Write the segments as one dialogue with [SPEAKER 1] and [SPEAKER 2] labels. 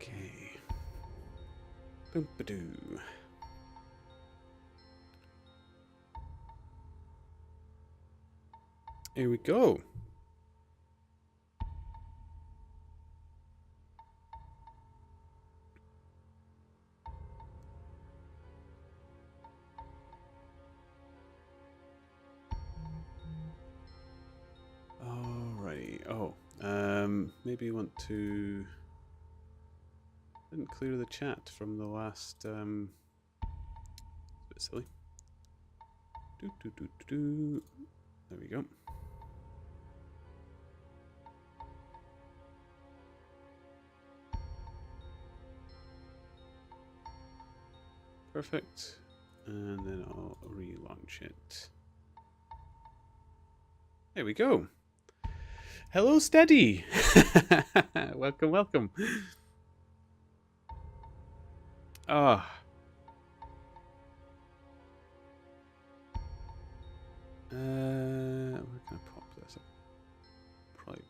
[SPEAKER 1] Okay. Boom-ba-doo. Here we go. Alrighty. Oh, maybe you want to. Didn't clear the chat from the last. It's a bit silly. There we go. Perfect. And then I'll relaunch it. There we go. Hello, Steady. Welcome, welcome. Ah. Where can I pop this? I'll probably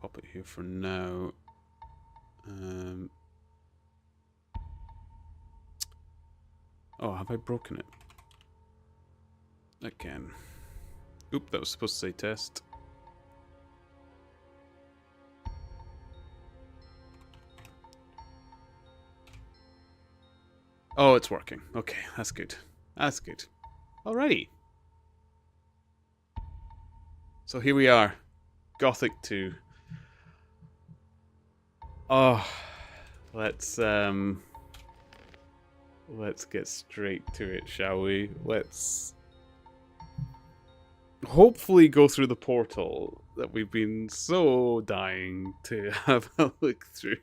[SPEAKER 1] pop it here for now. Oh, have I broken it? Again. Oop, that was supposed to say test. Oh, it's working. Okay, that's good. That's good. Alrighty. So here we are. Gothic 2. Oh, let's get straight to it, shall we? Let's hopefully go through the portal that we've been so dying to have a look through.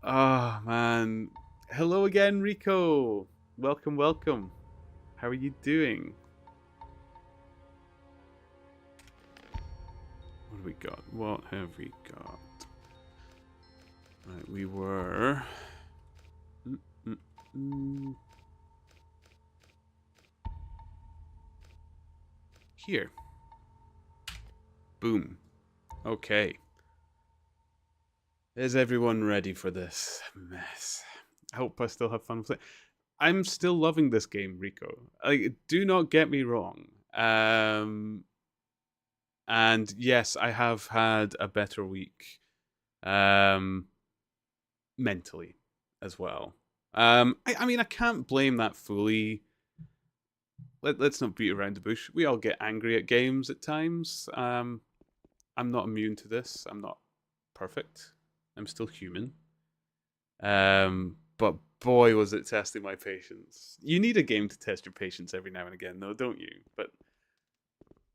[SPEAKER 1] Oh, man. Hello again, Rico. Welcome, welcome. How are you doing? What have we got? What have we got? Right, we were... Here. Boom. Okay. Is everyone ready for this mess? I hope I still have fun with it. I'm still loving this game, Rico. Like, do not get me wrong. And yes, I have had a better week. Mentally as well. I mean, I can't blame that fully. Let's not beat around the bush. We all get angry at games at times. I'm not immune to this. I'm not perfect. I'm still human. But boy, was it testing my patience. You need a game to test your patience every now and again, though, don't you? But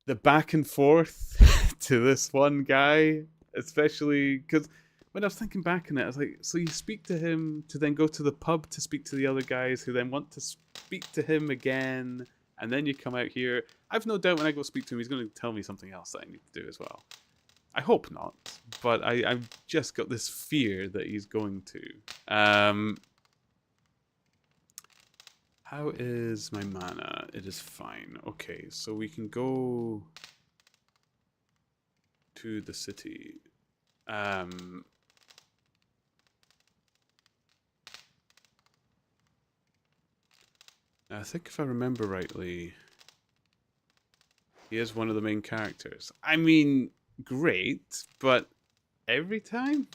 [SPEAKER 1] the back and forth to this one guy, especially because when I was thinking back on it, I was like, so you speak to him to then go to the pub to speak to the other guys who then want to speak to him again, and then you come out here. I've no doubt when I go speak to him, he's going to tell me something else that I need to do as well. I hope not, but I've just got this fear that he's going to. How is my mana? It is fine. Okay, so we can go to the city. I think if I remember rightly, he is one of the main characters. I mean, great, but every time?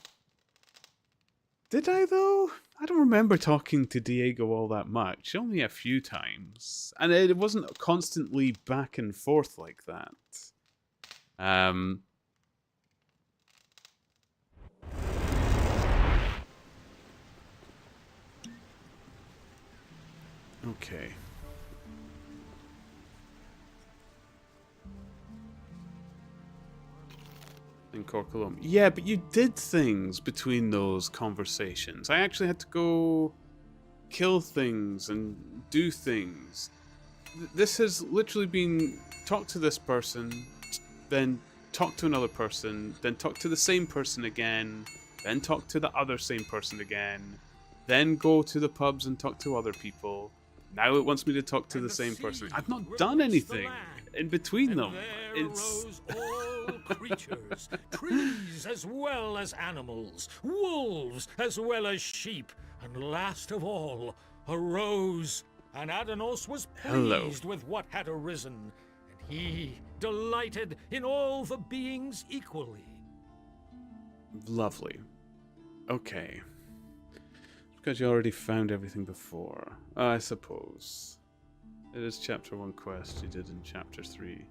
[SPEAKER 1] Did I, though? I don't remember talking to Diego all that much. Only a few times. And it wasn't constantly back and forth like that. Okay. In Corcolom. Yeah, but you did things between those conversations. I actually had to go kill things and do things. This has literally been talk to this person, then talk to another person, then talk to the same person again, then talk to the other same person again, then go to the pubs and talk to other people. Now it wants me to talk to the same person. I've not done anything in between them. It's
[SPEAKER 2] all creatures, trees as well as animals, wolves as well as sheep, and last of all, arose. And Adanos was pleased with what had arisen, and he delighted in all the beings equally.
[SPEAKER 1] Lovely. Okay. Because you already found everything before. I suppose. It is chapter 1 quest you did in chapter 3.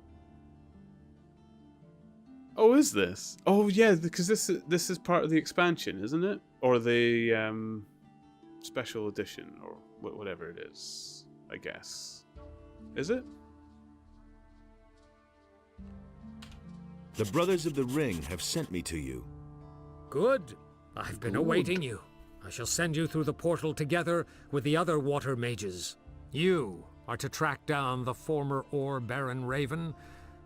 [SPEAKER 1] Oh, is this? Oh, yeah, because this is part of the expansion, isn't it? Or the special edition, or whatever it is, I guess. Is it?
[SPEAKER 3] The Brothers of the Ring have sent me to you.
[SPEAKER 2] Good. I've been awaiting you. I shall send you through the portal together with the other water mages. You are to track down the former Ore Baron Raven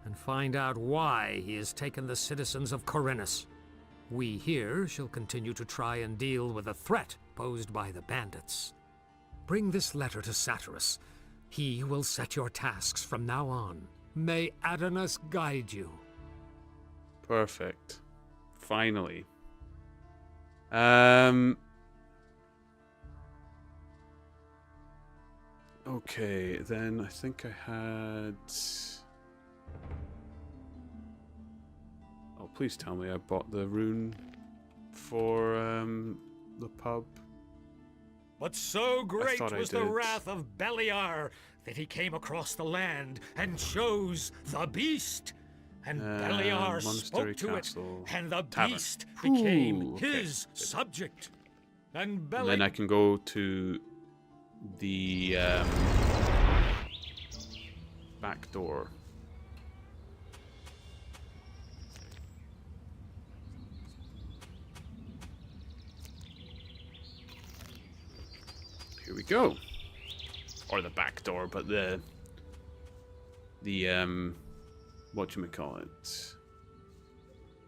[SPEAKER 2] and find out why he has taken the citizens of Corinus. We here shall continue to try and deal with the threat posed by the bandits. Bring this letter to Satyrus. He will set your tasks from now on. May Adonis guide you.
[SPEAKER 1] Perfect. Finally. Okay, then I think I had... Oh, please tell me I bought the rune for the pub.
[SPEAKER 2] But so great was the
[SPEAKER 1] did.
[SPEAKER 2] wrath of Beliar that he came across the land and chose the beast. And Beliar
[SPEAKER 1] Monastery
[SPEAKER 2] spoke to
[SPEAKER 1] Castle,
[SPEAKER 2] it, and the
[SPEAKER 1] Tavern.
[SPEAKER 2] beast became
[SPEAKER 1] Ooh, okay,
[SPEAKER 2] his
[SPEAKER 1] good.
[SPEAKER 2] subject. And
[SPEAKER 1] And
[SPEAKER 2] Beliar...
[SPEAKER 1] then I can go to the back door. Here we go. Or the back door, but the whatchamacallit,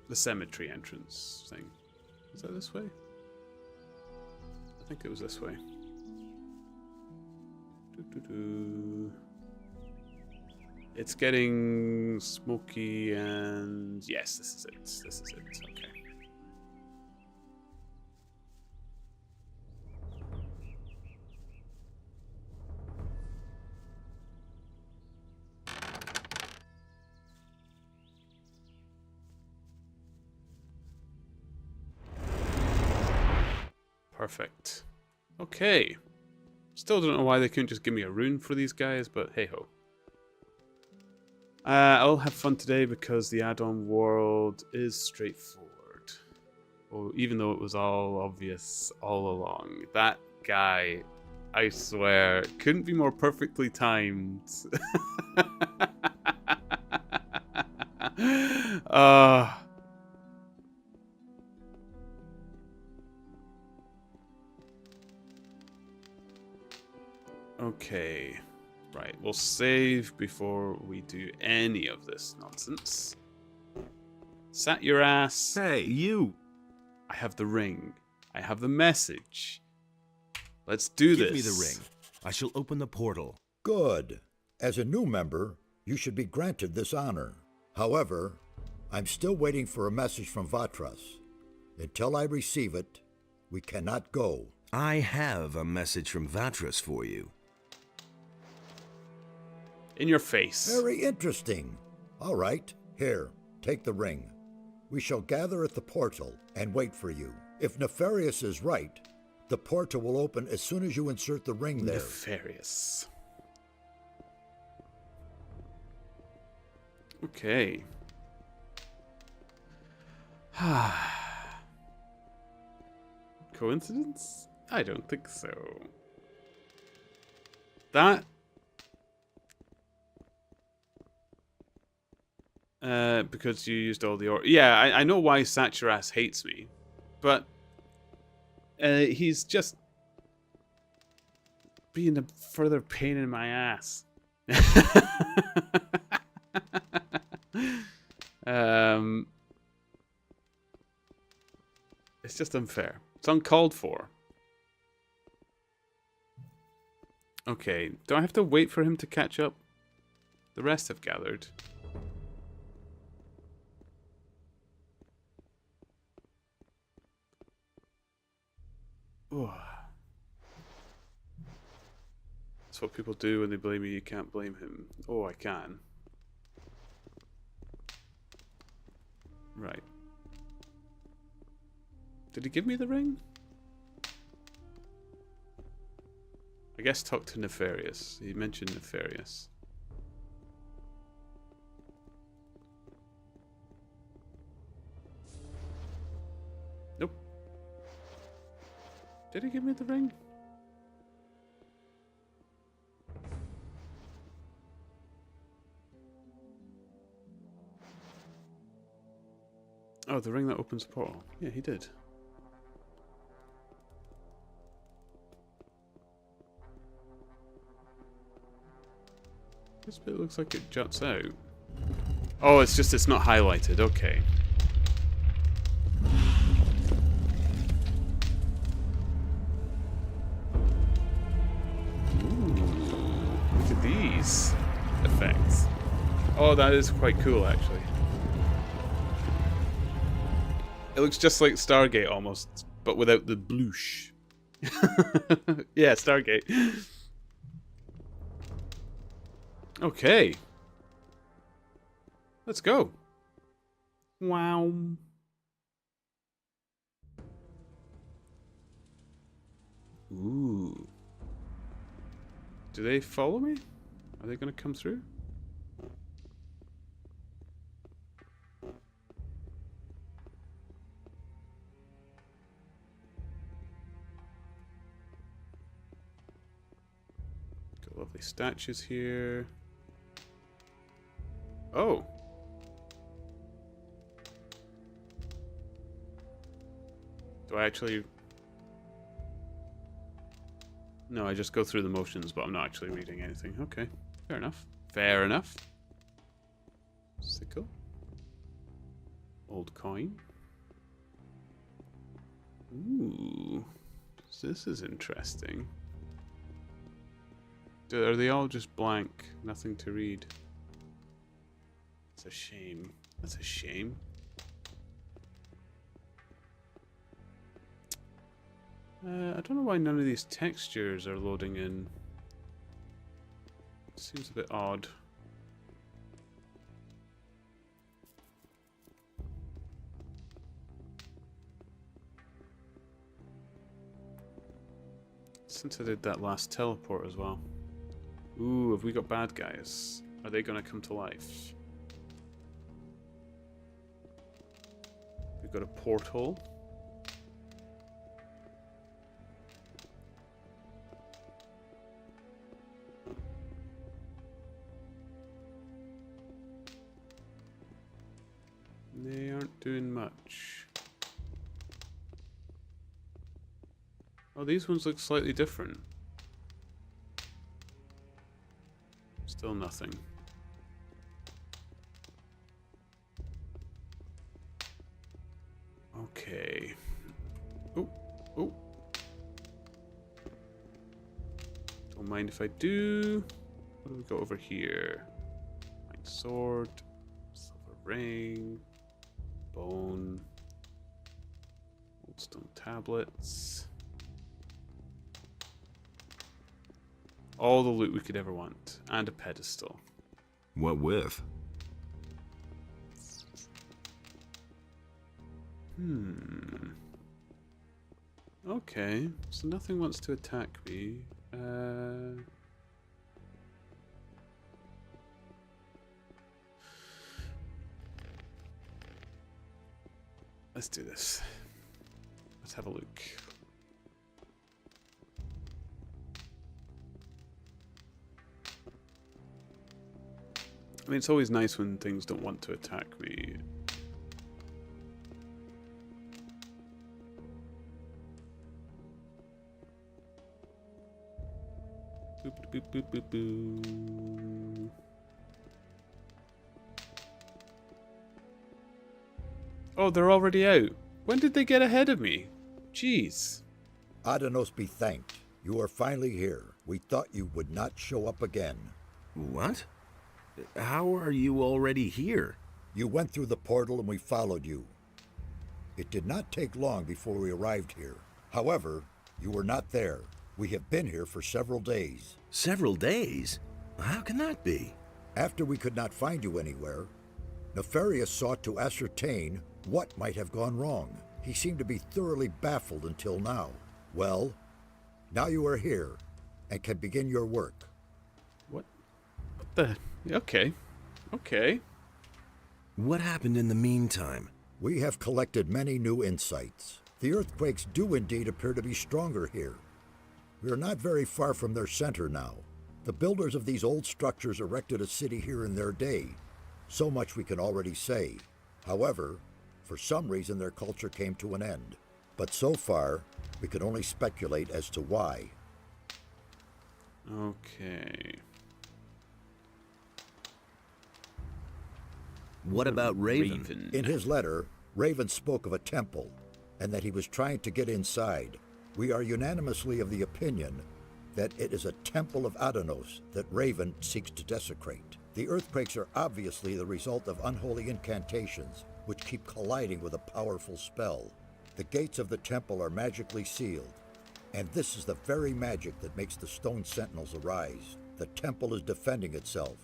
[SPEAKER 1] the cemetery entrance thing. Is that this way? I think it was this way. It's getting smoky and... Yes, this is it. This is it. Okay. Perfect. Okay. Still don't know why they couldn't just give me a rune for these guys, but hey ho. I'll have fun today because the add-on world is straightforward. Well, even though it was all obvious all along. That guy, I swear, couldn't be more perfectly timed. Okay. Right, we'll save before we do any of this nonsense. Sat your ass.
[SPEAKER 3] Hey, you!
[SPEAKER 1] I have the ring. I have the message. Let's do this.
[SPEAKER 3] Give me the ring. I shall open the portal.
[SPEAKER 4] Good. As a new member, you should be granted this honor. However, I'm still waiting for a message from Vatras. Until I receive it, we cannot go.
[SPEAKER 3] I have a message from Vatras for you.
[SPEAKER 1] In your face.
[SPEAKER 4] Very interesting. All right, here, take the ring. We shall gather at the portal and wait for you. If Nefarious is right, the portal will open as soon as you insert the ring there.
[SPEAKER 1] Nefarious. Okay. Coincidence? I don't think so. That... because you used all the... Yeah, I know why Satcharas hates me, but he's just being a further pain in my ass. It's just unfair. It's uncalled for. Okay, do I have to wait for him to catch up? The rest have gathered. That's what people do when they blame you. You can't blame him. Oh, I can. Right. Did he give me the ring? I guess talk to Nefarious. He mentioned Nefarious. Nope. Did he give me the ring? Oh, the ring that opens the portal. Yeah, he did. This bit looks like it juts out. Oh, it's just it's not highlighted. Okay. Ooh, look at these effects. Oh, that is quite cool, actually. It looks just like Stargate almost, but without the bloosh. Yeah, Stargate. Okay. Let's go. Wow. Ooh. Do they follow me? Are they going to come through? Got lovely statues here. Oh. Do I actually... No, I just go through the motions, but I'm not actually reading anything. Okay, fair enough. Fair enough. Sickle. Old coin. Ooh. This is interesting. Are they all just blank? Nothing to read? It's a shame. That's a shame. I don't know why none of these textures are loading in. It seems a bit odd. Since I did that last teleport as well. Ooh, have we got bad guys? Are they going to come to life? We've got a portal. They aren't doing much. Oh, these ones look slightly different. Still nothing. Okay. Oh, oh. Don't mind if I do. What do we got over here? Fine sword, silver ring, bone, old stone tablets. All the loot we could ever want, and a pedestal.
[SPEAKER 3] What with?
[SPEAKER 1] Okay, so nothing wants to attack me. Let's do this. Let's have a look. I mean, it's always nice when things don't want to attack me. Boop, boop, boop, boop, boop. Oh, they're already out. When did they get ahead of me? Jeez.
[SPEAKER 4] Adanos be thanked. You are finally here. We thought you would not show up again.
[SPEAKER 3] What? How are you already here?
[SPEAKER 4] You went through the portal and we followed you. It did not take long before we arrived here. However, you were not there. We have been here for several days.
[SPEAKER 3] Several days? How can that be?
[SPEAKER 4] After we could not find you anywhere, Nefarious sought to ascertain what might have gone wrong. He seemed to be thoroughly baffled until now. Well, now you are here and can begin your work.
[SPEAKER 1] What the? Okay. Okay.
[SPEAKER 3] What happened in the meantime?
[SPEAKER 4] We have collected many new insights. The earthquakes do indeed appear to be stronger here. We are not very far from their center now. The builders of these old structures erected a city here in their day. So much we can already say. However, for some reason their culture came to an end. But so far, we can only speculate as to why.
[SPEAKER 1] Okay.
[SPEAKER 3] What about Raven?
[SPEAKER 4] In his letter, Raven spoke of a temple, and that he was trying to get inside. We are unanimously of the opinion that it is a temple of Adanos that Raven seeks to desecrate. The earthquakes are obviously the result of unholy incantations, which keep colliding with a powerful spell. The gates of the temple are magically sealed, and this is the very magic that makes the stone sentinels arise. The temple is defending itself.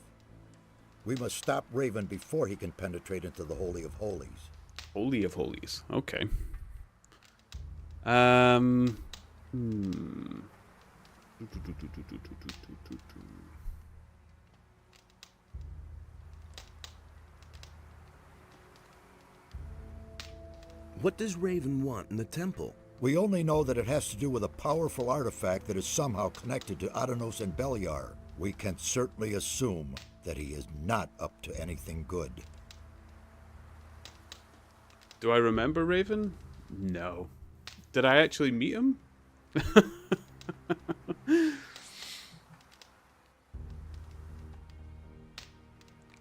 [SPEAKER 4] We must stop Raven before he can penetrate into the Holy of Holies.
[SPEAKER 1] Holy of Holies. Okay.
[SPEAKER 3] What does Raven want in the temple?
[SPEAKER 4] We only know that it has to do with a powerful artifact that is somehow connected to Adanos and Beliar. We can certainly assume that he is not up to anything good.
[SPEAKER 1] Do I remember Raven? No. Did I actually meet him?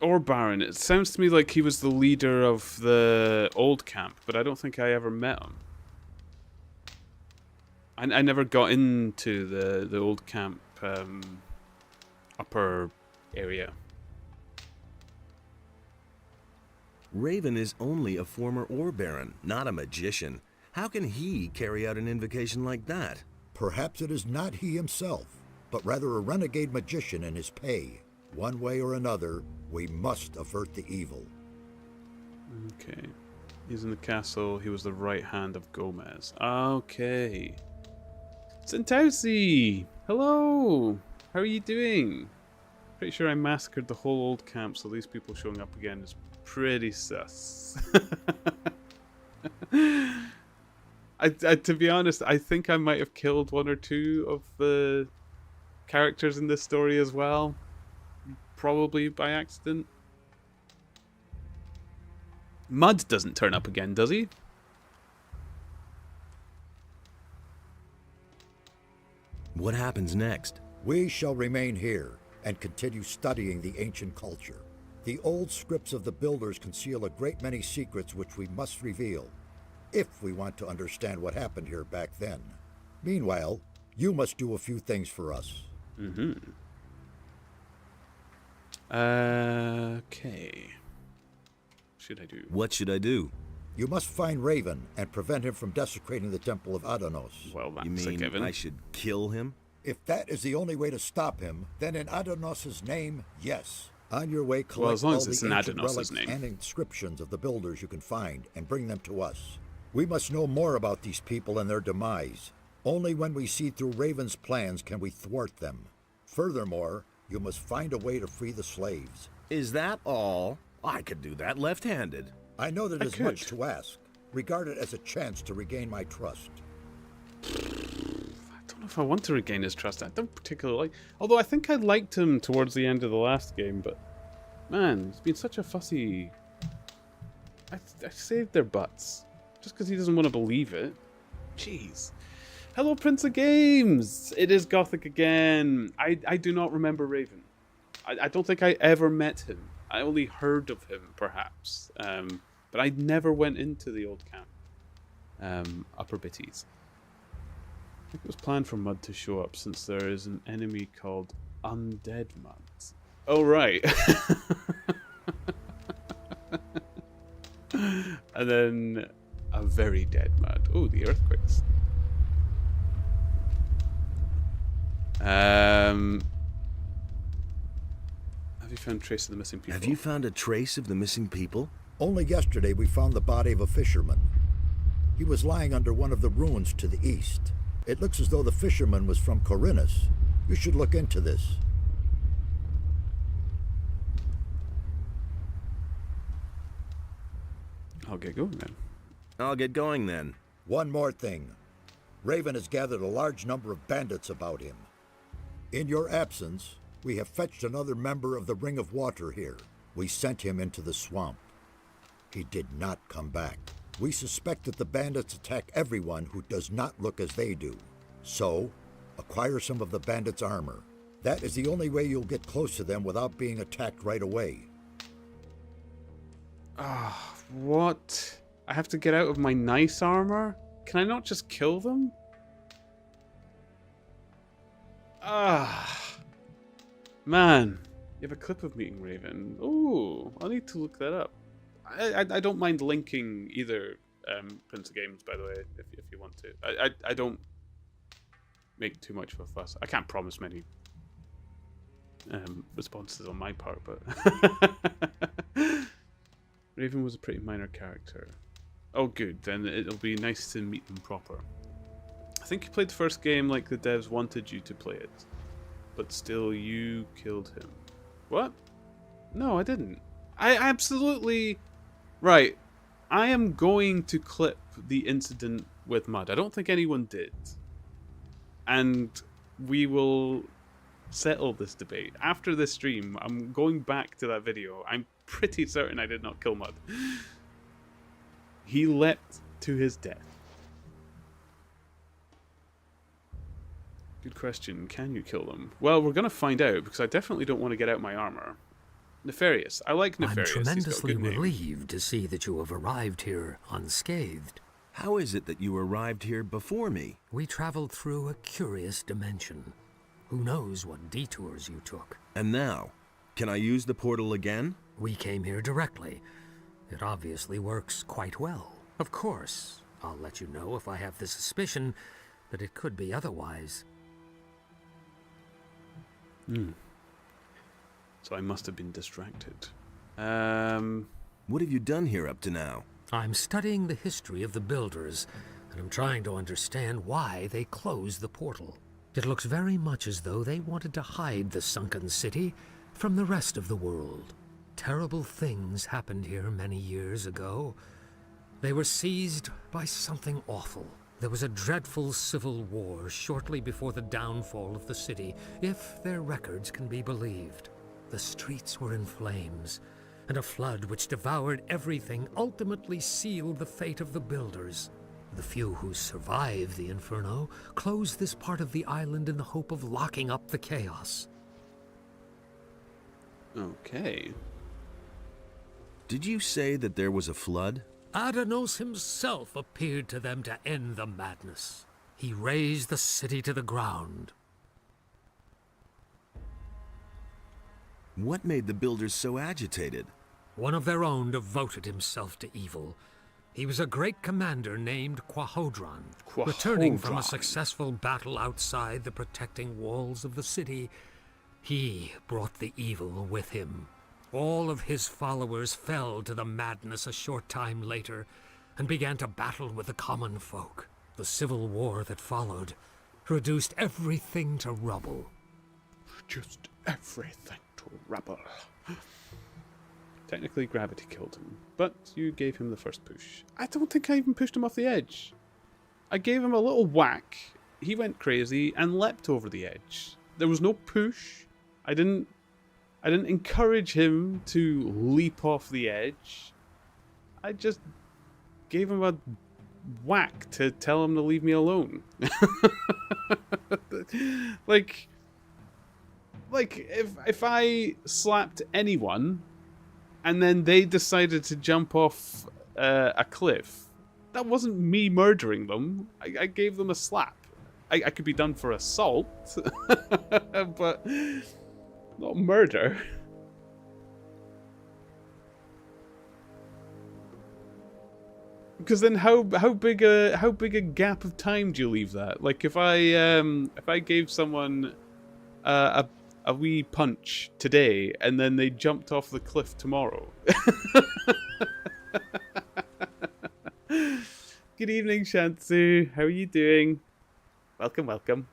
[SPEAKER 1] Or Baron. It sounds to me like he was the leader of the old camp, but I don't think I ever met him. I never got into the old camp upper area.
[SPEAKER 3] Raven is only a former ore baron, not a magician. How can he carry out an invocation like that?
[SPEAKER 4] Perhaps it is not he himself, but rather a renegade magician in his pay. One way or another, we must avert the evil.
[SPEAKER 1] Okay. He's in the castle. He was the right hand of Gomez. Okay. Santausi! Hello! How are you doing? Pretty sure I massacred the whole old camp, so these people showing up again is pretty sus. To be honest, I think I might have killed one or two of the characters in this story as well. Probably by accident. Mud doesn't turn up again, does he?
[SPEAKER 3] What happens next?
[SPEAKER 4] We shall remain here and continue studying the ancient culture. The old scripts of the builders conceal a great many secrets which we must reveal, if we want to understand what happened here back then. Meanwhile, you must do a few things for us.
[SPEAKER 1] Okay. Should I do?
[SPEAKER 3] What should I do?
[SPEAKER 4] You must find Raven and prevent him from desecrating the Temple of Adanos.
[SPEAKER 1] Well, that's
[SPEAKER 3] You mean
[SPEAKER 1] a given.
[SPEAKER 3] I should kill him?
[SPEAKER 4] If that is the only way to stop him, then in Adanos' name, yes. On your way, collect
[SPEAKER 1] as long
[SPEAKER 4] all
[SPEAKER 1] as it's
[SPEAKER 4] the
[SPEAKER 1] in
[SPEAKER 4] ancient
[SPEAKER 1] Adanos'
[SPEAKER 4] relics
[SPEAKER 1] name.
[SPEAKER 4] and inscriptions of the builders you can find and bring them to us. We must know more about these people and their demise. Only when we see through Raven's plans can we thwart them. Furthermore, you must find a way to free the slaves.
[SPEAKER 3] Is that all? I could do that left-handed.
[SPEAKER 4] I know that
[SPEAKER 1] I
[SPEAKER 4] is much
[SPEAKER 1] could.
[SPEAKER 4] to ask. Regard it as a chance to regain my trust.
[SPEAKER 1] I don't know if I want to regain his trust. I don't particularly like... Although I think I liked him towards the end of the last game, but... Man, he's been such a fussy... I saved their butts. Just because he doesn't want to believe it. Jeez. Hello, Prince of Games! It is Gothic again. I do not remember Raven. I don't think I ever met him. I only heard of him, perhaps. But I never went into the old camp. Upper Bitties. I think it was planned for Mud to show up since there is an enemy called Undead Mud. Oh, right. And then a very dead Mud. Oh, the earthquakes. Have you found trace of the missing people?
[SPEAKER 3] Have you found a trace of the missing people?
[SPEAKER 4] Only yesterday we found the body of a fisherman. He was lying under one of the ruins to the east. It looks as though the fisherman was from Corinus. You should look into this.
[SPEAKER 1] I'll get going then.
[SPEAKER 3] I'll get going then.
[SPEAKER 4] One more thing. Raven has gathered a large number of bandits about him. In your absence, we have fetched another member of the Ring of Water here. We sent him into the swamp. He did not come back. We suspect that the bandits attack everyone who does not look as they do. So, acquire some of the bandits' armor. That is the only way you'll get close to them without being attacked right away.
[SPEAKER 1] Ah, what? I have to get out of my nice armor? Can I not just kill them? Ah, man. You have a clip of meeting Raven. Ooh, I'll need to look that up. I don't mind linking either Prince of Games, by the way, if you want to. I don't make too much of a fuss. I can't promise many responses on my part, but Raven was a pretty minor character. Oh, good. Then it'll be nice to meet them proper. I think you played the first game like the devs wanted you to play it, but still you killed him. What? No, I didn't. I absolutely... Right. I am going to clip the incident with Mud. I don't think anyone did. And we will settle this debate. After this stream, I'm going back to that video. I'm pretty certain I did not kill Mud. He leapt to his death. Good question. Can you kill them? Well, we're going to find out, because I definitely don't want to get out my armor. Nefarious. I like Nefarious.
[SPEAKER 2] I'm tremendously relieved to see that you have arrived here unscathed.
[SPEAKER 3] How is it that you arrived here before me?
[SPEAKER 2] We traveled through a curious dimension. Who knows what detours you took?
[SPEAKER 3] And now, can I use the portal again?
[SPEAKER 2] We came here directly. It obviously works quite well. Of course, I'll let you know if I have the suspicion that it could be otherwise.
[SPEAKER 1] So I must have been distracted.
[SPEAKER 3] What have you done here up to now?
[SPEAKER 2] I'm studying the history of the builders, and I'm trying to understand why they closed the portal. It looks very much as though they wanted to hide the sunken city from the rest of the world. Terrible things happened here many years ago. They were seized by something awful. There was a dreadful civil war shortly before the downfall of the city, if their records can be believed. The streets were in flames, and a flood which devoured everything ultimately sealed the fate of the builders. The few who survived the inferno closed this part of the island in the hope of locking up the chaos.
[SPEAKER 1] Okay.
[SPEAKER 3] Did you say that there was a flood?
[SPEAKER 2] Adanos himself appeared to them to end the madness. He razed the city to the ground.
[SPEAKER 3] What made the builders so agitated?
[SPEAKER 2] One of their own devoted himself to evil. He was a great commander named Quahodron. Returning from a successful battle outside the protecting walls of the city, he brought the evil with him. All of his followers fell to the madness a short time later and began to battle with the common folk. The civil war that followed reduced everything to rubble.
[SPEAKER 1] Just everything to rubble. Technically, gravity killed him, but you gave him the first push. I don't think I even pushed him off the edge. I gave him a little whack. He went crazy and leapt over the edge. There was no push. I didn't encourage him to leap off the edge. I just gave him a whack to tell him to leave me alone. like if I slapped anyone and then they decided to jump off a cliff, that wasn't me murdering them. I gave them a slap. I could be done for assault, but not murder. Because then, how big a gap of time do you leave that? Like if I gave someone a wee punch today, and then they jumped off the cliff tomorrow. Good evening, Shansu. How are you doing? Welcome, welcome.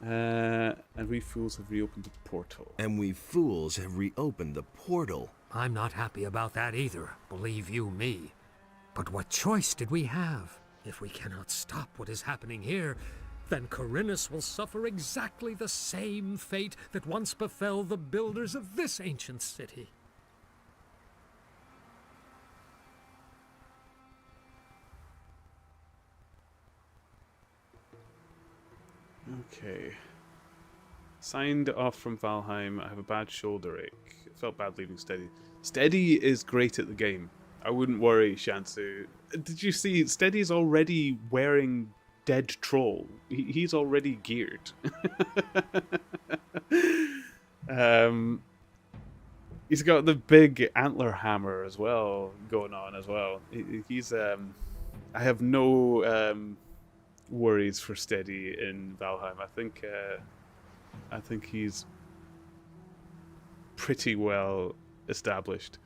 [SPEAKER 1] And we fools have reopened the portal.
[SPEAKER 3] And we fools have reopened the portal.
[SPEAKER 2] I'm not happy about that either, believe you me. But what choice did we have? If we cannot stop what is happening here, then Corinus will suffer exactly the same fate that once befell the builders of this ancient city.
[SPEAKER 1] Okay. Signed off from Valheim. I have a bad shoulder ache. It felt bad leaving Steady. Steady is great at the game. I wouldn't worry, Shansu. Did you see? Steady's already wearing dead troll. He's already geared. He's got the big antler hammer as well going on as well. He's I have no worries for Steady in Valheim. I think he's pretty well established.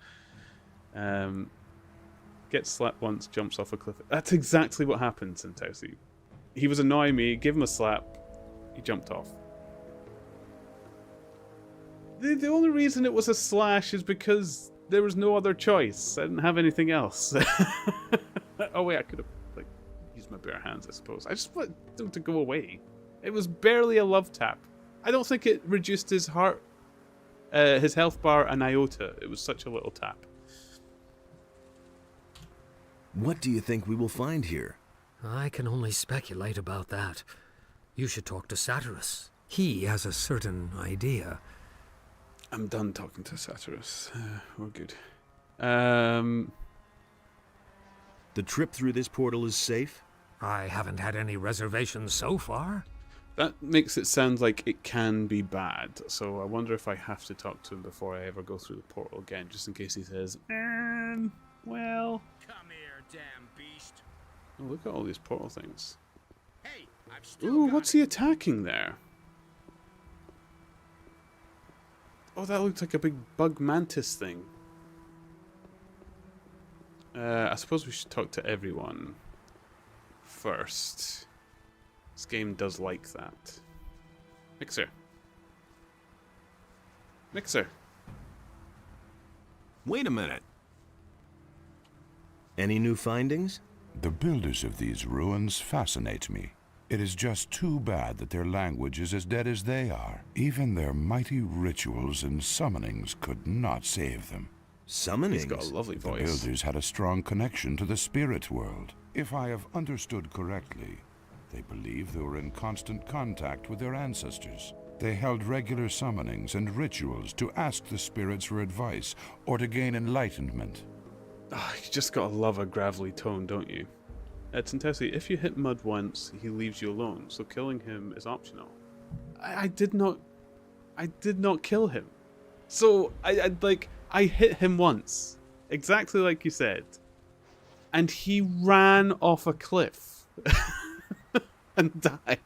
[SPEAKER 1] Gets slapped once, jumps off a cliff. That's exactly what happened, Santausi. He was annoying me, give him a slap, he jumped off. The only reason it was a slash is because there was no other choice. I didn't have anything else. Oh wait, I could have used my bare hands, I suppose. I just wanted them to go away. It was barely a love tap. I don't think it reduced his health bar an iota. It was such a little tap.
[SPEAKER 3] What do you think we will find here?
[SPEAKER 2] I can only speculate about that. You should talk to Satyrus. He has a certain idea.
[SPEAKER 1] I'm done talking to Satyrus. We're good. The
[SPEAKER 3] trip through this portal is safe?
[SPEAKER 2] I haven't had any reservations so far.
[SPEAKER 1] That makes it sound like it can be bad, so I wonder if I have to talk to him before I ever go through the portal again, just in case he says, well...
[SPEAKER 5] Come here, damn beast.
[SPEAKER 1] Oh, look at all these portal things.
[SPEAKER 5] Hey, I've still
[SPEAKER 1] Ooh,
[SPEAKER 5] got
[SPEAKER 1] what's he attacking there? Oh, that looks like a big bug mantis thing. I suppose we should talk to everyone first. This game does like that. Mixer. Mixer.
[SPEAKER 3] Wait a minute. Any new findings?
[SPEAKER 6] The builders of these ruins fascinate me. It is just too bad that their language is as dead as they are. Even their mighty rituals and summonings could not save them.
[SPEAKER 3] Summonings?
[SPEAKER 1] He's got a lovely
[SPEAKER 6] The
[SPEAKER 1] voice.
[SPEAKER 6] builders had a strong connection to the spirit world. If I have understood correctly, they believe they were in constant contact with their ancestors. They held regular summonings and rituals to ask the spirits for advice or to gain enlightenment.
[SPEAKER 1] Oh, you just gotta love a gravelly tone, don't you? Tentesi, if you hit Mud once, he leaves you alone, so killing him is optional. I did not kill him. So, I hit him once. Exactly like you said. And he ran off a cliff. And died.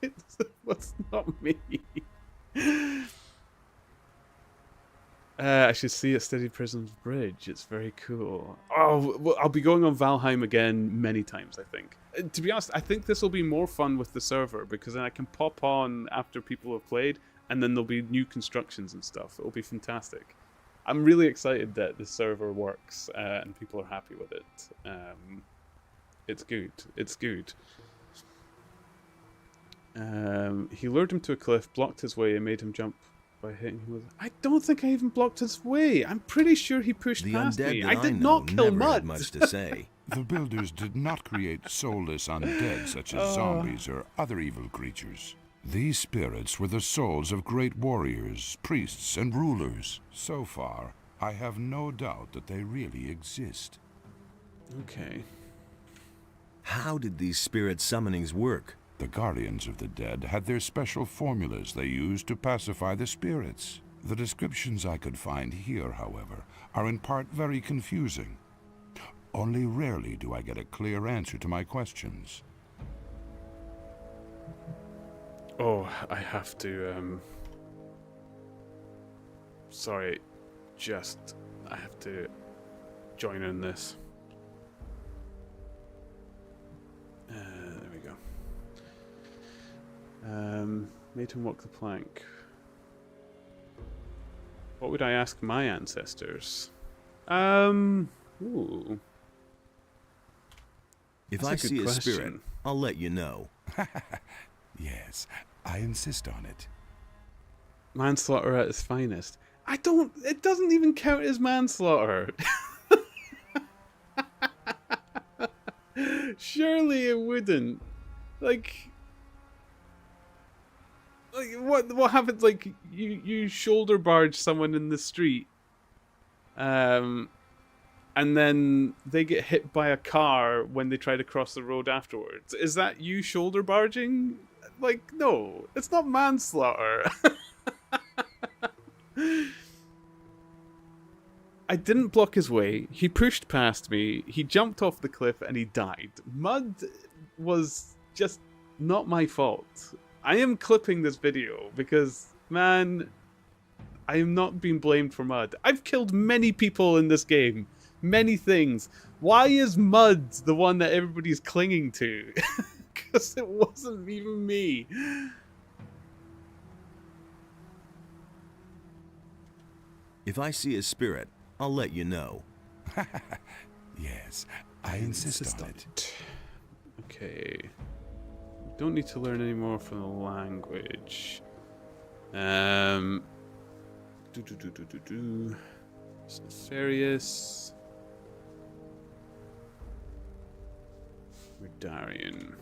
[SPEAKER 1] It was not me. I should see it Steady Prism's Bridge. It's very cool. Oh, well, I'll be going on Valheim again many times, I think. To be honest, I think this will be more fun with the server, because then I can pop on after people have played, and then there'll be new constructions and stuff. It'll be fantastic. I'm really excited that the server works, and people are happy with it. It's good. It's good. He lured him to a cliff, blocked his way, and made him jump by hitting him with... I don't think I even blocked his way. I'm pretty sure he pushed past me. I did not kill
[SPEAKER 3] never
[SPEAKER 1] Mud.
[SPEAKER 3] had much to say.
[SPEAKER 6] The builders did not create soulless undead such as zombies or other evil creatures. These spirits were the souls of great warriors, priests, and rulers. So far, I have no doubt that they really exist.
[SPEAKER 1] Okay.
[SPEAKER 3] How did these spirit summonings work?
[SPEAKER 6] The guardians of the dead had their special formulas they used to pacify the spirits. The descriptions I could find here, however, are in part very confusing. Only rarely do I get a clear answer to my questions.
[SPEAKER 1] Oh, I have to, sorry, I have to join in this. There we go. Made him walk the plank. What would I ask my ancestors? Ooh.
[SPEAKER 3] If
[SPEAKER 1] That's
[SPEAKER 3] I
[SPEAKER 1] a good
[SPEAKER 3] see a spirit,
[SPEAKER 1] question.
[SPEAKER 3] I'll let you know.
[SPEAKER 6] Yes, I insist on it.
[SPEAKER 1] Manslaughter at its finest. It doesn't even count as manslaughter. Surely it wouldn't. Like what happens, like, you shoulder barge someone in the street, and then they get hit by a car when they try to cross the road afterwards. Is that you shoulder barging? Like, no, it's not manslaughter. I didn't block his way. He pushed past me. He jumped off the cliff and he died. Mud was just not my fault. I am clipping this video because, man, I am not being blamed for Mud. I've killed many people in this game. Many things. Why is Mud the one that everybody's clinging to? Because it wasn't even me.
[SPEAKER 3] If I see a spirit, I'll let you know.
[SPEAKER 6] Yes, I insist on it.
[SPEAKER 1] Okay. Don't need to learn any more from the language. It's nefarious. Redarian.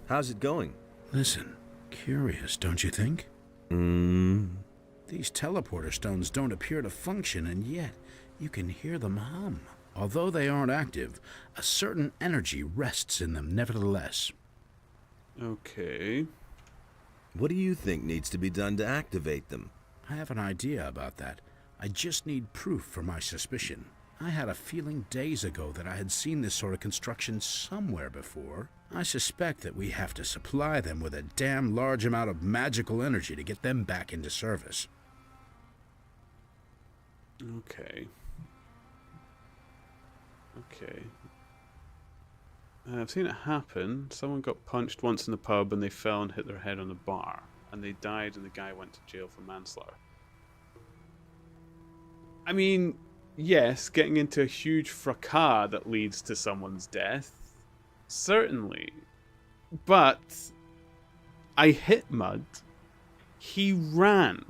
[SPEAKER 3] How's it going?
[SPEAKER 7] Listen, curious, don't you think? These teleporter stones don't appear to function, and yet you can hear them hum. Although they aren't active, a certain energy rests in them nevertheless.
[SPEAKER 1] Okay.
[SPEAKER 3] What do you think needs to be done to activate them?
[SPEAKER 7] I have an idea about that. I just need proof for my suspicion. I had a feeling days ago that I had seen this sort of construction somewhere before. I suspect that we have to supply them with a damn large amount of magical energy to get them back into service.
[SPEAKER 1] Okay. Okay. I've seen it happen. Someone got punched once in the pub and they fell and hit their head on the bar. And they died and the guy went to jail for manslaughter. I mean, yes, getting into a huge fracas that leads to someone's death. Certainly. But I hit Mud. He ran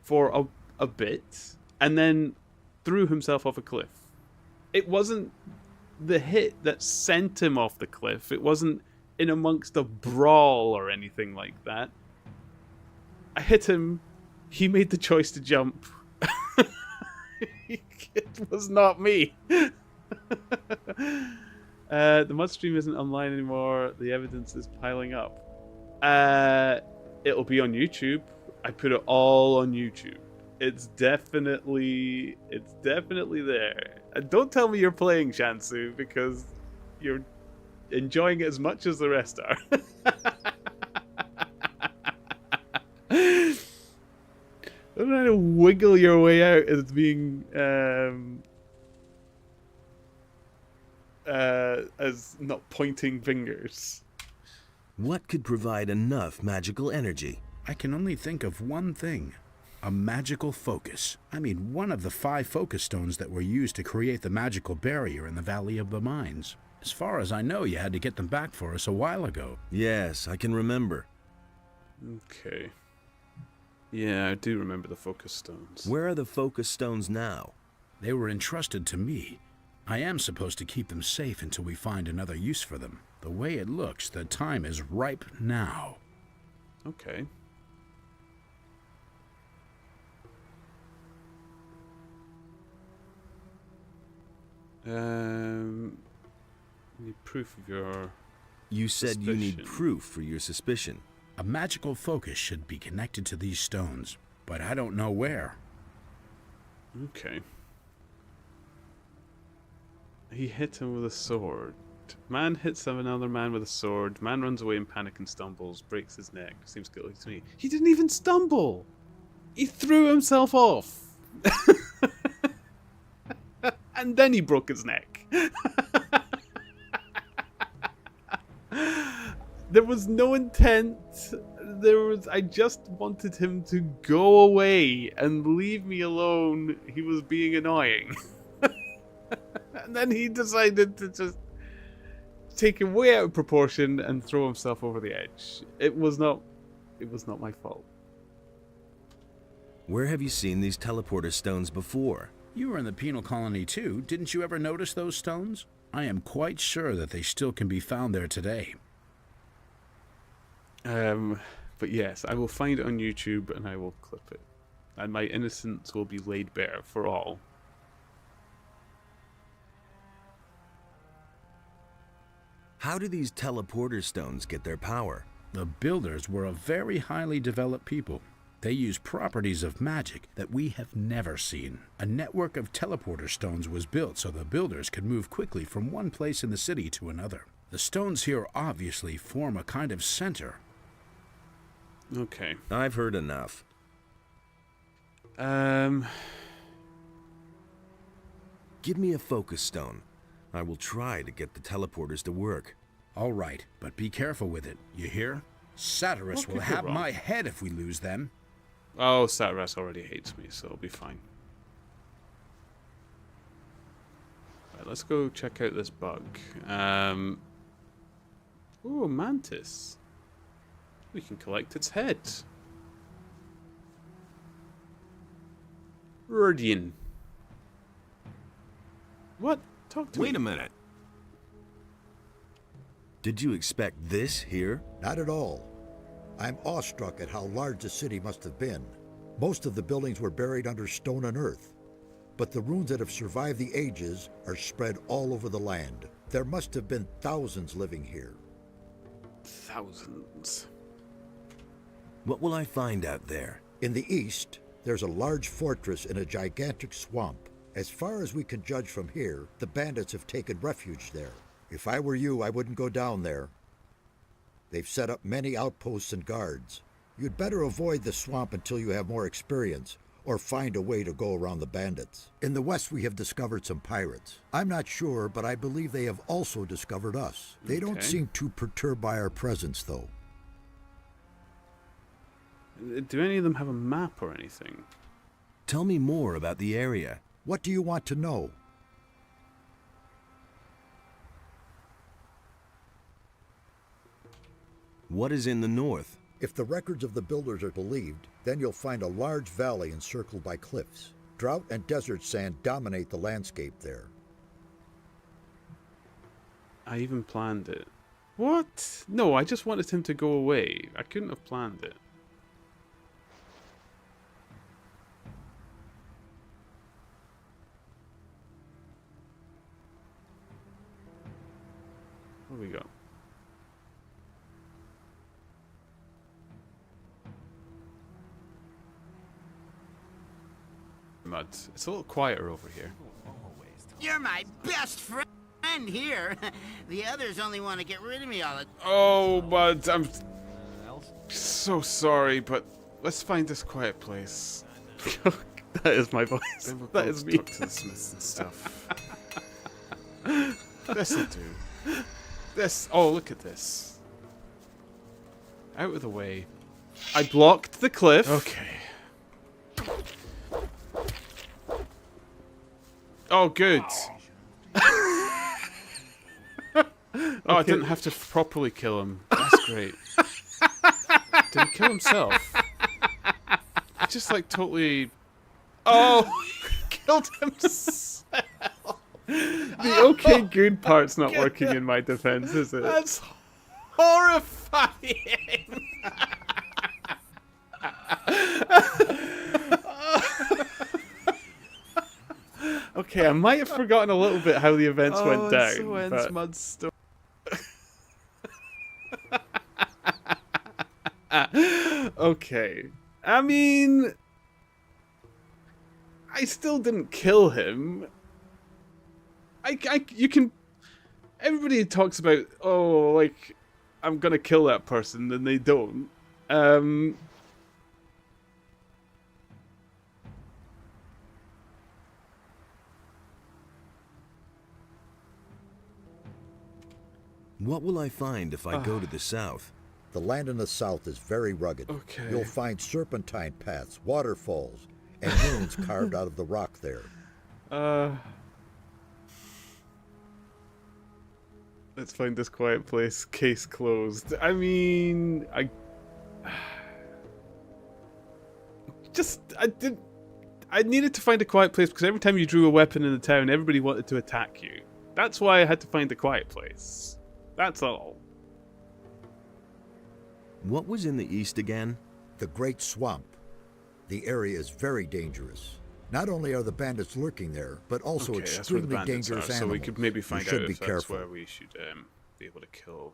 [SPEAKER 1] for a bit and then threw himself off a cliff. It wasn't the hit that sent him off the cliff. It wasn't in amongst a brawl or anything like that. I hit him. He made the choice to jump. It was not me. The mud stream isn't online anymore. The evidence is piling up. It'll be on YouTube. I put it all on YouTube. It's definitely there. And don't tell me you're playing Shansu because you're enjoying it as much as the rest are. Don't try to wiggle your way out as being as not pointing fingers.
[SPEAKER 3] What could provide enough magical energy?
[SPEAKER 7] I can only think of one thing. A magical focus. I mean, one of the 5 focus stones that were used to create the magical barrier in the Valley of the Mines. As far as I know, you had to get them back for us a while ago.
[SPEAKER 3] Yes, I can remember.
[SPEAKER 1] Okay. Yeah, I do remember the focus stones.
[SPEAKER 3] Where are the focus stones now?
[SPEAKER 7] They were entrusted to me. I am supposed to keep them safe until we find another use for them. The way it looks, the time is ripe now.
[SPEAKER 1] Okay. Need proof of your
[SPEAKER 3] You said you need
[SPEAKER 1] suspicion.
[SPEAKER 3] proof for your suspicion.
[SPEAKER 7] A magical focus should be connected to these stones, but I don't know where.
[SPEAKER 1] Okay. He hit him with a sword. Man hits another man with a sword. Man runs away in panic and stumbles, breaks his neck. Seems guilty to me. He didn't even stumble. He threw himself off. And then he broke his neck. There was no intent. I just wanted him to go away and leave me alone. He was being annoying. And then he decided to just take him way out of proportion and throw himself over the edge. It was not my fault.
[SPEAKER 3] Where have you seen these teleporter stones before?
[SPEAKER 7] You were in the penal colony too. Didn't you ever notice those stones? I am quite sure that they still can be found there today.
[SPEAKER 1] But yes, I will find it on YouTube and I will clip it. And my innocence will be laid bare for all.
[SPEAKER 3] How do these teleporter stones get their power?
[SPEAKER 7] The builders were a very highly developed people. They used properties of magic that we have never seen. A network of teleporter stones was built so the builders could move quickly from one place in the city to another. The stones here obviously form a kind of center.
[SPEAKER 1] Okay.
[SPEAKER 3] I've heard enough. Give me a focus stone. I will try to get the teleporters to work.
[SPEAKER 7] All right, but be careful with it. You hear? Satyrus will have my head if we lose them.
[SPEAKER 1] Oh, Satyrus already hates me, so it'll be fine. Right, let's go check out this bug. Ooh, a mantis. We can collect its head. Rodian. What? Talk to me.
[SPEAKER 3] Wait a minute. Did you expect this here?
[SPEAKER 4] Not at all. I'm awestruck at how large the city must have been. Most of the buildings were buried under stone and earth, but the ruins that have survived the ages are spread all over the land. There must have been thousands living here.
[SPEAKER 1] Thousands.
[SPEAKER 3] What will I find out there?
[SPEAKER 4] In the east, there's a large fortress in a gigantic swamp. As far as we can judge from here, the bandits have taken refuge there. If I were you, I wouldn't go down there. They've set up many outposts and guards. You'd better avoid the swamp until you have more experience, or find a way to go around the bandits. In the west, we have discovered some pirates. I'm not sure, but I believe they have also discovered us. They don't seem too perturbed by our presence, though.
[SPEAKER 1] Do any of them have a map or anything?
[SPEAKER 3] Tell me more about the area.
[SPEAKER 4] What do you want to know?
[SPEAKER 3] What is in the north?
[SPEAKER 4] If the records of the builders are believed, then you'll find a large valley encircled by cliffs. Drought and desert sand dominate the landscape there.
[SPEAKER 1] I even planned it. What? No, I just wanted him to go away. I couldn't have planned it. What do we got? Mud. It's a little quieter over here.
[SPEAKER 5] You're my best friend here. The others only want to get rid of me all the
[SPEAKER 1] Oh, Mud, I'm so sorry, but let's find this quiet place. That is my voice. That is me.
[SPEAKER 8] Talk to the smiths and stuff. This'll do.
[SPEAKER 1] This. Oh, look at this. Out of the way. I blocked the cliff.
[SPEAKER 8] Okay.
[SPEAKER 1] Oh, good. Oh, I didn't have to properly kill him. That's great. Did he kill himself? I just like totally. Oh, he killed himself. The okay good part's not working in my defense, is it?
[SPEAKER 8] That's horrifying.
[SPEAKER 1] Okay, I might have forgotten a little bit how the events went down.
[SPEAKER 8] So ends
[SPEAKER 1] But...
[SPEAKER 8] Mud's story.
[SPEAKER 1] Okay. I mean, I still didn't kill him. You can everybody talks about, oh, like, I'm gonna kill that person, and they don't.
[SPEAKER 3] What will I find if I go to the south?
[SPEAKER 4] The land in the south is very rugged.
[SPEAKER 1] Okay.
[SPEAKER 4] You'll find serpentine paths, waterfalls, and ruins carved out of the rock there.
[SPEAKER 1] Let's find this quiet place. Case closed. I mean, I needed to find a quiet place because every time you drew a weapon in the town, everybody wanted to attack you. That's why I had to find a quiet place. That's all.
[SPEAKER 3] What was in the east again?
[SPEAKER 4] The Great Swamp. The area is very dangerous. Not only are the bandits lurking there, but also
[SPEAKER 1] Okay, that's where the
[SPEAKER 4] extremely
[SPEAKER 1] bandits
[SPEAKER 4] dangerous
[SPEAKER 1] are,
[SPEAKER 4] animals.
[SPEAKER 1] so we could maybe find
[SPEAKER 4] you
[SPEAKER 1] out
[SPEAKER 4] should
[SPEAKER 1] if
[SPEAKER 4] be
[SPEAKER 1] that's
[SPEAKER 4] careful.
[SPEAKER 1] where we should be able to kill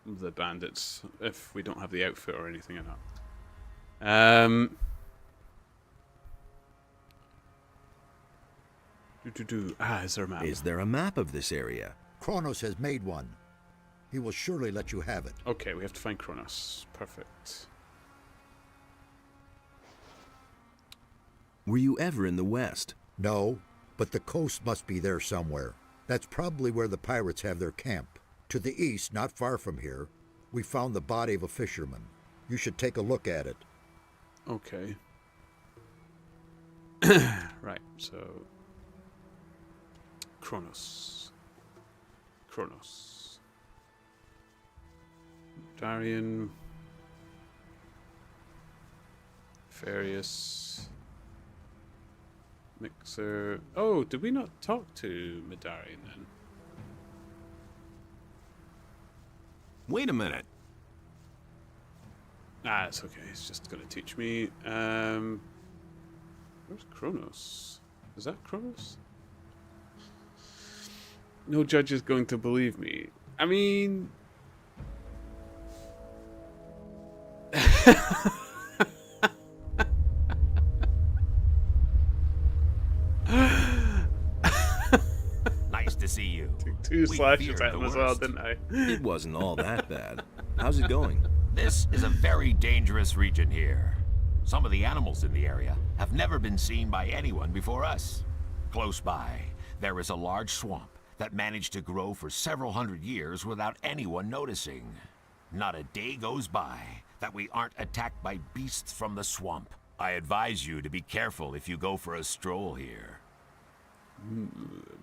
[SPEAKER 1] the bandits if we don't have the outfit or anything or not. Is there a map?
[SPEAKER 3] Is there a map of this area?
[SPEAKER 4] Kronos has made one. He will surely let you have it.
[SPEAKER 1] Okay, we have to find Kronos. Perfect.
[SPEAKER 3] Were you ever in the west?
[SPEAKER 4] No, but the coast must be there somewhere. That's probably where the pirates have their camp. To the east, not far from here, we found the body of a fisherman. You should take a look at it.
[SPEAKER 1] Okay. Right, so... Kronos. Darian. Farius. Mixer. Oh, did we not talk to Medarian then?
[SPEAKER 3] Wait a minute.
[SPEAKER 1] It's okay. It's just gonna teach me. Where's Kronos? Is that Kronos? No judge is going to believe me. I mean...
[SPEAKER 9] Nice to see you.
[SPEAKER 1] Took two slashes at him as well, didn't I?
[SPEAKER 3] It wasn't all that bad. How's it going?
[SPEAKER 9] This is a very dangerous region here. Some of the animals in the area have never been seen by anyone before us. Close by, there is a large swamp that managed to grow for several hundred years without anyone noticing. Not a day goes by that we aren't attacked by beasts from the swamp. I advise you to be careful if you go for a stroll here.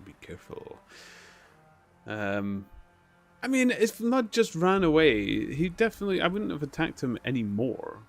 [SPEAKER 1] Be careful. I mean, if not just ran away, he definitely... I wouldn't have attacked him anymore.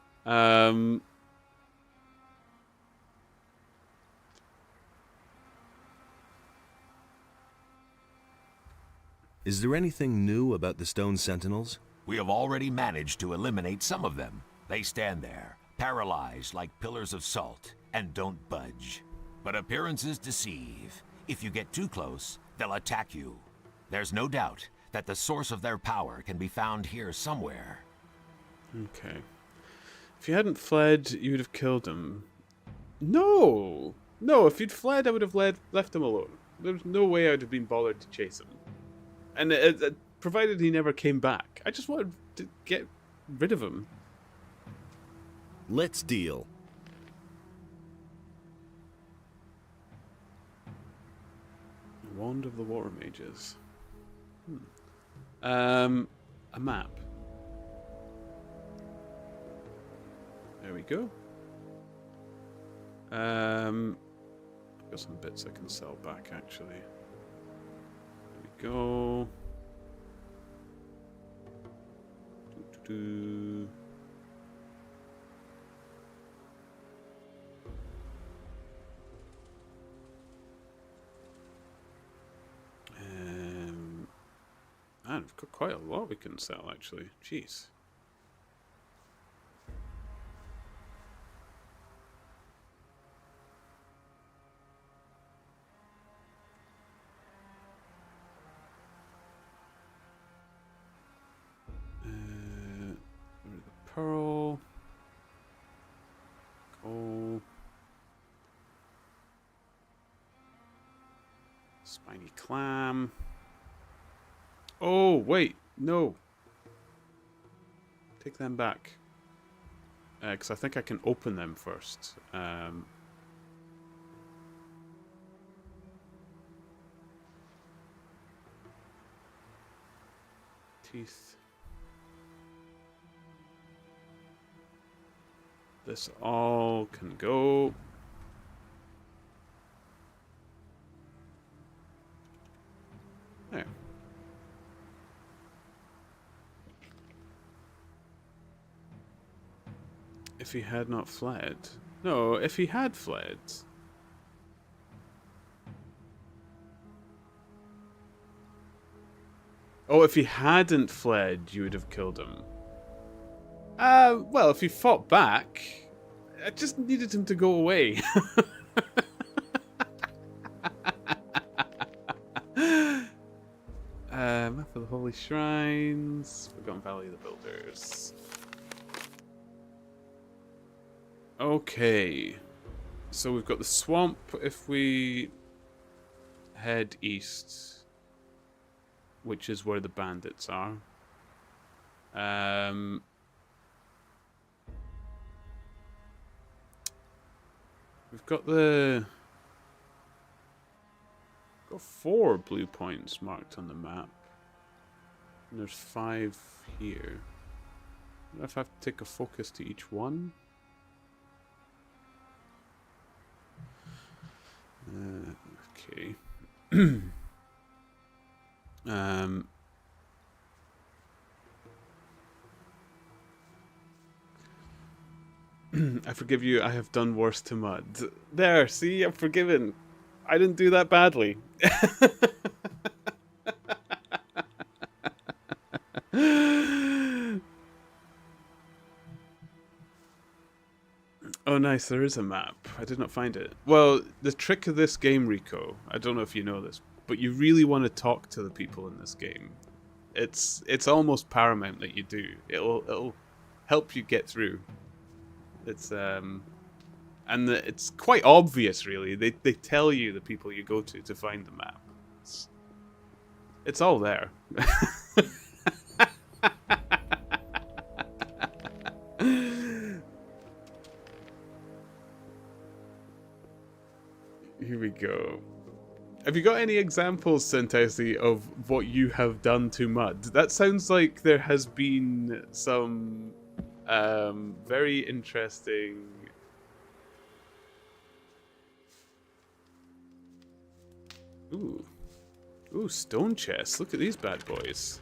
[SPEAKER 3] Is there anything new about the Stone Sentinels?
[SPEAKER 9] We have already managed to eliminate some of them. They stand there, paralyzed like pillars of salt, and don't budge. But appearances deceive. If you get too close, they'll attack you. There's no doubt that the source of their power can be found here somewhere.
[SPEAKER 1] Okay. If you hadn't fled, you would have killed him. No! No, if you'd fled, I would have left him alone. There's no way I would have been bothered to chase him. And provided he never came back. I just wanted to get rid of him.
[SPEAKER 3] Let's deal.
[SPEAKER 1] Wand of the Water Mages. A map. There we go. I've got some bits I can sell back, actually. There we go. Doo-doo-doo. Man, we've got quite a lot we can sell, actually. Jeez. The pearl. Gold. Spiny clam. Oh, wait. No. Take them back. Because I think I can open them first. Teeth. This all can go. There. If he had not fled. No, if he had fled. Oh, if he hadn't fled, you would have killed him. Well, if he fought back, I just needed him to go away. Map of the Holy Shrines, Forgotten Valley of the Builders. Okay, so we've got the swamp if we head east, which is where the bandits are. We've got got 4 blue points marked on the map. And there's 5 here. I don't know if I have to take a focus to each one. Okay. I forgive you, I have done worse to Mud. There, see, I'm forgiven. I didn't do that badly. Oh nice, there is a map. I did not find it. Well, the trick of this game, Rico, I don't know if you know this, but you really want to talk to the people in this game. It's almost paramount that you do. It'll help you get through. It's it's quite obvious, really. They tell you the people you go to find the map. It's all there. Here we go. Have you got any examples, Sentaisi, of what you have done to Mud? That sounds like there has been some very interesting... Ooh, stone chests. Look at these bad boys.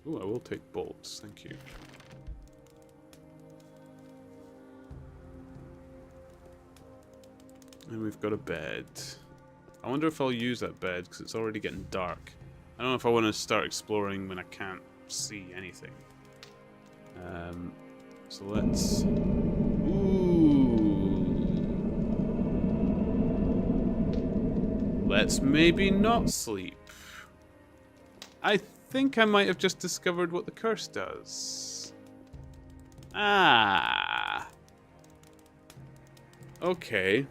[SPEAKER 1] Ooh, I will take bolts. Thank you. And we've got a bed. I wonder if I'll use that bed, because it's already getting dark. I don't know if I want to start exploring when I can't see anything. So let's... Ooh. Let's maybe not sleep. I think I might have just discovered what the curse does. Ah. Okay.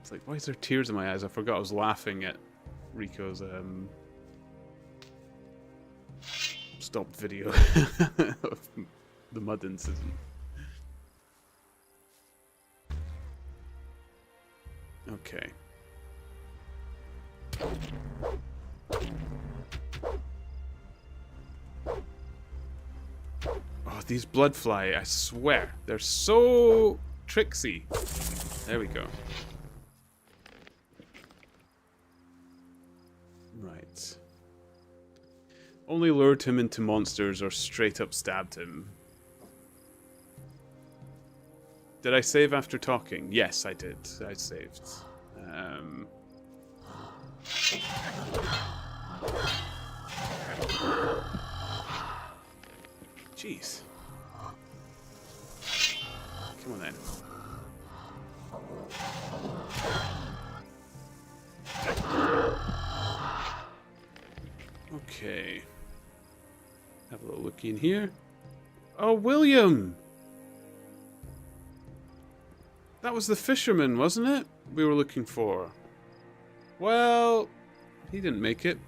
[SPEAKER 1] It's like, why is there tears in my eyes? I forgot I was laughing at Rico's stop video of the mud incident. Okay. Oh, these bloodfly, I swear, they're so tricksy. There we go. Right. Only lured him into monsters or straight up stabbed him. Did I save after talking? Yes, I did. I saved. Jeez. Come on then. Okay. Have a little look in here. Oh, William! That was the fisherman, wasn't it? we were looking for? Well, he didn't make it.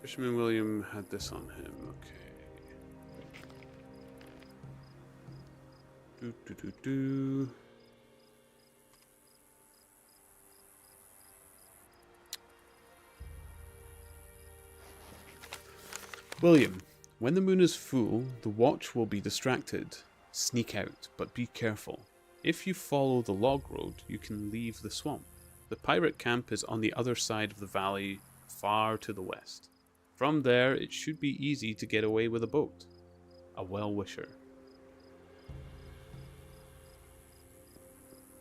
[SPEAKER 1] Fisherman William had this on him. Okay. Do do do do. William, when the moon is full, the watch will be distracted. Sneak out, but be careful. If you follow the log road, you can leave the swamp. The pirate camp is on the other side of the valley, far to the west. From there, it should be easy to get away with a boat. A well-wisher.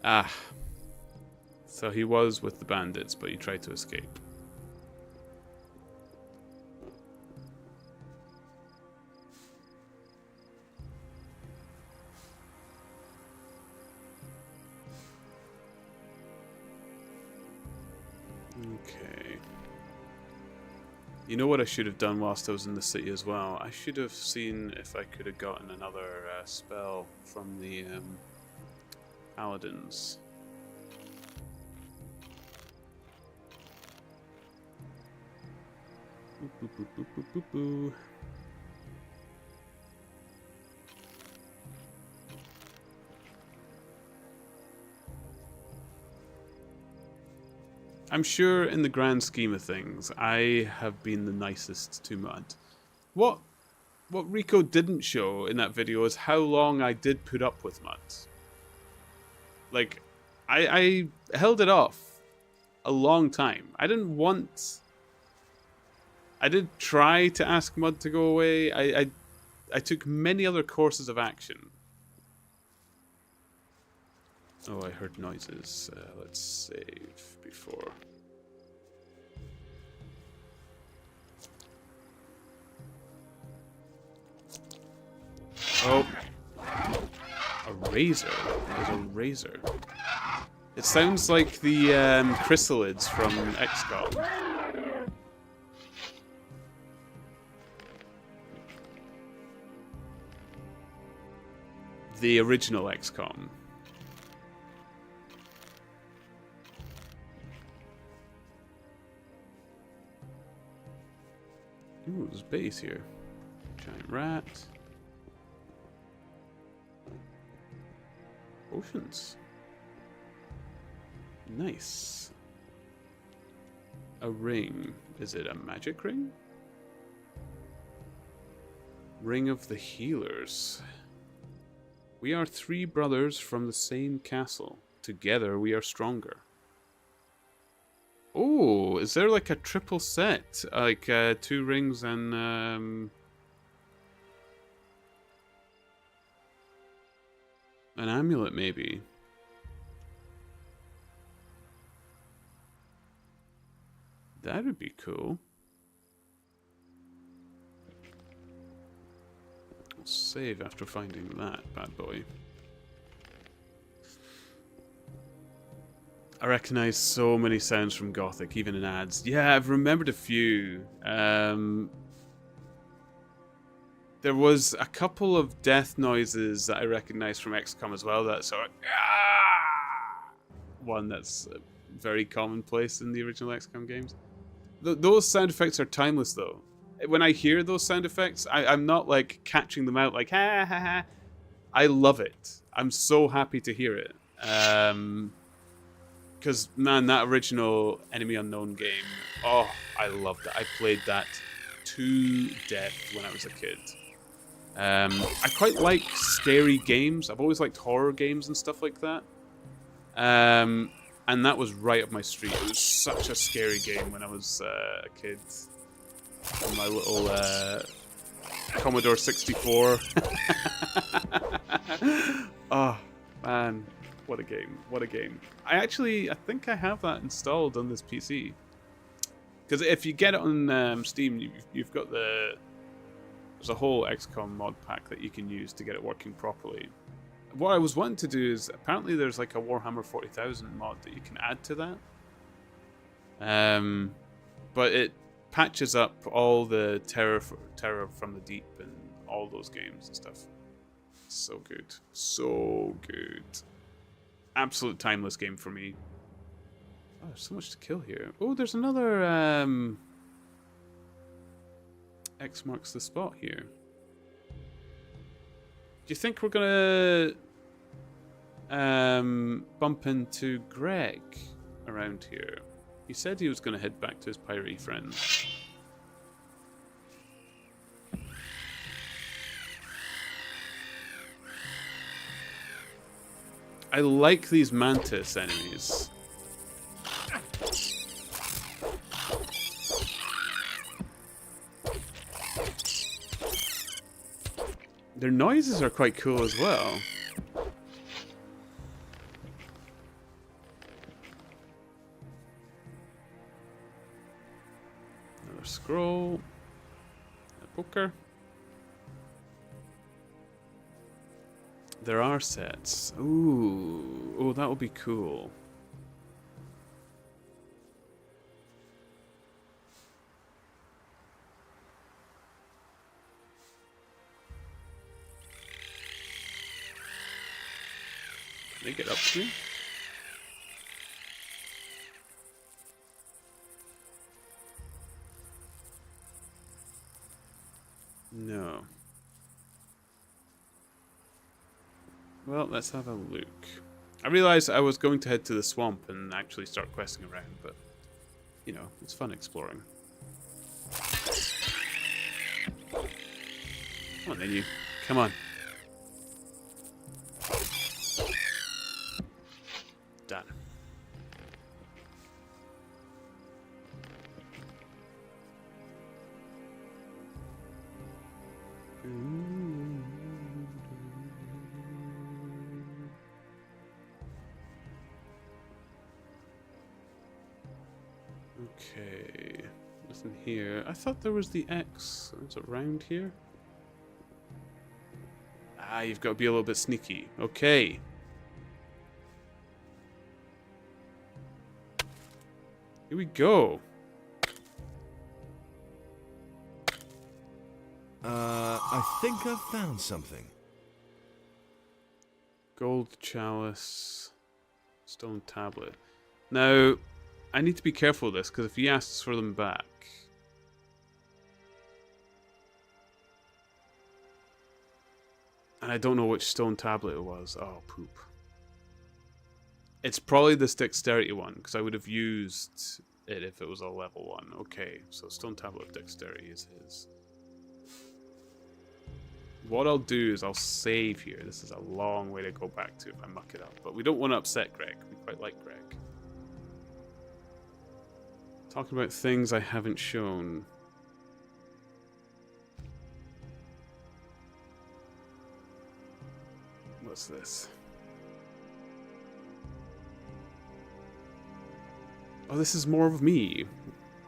[SPEAKER 1] Ah. So he was with the bandits, but he tried to escape. Okay. You know what I should have done whilst I was in the city as well? I should have seen if I could have gotten another spell from the paladins. Boop, boop, boop, boop, boop, boop, boop. I'm sure in the grand scheme of things, I have been the nicest to Mud. What Rico didn't show in that video is how long I did put up with Mud. Like, I held it off a long time. I did try to ask Mud to go away. I took many other courses of action. Oh, I heard noises. Let's save before. Oh. A razor. There's a razor. It sounds like the chrysalids from XCOM. The original XCOM. Ooh, there's base here. Giant rat. Potions. Nice. A ring. Is it a magic ring? Ring of the Healers. We are 3 brothers from the same castle. Together we are stronger. Oh, is there like a triple set? Like 2 rings and an amulet maybe? That would be cool. I'll save after finding that bad boy. I recognize so many sounds from Gothic, even in ads. Yeah, I've remembered a few. There was a couple of death noises that I recognized from XCOM as well. That sort of one that's very commonplace in the original XCOM games. Those sound effects are timeless, though. When I hear those sound effects, I'm not like catching them out like ha ha ha. I love it. I'm so happy to hear it. Because, man, that original Enemy Unknown game, oh, I loved it. I played that to death when I was a kid. I quite like scary games. I've always liked horror games and stuff like that. And that was right up my street. It was such a scary game when I was a kid. On my little Commodore 64. Oh, man. What a game. What a game. I think I have that installed on this PC. Because if you get it on Steam, you've got there's a whole XCOM mod pack that you can use to get it working properly. What I was wanting to do is, apparently there's like a Warhammer 40,000 mod that you can add to that. But it patches up all the terror from the deep and all those games and stuff. So good. So good. Absolute timeless game for me. Oh, there's so much to kill here. Oh, there's another X marks the spot here. Do you think we're gonna bump into Greg around here? He said he was gonna head back to his piratey friends. I like these mantis enemies. Their noises are quite cool as well. Another scroll. A poker. There are sets. Ooh. Oh, that would be cool. Can they get up to me? No. Well, let's have a look. I realized I was going to head to the swamp and actually start questing around, but, you know, it's fun exploring. Come on then, you. Come on. Done. Okay, nothing here. I thought there was the X. Is it around here? Ah, you've got to be a little bit sneaky. Okay. Here we go.
[SPEAKER 3] I think I've found something.
[SPEAKER 1] Gold chalice. Stone tablet. Now, I need to be careful of this, because if he asks for them back... And I don't know which stone tablet it was. Oh, poop. It's probably this dexterity one, because I would have used it if it was a level 1. Okay, so stone tablet of dexterity is his. What I'll do is I'll save here. This is a long way to go back to if I muck it up. But we don't want to upset Greg. We quite like Greg. Talking about things I haven't shown. What's this? Oh, this is more of me.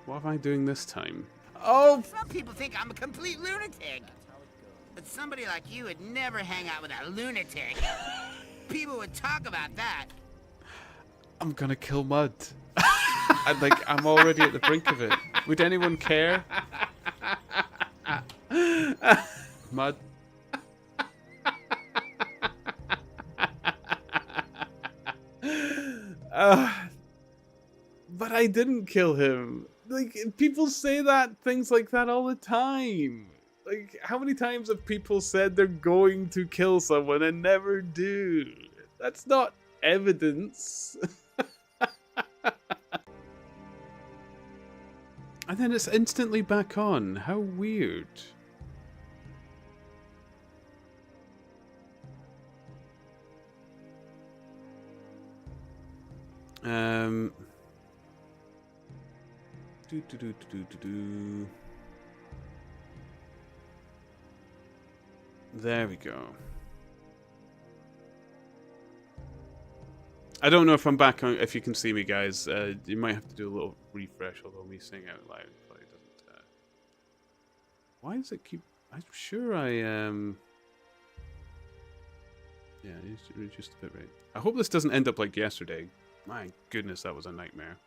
[SPEAKER 1] What am I doing this time? Oh!
[SPEAKER 5] Some people think I'm a complete lunatic. But somebody like you would never hang out with a lunatic. People would talk about that.
[SPEAKER 1] I'm gonna kill Mud. I'm already at the brink of it. Would anyone care? Mud. But I didn't kill him. Like, people say things like that all the time. Like, how many times have people said they're going to kill someone and never do? That's not evidence. And then it's instantly back on. How weird. There we go. I don't know if I'm back on. If you can see me, guys, you might have to do a little refresh. Although me saying out loud probably doesn't. Why does it keep? I'm sure I Yeah, it's reduced a bit rate. I hope this doesn't end up like yesterday. My goodness, that was a nightmare.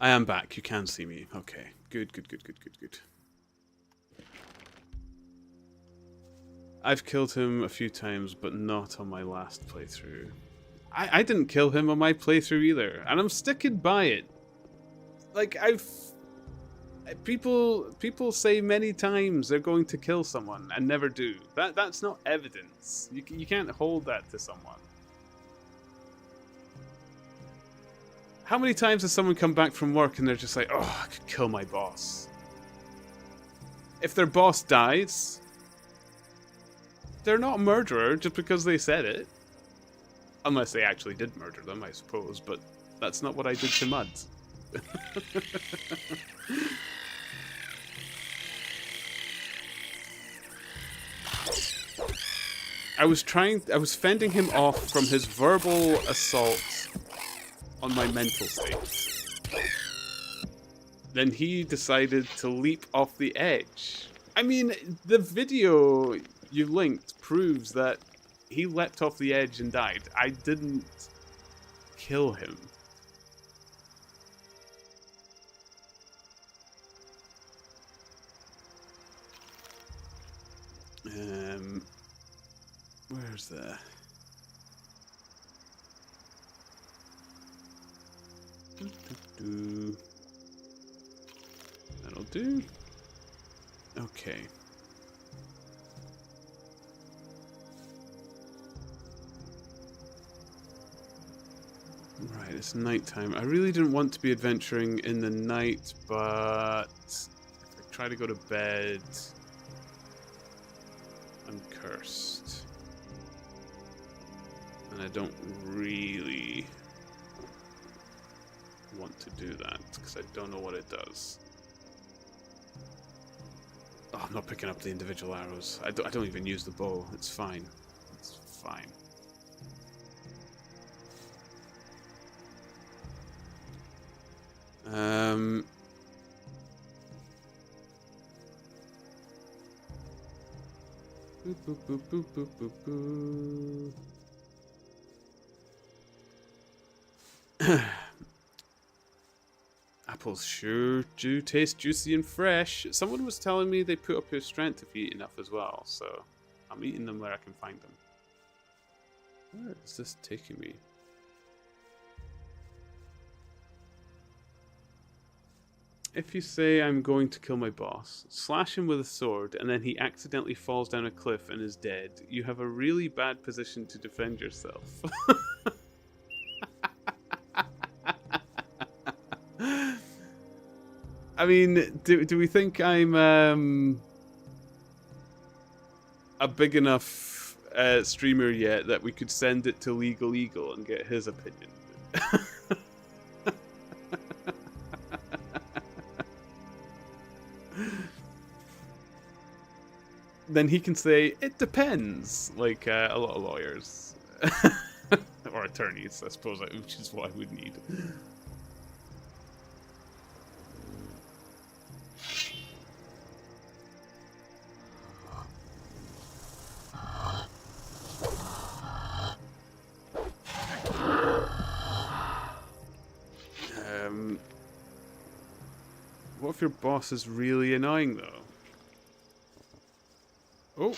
[SPEAKER 1] I am back. You can see me. Okay. Good, good, good, good, good, good. I've killed him a few times, but not on my last playthrough. I didn't kill him on my playthrough either, and I'm sticking by it. Like, people say many times they're going to kill someone and never do. That's not evidence. You can't hold that to someone. How many times has someone come back from work and they're just like, oh, I could kill my boss? If their boss dies, they're not a murderer just because they said it. Unless they actually did murder them, I suppose, but that's not what I did to Mud. I was fending him off from his verbal assault on my mental state. Then he decided to leap off the edge. I mean, the video you linked proves that he leapt off the edge and died. I didn't kill him. Where's the... That'll do. Okay. Right, it's nighttime. I really didn't want to be adventuring in the night, but if I try to go to bed, I'm cursed. And I don't really want to do that, because I don't know what it does. Oh, I'm not picking up the individual arrows. I don't even use the bow. It's fine. It's fine. Boop, boop, boop, boop, boop, boop, boop. Apples sure do taste juicy and fresh. Someone was telling me they put up your strength if you eat enough as well, so I'm eating them where I can find them. Where is this taking me? If you say I'm going to kill my boss, slash him with a sword, and then he accidentally falls down a cliff and is dead, you have a really bad position to defend yourself. I mean, do we think I'm a big enough streamer yet that we could send it to Legal Eagle and get his opinion? Then he can say, it depends, like a lot of lawyers. Or attorneys, I suppose, which is what I would need. What if your boss is really annoying, though? Oh.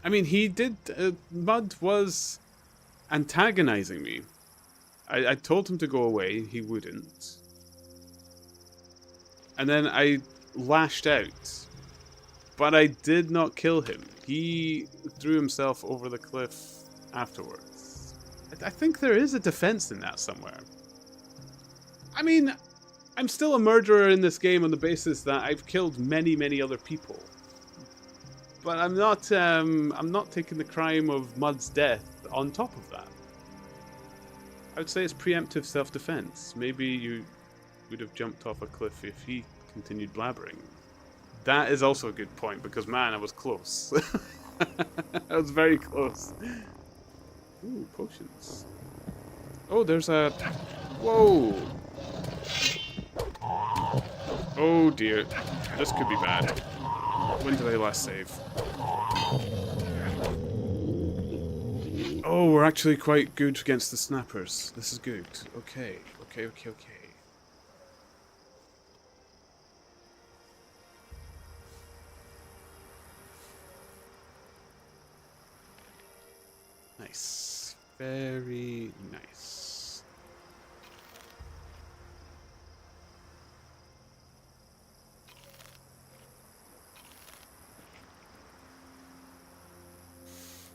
[SPEAKER 1] I mean, he did... Mud was antagonizing me. I told him to go away. He wouldn't. And then I lashed out. But I did not kill him. He threw himself over the cliff afterwards. I think there is a defense in that somewhere. I mean, I'm still a murderer in this game on the basis that I've killed many, many other people. But I'm not taking the crime of Mud's death on top of that. I would say it's preemptive self-defense. Maybe you would have jumped off a cliff if he continued blabbering. That is also a good point, because man, I was close. I was very close. Ooh, potions. Oh, there's a... Whoa! Oh dear. This could be bad. When did I last save? Oh, we're actually quite good against the snappers. This is good. Okay. Okay, okay, okay. Nice. Very nice.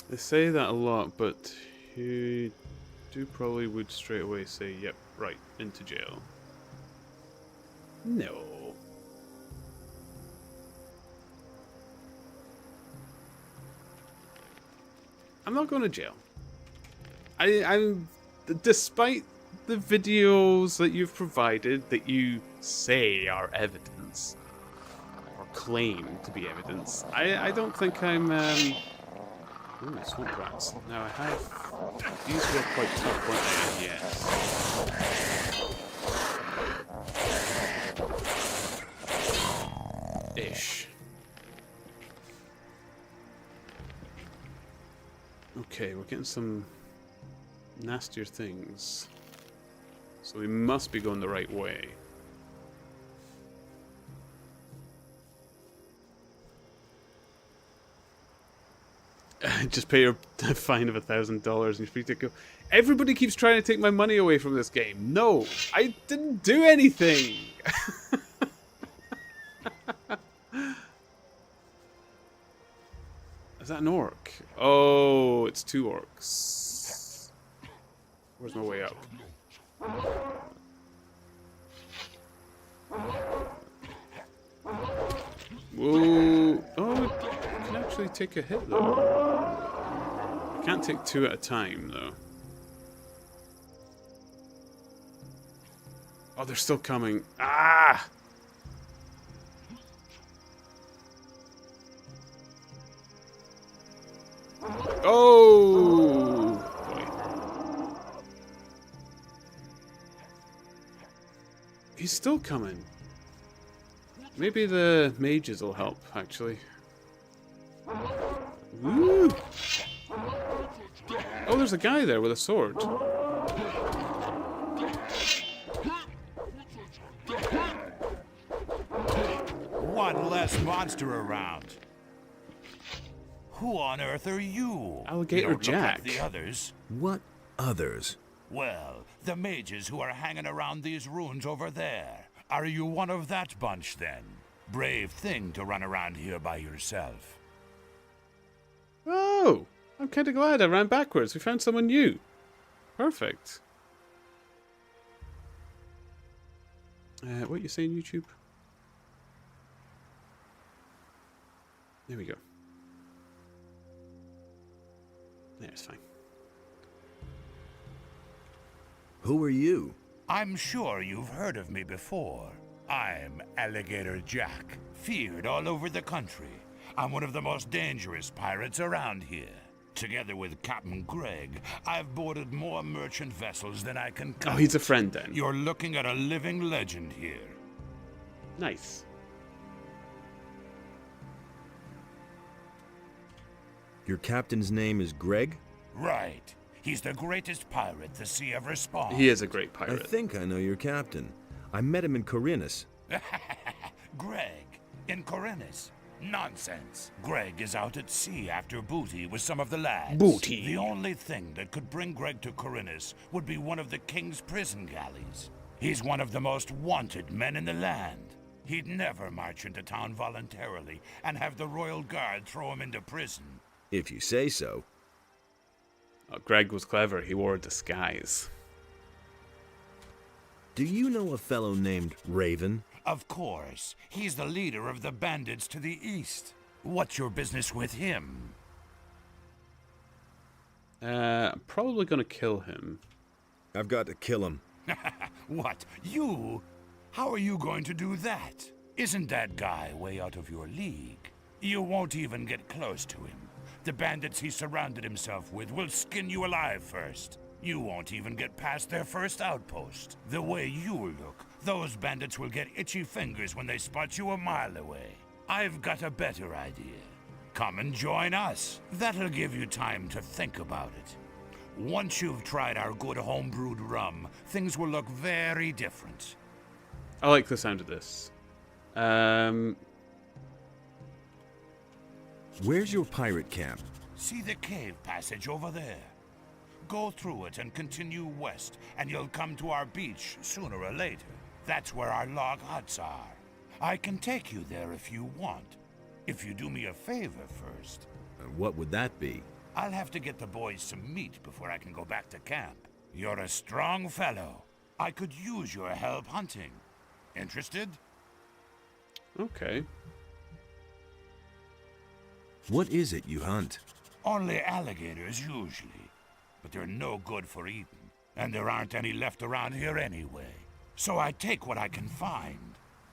[SPEAKER 1] They say that a lot, but you probably would straight away say, yep, right, into jail. No. I'm not going to jail. I'm despite the videos that you've provided that you say are evidence or claim to be evidence, I don't think I'm ooh, swamp rats. Now I have these were quite tough, weren't they? Yes. Ish. Okay, we're getting some nastier things. So we must be going the right way. Just pay your fine of $1,000 and you're free to go. Everybody keeps trying to take my money away from this game. No, I didn't do anything. Is that an orc? Oh, it's 2 orcs. Where's my way up? Whoa. Oh, I can actually take a hit though. I can't take 2 at a time though. Oh, they're still coming. Ah! Oh! Boy. He's still coming. Maybe the mages will help, actually. Woo! Oh, there's a guy there with a sword.
[SPEAKER 10] One less monster around. Who on earth are you?
[SPEAKER 1] Alligator
[SPEAKER 10] You don't look
[SPEAKER 1] Jack.
[SPEAKER 10] like the others.
[SPEAKER 3] What others?
[SPEAKER 10] Well, the mages who are hanging around these ruins over there. Are you one of that bunch, then? Brave thing to run around here by yourself.
[SPEAKER 1] Oh! I'm kind of glad I ran backwards. We found someone new. Perfect. What you saying, YouTube? There we go. There, it's fine.
[SPEAKER 3] Who are you?
[SPEAKER 10] I'm sure you've heard of me before. I'm Alligator Jack, feared all over the country. I'm one of the most dangerous pirates around here. Together with Captain Greg, I've boarded more merchant vessels than I can count.
[SPEAKER 1] Oh, he's a friend then.
[SPEAKER 10] You're looking at a living legend here.
[SPEAKER 1] Nice.
[SPEAKER 3] Your captain's name is Greg?
[SPEAKER 10] Right. He's the greatest pirate the sea ever spawned.
[SPEAKER 1] He is a great
[SPEAKER 3] I
[SPEAKER 1] pirate.
[SPEAKER 3] think I know your captain. I met him in Corinus.
[SPEAKER 10] Greg, in Corinus. Nonsense. Greg is out at sea after booty with some of the lads.
[SPEAKER 1] Booty.
[SPEAKER 10] The only thing that could bring Greg to Corinus would be one of the king's prison galleys. He's one of the most wanted men in the land. He'd never march into town voluntarily and have the royal guard throw him into prison.
[SPEAKER 3] If you say so.
[SPEAKER 1] Oh, Greg was clever. He wore a disguise.
[SPEAKER 3] Do you know a fellow named Raven?
[SPEAKER 10] Of course. He's the leader of the bandits to the east. What's your business with him?
[SPEAKER 1] I'm probably gonna kill him.
[SPEAKER 3] I've got to kill him.
[SPEAKER 10] What? You? How are you going to do that? Isn't that guy way out of your league? You won't even get close to him. The bandits he surrounded himself with will skin you alive first. You won't even get past their first outpost. The way you look, Those bandits will get itchy fingers when they spot you a mile away. I've got a better idea. Come and join us. That'll give you time to think about it. Once you've tried our good homebrewed rum, things will look very different.
[SPEAKER 1] I like the sound of this.
[SPEAKER 3] Where's your pirate camp?
[SPEAKER 10] See the cave passage over there? Go through it and continue west, and you'll come to our beach sooner or later. That's where our log huts are. I can take you there if you want. If you do me a favor first.
[SPEAKER 3] What would that be?
[SPEAKER 10] I'll have to get the boys some meat before I can go back to camp. You're a strong fellow. I could use your help hunting. Interested?
[SPEAKER 1] Okay.
[SPEAKER 3] What is it you hunt?
[SPEAKER 10] Only alligators usually, but they're no good for eating, and there aren't any left around here anyway. So I take what I can find.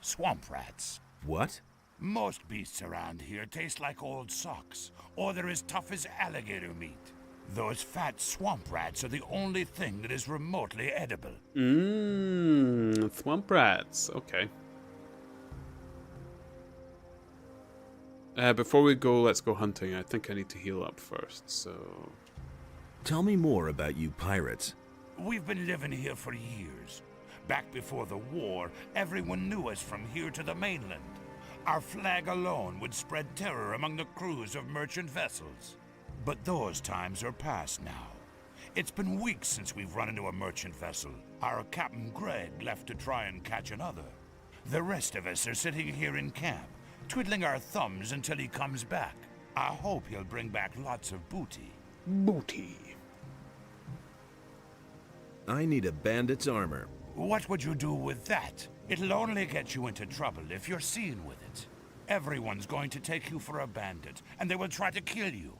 [SPEAKER 10] Swamp rats.
[SPEAKER 3] What?
[SPEAKER 10] Most beasts around here taste like old socks, or they're as tough as alligator meat. Those fat swamp rats are the only thing that is remotely edible.
[SPEAKER 1] Swamp rats. Okay. Before we go, let's go hunting. I think I need to heal up first, so...
[SPEAKER 3] Tell me more about you pirates.
[SPEAKER 10] We've been living here for years. Back before the war, everyone knew us from here to the mainland. Our flag alone would spread terror among the crews of merchant vessels. But those times are past now. It's been weeks since we've run into a merchant vessel. Our Captain Greg left to try and catch another. The rest of us are sitting here in camp, twiddling our thumbs until he comes back. I hope he'll bring back lots of booty.
[SPEAKER 1] Booty.
[SPEAKER 3] I need a bandit's armor.
[SPEAKER 10] What would you do with that? It'll only get you into trouble if you're seen with it. Everyone's going to take you for a bandit, and they will try to kill you.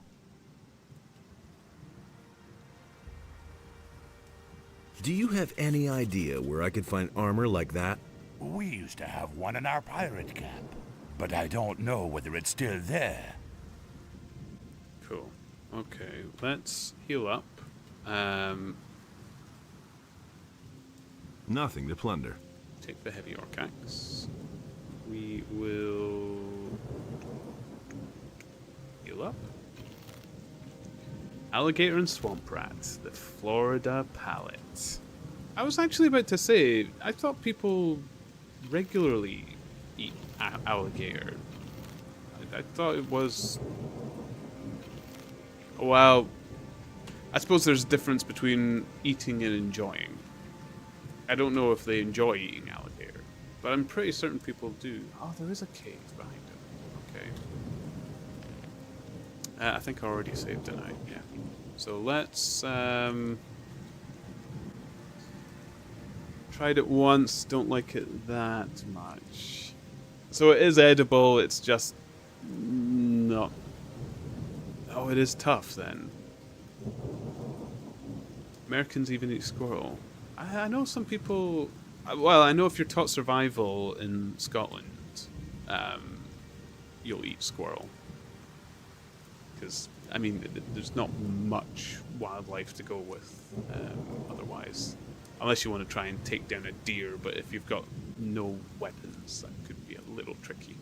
[SPEAKER 3] Do you have any idea where I could find armor like that?
[SPEAKER 10] We used to have one in our pirate camp, but I don't know whether it's still there.
[SPEAKER 1] Cool. Okay, let's heal up.
[SPEAKER 3] Nothing to plunder.
[SPEAKER 1] Take the heavy orc axe. We will heal up. Alligator and swamp rat, the Florida palate. I was actually about to say, I thought people regularly eat alligator. I thought it was... Well, I suppose there's a difference between eating and enjoying. I don't know if they enjoy eating alligator, but I'm pretty certain people do. Oh, there is a cave behind it. Okay. I think I already saved it, yeah. So let's... tried it once, don't like it that much. So it is edible, it's just... not... Oh, it is tough then. Americans even eat squirrel. I know some people... Well, I know if you're taught survival in Scotland, you'll eat squirrel. Because, I mean, there's not much wildlife to go with otherwise. Unless you want to try and take down a deer, but if you've got no weapons, that could be a little tricky.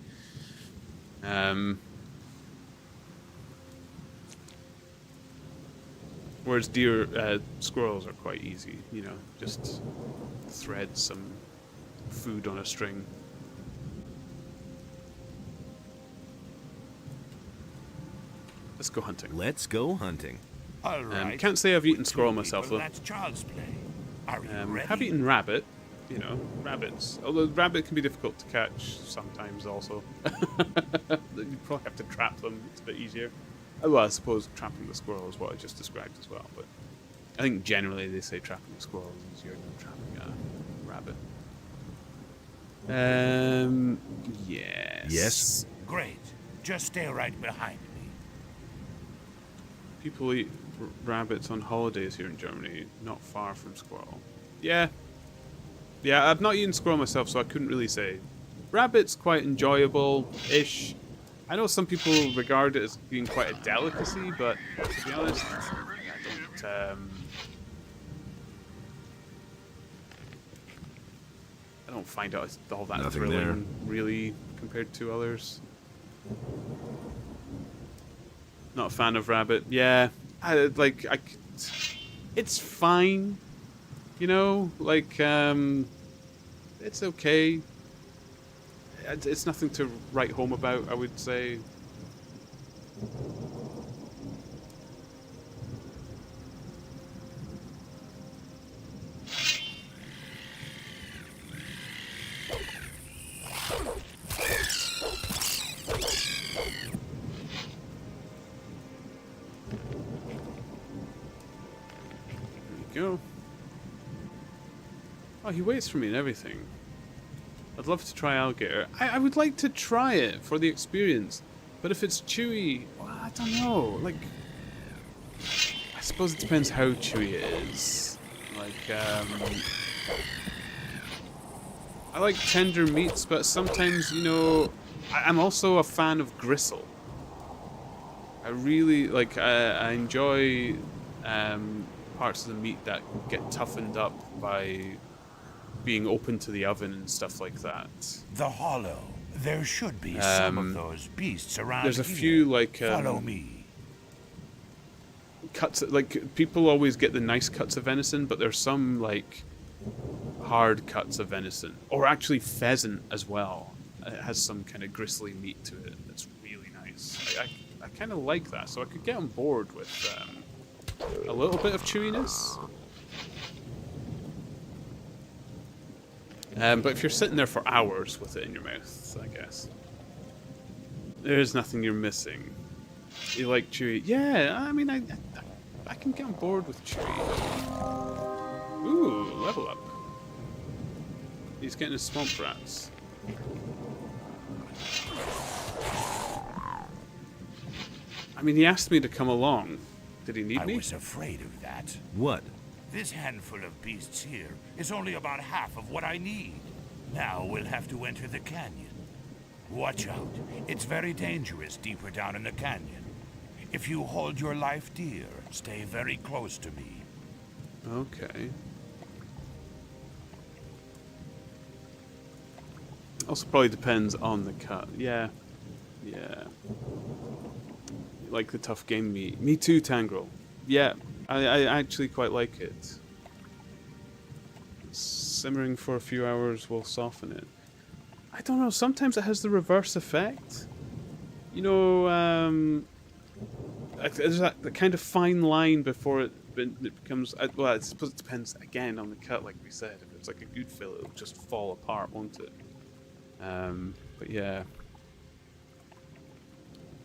[SPEAKER 1] Whereas squirrels are quite easy, you know, just thread some food on a string. Let's go hunting.
[SPEAKER 3] Let's go hunting.
[SPEAKER 10] All right.
[SPEAKER 1] Can't say I've eaten squirrel myself, though.
[SPEAKER 10] That's child's play. Are you ready?
[SPEAKER 1] Have eaten rabbit, you know, rabbits. Although rabbit can be difficult to catch sometimes also. You probably have to trap them, it's a bit easier. Well, I suppose trapping the squirrel is what I just described as well, but I think generally they say trapping a squirrel is easier than trapping a rabbit. Yes.
[SPEAKER 3] Yes.
[SPEAKER 10] Great. Just stay right behind me.
[SPEAKER 1] People eat rabbits on holidays here in Germany, not far from squirrel. Yeah. Yeah, I've not eaten squirrel myself, so I couldn't really say. Rabbit's quite enjoyable-ish. I know some people regard it as being quite a delicacy, but to be honest, I don't... I don't find it all that
[SPEAKER 3] Nothing
[SPEAKER 1] thrilling,
[SPEAKER 3] there.
[SPEAKER 1] really, compared to others. Not a fan of rabbit. Yeah, it's fine. You know, like, it's okay. It's nothing to write home about, I would say. Go. Oh, he waits for me and everything. I'd love to try alligator. I would like to try it for the experience, but if it's chewy, well, I don't know. Like, I suppose it depends how chewy it is. Like, I like tender meats, but sometimes, you know, I'm also a fan of gristle. I really like. I enjoy parts of the meat that get toughened up by being open to the oven and stuff like that.
[SPEAKER 10] The Hollow. There should be some of those beasts around
[SPEAKER 1] There's a
[SPEAKER 10] here.
[SPEAKER 1] few like
[SPEAKER 10] Follow me.
[SPEAKER 1] cuts. Like people always get the nice cuts of venison, but there's some like hard cuts of venison, or actually pheasant as well. It has some kind of gristly meat to it. That's really nice. I kind of like that, so I could get on board with a little bit of chewiness. But if you're sitting there for hours with it in your mouth, I guess there's nothing you're missing. You like chewy? Yeah, I mean, I can get on board with chewy. Ooh, level up. He's getting his swamp rats. I mean, he asked me to come along. Did he need me?
[SPEAKER 10] I was afraid of that.
[SPEAKER 3] What?
[SPEAKER 10] This handful of beasts here is only about half of what I need. Now we'll have to enter the canyon. Watch out. It's very dangerous deeper down in the canyon. If you hold your life dear, stay very close to me.
[SPEAKER 1] Okay. Also probably depends on the cut. Yeah. Yeah. Like the tough game meat. Me too, Tangrel. Yeah, I actually quite like it. Simmering for a few hours will soften it. I don't know, sometimes it has the reverse effect. You know, there's that the kind of fine line before it becomes... Well, I suppose it depends, again, on the cut, like we said. If it's like a good fill, it'll just fall apart, won't it? But yeah.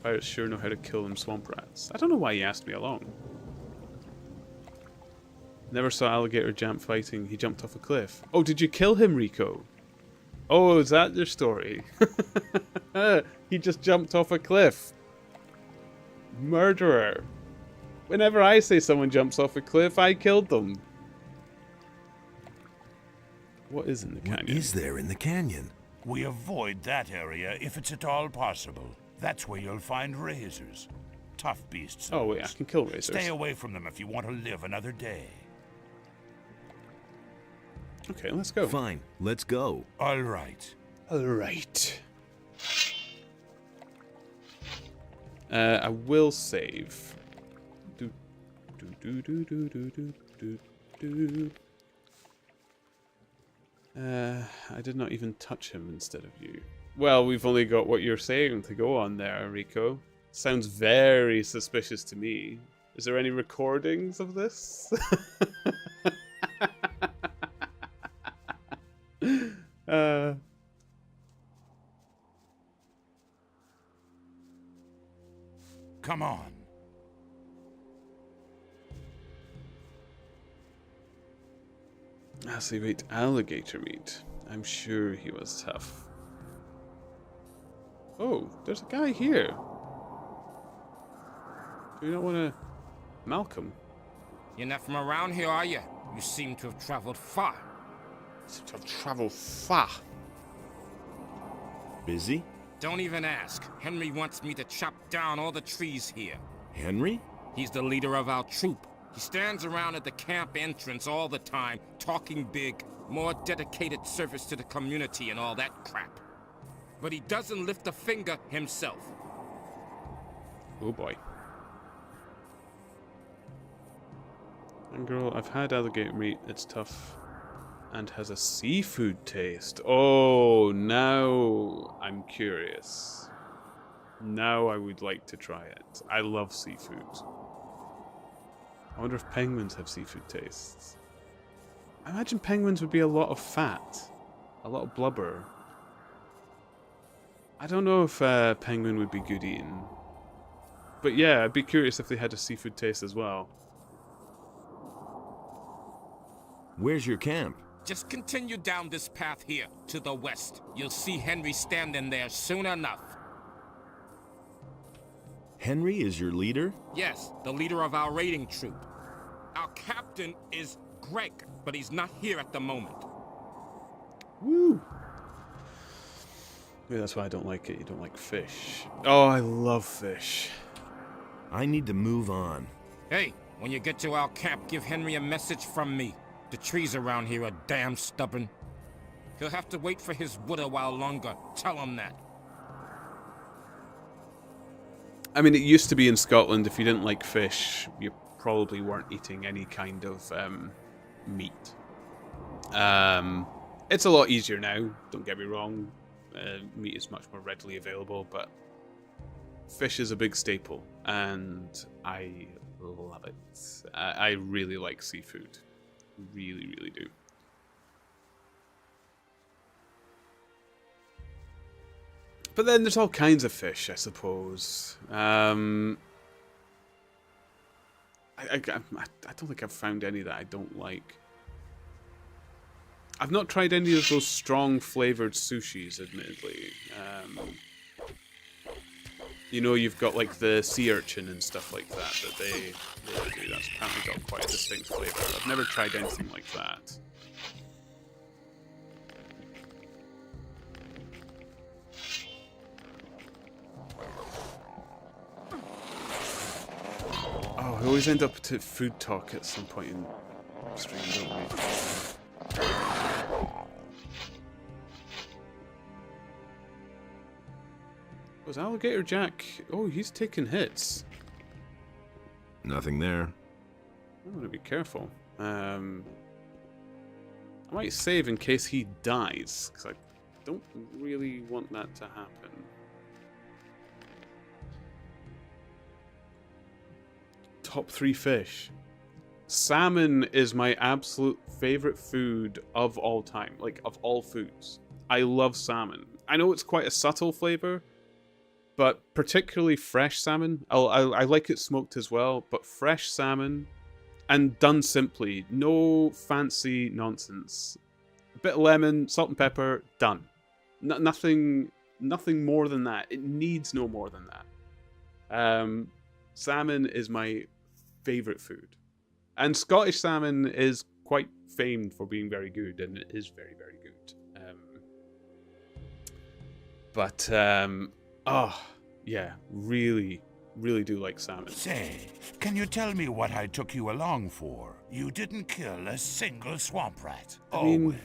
[SPEAKER 1] Pirates sure know how to kill them swamp rats. I don't know why he asked me along. Never saw alligator jump fighting. He jumped off a cliff. Oh, did you kill him, Rico? Oh, is that your story? He just jumped off a cliff. Murderer. Whenever I say someone jumps off a cliff, I killed them. What is in the canyon?
[SPEAKER 3] What is there in the canyon?
[SPEAKER 10] We avoid that area if it's at all possible. That's where you'll find razors. Tough beasts.
[SPEAKER 1] Oh, wait, I can kill razors.
[SPEAKER 10] Stay away from them if you want to live another day.
[SPEAKER 1] Okay, let's go.
[SPEAKER 3] Fine, let's go.
[SPEAKER 10] All right.
[SPEAKER 1] All right. I will save. I did not even touch him instead of you. Well, we've only got what you're saying to go on there, Rico. Sounds very suspicious to me. Is there any recordings of this?
[SPEAKER 10] Come on.
[SPEAKER 1] So he ate alligator meat. I'm sure he was tough. Oh, there's a guy here. Do you not want to... Malcolm?
[SPEAKER 11] You're not from around here, are you? You seem to have traveled far.
[SPEAKER 1] Seem to have traveled far.
[SPEAKER 3] Busy?
[SPEAKER 11] Don't even ask. Henry wants me to chop down all the trees here.
[SPEAKER 3] Henry?
[SPEAKER 11] He's the leader of our troop. He stands around at the camp entrance all the time, talking big, more dedicated service to the community and all that crap. But he doesn't lift a finger himself.
[SPEAKER 1] Oh boy. And girl, I've had alligator meat. It's tough. And has a seafood taste. Oh, now I'm curious. Now I would like to try it. I love seafood. I wonder if penguins have seafood tastes. I imagine penguins would be a lot of fat. A lot of blubber. I don't know if a penguin would be good eating. But yeah, I'd be curious if they had a seafood taste as well.
[SPEAKER 3] Where's your camp?
[SPEAKER 11] Just continue down this path here, to the west. You'll see Henry standing there soon enough.
[SPEAKER 3] Henry is your leader?
[SPEAKER 11] Yes, the leader of our raiding troop. Our captain is Greg, but he's not here at the moment.
[SPEAKER 1] Woo! Maybe that's why I don't like it. You don't like fish. Oh, I love fish.
[SPEAKER 3] I need to move on.
[SPEAKER 11] Hey, when you get to our camp, give Henry a message from me. The trees around here are damn stubborn. He'll have to wait for his wood a while longer. Tell him that.
[SPEAKER 1] I mean, it used to be in Scotland, if you didn't like fish, you probably weren't eating any kind of meat. It's a lot easier now, don't get me wrong. Meat is much more readily available, but fish is a big staple, and I love it. I really like seafood. Really, really do. But then there's all kinds of fish, I suppose. I don't think I've found any that I don't like. I've not tried any of those strong flavored sushis, admittedly. You know, you've got like the sea urchin and stuff like that they do. That's apparently got quite a distinct flavor. I've never tried anything like that. Oh, we always end up to food talk at some point in stream, don't we? Was Alligator Jack... Oh, he's taking hits.
[SPEAKER 3] Nothing there.
[SPEAKER 1] I'm going to be careful. I might save in case he dies, because I don't really want that to happen. Top 3 fish. Salmon is my absolute favorite food of all time. Like, of all foods. I love salmon. I know it's quite a subtle flavor, but particularly fresh salmon. I like it smoked as well, but fresh salmon and done simply. No fancy nonsense. A bit of lemon, salt and pepper, done. Nothing more than that. It needs no more than that. Salmon is my favorite food. And Scottish salmon is quite famed for being very good, and it is very, very good. Oh, yeah, really, really do like salmon.
[SPEAKER 10] Say, can you tell me what I took you along for? You didn't kill a single swamp rat. Well,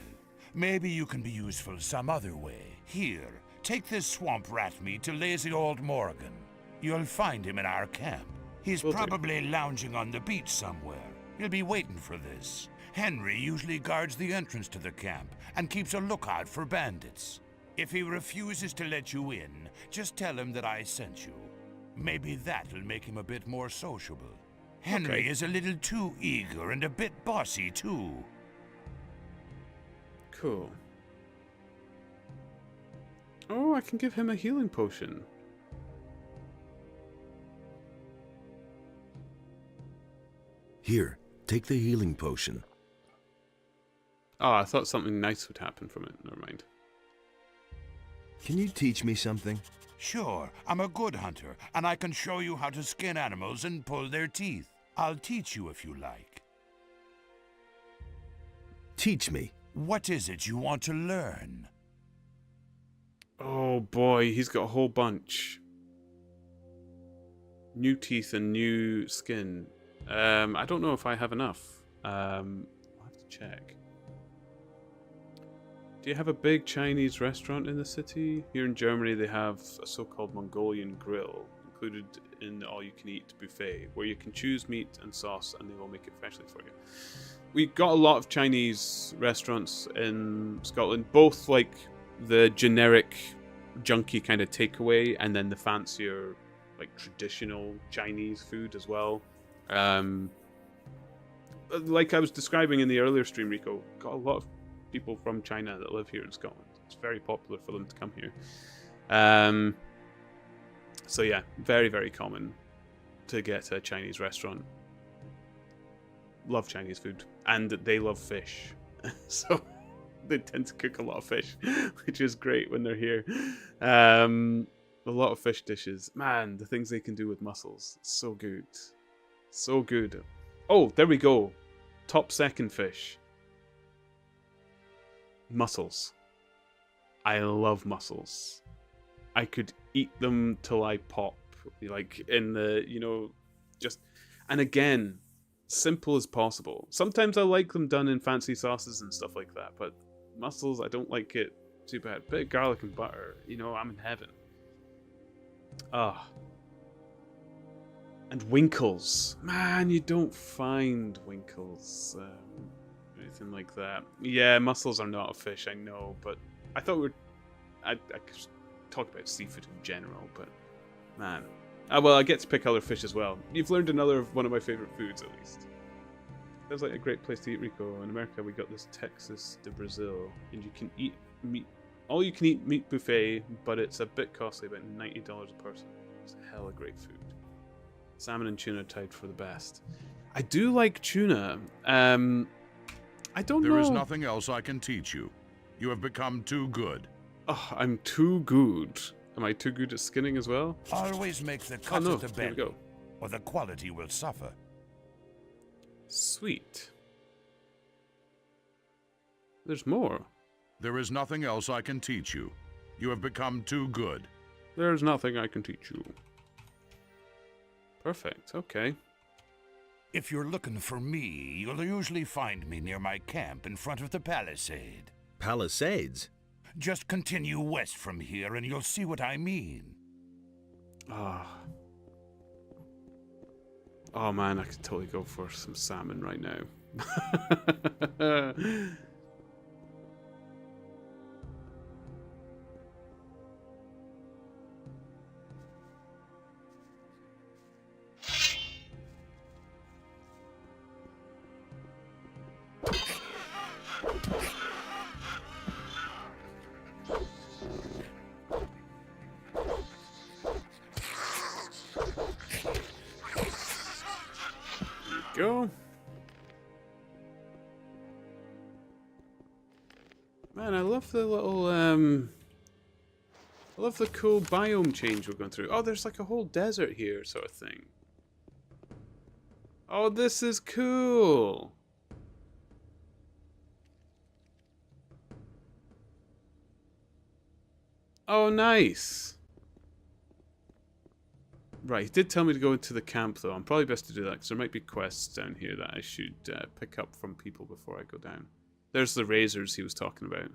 [SPEAKER 10] maybe you can be useful some other way. Here, take this swamp rat meat to lazy old Morgan. You'll find him in our camp. He's probably lounging on the beach somewhere. He'll be waiting for this. Henry usually guards the entrance to the camp and keeps a lookout for bandits. If he refuses to let you in, just tell him that I sent you. Maybe that'll make him a bit more sociable. Henry is a little too eager and a bit bossy, too.
[SPEAKER 1] Cool. Oh, I can give him a healing potion.
[SPEAKER 3] Here, take the healing potion.
[SPEAKER 1] Oh, I thought something nice would happen from it. Never mind.
[SPEAKER 3] Can you teach me something?
[SPEAKER 10] Sure, I'm a good hunter, and I can show you how to skin animals and pull their teeth. I'll teach you if you like.
[SPEAKER 3] Teach me.
[SPEAKER 10] What is it you want to learn?
[SPEAKER 1] Oh boy, he's got a whole bunch. New teeth and new skin. I don't know if I have enough. I'll have to check. Do you have a big Chinese restaurant in the city? Here in Germany, they have a so-called Mongolian grill included in the all-you-can-eat buffet, where you can choose meat and sauce, and they will make it freshly for you. We've got a lot of Chinese restaurants in Scotland, both like the generic, junky kind of takeaway, and then the fancier, like traditional Chinese food as well. Like I was describing in the earlier stream, Rico, got a lot of people from China that live here in Scotland. It's very popular for them to come here. So yeah, very, very common to get a Chinese restaurant. Love Chinese food, and they love fish. So they tend to cook a lot of fish, which is great when they're here. A lot of fish dishes. Man, the things they can do with mussels. So good. So good. Oh, there we go. Top second fish. Mussels. I love mussels. I could eat them till I pop. Like in the, you know, just... And again, simple as possible. Sometimes I like them done in fancy sauces and stuff like that, but mussels, I don't like it too bad. Bit of garlic and butter, you know, I'm in heaven. Ah. And winkles. Man, you don't find winkles. Anything like that. Yeah, mussels are not a fish, I know, but I thought I could talk about seafood in general, but man. Well, I get to pick other fish as well. You've learned another one of my favorite foods, at least. Sounds like a great place to eat, Rico. In America, we got this Texas de Brazil, and you can eat meat, all you can eat meat buffet, but it's a bit costly, about $90 a person. It's hella great food. Salmon and tuna tied for the best. I do like tuna. I don't know.
[SPEAKER 6] There is nothing else I can teach you. You have become too good.
[SPEAKER 1] Oh, I'm too good. Am I too good at skinning as well?
[SPEAKER 10] Always make the cut
[SPEAKER 1] no.
[SPEAKER 10] at the
[SPEAKER 1] Here we
[SPEAKER 10] belly,
[SPEAKER 1] go.
[SPEAKER 10] or the quality will suffer.
[SPEAKER 1] Sweet. There's more.
[SPEAKER 6] There is nothing else I can teach you. You have become too good.
[SPEAKER 1] There's nothing I can teach you. Perfect, okay.
[SPEAKER 10] If you're looking for me, you'll usually find me near my camp in front of the palisade.
[SPEAKER 3] Palisades?
[SPEAKER 10] Just continue west from here and you'll see what I mean.
[SPEAKER 1] Ah. Oh man, I could totally go for some salmon right now. Go. Man, I love the little I love the cool biome change we're going through. Oh, there's like a whole desert here sort of thing. Oh, this is cool. Oh, nice. Right, he did tell me to go into the camp, though. I'm probably best to do that, because there might be quests down here that I should pick up from people before I go down. There's the razors he was talking about.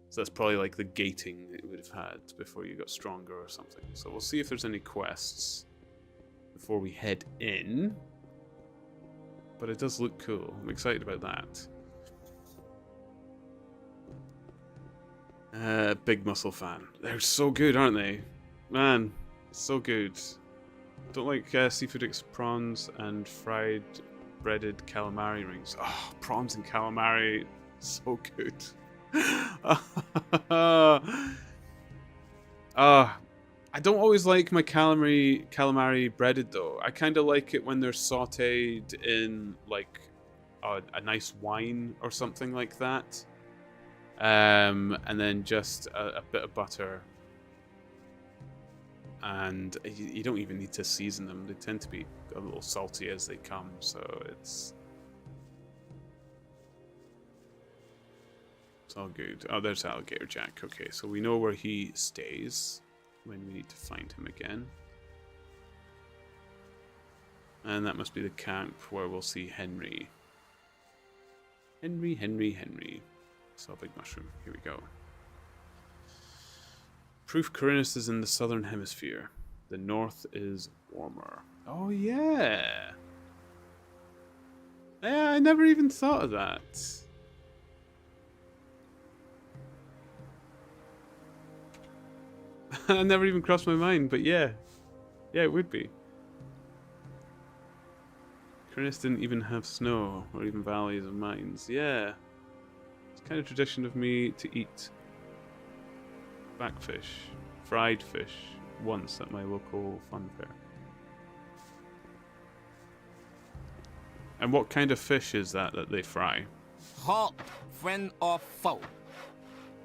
[SPEAKER 1] So that's probably like the gating that you would have had before you got stronger or something. So we'll see if there's any quests before we head in. But it does look cool. I'm excited about that. Big Muscle fan. They're so good, aren't they? Man, so good. Don't like seafood prawns and fried breaded calamari rings. Oh, prawns and calamari, so good. I don't always like my calamari breaded though. I kind of like it when they're sautéed in like a nice wine or something like that. And then just a bit of butter. And you don't even need to season them. They tend to be a little salty as they come, so it's all good. Oh, there's Alligator Jack. Okay, so we know where he stays when we need to find him again. And that must be the camp where we'll see Henry. Henry. saw a big mushroom. Here we go. Proof Corinus is in the southern hemisphere. The north is warmer. Oh, yeah. Yeah, I never even thought of that. I never even crossed my mind, but yeah. Yeah, it would be. Corinus didn't even have snow, or even valleys of mines. Yeah. It's kind of tradition of me to eat backfish, fried fish, once at my local fun fair. And what kind of fish is that they fry?
[SPEAKER 11] Halt, friend or foe?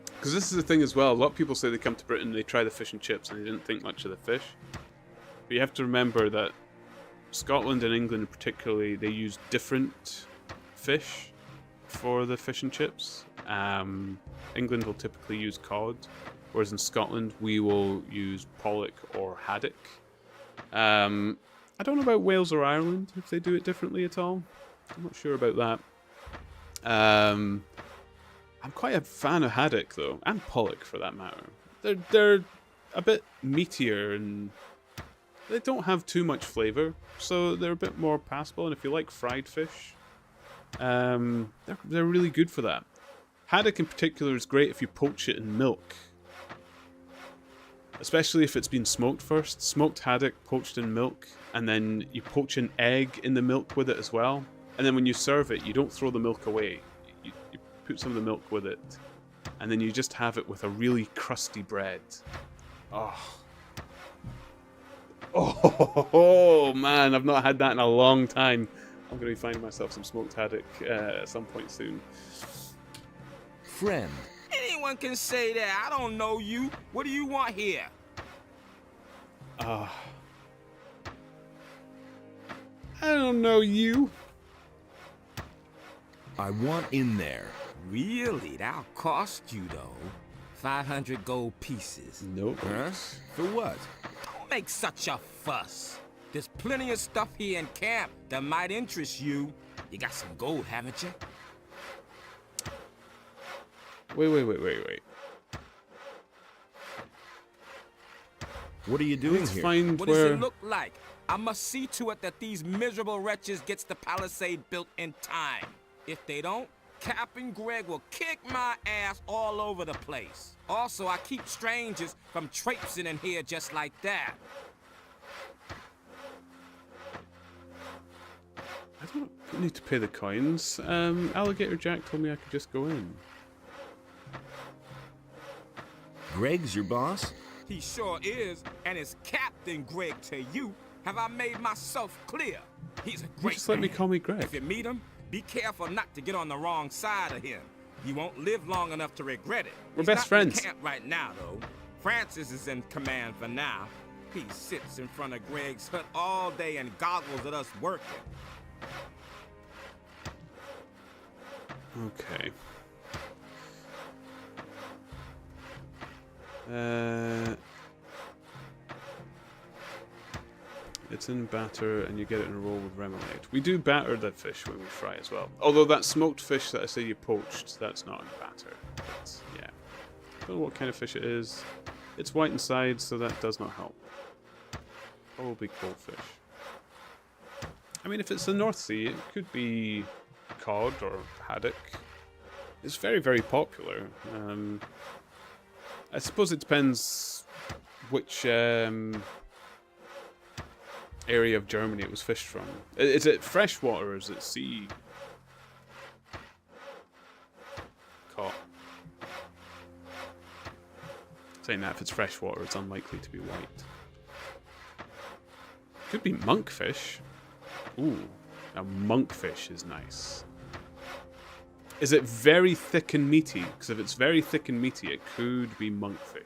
[SPEAKER 1] Because this is the thing as well, a lot of people say they come to Britain, they try the fish and chips, and they didn't think much of the fish. But you have to remember that Scotland and England particularly, they use different fish for the fish and chips. England will typically use cod, whereas in Scotland we will use pollock or haddock. I don't know about Wales or Ireland, if they do it differently at all. I'm not sure about that. I'm quite a fan of haddock though, and pollock for that matter. They're a bit meatier and they don't have too much flavour, so they're a bit more passable. And if you like fried fish, they're really good for that. Haddock in particular is great if you poach it in milk, especially if it's been smoked first. Smoked haddock poached in milk, and then you poach an egg in the milk with it as well. And then when you serve it, you don't throw the milk away. You put some of the milk with it, and then you just have it with a really crusty bread. Oh man, I've not had that in a long time. I'm going to be finding myself some smoked haddock at some point soon.
[SPEAKER 3] Friend.
[SPEAKER 11] Anyone can say that. I don't know you. What do you want here?
[SPEAKER 1] I don't know you.
[SPEAKER 3] I want in there.
[SPEAKER 11] Really? That'll cost you, though. 500 gold pieces.
[SPEAKER 1] Nope.
[SPEAKER 11] Huh?
[SPEAKER 3] For what?
[SPEAKER 11] Don't make such a fuss. There's plenty of stuff here in camp that might interest you. You got some gold, haven't you?
[SPEAKER 1] Wait.
[SPEAKER 3] What are you doing
[SPEAKER 1] Let's
[SPEAKER 3] here?
[SPEAKER 1] find
[SPEAKER 11] What
[SPEAKER 1] where...
[SPEAKER 11] does it look like? I must see to it that these miserable wretches gets the palisade built in time. If they don't, Captain Greg will kick my ass all over the place. Also, I keep strangers from traipsing in here just like that.
[SPEAKER 1] I don't need to pay the coins. Alligator Jack told me I could just go in.
[SPEAKER 3] Greg's your boss?
[SPEAKER 11] He sure is, and it's Captain Greg to you. Have I made myself clear? He's a great
[SPEAKER 1] Just let me
[SPEAKER 11] man.
[SPEAKER 1] call me Greg.
[SPEAKER 11] If you meet him, be careful not to get on the wrong side of him. You won't live long enough to regret it.
[SPEAKER 1] We're
[SPEAKER 11] He's
[SPEAKER 1] best
[SPEAKER 11] not
[SPEAKER 1] friends.
[SPEAKER 11] in camp right now, though. Francis is in command for now. He sits in front of Greg's hut all day and goggles at us working.
[SPEAKER 1] Okay. It's in batter and you get it in a roll with remoulade. We do batter that fish when we fry as well. Although that smoked fish that I say you poached, that's not in batter. But yeah. Don't know what kind of fish it is. It's white inside, so that does not help. Probably cold fish. I mean, if it's the North Sea, it could be cod or haddock. It's very, very popular. I suppose it depends which area of Germany it was fished from. Is it freshwater or is it sea caught? Saying that if it's freshwater, it's unlikely to be white. Could be monkfish. Ooh, now monkfish is nice. Is it very thick and meaty? Because if it's very thick and meaty, it could be monkfish.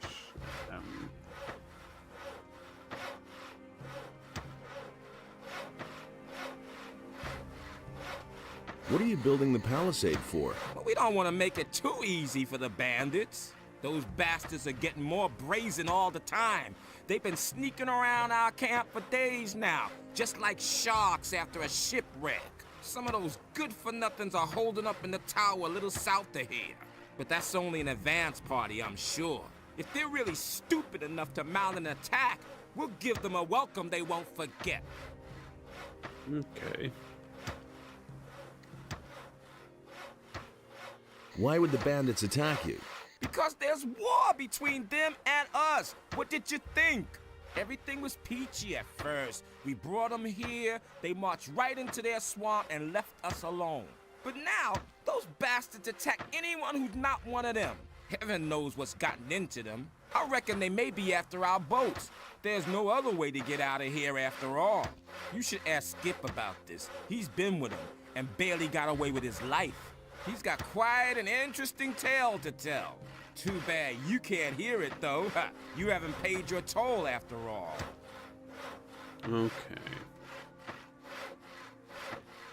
[SPEAKER 3] What are you building the palisade for?
[SPEAKER 11] But we don't want to make it too easy for the bandits. Those bastards are getting more brazen all the time. They've been sneaking around our camp for days now, just like sharks after a shipwreck. Some of those good-for-nothings are holding up in the tower a little south of here. But that's only an advance party, I'm sure. If they're really stupid enough to mount an attack, we'll give them a welcome they won't forget.
[SPEAKER 1] Okay.
[SPEAKER 3] Why would the bandits attack you?
[SPEAKER 11] Because there's war between them and us. What did you think? Everything was peachy at first. We brought them here, they marched right into their swamp and left us alone. But now, those bastards attack anyone who's not one of them. Heaven knows what's gotten into them. I reckon they may be after our boats. There's no other way to get out of here after all. You should ask Skip about this. He's been with them and barely got away with his life. He's got quite an interesting tale to tell. Too bad you can't hear it, though. You haven't paid your toll after all.
[SPEAKER 1] Okay.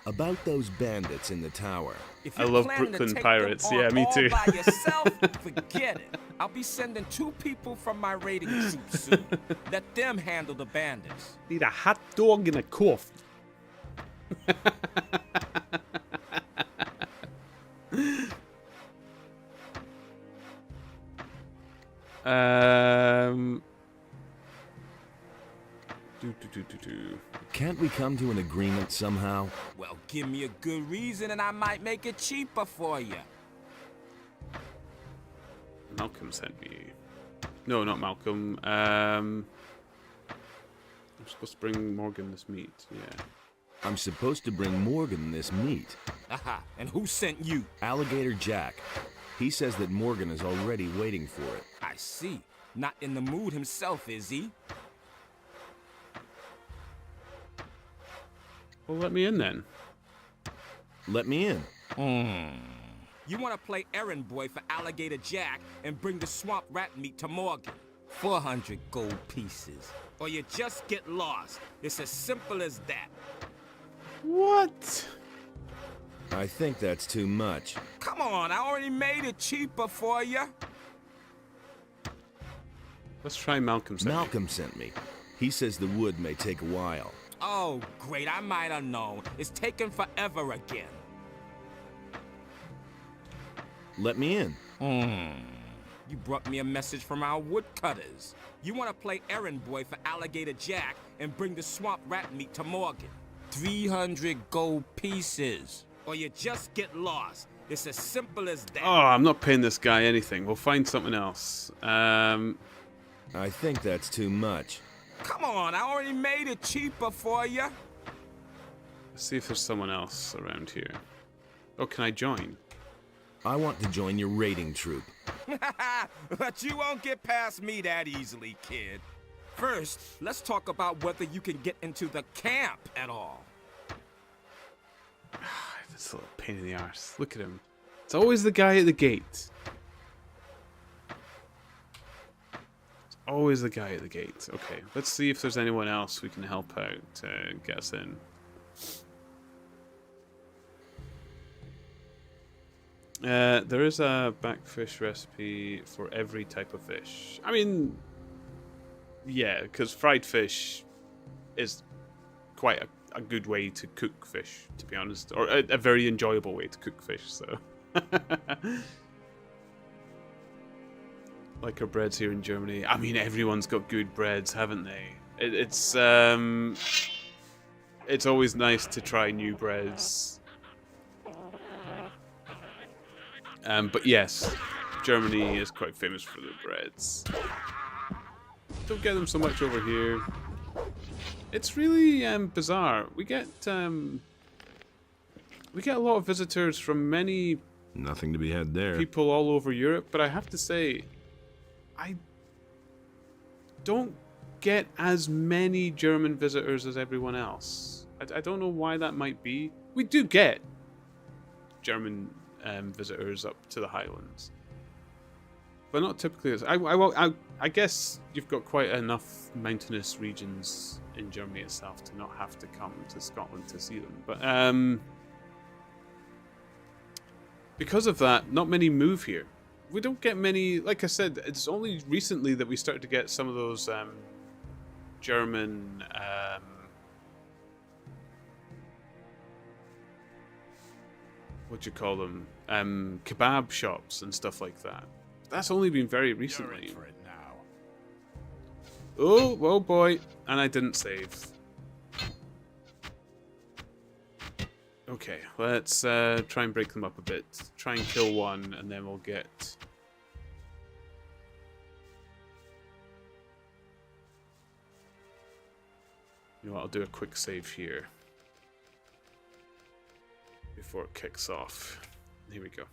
[SPEAKER 3] About those bandits in the tower.
[SPEAKER 11] If
[SPEAKER 1] I
[SPEAKER 11] you're
[SPEAKER 1] love
[SPEAKER 11] planning to
[SPEAKER 1] Brooklyn
[SPEAKER 11] take
[SPEAKER 1] Pirates.
[SPEAKER 11] them on
[SPEAKER 1] Yeah, me
[SPEAKER 11] all
[SPEAKER 1] too.
[SPEAKER 11] by yourself, forget it. I'll be sending 2 people from my raiding troop soon. Let them handle the bandits.
[SPEAKER 1] Need a hot dog and a coffee.
[SPEAKER 3] Can't we come to an agreement somehow?
[SPEAKER 11] Well, give me a good reason and I might make it cheaper for you.
[SPEAKER 1] Malcolm sent me. No, not Malcolm. I'm supposed to bring Morgan this meat. Yeah.
[SPEAKER 3] I'm supposed to bring Morgan this meat.
[SPEAKER 11] Aha, and who sent you?
[SPEAKER 3] Alligator Jack. He says that Morgan is already waiting for it.
[SPEAKER 11] I see. Not in the mood himself, is he?
[SPEAKER 1] Well, let me in then.
[SPEAKER 3] Let me in.
[SPEAKER 11] You want to play errand boy for Alligator Jack and bring the swamp rat meat to Morgan. 400 gold pieces. Or you just get lost. It's as simple as that.
[SPEAKER 1] What?
[SPEAKER 3] I think that's too much.
[SPEAKER 11] Come on, I already made it cheaper for you.
[SPEAKER 1] Let's try Malcolm sent me.
[SPEAKER 3] Malcolm sent me. He says the wood may take a while.
[SPEAKER 11] Oh, great, I might have known. It's taking forever again.
[SPEAKER 3] Let me in.
[SPEAKER 11] You brought me a message from our woodcutters. You want to play errand boy for Alligator Jack and bring the swamp rat meat to Morgan. 300 gold pieces. Or you just get lost. It's as simple as that.
[SPEAKER 1] Oh, I'm not paying this guy anything. We'll find something else.
[SPEAKER 3] I think that's too much.
[SPEAKER 11] Come on, I already made it cheaper for you.
[SPEAKER 1] Let's see if there's someone else around here. Oh, can I join?
[SPEAKER 3] I want to join your raiding troop.
[SPEAKER 11] But you won't get past me that easily, kid. First, let's talk about whether you can get into the camp at all.
[SPEAKER 1] This little pain in the arse. Look at him. It's always the guy at the gate. It's always the guy at the gate. Okay, let's see if there's anyone else we can help out to get us in. There is a backfish recipe for every type of fish. I mean, yeah, because fried fish is quite a good way to cook fish, to be honest, or a very enjoyable way to cook fish. So, like our breads here in Germany. I mean, everyone's got good breads, haven't they? It's always nice to try new breads. But yes, Germany is quite famous for their breads. Don't get them so much over here. It's really bizarre. We get a lot of visitors from many
[SPEAKER 3] Nothing to be had there.
[SPEAKER 1] people all over Europe, but I have to say, I don't get as many German visitors as everyone else. I don't know why that might be. We do get German visitors up to the Highlands, but not typically. I guess you've got quite enough mountainous regions in Germany itself to not have to come to Scotland to see them. But because of that, not many move here. We don't get many. Like I said, it's only recently that we started to get some of those German. What do you call them? kebab shops and stuff like that. That's only been very recently.
[SPEAKER 10] You're in for it now.
[SPEAKER 1] Oh boy, and I didn't save. Okay, let's try and break them up a bit. Try and kill one, and then we'll get... You know what, I'll do a quick save here. Before it kicks off. Here we go.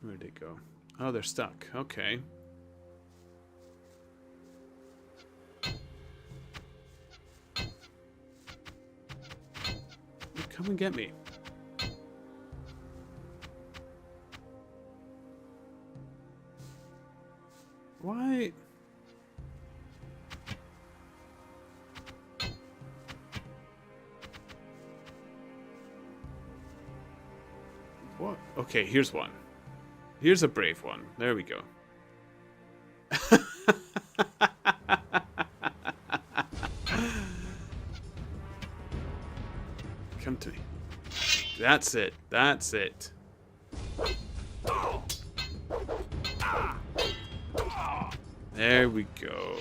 [SPEAKER 1] Where'd they go? Oh, they're stuck. Okay. Come and get me. Why? What? Okay, here's one. Here's a brave one. There we go. Come to me. That's it. That's it. There we go.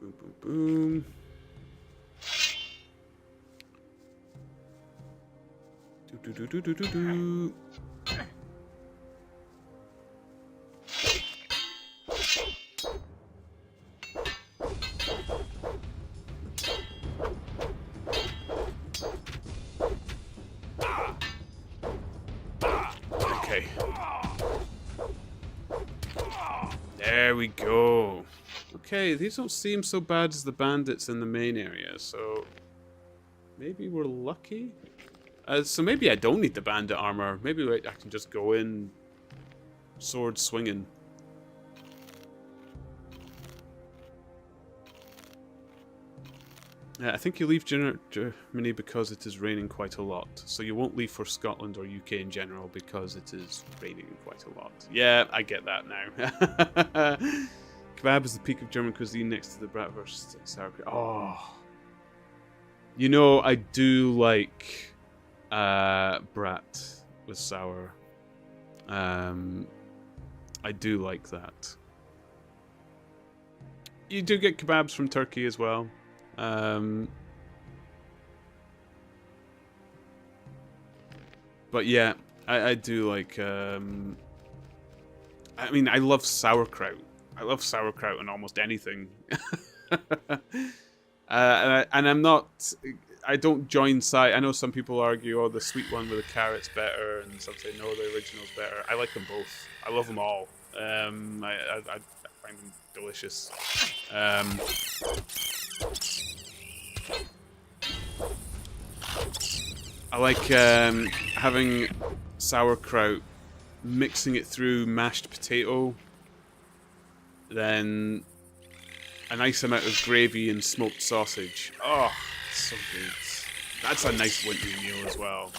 [SPEAKER 1] Boom, boom, boom. Do, do, do, do, do, do. Okay. There we go. Okay, these don't seem so bad as the bandits in the main area, so maybe we're lucky? So maybe I don't need the bandit armor. Maybe I can just go in sword swinging. I think you leave Germany because it is raining quite a lot. So you won't leave for Scotland or UK in general because it is raining quite a lot. Yeah, I get that now. Kebab is the peak of German cuisine next to the bratwurst sauerkraut. Oh. You know, I do like brat with sour. I do like that. You do get kebabs from Turkey as well. But yeah, I do like I mean, I love sauerkraut. I love sauerkraut in almost anything. And I'm not, I don't join side. I know some people argue, oh, the sweet one with the carrot's better, and some say no, the original's better. I like them both. I love them all. I find them delicious. I like having sauerkraut, mixing it through mashed potato, then a nice amount of gravy and smoked sausage. Oh, so good. That's a nice wintry meal as well.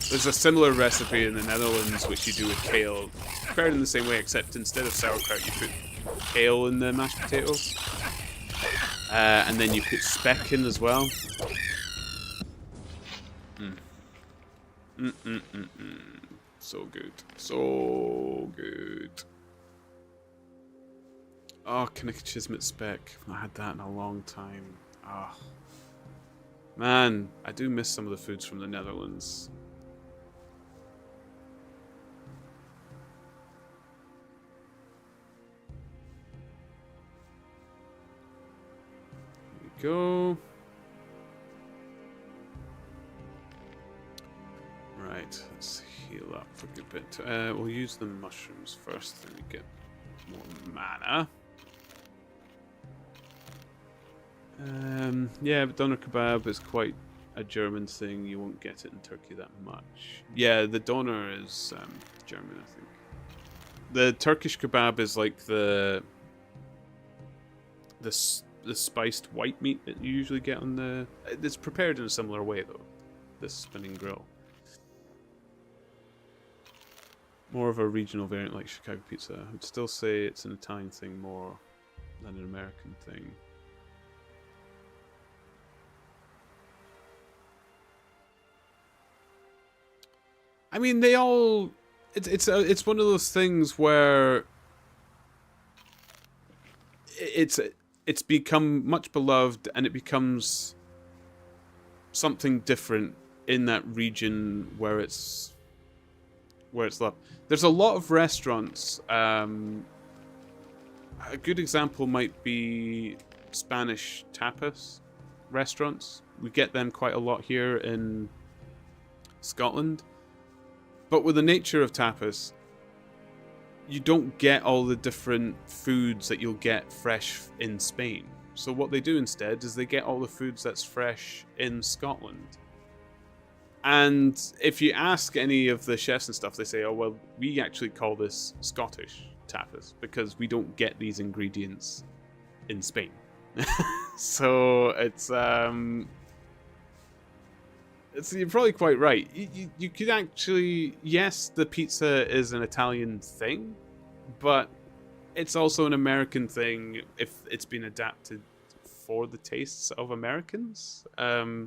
[SPEAKER 1] There's a similar recipe in the Netherlands which you do with kale. Prepared in the same way, except instead of sauerkraut you put kale in the mashed potato. And then you put speck in as well. So good. So good. Oh, Kinnick Chismet speck. I've not had that in a long time. Oh. Man, I do miss some of the foods from the Netherlands. Here we go. Right, let's heal up for a good bit. We'll use the mushrooms first, then we get more mana. Yeah, but doner kebab is quite a German thing. You won't get it in Turkey that much. Yeah, the doner is German, I think. The Turkish kebab is like the spiced white meat that you usually get on the... It's prepared in a similar way, though. This spinning grill. more of a regional variant like Chicago pizza. I would still say it's an Italian thing more than an American thing. I mean, they all. It's one of those things where it's become much beloved, and it becomes something different in that region where it's loved. There's a lot of restaurants. A good example might be Spanish tapas restaurants. We get them quite a lot here in Scotland. But with the nature of tapas, you don't get all the different foods that you'll get fresh in Spain. So what they do instead is they get all the foods that's fresh in Scotland. And if you ask any of the chefs and stuff, they say, oh, well, we actually call this Scottish tapas because we don't get these ingredients in Spain. So you're probably quite right. You could actually, yes, the pizza is an Italian thing, but it's also an American thing if it's been adapted for the tastes of Americans. I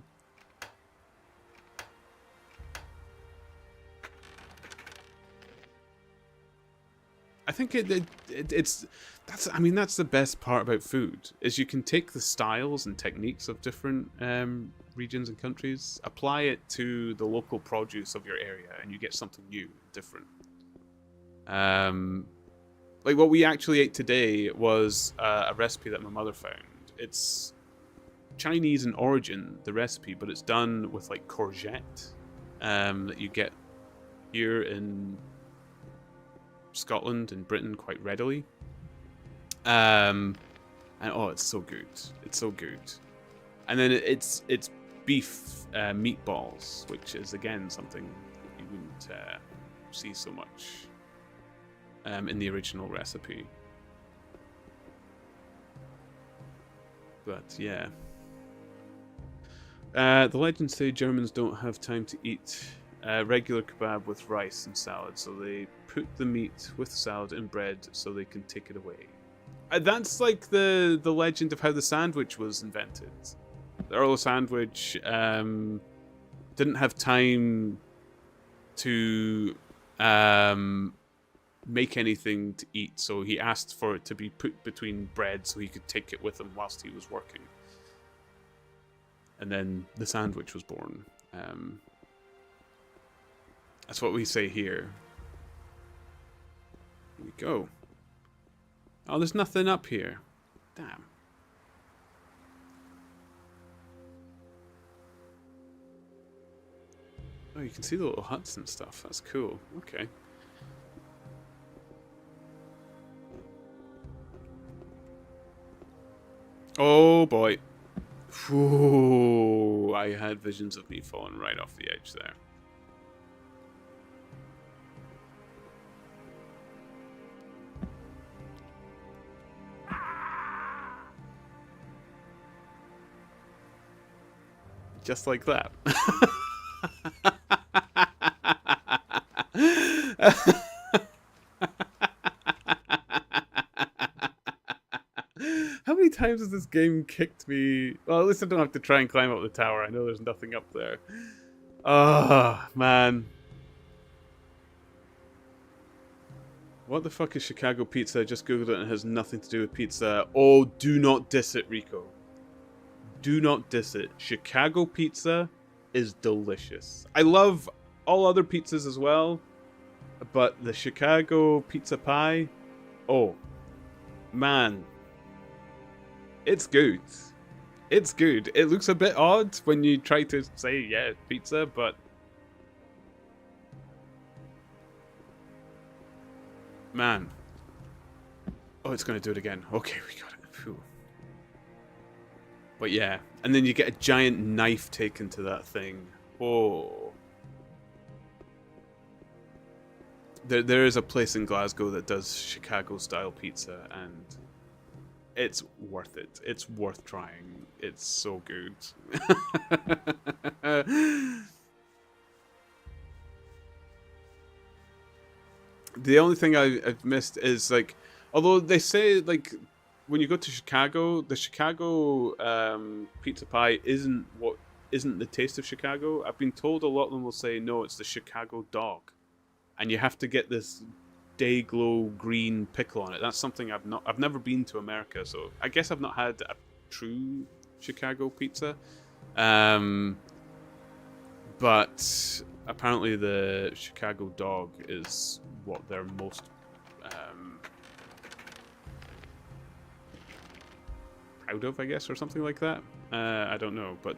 [SPEAKER 1] think that's the best part about food, is you can take the styles and techniques of different regions and countries, apply it to the local produce of your area, and you get something new, different. Like what we actually ate today was a recipe that my mother found. It's Chinese in origin, the recipe, but it's done with like courgette that you get here in Scotland and Britain quite readily. And oh, it's so good. It's so good. And then it's beef meatballs, which is again something you wouldn't see so much in the original recipe. But yeah. The legends say Germans don't have time to eat regular kebab with rice and salad, so they put the meat with salad and bread so they can take it away. That's like the legend of how the sandwich was invented. The Earl of Sandwich didn't have time to make anything to eat, so he asked for it to be put between bread so he could take it with him whilst he was working. And then the sandwich was born. That's what we say here. Here we go. Oh, there's nothing up here. Damn. Oh, you can see the little huts and stuff. That's cool. Okay. Oh boy. Ooh, I had visions of me falling right off the edge there. Just like that. How many times has this game kicked me? Well, at least I don't have to try and climb up the tower. I know there's nothing up there. Oh, man. What the fuck is Chicago pizza? I just googled it and it has nothing to do with pizza. Oh, do not diss it, Rico. Do not diss it. Chicago pizza is delicious. I love all other pizzas as well, but the Chicago pizza pie, oh, man. It's good. It's good. It looks a bit odd when you try to say, yeah, pizza, but man. Oh, it's going to do it again. Okay, we got it. Phew. But yeah, and then you get a giant knife taken to that thing. Oh. There is a place in Glasgow that does Chicago-style pizza, and it's worth it. It's worth trying. It's so good. The only thing I've missed is like, although they say like when you go to Chicago, the Chicago pizza pie isn't the taste of Chicago. I've been told a lot of them will say no, it's the Chicago dog, and you have to get this day glow green pickle on it. That's something I've never been to America, so I guess I've not had a true Chicago pizza. But apparently the Chicago dog is what they're most proud of, I guess, or something like that. I don't know, but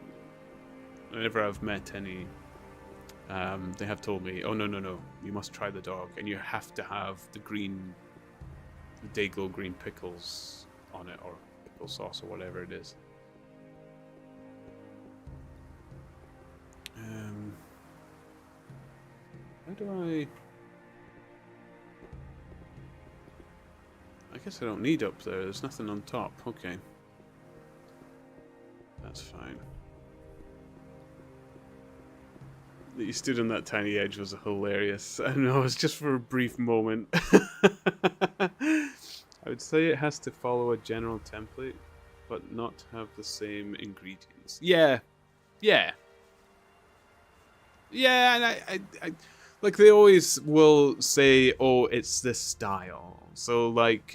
[SPEAKER 1] whenever I've met any, they have told me, oh, no, you must try the dog, and you have to have the Dayglow green pickles on it, or pickle sauce, or whatever it is. How do I guess I don't need up there. There's nothing on top. Okay. That's fine. That you stood on that tiny edge was hilarious. I know, it was just for a brief moment. I would say it has to follow a general template, but not have the same ingredients. Yeah. And I like they always will say, oh, it's this style. So like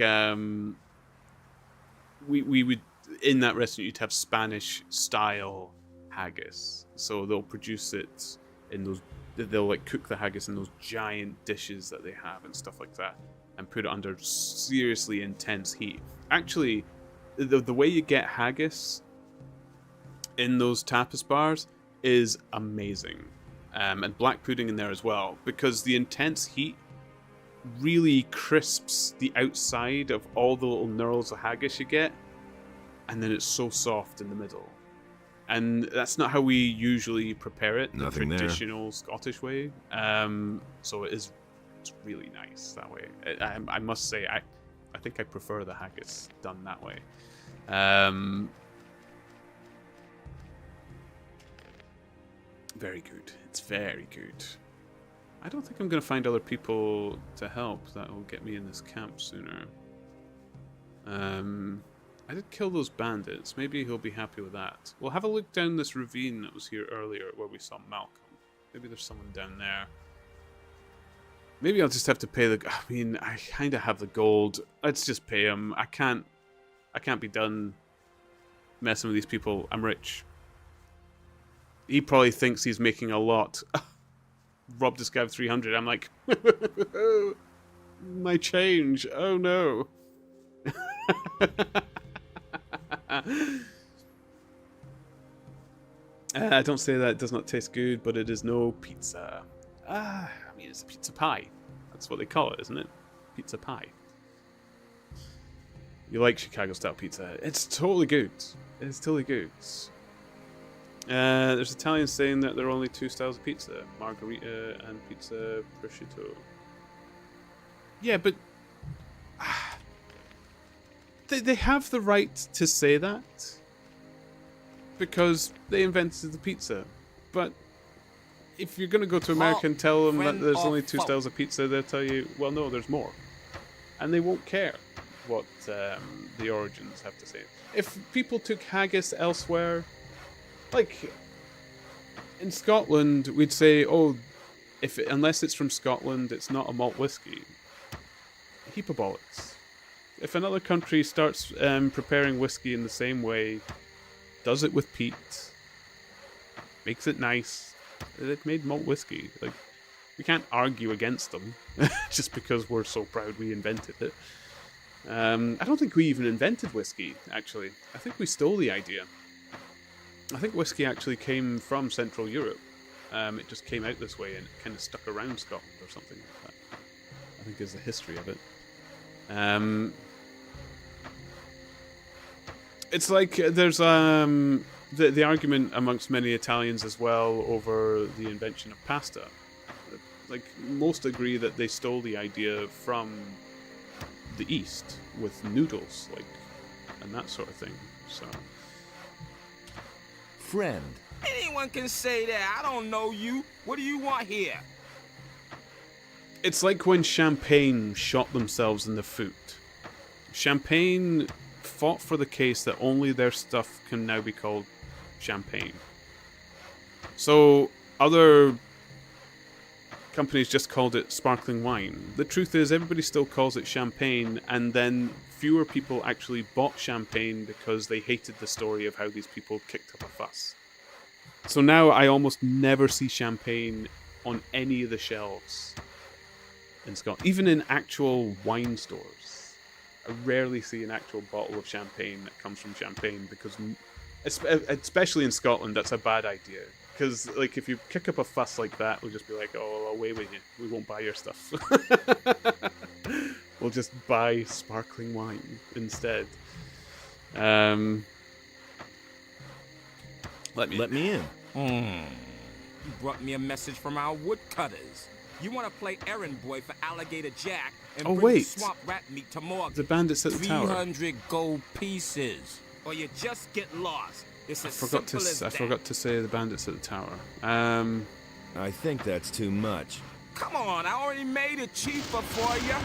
[SPEAKER 1] we would in that restaurant you'd have Spanish style haggis. So they'll produce it in those, they'll like cook the haggis in those giant dishes that they have and stuff like that, and put it under seriously intense heat. Actually, the way you get haggis in those tapas bars is amazing. And black pudding in there as well, because the intense heat really crisps the outside of all the little knurls of haggis you get, and then it's so soft in the middle. And that's not how we usually prepare it, the traditional Scottish way. So it's really nice that way. I must say, I think I prefer the haggis done that way. Very good. It's very good. I don't think I'm going to find other people to help that will get me in this camp sooner. I did kill those bandits. Maybe he'll be happy with that. We'll have a look down this ravine that was here earlier where we saw Malcolm. Maybe there's someone down there. Maybe I'll just have to pay the... I mean, I kind of have the gold. Let's just pay him. I can't be done messing with these people. I'm rich. He probably thinks he's making a lot. Robbed this guy of 300. I'm like, my change. Oh no. Don't say that. It does not taste good, but it is no pizza. I mean, it's a pizza pie. That's what they call it, isn't it? Pizza pie. You like Chicago-style pizza? It's totally good. It's totally good. There's Italians saying that there are only two styles of pizza, margherita and pizza prosciutto. Yeah, but they have the right to say that because they invented the pizza. But if you're going to go to America and tell them that there's only two styles of pizza, they'll tell you, well, no, there's more. And they won't care what the origins have to say. If people took haggis elsewhere... Like, in Scotland, we'd say, oh, unless it's from Scotland, it's not a malt whiskey. A heap of bollocks. If another country starts preparing whiskey in the same way, does it with peat, makes it nice, they've made malt whiskey. Like, we can't argue against them just because we're so proud we invented it. I don't think we even invented whiskey, actually. I think we stole the idea. I think whiskey actually came from Central Europe. It just came out this way and it kind of stuck around Scotland or something like that. I think is the history of it. It's like there's the argument amongst many Italians as well over the invention of pasta. Like most agree that they stole the idea from the East with noodles, like, and that sort of thing. So.
[SPEAKER 3] Friend.
[SPEAKER 11] Anyone can say that. I don't know you. What do you want here?
[SPEAKER 1] It's like when Champagne shot themselves in the foot. Champagne fought for the case that only their stuff can now be called Champagne. So other companies just called it sparkling wine. The truth is, everybody still calls it Champagne, and then fewer people actually bought Champagne because they hated the story of how these people kicked up a fuss. So now I almost never see Champagne on any of the shelves in Scotland, even in actual wine stores. I rarely see an actual bottle of Champagne that comes from Champagne because, especially in Scotland, that's a bad idea. Because, like, if you kick up a fuss like that, we'll just be like, oh, away with you. We won't buy your stuff. We'll just buy sparkling wine instead. Let me
[SPEAKER 3] in.
[SPEAKER 11] You brought me a message from our woodcutters. You want to play errand boy for Alligator Jack and bring the swamp rat meat to Morgan.
[SPEAKER 1] The bandits at the tower.
[SPEAKER 11] 300 gold pieces, or you just get lost. It's as simple as that.
[SPEAKER 1] I forgot to say the bandits at the tower.
[SPEAKER 3] I think that's too much.
[SPEAKER 11] Come on, I already made it cheaper for you.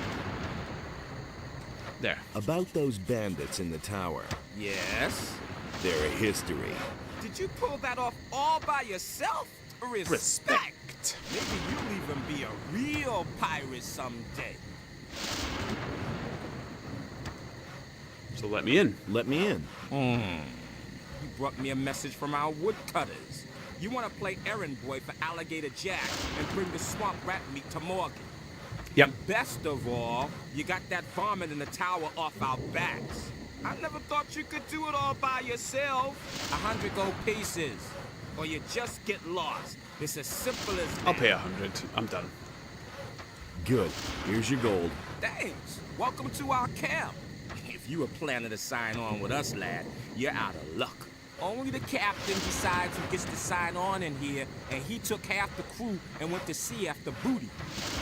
[SPEAKER 1] There.
[SPEAKER 3] About those bandits in the tower.
[SPEAKER 11] Yes?
[SPEAKER 3] They're a history.
[SPEAKER 11] Did you pull that off all by yourself? Respect. Maybe you'll even be a real pirate someday.
[SPEAKER 1] So let me in.
[SPEAKER 3] Let me in.
[SPEAKER 11] You brought me a message from our woodcutters. You want to play errand boy for Alligator Jack and bring the swamp rat meat to Morgan.
[SPEAKER 1] Yep.
[SPEAKER 11] And best of all, you got that varmint in the tower off our backs. I never thought you could do it all by yourself. 100 gold pieces, or you just get lost. It's as simple as that.
[SPEAKER 1] I'll pay 100. I'm done.
[SPEAKER 3] Good. Here's your gold.
[SPEAKER 11] Thanks. Welcome to our camp. If you were planning to sign on with us, lad, you're out of luck. Only the captain decides who gets to sign on in here, and he took half the crew and went to sea after booty.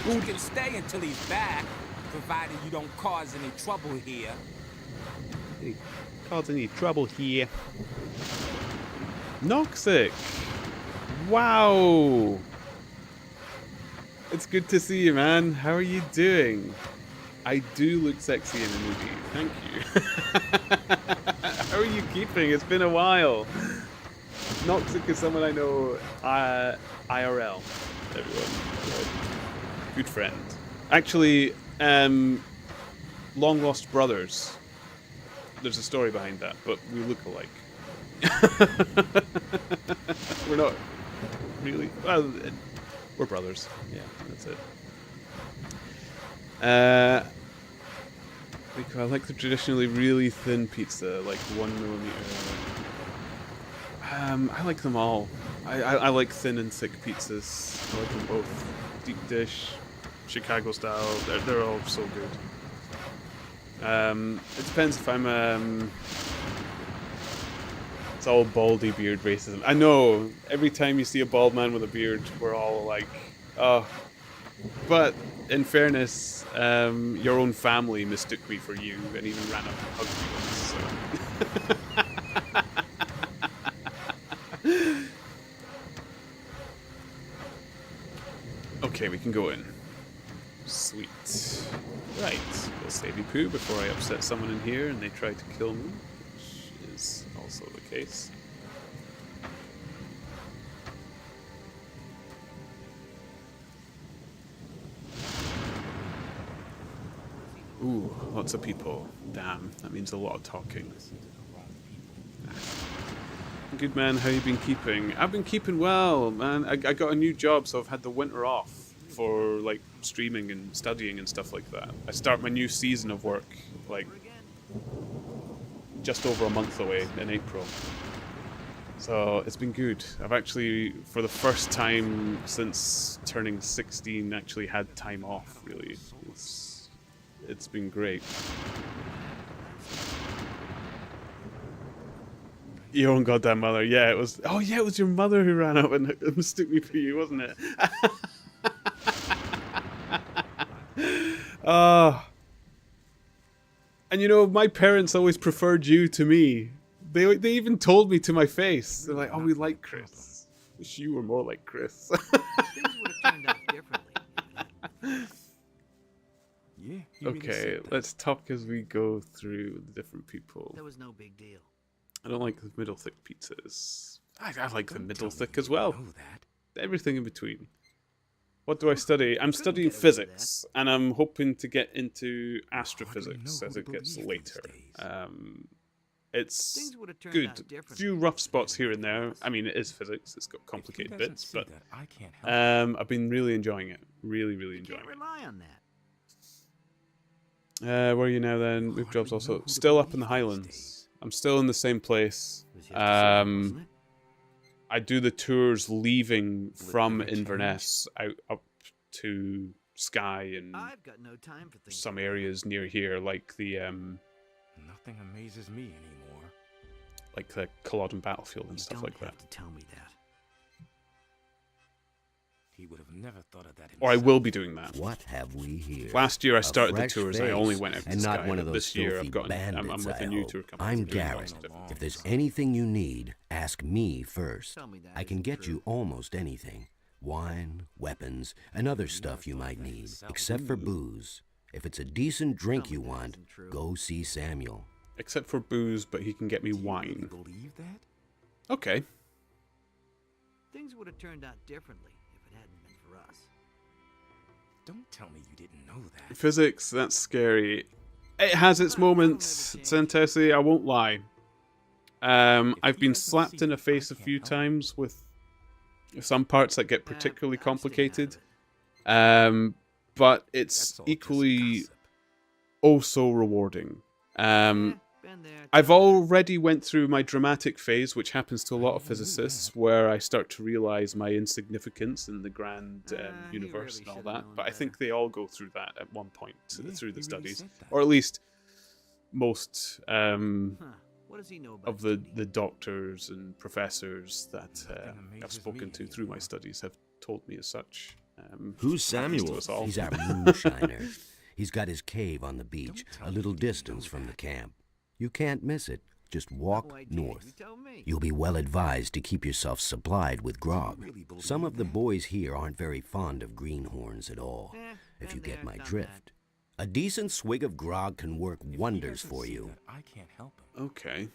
[SPEAKER 11] You can stay until he's back, provided you don't cause any trouble here.
[SPEAKER 1] Cause any trouble here. Noxic! Wow! It's good to see you, man. How are you doing? I do look sexy in a movie. Thank you. How are you keeping? It's been a while. Noxic is someone I know IRL. Everyone. Good friend. Actually, long lost brothers. There's a story behind that, but we look alike. We're not really. Well, we're brothers. Yeah, that's it. I like the traditionally really thin pizza, like 1 millimeter. I like them all. I like thin and thick pizzas. I like them both. Deep dish, Chicago style. They're all so good. It depends if I'm. It's all baldy beard racism. I know. Every time you see a bald man with a beard, we're all like, oh. But in fairness, your own family mistook me for you and even ran up and hugged me once. So. Okay, we can go in. Sweet. Right, we'll save you poo before I upset someone in here and they try to kill me, which is also the case. Ooh, lots of people. Damn, that means a lot of talking. Good man, how you been keeping? I've been keeping well, man. I got a new job, so I've had the winter off for like streaming and studying and stuff like that. I start my new season of work like just over a month away in April. So it's been good. I've actually, for the first time since turning 16, actually had time off, really. It's been great. Your own goddamn mother, yeah, it was. Oh yeah, it was your mother who ran up and mistook me for you, wasn't it? And you know, my parents always preferred you to me. They even told me to my face. They're like, "Oh, we like Chris. Wish you were more like Chris."
[SPEAKER 5] Things would have turned out differently.
[SPEAKER 8] Yeah, he really
[SPEAKER 1] Okay,
[SPEAKER 8] said that.
[SPEAKER 1] let's talk as we go through the different people.
[SPEAKER 5] That was no big deal.
[SPEAKER 1] I don't like the middle thick pizzas. I like the
[SPEAKER 8] Don't
[SPEAKER 1] middle
[SPEAKER 8] tell me
[SPEAKER 1] thick
[SPEAKER 8] you
[SPEAKER 1] as well.
[SPEAKER 8] didn't know that.
[SPEAKER 1] Everything in between. What do I study? I'm
[SPEAKER 5] Couldn't
[SPEAKER 1] studying
[SPEAKER 5] get away with
[SPEAKER 1] physics, and I'm hoping to get into astrophysics
[SPEAKER 8] know
[SPEAKER 1] as
[SPEAKER 8] who
[SPEAKER 1] it
[SPEAKER 8] to
[SPEAKER 1] gets
[SPEAKER 8] believe these
[SPEAKER 1] later.
[SPEAKER 8] days.
[SPEAKER 1] It's
[SPEAKER 5] Things would have turned
[SPEAKER 1] good.
[SPEAKER 5] out differently.
[SPEAKER 1] Few rough
[SPEAKER 5] if it
[SPEAKER 1] spots
[SPEAKER 5] hadn't
[SPEAKER 1] here and
[SPEAKER 5] been for
[SPEAKER 1] there.
[SPEAKER 5] us.
[SPEAKER 1] I mean, it is physics. It's got
[SPEAKER 8] If he
[SPEAKER 1] complicated
[SPEAKER 8] doesn't
[SPEAKER 1] bits,
[SPEAKER 8] see
[SPEAKER 1] but
[SPEAKER 8] that, I can't help it.
[SPEAKER 1] I've been really enjoying it. Really, really
[SPEAKER 5] You
[SPEAKER 1] enjoying
[SPEAKER 5] can't
[SPEAKER 1] it.
[SPEAKER 5] rely on that.
[SPEAKER 1] Where are you now then? Move jobs also. Still up in the Highlands. I'm still in the same place.
[SPEAKER 5] It was yesterday, wasn't it?
[SPEAKER 1] I do the tours leaving
[SPEAKER 8] Will it
[SPEAKER 1] from
[SPEAKER 8] ever change?
[SPEAKER 1] Inverness out up to Skye and
[SPEAKER 5] I've got no time for things.
[SPEAKER 1] some
[SPEAKER 5] like that.
[SPEAKER 1] areas near here, like the
[SPEAKER 8] Nothing amazes me anymore.
[SPEAKER 1] Culloden battlefield and
[SPEAKER 5] You
[SPEAKER 1] stuff
[SPEAKER 5] don't
[SPEAKER 1] like
[SPEAKER 5] have
[SPEAKER 1] that.
[SPEAKER 5] to tell me that.
[SPEAKER 8] He would have never thought of that himself.
[SPEAKER 1] Or I will be doing that.
[SPEAKER 3] What have we here?
[SPEAKER 1] Last year I
[SPEAKER 3] A
[SPEAKER 1] started the
[SPEAKER 3] fresh
[SPEAKER 1] tours and I only
[SPEAKER 3] face,
[SPEAKER 1] went out to
[SPEAKER 3] and not
[SPEAKER 1] Skye,
[SPEAKER 3] one of
[SPEAKER 1] but
[SPEAKER 3] those
[SPEAKER 1] this year
[SPEAKER 3] filthy
[SPEAKER 1] I've got I'm
[SPEAKER 3] bandits,
[SPEAKER 1] with a
[SPEAKER 3] I
[SPEAKER 1] new
[SPEAKER 3] hope.
[SPEAKER 1] tour company.
[SPEAKER 3] I'm
[SPEAKER 1] doing lots
[SPEAKER 3] Garrett.
[SPEAKER 1] of different
[SPEAKER 3] If there's
[SPEAKER 1] things.
[SPEAKER 3] anything you need, ask me first.
[SPEAKER 5] Tell me that
[SPEAKER 3] I can
[SPEAKER 5] isn't
[SPEAKER 3] get
[SPEAKER 5] true.
[SPEAKER 3] you almost anything. Wine, weapons, and other stuff you might need, except for booze. If it's a decent drink
[SPEAKER 5] Tell me
[SPEAKER 3] you
[SPEAKER 5] that
[SPEAKER 3] want,
[SPEAKER 5] isn't true.
[SPEAKER 3] go see Samuel.
[SPEAKER 1] Except for booze, but he can get me
[SPEAKER 8] Do you really
[SPEAKER 1] wine.
[SPEAKER 8] believe that?
[SPEAKER 1] Okay.
[SPEAKER 5] Things would have turned out differently if it hadn't been for us.
[SPEAKER 8] Don't tell me you didn't know that.
[SPEAKER 1] Physics, that's scary. It has its moments, Santesi, I won't lie. I've been slapped in the face a few times with some parts that get particularly
[SPEAKER 5] I'm staying out of
[SPEAKER 1] complicated.
[SPEAKER 5] it.
[SPEAKER 1] But it's
[SPEAKER 8] That's all just
[SPEAKER 1] equally
[SPEAKER 8] gossip.
[SPEAKER 1] oh so rewarding.
[SPEAKER 5] Been there,
[SPEAKER 1] I've
[SPEAKER 5] done that.
[SPEAKER 1] already went through my dramatic phase, which happens to a lot of physicists, where I start to realize my insignificance in the grand
[SPEAKER 5] He
[SPEAKER 1] universe
[SPEAKER 5] really
[SPEAKER 1] and all
[SPEAKER 5] should've
[SPEAKER 1] that.
[SPEAKER 5] known
[SPEAKER 1] But I think
[SPEAKER 5] better.
[SPEAKER 1] they all go through that at one point
[SPEAKER 8] Yeah,
[SPEAKER 1] through the
[SPEAKER 8] he really
[SPEAKER 1] studies,
[SPEAKER 8] said that.
[SPEAKER 1] or at least most
[SPEAKER 5] Huh. What does he know about
[SPEAKER 1] of the
[SPEAKER 5] duty?
[SPEAKER 1] doctors and professors that
[SPEAKER 8] Nothing
[SPEAKER 1] I've
[SPEAKER 8] amazes
[SPEAKER 1] spoken
[SPEAKER 8] me
[SPEAKER 1] to through my
[SPEAKER 8] anymore.
[SPEAKER 1] studies have told me as such.
[SPEAKER 3] Who's
[SPEAKER 1] happens to
[SPEAKER 3] Samuel?
[SPEAKER 1] us all.
[SPEAKER 3] He's our moonshiner. He's got his cave on the beach,
[SPEAKER 8] tell
[SPEAKER 3] a
[SPEAKER 8] me
[SPEAKER 3] little
[SPEAKER 8] you didn't
[SPEAKER 3] distance
[SPEAKER 8] know
[SPEAKER 3] from the
[SPEAKER 8] that.
[SPEAKER 3] camp. You can't miss it. Just walk
[SPEAKER 5] No idea. You
[SPEAKER 3] north.
[SPEAKER 5] tell me.
[SPEAKER 3] You'll be well advised to keep yourself supplied with grog.
[SPEAKER 8] really believe
[SPEAKER 3] Some of the
[SPEAKER 8] that?
[SPEAKER 3] boys here aren't very fond of greenhorns at all, if
[SPEAKER 5] been
[SPEAKER 3] you get
[SPEAKER 5] there,
[SPEAKER 3] my
[SPEAKER 5] done
[SPEAKER 3] drift. A decent swig of grog can work
[SPEAKER 8] If he
[SPEAKER 3] wonders
[SPEAKER 8] doesn't
[SPEAKER 3] for
[SPEAKER 8] see
[SPEAKER 3] you.
[SPEAKER 8] that, I can't help him.
[SPEAKER 1] Okay.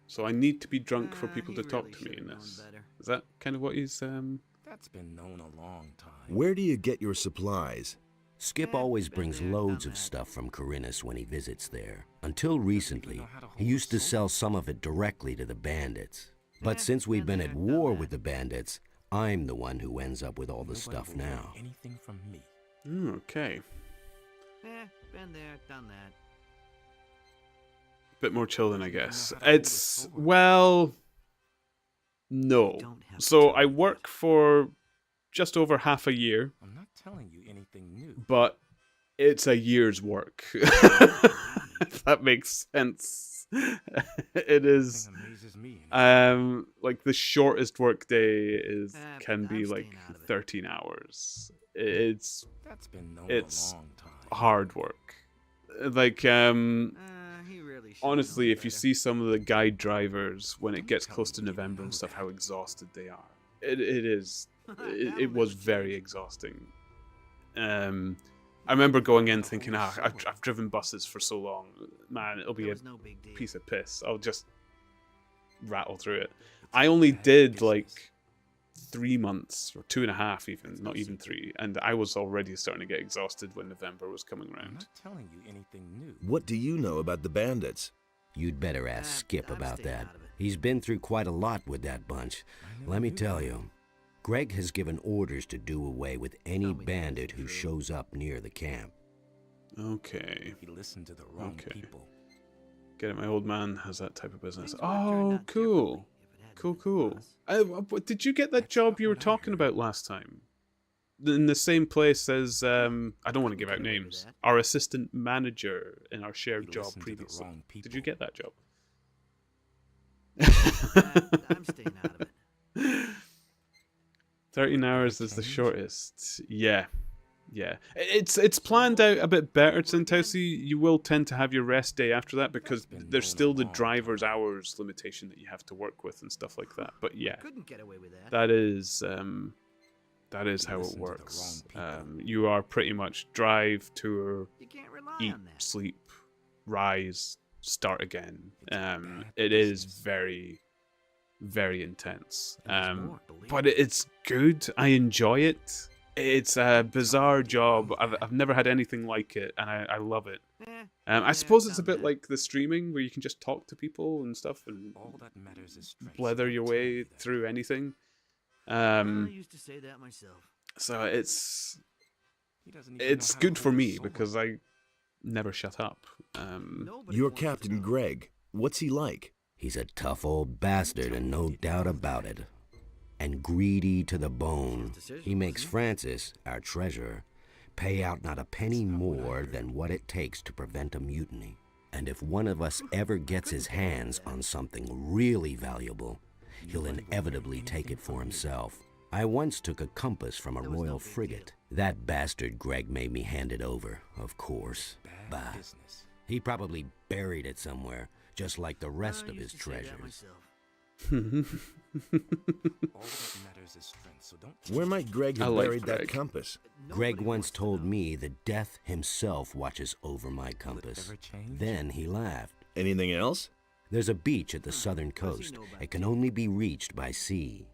[SPEAKER 1] So I need to be drunk for people
[SPEAKER 5] He
[SPEAKER 1] to talk
[SPEAKER 5] really
[SPEAKER 1] to me in
[SPEAKER 5] should've known
[SPEAKER 1] this.
[SPEAKER 5] better.
[SPEAKER 1] Is that kind of what he's
[SPEAKER 8] That's been known a long time.
[SPEAKER 3] Where do you get your supplies? Skip
[SPEAKER 5] Eh,
[SPEAKER 3] always
[SPEAKER 5] been
[SPEAKER 3] brings
[SPEAKER 5] there,
[SPEAKER 3] loads
[SPEAKER 5] done
[SPEAKER 3] of
[SPEAKER 5] that.
[SPEAKER 3] stuff from Corinus when he visits there. Until recently,
[SPEAKER 8] know how to
[SPEAKER 3] he
[SPEAKER 8] hold
[SPEAKER 3] used to
[SPEAKER 8] a
[SPEAKER 3] sell
[SPEAKER 8] sword.
[SPEAKER 3] some of it directly to the bandits. But
[SPEAKER 5] Eh,
[SPEAKER 3] since we've
[SPEAKER 5] been
[SPEAKER 3] been at
[SPEAKER 5] there, done
[SPEAKER 3] war
[SPEAKER 5] that.
[SPEAKER 3] with the bandits, I'm the one who ends up with all the
[SPEAKER 8] Nobody
[SPEAKER 3] stuff
[SPEAKER 8] will learn
[SPEAKER 3] now.
[SPEAKER 8] Anything from me.
[SPEAKER 1] okay.
[SPEAKER 5] Been there, done that.
[SPEAKER 1] Bit more chill than I guess.
[SPEAKER 8] how to hold a
[SPEAKER 1] It's
[SPEAKER 8] sword.
[SPEAKER 1] well, no.
[SPEAKER 5] Don't have to
[SPEAKER 1] So
[SPEAKER 5] tell
[SPEAKER 1] I
[SPEAKER 5] me
[SPEAKER 1] work for just over half a year,
[SPEAKER 8] I'm not telling you anything new.
[SPEAKER 1] but it's a year's work. If that makes sense. It is.
[SPEAKER 8] Nothing amazes me anymore.
[SPEAKER 1] Like the shortest work day is
[SPEAKER 5] but
[SPEAKER 1] can be
[SPEAKER 5] I'm
[SPEAKER 1] like
[SPEAKER 5] staying out of it.
[SPEAKER 1] 13 hours. It's
[SPEAKER 8] That's been known
[SPEAKER 1] it's
[SPEAKER 8] a long time.
[SPEAKER 1] hard work. Like
[SPEAKER 5] He really should've
[SPEAKER 1] honestly,
[SPEAKER 5] known
[SPEAKER 1] if you
[SPEAKER 5] better.
[SPEAKER 1] see some of the guide drivers when it
[SPEAKER 8] Don't
[SPEAKER 1] gets
[SPEAKER 8] tell
[SPEAKER 1] close to
[SPEAKER 8] me you didn't
[SPEAKER 1] November and
[SPEAKER 8] know
[SPEAKER 1] stuff,
[SPEAKER 8] that.
[SPEAKER 1] how exhausted they are. It is.
[SPEAKER 5] That'll
[SPEAKER 1] It was
[SPEAKER 5] never
[SPEAKER 1] very
[SPEAKER 5] change.
[SPEAKER 1] exhausting. I remember going in thinking, I've driven buses for so long, man, it'll be
[SPEAKER 5] There
[SPEAKER 1] a
[SPEAKER 5] was no big deal.
[SPEAKER 1] piece of piss. I'll just rattle through it. I only did like 3 months or 2.5 even, not even 3, and I was already starting to get exhausted when November was coming
[SPEAKER 8] I'm
[SPEAKER 1] around.
[SPEAKER 8] not telling you anything new.
[SPEAKER 3] What do you know about the bandits? You'd better ask
[SPEAKER 5] Uh,
[SPEAKER 3] Skip
[SPEAKER 5] I'm
[SPEAKER 3] about
[SPEAKER 5] staying
[SPEAKER 3] that.
[SPEAKER 5] out of it.
[SPEAKER 3] He's been through quite a lot with that bunch.
[SPEAKER 8] I never
[SPEAKER 3] Let me
[SPEAKER 8] knew
[SPEAKER 3] tell
[SPEAKER 8] that.
[SPEAKER 3] you, Greg has given orders to do away with any
[SPEAKER 5] Tell me that
[SPEAKER 3] bandit
[SPEAKER 5] isn't
[SPEAKER 3] who
[SPEAKER 5] true.
[SPEAKER 3] shows up near the camp.
[SPEAKER 1] Okay.
[SPEAKER 8] He listened to the wrong
[SPEAKER 1] Okay.
[SPEAKER 8] people.
[SPEAKER 1] Get it, my old man has that type of business.
[SPEAKER 5] Things would have turned
[SPEAKER 1] Oh,
[SPEAKER 5] out
[SPEAKER 1] cool.
[SPEAKER 5] differently if it hadn't
[SPEAKER 1] Cool,
[SPEAKER 5] been for
[SPEAKER 1] cool.
[SPEAKER 5] us.
[SPEAKER 1] But did you get that
[SPEAKER 8] That's
[SPEAKER 1] job
[SPEAKER 8] not
[SPEAKER 1] you were
[SPEAKER 8] what I
[SPEAKER 1] talking
[SPEAKER 8] heard.
[SPEAKER 1] about last time? In the same place as, I don't want to
[SPEAKER 5] Couldn't
[SPEAKER 1] give
[SPEAKER 5] get
[SPEAKER 1] out
[SPEAKER 5] away with
[SPEAKER 1] names,
[SPEAKER 5] that.
[SPEAKER 1] our assistant manager in our shared
[SPEAKER 8] He
[SPEAKER 1] job
[SPEAKER 8] listened to the
[SPEAKER 1] previously.
[SPEAKER 8] wrong
[SPEAKER 1] Did you
[SPEAKER 8] people.
[SPEAKER 1] get that job?
[SPEAKER 5] I'm staying out of it.
[SPEAKER 1] 13 hours is the
[SPEAKER 8] change?
[SPEAKER 1] shortest. Yeah. Yeah. It's planned out a bit better, Tentausi. You will tend to have your rest day after that because
[SPEAKER 8] been
[SPEAKER 1] there's
[SPEAKER 8] known
[SPEAKER 1] still
[SPEAKER 8] a
[SPEAKER 1] the
[SPEAKER 8] long
[SPEAKER 1] driver's
[SPEAKER 8] time.
[SPEAKER 1] hours limitation that you have to work with and stuff like that. But yeah,
[SPEAKER 5] Couldn't get away with that.
[SPEAKER 1] that is That is how it
[SPEAKER 11] listen to the
[SPEAKER 1] works.
[SPEAKER 11] wrong people.
[SPEAKER 1] You are pretty much drive, tour,
[SPEAKER 5] You can't rely
[SPEAKER 1] eat,
[SPEAKER 5] on that.
[SPEAKER 1] sleep, rise, start again.
[SPEAKER 11] It's bad
[SPEAKER 1] It is
[SPEAKER 11] business.
[SPEAKER 1] very, very intense.
[SPEAKER 5] And there's more, believe
[SPEAKER 1] But
[SPEAKER 5] me.
[SPEAKER 1] it's good. I enjoy it. It's a bizarre job. I've never had anything like it, and I love it. I suppose it's a bit like the streaming where you can just talk to people and stuff and
[SPEAKER 11] All that matters is strength.
[SPEAKER 1] blether
[SPEAKER 11] Don't
[SPEAKER 1] your
[SPEAKER 11] tell
[SPEAKER 1] way
[SPEAKER 11] me that.
[SPEAKER 1] through anything.
[SPEAKER 5] I used to say that myself.
[SPEAKER 1] So it's
[SPEAKER 11] He doesn't even know
[SPEAKER 1] it's
[SPEAKER 11] how to
[SPEAKER 1] good for
[SPEAKER 11] hold a
[SPEAKER 1] me
[SPEAKER 11] sword.
[SPEAKER 1] because I never shut up.
[SPEAKER 5] Nobody
[SPEAKER 3] You're
[SPEAKER 5] wants to
[SPEAKER 3] Captain
[SPEAKER 5] talk.
[SPEAKER 3] Greg. What's he like?
[SPEAKER 12] He's a tough old bastard, and no doubt about it. And greedy to the bone. He makes Francis, our treasurer, pay out not a penny more than what it takes to prevent a mutiny. And if one of us ever gets his hands on something really valuable, he'll inevitably take it for himself. I once took a compass from a royal frigate. That bastard Greg made me hand it over, of course.
[SPEAKER 11] Bad
[SPEAKER 12] Bah.
[SPEAKER 11] business.
[SPEAKER 12] He probably buried it somewhere, just like the rest
[SPEAKER 5] I
[SPEAKER 12] of his
[SPEAKER 5] used to say that
[SPEAKER 12] treasures.
[SPEAKER 5] myself.
[SPEAKER 11] All that matters is strength, so don't tell
[SPEAKER 3] Where
[SPEAKER 11] me.
[SPEAKER 3] might Greg
[SPEAKER 1] I
[SPEAKER 3] have
[SPEAKER 1] like
[SPEAKER 3] buried that
[SPEAKER 1] Greg.
[SPEAKER 3] compass?
[SPEAKER 12] Greg
[SPEAKER 5] Nobody
[SPEAKER 12] once
[SPEAKER 5] wants to
[SPEAKER 12] told
[SPEAKER 5] know.
[SPEAKER 12] me that death himself watches over my compass.
[SPEAKER 11] ever change?
[SPEAKER 12] Then he laughed.
[SPEAKER 3] Anything else?
[SPEAKER 12] There's a beach at the southern
[SPEAKER 5] What does he
[SPEAKER 12] coast.
[SPEAKER 5] know about
[SPEAKER 12] It can only be reached by sea.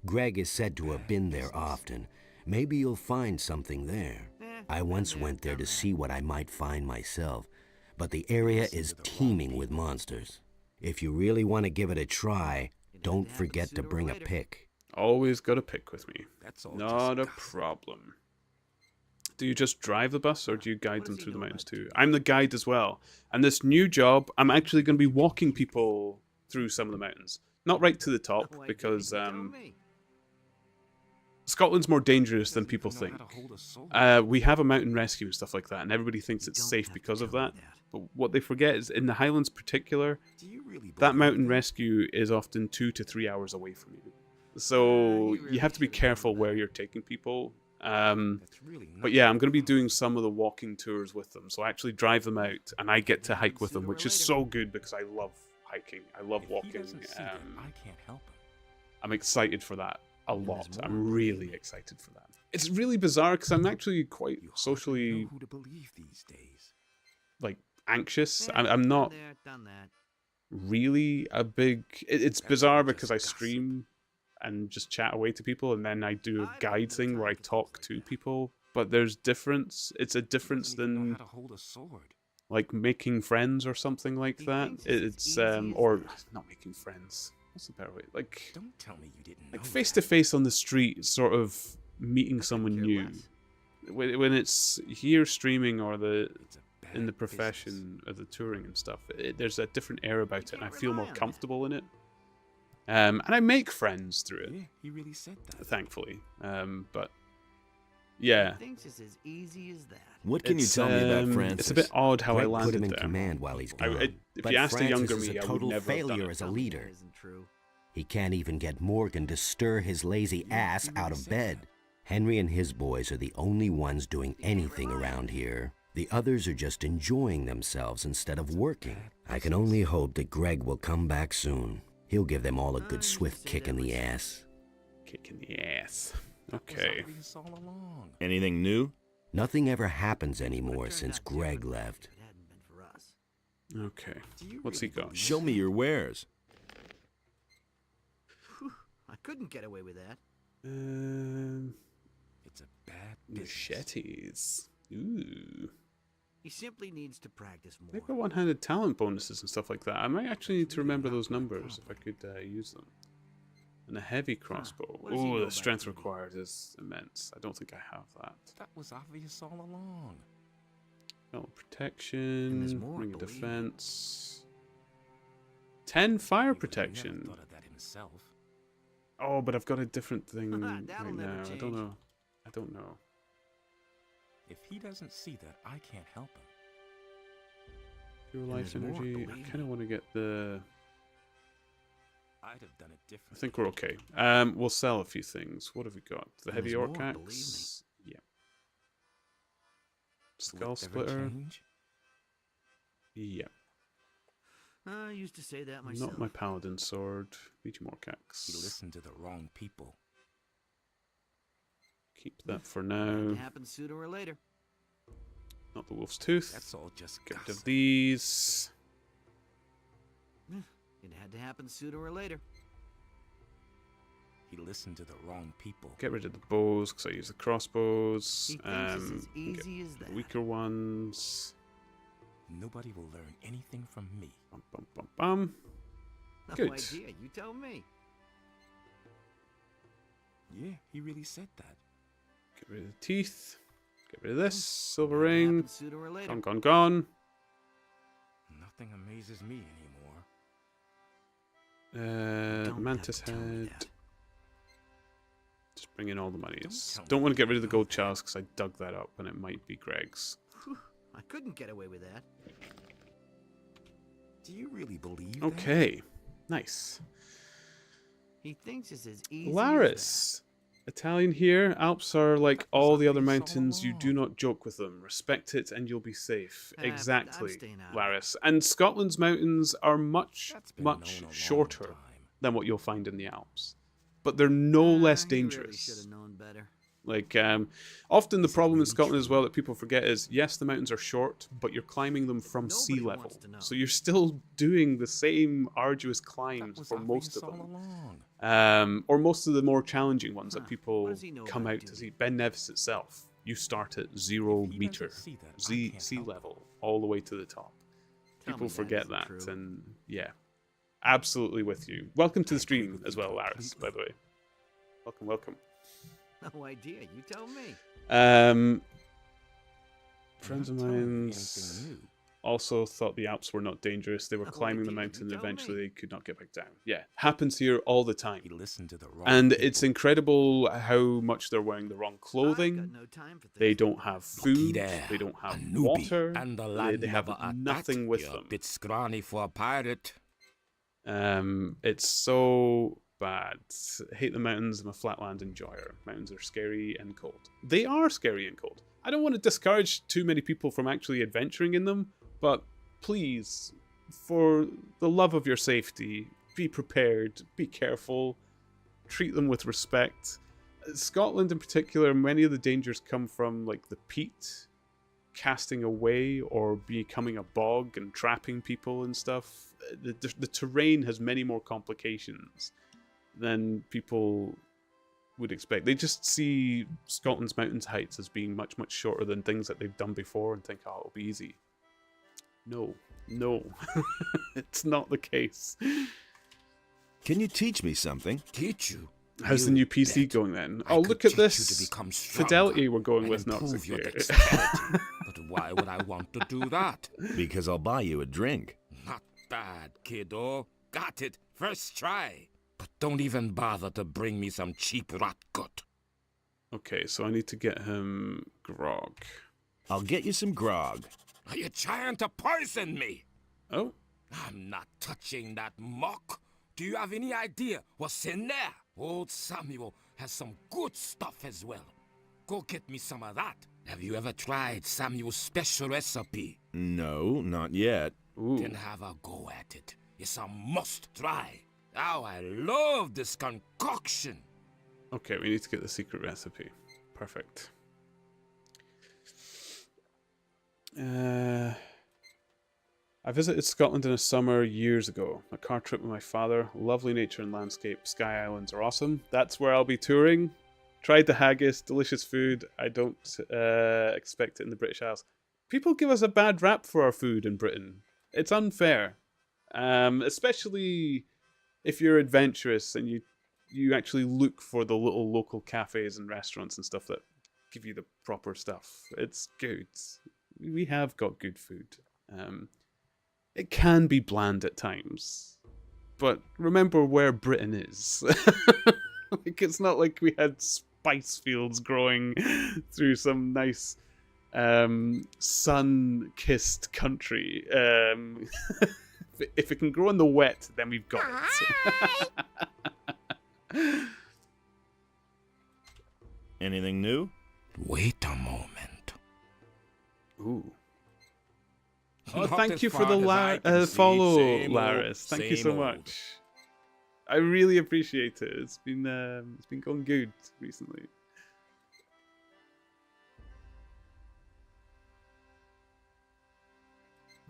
[SPEAKER 12] Greg is said to have been there often. Maybe you'll find something there. I once went there to see what I might find myself, but the area is teeming with monsters. If you really want to give it a try, don't forget to bring a pick.
[SPEAKER 1] Always got a pick with me.
[SPEAKER 11] That's all
[SPEAKER 1] Not a
[SPEAKER 11] just gossip.
[SPEAKER 1] problem. Do you just drive the bus or do you guide
[SPEAKER 5] What
[SPEAKER 1] them
[SPEAKER 5] does he
[SPEAKER 1] through the
[SPEAKER 5] know
[SPEAKER 1] mountains
[SPEAKER 5] about
[SPEAKER 1] too? I'm the guide as well. And this new job, I'm actually going to be walking people through some of the mountains. Not right to the top
[SPEAKER 5] Why
[SPEAKER 1] because
[SPEAKER 5] didn't you tell me?
[SPEAKER 1] Scotland's more dangerous than
[SPEAKER 11] Doesn't
[SPEAKER 1] people
[SPEAKER 11] even know
[SPEAKER 1] think.
[SPEAKER 11] how to hold a sword.
[SPEAKER 1] We have a mountain rescue and stuff like that, and everybody thinks
[SPEAKER 5] You
[SPEAKER 1] it's
[SPEAKER 5] don't
[SPEAKER 1] safe
[SPEAKER 5] have to
[SPEAKER 1] because of
[SPEAKER 5] tell me
[SPEAKER 1] that. But what they forget is in the Highlands particular,
[SPEAKER 11] Do you really
[SPEAKER 1] that
[SPEAKER 11] believe
[SPEAKER 1] mountain
[SPEAKER 11] that?
[SPEAKER 1] rescue is often 2 to 3 hours away from you. So
[SPEAKER 5] you
[SPEAKER 1] you
[SPEAKER 5] really
[SPEAKER 1] have to be
[SPEAKER 5] should've known
[SPEAKER 1] careful
[SPEAKER 5] that.
[SPEAKER 1] where you're taking people.
[SPEAKER 11] That's really
[SPEAKER 1] But
[SPEAKER 11] not
[SPEAKER 1] yeah,
[SPEAKER 11] my
[SPEAKER 1] I'm going to be
[SPEAKER 11] problem.
[SPEAKER 1] doing some of the walking tours with them. So I actually drive them out and I get to hike with them, which is so good because I love hiking. I love
[SPEAKER 11] If
[SPEAKER 1] walking.
[SPEAKER 11] he doesn't see that, I can't help him.
[SPEAKER 1] I'm excited for that a
[SPEAKER 5] And
[SPEAKER 1] lot.
[SPEAKER 5] there's more,
[SPEAKER 1] I'm
[SPEAKER 5] believe
[SPEAKER 1] really
[SPEAKER 5] me.
[SPEAKER 1] excited for that. It's really bizarre because I'm actually quite
[SPEAKER 11] You hardly
[SPEAKER 1] socially
[SPEAKER 11] know who to believe these days.
[SPEAKER 1] like anxious.
[SPEAKER 5] Eh,
[SPEAKER 1] I'm not
[SPEAKER 5] been there, done that.
[SPEAKER 1] really a big. It's
[SPEAKER 11] That's
[SPEAKER 1] bizarre
[SPEAKER 11] all just
[SPEAKER 1] because I
[SPEAKER 11] gossip.
[SPEAKER 1] stream and just chat away to people, and then I do
[SPEAKER 5] I
[SPEAKER 1] a
[SPEAKER 5] don't
[SPEAKER 1] guide
[SPEAKER 5] have
[SPEAKER 1] thing where I
[SPEAKER 11] time for things
[SPEAKER 1] talk
[SPEAKER 11] like
[SPEAKER 1] to
[SPEAKER 11] that.
[SPEAKER 1] people. But there's difference. It's a
[SPEAKER 11] He
[SPEAKER 1] difference
[SPEAKER 11] doesn't even know
[SPEAKER 1] than
[SPEAKER 11] how to hold a sword.
[SPEAKER 1] like making friends or something like
[SPEAKER 5] He
[SPEAKER 1] that.
[SPEAKER 5] thinks it's as
[SPEAKER 1] It's
[SPEAKER 5] easy as
[SPEAKER 1] or
[SPEAKER 5] that.
[SPEAKER 1] not making friends. What's the better way? Like
[SPEAKER 11] Don't tell me you didn't know.
[SPEAKER 1] face to face on the street, sort of meeting
[SPEAKER 5] I couldn't
[SPEAKER 1] someone
[SPEAKER 5] care
[SPEAKER 1] new.
[SPEAKER 5] less.
[SPEAKER 1] When it's here streaming or
[SPEAKER 11] It's a bad
[SPEAKER 1] in the
[SPEAKER 11] business.
[SPEAKER 1] profession of the touring and stuff, there's a different air about it, and I
[SPEAKER 5] can't
[SPEAKER 1] feel
[SPEAKER 5] rely
[SPEAKER 1] more
[SPEAKER 5] on that.
[SPEAKER 1] comfortable in it. And I make friends through it,
[SPEAKER 11] Yeah, he really said that.
[SPEAKER 1] thankfully. But yeah,
[SPEAKER 5] He thinks it's as easy as that.
[SPEAKER 3] What can you
[SPEAKER 1] it's,
[SPEAKER 3] tell me about
[SPEAKER 1] um,
[SPEAKER 3] Francis?
[SPEAKER 1] It's a bit odd how I
[SPEAKER 12] Greg
[SPEAKER 1] landed
[SPEAKER 12] put him in
[SPEAKER 1] there.
[SPEAKER 12] command while he's gone.
[SPEAKER 1] If
[SPEAKER 12] but
[SPEAKER 1] you asked a
[SPEAKER 12] Francis
[SPEAKER 1] younger
[SPEAKER 12] is
[SPEAKER 1] me,
[SPEAKER 12] a
[SPEAKER 1] I would
[SPEAKER 12] total
[SPEAKER 1] never have done
[SPEAKER 12] failure
[SPEAKER 1] it.
[SPEAKER 12] as a
[SPEAKER 5] Tell me
[SPEAKER 12] leader.
[SPEAKER 5] that isn't true.
[SPEAKER 12] He can't even get Morgan to stir his lazy ass out of bed. Henry and his boys are the only ones doing anything around here. The others are just enjoying themselves instead of working. I can only hope that Greg will come back soon. He'll give them all a
[SPEAKER 5] I
[SPEAKER 12] good
[SPEAKER 5] used to
[SPEAKER 12] swift
[SPEAKER 5] say
[SPEAKER 12] kick
[SPEAKER 5] that
[SPEAKER 12] in the
[SPEAKER 5] myself.
[SPEAKER 12] ass.
[SPEAKER 1] Kick in the ass.
[SPEAKER 11] That was
[SPEAKER 1] Okay.
[SPEAKER 11] obvious all along.
[SPEAKER 3] Anything new?
[SPEAKER 12] Nothing ever happens anymore
[SPEAKER 5] Would've turned
[SPEAKER 12] since
[SPEAKER 5] out
[SPEAKER 12] Greg
[SPEAKER 5] differently
[SPEAKER 12] left.
[SPEAKER 5] if it hadn't been for us.
[SPEAKER 1] Okay.
[SPEAKER 11] Do you
[SPEAKER 1] What's he
[SPEAKER 11] really
[SPEAKER 1] got?
[SPEAKER 11] believe
[SPEAKER 3] Show me
[SPEAKER 11] that?
[SPEAKER 3] your wares.
[SPEAKER 5] I couldn't get away with that.
[SPEAKER 11] It's a bad business.
[SPEAKER 1] Machetes. Ooh.
[SPEAKER 5] He simply needs to practice more.
[SPEAKER 1] They've got one-handed talent bonuses and stuff like that. I might actually need to remember those numbers if I could use them. And a heavy crossbow.
[SPEAKER 5] What does he know
[SPEAKER 1] Oh, the
[SPEAKER 5] about
[SPEAKER 1] strength
[SPEAKER 5] shooting?
[SPEAKER 1] required is immense. I don't think I have that.
[SPEAKER 11] That was obvious all along.
[SPEAKER 1] Oh,
[SPEAKER 5] And
[SPEAKER 1] protection,
[SPEAKER 5] there's more,
[SPEAKER 1] ring of
[SPEAKER 5] believe me.
[SPEAKER 1] defense. 10 fire
[SPEAKER 11] He would have
[SPEAKER 1] protection.
[SPEAKER 11] Never thought of that himself.
[SPEAKER 1] Oh, but I've got a different thing right
[SPEAKER 5] That'll
[SPEAKER 1] now.
[SPEAKER 5] never
[SPEAKER 1] I
[SPEAKER 5] change.
[SPEAKER 1] don't know. I don't know.
[SPEAKER 11] If he doesn't see that, I can't help him.
[SPEAKER 1] Pure
[SPEAKER 5] And
[SPEAKER 1] life
[SPEAKER 5] there's more,
[SPEAKER 1] energy. I
[SPEAKER 5] believe
[SPEAKER 1] kind of
[SPEAKER 5] me.
[SPEAKER 1] want to get the.
[SPEAKER 11] I'd have done it
[SPEAKER 1] I
[SPEAKER 11] differently.
[SPEAKER 1] think we're okay. We'll sell a few things. What have we got? The
[SPEAKER 5] And
[SPEAKER 1] heavy
[SPEAKER 5] there's
[SPEAKER 1] orc
[SPEAKER 5] more, believe
[SPEAKER 1] axe. Yeah.
[SPEAKER 11] Will it
[SPEAKER 1] Skull
[SPEAKER 11] ever
[SPEAKER 1] splitter.
[SPEAKER 11] change?
[SPEAKER 1] Yeah.
[SPEAKER 5] I used to say that myself.
[SPEAKER 1] Not my paladin sword. Beach orc
[SPEAKER 11] He
[SPEAKER 1] axe.
[SPEAKER 11] listened to the wrong people.
[SPEAKER 1] Keep that for
[SPEAKER 5] It
[SPEAKER 1] now.
[SPEAKER 5] happens sooner or later.
[SPEAKER 1] Not the wolf's tooth.
[SPEAKER 8] That's all just
[SPEAKER 1] Get rid
[SPEAKER 8] gossip.
[SPEAKER 1] of these.
[SPEAKER 5] It had to happen sooner or later.
[SPEAKER 8] He listened to the wrong people.
[SPEAKER 1] Get rid of the bows because I use the crossbows.
[SPEAKER 5] He thinks it's as
[SPEAKER 1] Get
[SPEAKER 5] easy as
[SPEAKER 1] the
[SPEAKER 5] that.
[SPEAKER 1] weaker ones.
[SPEAKER 8] Nobody will learn anything from me.
[SPEAKER 1] Bum, bum, bum, bum.
[SPEAKER 5] No
[SPEAKER 1] Good.
[SPEAKER 5] idea. You tell me.
[SPEAKER 8] Yeah, he really said that.
[SPEAKER 1] Get rid of the teeth. Get rid of this. Silver
[SPEAKER 5] It
[SPEAKER 1] ring.
[SPEAKER 5] happens sooner or later.
[SPEAKER 1] Gone, gone, gone.
[SPEAKER 8] Nothing amazes me anymore.
[SPEAKER 5] Don't have
[SPEAKER 1] Mantis
[SPEAKER 5] to tell me
[SPEAKER 1] head.
[SPEAKER 5] that.
[SPEAKER 1] Just bring in all the monies.
[SPEAKER 8] tell me
[SPEAKER 1] Don't want to get rid of the
[SPEAKER 8] about
[SPEAKER 1] gold
[SPEAKER 8] that.
[SPEAKER 1] chalice because I dug that up and it might be Greg's.
[SPEAKER 5] I couldn't get away with that.
[SPEAKER 8] Do you really believe that?
[SPEAKER 1] Okay. Nice.
[SPEAKER 5] He thinks it's as easy
[SPEAKER 1] Laris. Italian here. Alps are like all the other
[SPEAKER 8] something so
[SPEAKER 1] mountains. You do
[SPEAKER 8] long.
[SPEAKER 1] not joke with them. Respect it and you'll be safe.
[SPEAKER 5] But I'm
[SPEAKER 1] Exactly,
[SPEAKER 5] staying out of
[SPEAKER 1] Laris. And Scotland's mountains are much,
[SPEAKER 8] That's been
[SPEAKER 1] much
[SPEAKER 8] known a long
[SPEAKER 1] shorter
[SPEAKER 8] time.
[SPEAKER 1] than what you'll find in the Alps. But they're no less
[SPEAKER 5] He really
[SPEAKER 1] dangerous.
[SPEAKER 5] should have known better.
[SPEAKER 1] Like, often the
[SPEAKER 8] Is it
[SPEAKER 1] problem in
[SPEAKER 8] really
[SPEAKER 1] Scotland as
[SPEAKER 8] true?
[SPEAKER 1] well that people forget is, yes, the mountains are short, but you're climbing them from sea
[SPEAKER 5] Nobody
[SPEAKER 1] level.
[SPEAKER 5] wants to know.
[SPEAKER 1] So you're still doing the same arduous
[SPEAKER 8] That
[SPEAKER 1] climbs
[SPEAKER 8] was
[SPEAKER 1] for most of
[SPEAKER 8] obvious all
[SPEAKER 1] them.
[SPEAKER 8] along.
[SPEAKER 1] Or most of the more challenging ones
[SPEAKER 5] Huh,
[SPEAKER 1] that people
[SPEAKER 5] what does he know
[SPEAKER 1] come
[SPEAKER 5] about
[SPEAKER 1] out to
[SPEAKER 5] duty?
[SPEAKER 1] see. Ben Nevis itself, you start at 0
[SPEAKER 8] If he
[SPEAKER 1] meter,
[SPEAKER 8] doesn't see that, I
[SPEAKER 1] Z
[SPEAKER 8] can't
[SPEAKER 1] sea
[SPEAKER 8] help
[SPEAKER 1] level, all the way to the top.
[SPEAKER 5] Tell
[SPEAKER 1] People
[SPEAKER 5] me that
[SPEAKER 1] forget
[SPEAKER 5] isn't
[SPEAKER 1] that,
[SPEAKER 5] true.
[SPEAKER 1] and yeah, absolutely with you. Welcome to the
[SPEAKER 8] I agree
[SPEAKER 1] stream
[SPEAKER 8] with
[SPEAKER 1] as
[SPEAKER 8] you
[SPEAKER 1] well, Laris. By
[SPEAKER 8] completely.
[SPEAKER 1] the way, welcome, welcome.
[SPEAKER 5] No idea. You tell me.
[SPEAKER 1] Friends
[SPEAKER 8] I'm
[SPEAKER 1] of
[SPEAKER 8] not telling you
[SPEAKER 1] mine's
[SPEAKER 8] anything new.
[SPEAKER 1] also thought the Alps were not dangerous. They were
[SPEAKER 5] Oh,
[SPEAKER 1] climbing the
[SPEAKER 5] dear, you
[SPEAKER 1] mountain and
[SPEAKER 5] tell
[SPEAKER 1] eventually
[SPEAKER 5] me.
[SPEAKER 1] they could not get back down. Yeah, happens here all the time.
[SPEAKER 8] He listened to the wrong
[SPEAKER 1] And
[SPEAKER 8] people.
[SPEAKER 1] it's incredible how much they're wearing the wrong
[SPEAKER 5] I've
[SPEAKER 1] clothing.
[SPEAKER 5] got no time for
[SPEAKER 1] They
[SPEAKER 5] things
[SPEAKER 1] don't
[SPEAKER 5] like
[SPEAKER 1] have
[SPEAKER 5] that.
[SPEAKER 1] food.
[SPEAKER 11] there,
[SPEAKER 1] They don't have
[SPEAKER 11] a newbie,
[SPEAKER 1] water.
[SPEAKER 11] and the
[SPEAKER 1] They,
[SPEAKER 11] land
[SPEAKER 1] they have
[SPEAKER 11] never at
[SPEAKER 1] nothing
[SPEAKER 11] that.
[SPEAKER 1] with
[SPEAKER 11] You're
[SPEAKER 1] them.
[SPEAKER 11] a bit scrawny for a pirate.
[SPEAKER 1] It's so bad. I hate the mountains. I'm a flatland enjoyer. Mountains are scary and cold. They are scary and cold. I don't want to discourage too many people from actually adventuring in them, but please, for the love of your safety, be prepared, be careful, treat them with respect. Scotland in particular, many of the dangers come from like the peat casting away or becoming a bog and trapping people and stuff. The terrain has many more complications than people would expect. They just see Scotland's mountains heights as being much, much shorter than things that they've done before and think, oh, it'll be easy. No, it's not the case.
[SPEAKER 3] Can you teach me something?
[SPEAKER 11] Teach you.
[SPEAKER 1] How's the
[SPEAKER 11] You
[SPEAKER 1] new PC
[SPEAKER 11] bet.
[SPEAKER 1] going then?
[SPEAKER 11] I
[SPEAKER 1] Oh,
[SPEAKER 11] could
[SPEAKER 1] look at
[SPEAKER 11] teach you to
[SPEAKER 1] this
[SPEAKER 11] become stronger
[SPEAKER 1] fidelity we're going
[SPEAKER 11] and
[SPEAKER 1] with,
[SPEAKER 11] improve
[SPEAKER 1] Noxic
[SPEAKER 11] your
[SPEAKER 1] here.
[SPEAKER 11] dexterity. But why would I want to do that?
[SPEAKER 3] Because I'll buy you a drink.
[SPEAKER 11] Not bad, kiddo. Got it. First try. But don't even bother to bring me some cheap rot gut.
[SPEAKER 1] Okay, so I need to get him grog.
[SPEAKER 3] I'll get you some grog.
[SPEAKER 11] Are you trying to poison me?
[SPEAKER 1] Oh,
[SPEAKER 11] I'm not touching that muck. Do you have any idea what's in there? Old Samuel has some good stuff as well. Go get me some of that. Have you ever tried Samuel's special recipe?
[SPEAKER 3] No, not yet.
[SPEAKER 1] ooh.
[SPEAKER 11] Then have a go at it. It's a must try. Oh, I love this concoction.
[SPEAKER 1] Okay, we need to get the secret recipe. Perfect. I visited Scotland in a summer years ago. A car trip with my father. Lovely nature and landscape. Sky Islands are awesome. That's where I'll be touring. Tried the haggis. Delicious food. I don't expect it in the British Isles. People give us a bad rap for our food in Britain. It's unfair. Especially if you're adventurous and you actually look for the little local cafes and restaurants and stuff that give you the proper stuff. It's good. We have got good food. It can be bland at times, but remember where Britain is. Like, it's not like we had spice fields growing through some nice sun-kissed country. If it can grow in the wet, then we've got it.
[SPEAKER 3] Anything new?
[SPEAKER 11] Wait a moment.
[SPEAKER 1] Ooh. Oh,
[SPEAKER 11] Not
[SPEAKER 1] thank
[SPEAKER 11] as
[SPEAKER 1] you for the
[SPEAKER 11] far as I can see.
[SPEAKER 1] follow,
[SPEAKER 11] Same old,
[SPEAKER 1] Laris. Thank you
[SPEAKER 11] same
[SPEAKER 1] so
[SPEAKER 11] old.
[SPEAKER 1] much. I really appreciate it. It's been going good recently.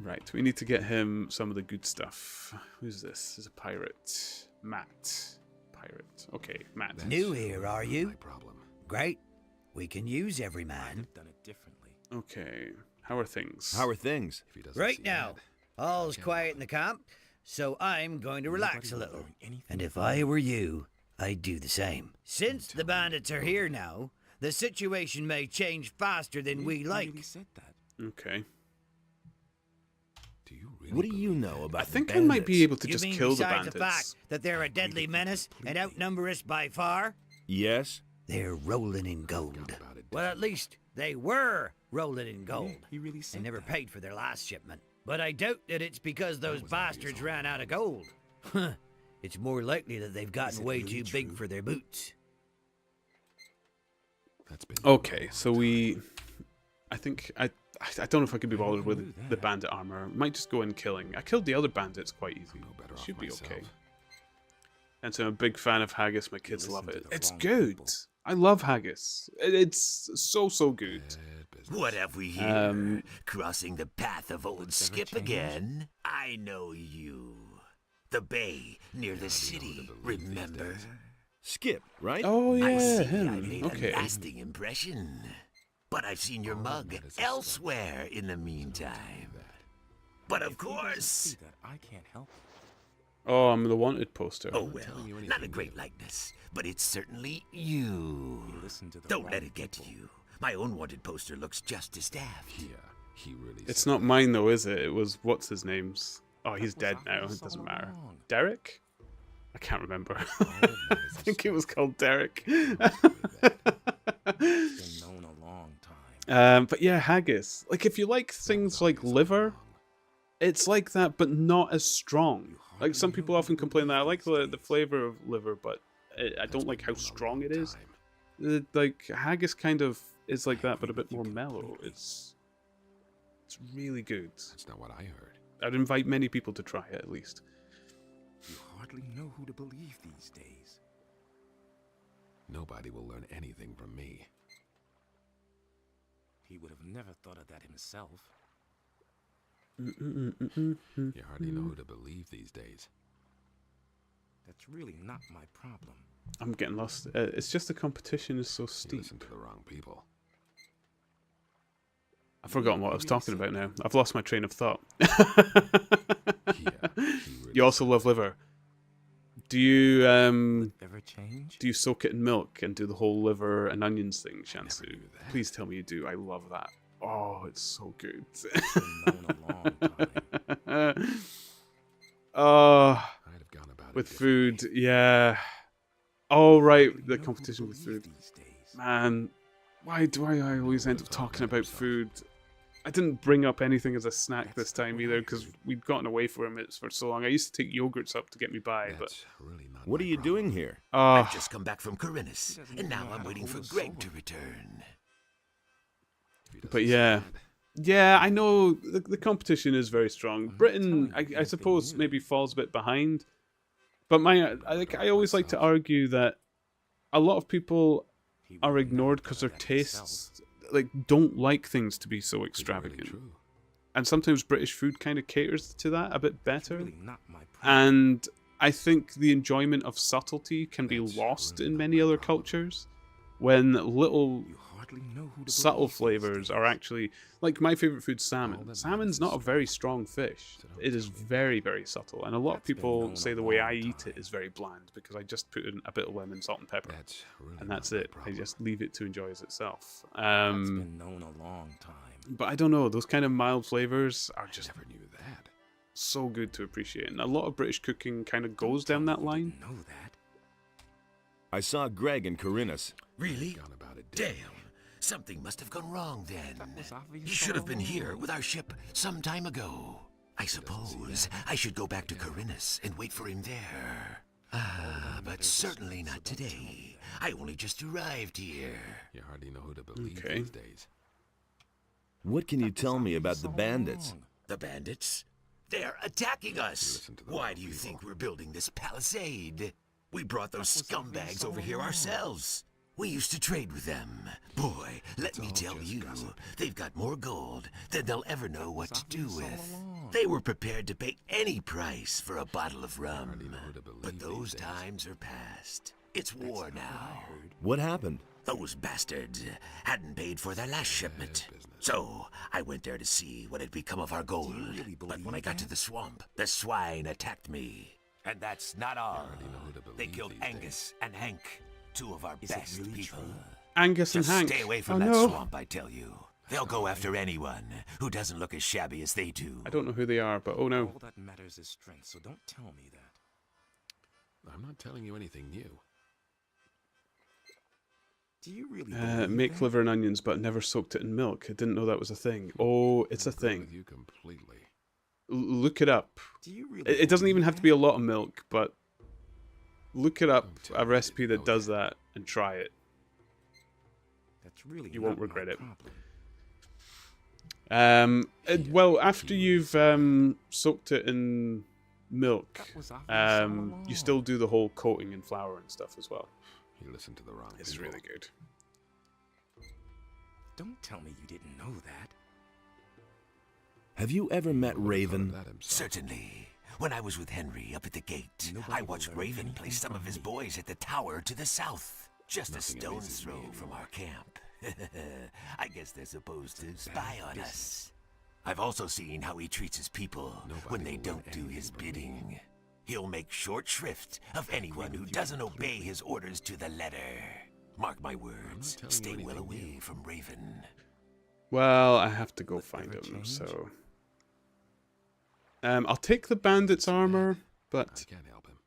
[SPEAKER 1] Right, we need to get him some of the good stuff. Who's this? This is a pirate. Matt. Pirate. Okay, Matt.
[SPEAKER 13] New here, are you? Great. We can use every man.
[SPEAKER 11] Done it differently.
[SPEAKER 1] Okay, how are things?
[SPEAKER 3] How are things?
[SPEAKER 13] Right now, all's quiet in the camp, so I'm going to relax a little. And if I were you, I'd do the same. Since the bandits are here now, the situation may change faster than we like.
[SPEAKER 1] Okay.
[SPEAKER 3] What do you know about
[SPEAKER 1] I think
[SPEAKER 3] the
[SPEAKER 1] I might be
[SPEAKER 3] bandits?
[SPEAKER 1] able to
[SPEAKER 13] You
[SPEAKER 1] just
[SPEAKER 13] mean
[SPEAKER 1] kill the
[SPEAKER 13] besides
[SPEAKER 1] bandits.
[SPEAKER 13] the fact that they're a deadly menace and outnumber us by far?
[SPEAKER 3] Yes?
[SPEAKER 13] They're rolling in gold. Well, at least they were rolling in gold.
[SPEAKER 11] He really
[SPEAKER 13] They
[SPEAKER 11] said
[SPEAKER 13] never
[SPEAKER 11] that.
[SPEAKER 13] paid for their last shipment. But I doubt that it's because those bastards ran out of gold. Huh. It's more likely that they've gotten way too big for their boots.
[SPEAKER 1] Okay, so I think I don't know if I could be bothered with the bandit armor. Might just go in killing. I killed the other bandits quite ezy. Should be okay. And so I'm a big fan of haggis. My kids love it. It's good. I love haggis. It's so good.
[SPEAKER 9] What have we here? Crossing the path of old Skip again? I know you. The bay near the city, remember?
[SPEAKER 3] Skip, right?
[SPEAKER 1] Oh
[SPEAKER 9] I
[SPEAKER 1] yeah,
[SPEAKER 9] see I
[SPEAKER 1] him.
[SPEAKER 9] made
[SPEAKER 1] Okay.
[SPEAKER 9] a lasting impression. But I've seen your mug elsewhere in the meantime. But of course...
[SPEAKER 11] See that I can't help it.
[SPEAKER 1] Oh, I'm the wanted poster.
[SPEAKER 9] Oh well, not a great likeness, but it's certainly you.
[SPEAKER 11] Listen to the
[SPEAKER 9] Don't
[SPEAKER 11] right
[SPEAKER 9] let it get to you. My own wanted poster looks just as daft.
[SPEAKER 1] It's not mine though, is it? It was what's his name's. Oh, he's dead now. It
[SPEAKER 11] so
[SPEAKER 1] doesn't matter.
[SPEAKER 11] long.
[SPEAKER 1] Derek? I can't remember. I think it was called Derek.
[SPEAKER 11] It's been known a long time.
[SPEAKER 1] But yeah, haggis. Like if you like things like liver, it's like that, but not as strong. Like some people often complain that I like the flavor of liver, but I don't like how strong it is. Like haggis kind of is like that, but a bit more mellow. It's really good.
[SPEAKER 8] That's not what I heard.
[SPEAKER 1] I'd invite many people to try it at least.
[SPEAKER 11] You hardly know who to believe these days.
[SPEAKER 8] Nobody will learn anything from me.
[SPEAKER 11] He would have never thought of that himself.
[SPEAKER 8] You hardly know who to believe these days.
[SPEAKER 11] That's really not my problem.
[SPEAKER 1] I'm getting lost. It's just the competition is so
[SPEAKER 8] You
[SPEAKER 1] steep.
[SPEAKER 8] listen to the wrong people.
[SPEAKER 1] I've forgotten what I was talking about now. I've lost my train of thought. You also love liver. Do you
[SPEAKER 11] Ever change?
[SPEAKER 1] do you soak it in milk and do the whole liver and onions thing, Shansu?
[SPEAKER 8] knew that.
[SPEAKER 1] Please tell me you do. I love that. Oh, it's so good.
[SPEAKER 11] It's been known a long time.
[SPEAKER 1] Oh,
[SPEAKER 8] I'd have gone about
[SPEAKER 1] with
[SPEAKER 8] it
[SPEAKER 1] food, yeah. Oh, right,
[SPEAKER 11] You
[SPEAKER 1] the
[SPEAKER 11] know who to
[SPEAKER 1] competition with
[SPEAKER 11] believe
[SPEAKER 1] food.
[SPEAKER 11] these days.
[SPEAKER 1] Man, why do I always end up talking about food? I didn't bring up anything as a snack this time either because we'd gotten away from it for so long. I used to take yogurts up to get me by, but
[SPEAKER 8] That's really not
[SPEAKER 3] What
[SPEAKER 8] my
[SPEAKER 3] are you
[SPEAKER 8] problem.
[SPEAKER 3] doing here?
[SPEAKER 9] I've just come back from Corinus, and now I'm waiting for Greg to return.
[SPEAKER 8] If he doesn't
[SPEAKER 1] but
[SPEAKER 8] say
[SPEAKER 1] yeah.
[SPEAKER 8] that,
[SPEAKER 1] Yeah, I know the competition is very strong. Britain, I suppose, maybe falls a bit behind. But I always like to argue that a lot of people
[SPEAKER 11] He would
[SPEAKER 1] are
[SPEAKER 11] never
[SPEAKER 1] ignored
[SPEAKER 11] thought
[SPEAKER 1] because
[SPEAKER 11] of
[SPEAKER 1] their
[SPEAKER 11] that himself.
[SPEAKER 1] tastes don't like things to be so
[SPEAKER 8] is it really
[SPEAKER 1] extravagant.
[SPEAKER 8] true?
[SPEAKER 1] And sometimes British food kind of caters to that a bit
[SPEAKER 11] It's
[SPEAKER 1] better.
[SPEAKER 11] really not my problem.
[SPEAKER 1] And I think the enjoyment of subtlety can be
[SPEAKER 8] That's
[SPEAKER 1] lost
[SPEAKER 8] really
[SPEAKER 1] in
[SPEAKER 8] not
[SPEAKER 1] many
[SPEAKER 8] my
[SPEAKER 1] other
[SPEAKER 8] problem.
[SPEAKER 1] cultures when little
[SPEAKER 11] You hardly know who to
[SPEAKER 1] subtle
[SPEAKER 11] believe these
[SPEAKER 1] flavors are
[SPEAKER 11] days.
[SPEAKER 1] actually like my favorite food,
[SPEAKER 8] All
[SPEAKER 1] salmon.
[SPEAKER 8] that
[SPEAKER 1] Salmon's
[SPEAKER 8] matters
[SPEAKER 1] not a
[SPEAKER 8] is
[SPEAKER 1] very strong fish.
[SPEAKER 8] So don't
[SPEAKER 1] It is
[SPEAKER 8] tell me.
[SPEAKER 1] very, very subtle, and a lot of
[SPEAKER 11] That's been
[SPEAKER 1] people
[SPEAKER 11] known
[SPEAKER 1] say
[SPEAKER 11] a
[SPEAKER 1] the way I
[SPEAKER 11] long
[SPEAKER 1] eat it
[SPEAKER 11] time.
[SPEAKER 1] is very bland because I just put in a bit of lemon, salt, and pepper,
[SPEAKER 8] That's really
[SPEAKER 1] and
[SPEAKER 8] not
[SPEAKER 1] that's
[SPEAKER 8] my
[SPEAKER 1] it. I
[SPEAKER 8] problem.
[SPEAKER 1] just leave it to enjoy as itself.
[SPEAKER 11] That's been known a long time.
[SPEAKER 1] But I don't know; those kind of mild flavors are
[SPEAKER 8] I
[SPEAKER 1] just
[SPEAKER 8] never knew that.
[SPEAKER 1] so good to appreciate, and a lot of British cooking kind of goes
[SPEAKER 11] Tell
[SPEAKER 1] down
[SPEAKER 11] me
[SPEAKER 1] that
[SPEAKER 11] you
[SPEAKER 1] line.
[SPEAKER 11] didn't know that.
[SPEAKER 3] I saw Greg in Corinus.
[SPEAKER 9] Really?
[SPEAKER 8] Gone about it
[SPEAKER 9] Damn.
[SPEAKER 8] differently.
[SPEAKER 9] Something must have gone wrong then.
[SPEAKER 11] That was obvious
[SPEAKER 9] He should have been
[SPEAKER 11] all
[SPEAKER 9] here
[SPEAKER 11] along.
[SPEAKER 9] with our ship some time ago. I suppose I should go back to Corinus and wait for him there. But certainly not today. I only just arrived here.
[SPEAKER 8] You hardly know who to believe
[SPEAKER 1] Okay.
[SPEAKER 8] these days.
[SPEAKER 3] What can you tell me about the
[SPEAKER 11] So
[SPEAKER 3] bandits?
[SPEAKER 11] long.
[SPEAKER 9] The bandits? They're attacking us!
[SPEAKER 8] listen to the
[SPEAKER 9] Why
[SPEAKER 8] wrong
[SPEAKER 9] do you
[SPEAKER 8] people.
[SPEAKER 9] think we're building this palisade? We brought those
[SPEAKER 11] That was obvious
[SPEAKER 9] scumbags over
[SPEAKER 11] all
[SPEAKER 9] here
[SPEAKER 11] along.
[SPEAKER 9] ourselves. We used to trade with them. Boy, let me tell you, they've got more gold than they'll ever know what to do with. They were prepared to pay any price for a bottle of rum. But those times are past. It's war now.
[SPEAKER 3] What happened?
[SPEAKER 9] Those bastards hadn't paid for their last shipment. So I went there to see what had become of our gold. But when I got to the swamp, the swine attacked me. And that's not all. They killed Angus and Hank, two of our best people.
[SPEAKER 1] Angus and
[SPEAKER 9] Just
[SPEAKER 1] Hank.
[SPEAKER 9] stay away from
[SPEAKER 1] Oh,
[SPEAKER 9] that
[SPEAKER 1] no.
[SPEAKER 9] swamp, I tell you. They'll go after anyone who doesn't look as shabby as they do.
[SPEAKER 1] I don't know who they are, but oh no.
[SPEAKER 11] All that matters is strength, so don't tell me that.
[SPEAKER 8] I'm not telling you anything new.
[SPEAKER 11] Do you really
[SPEAKER 1] Make
[SPEAKER 11] that?
[SPEAKER 1] liver and onions, but never soaked it in milk. I didn't know that was a thing. Oh, it's a thing.
[SPEAKER 8] With you completely.
[SPEAKER 1] Look it up.
[SPEAKER 11] Do you really
[SPEAKER 1] It doesn't even have to be a lot of milk, but look it up,
[SPEAKER 8] Don't tell
[SPEAKER 1] a
[SPEAKER 8] me
[SPEAKER 1] recipe
[SPEAKER 8] you
[SPEAKER 1] that
[SPEAKER 8] know
[SPEAKER 1] does that, and try it.
[SPEAKER 11] That's really
[SPEAKER 1] You won't
[SPEAKER 11] not my
[SPEAKER 1] regret it.
[SPEAKER 11] problem.
[SPEAKER 1] Well, after you've soaked it in milk,
[SPEAKER 11] That was obvious all
[SPEAKER 1] you
[SPEAKER 11] along.
[SPEAKER 1] still do the whole coating in flour and stuff as well.
[SPEAKER 8] You listened to the wrong
[SPEAKER 1] It's
[SPEAKER 8] people.
[SPEAKER 1] really good.
[SPEAKER 11] Don't tell me you didn't know that.
[SPEAKER 3] Have you ever met
[SPEAKER 8] Who would've thought of
[SPEAKER 3] Raven?
[SPEAKER 8] that himself?
[SPEAKER 9] Certainly. When I was with Henry up at the gate,
[SPEAKER 11] Nobody
[SPEAKER 9] I
[SPEAKER 11] will
[SPEAKER 9] watched
[SPEAKER 11] learn
[SPEAKER 9] Raven
[SPEAKER 11] anything
[SPEAKER 9] place some
[SPEAKER 11] from
[SPEAKER 9] of his
[SPEAKER 11] me.
[SPEAKER 9] boys at the tower to the south, just
[SPEAKER 8] Nothing
[SPEAKER 9] a stone's
[SPEAKER 8] amazes me
[SPEAKER 9] throw from
[SPEAKER 8] anymore.
[SPEAKER 9] our camp. I guess they're supposed to
[SPEAKER 11] It's a
[SPEAKER 9] spy
[SPEAKER 11] bad
[SPEAKER 9] on
[SPEAKER 11] business.
[SPEAKER 9] us. I've also seen how he treats his people when
[SPEAKER 8] Nobody
[SPEAKER 9] they
[SPEAKER 8] will
[SPEAKER 9] don't
[SPEAKER 8] learn
[SPEAKER 9] do
[SPEAKER 8] anything
[SPEAKER 9] his
[SPEAKER 8] from me.
[SPEAKER 9] bidding. He'll make short shrift of anyone who doesn't obey his orders to the letter. Mark my words,
[SPEAKER 8] telling you
[SPEAKER 9] stay well
[SPEAKER 8] anything
[SPEAKER 9] away
[SPEAKER 8] new.
[SPEAKER 9] from Raven.
[SPEAKER 1] Well, I have to go
[SPEAKER 11] Will it
[SPEAKER 1] find
[SPEAKER 11] ever
[SPEAKER 1] him,
[SPEAKER 11] change?
[SPEAKER 1] so... I'll take the bandit's armor,
[SPEAKER 8] I
[SPEAKER 1] but
[SPEAKER 8] can't help him.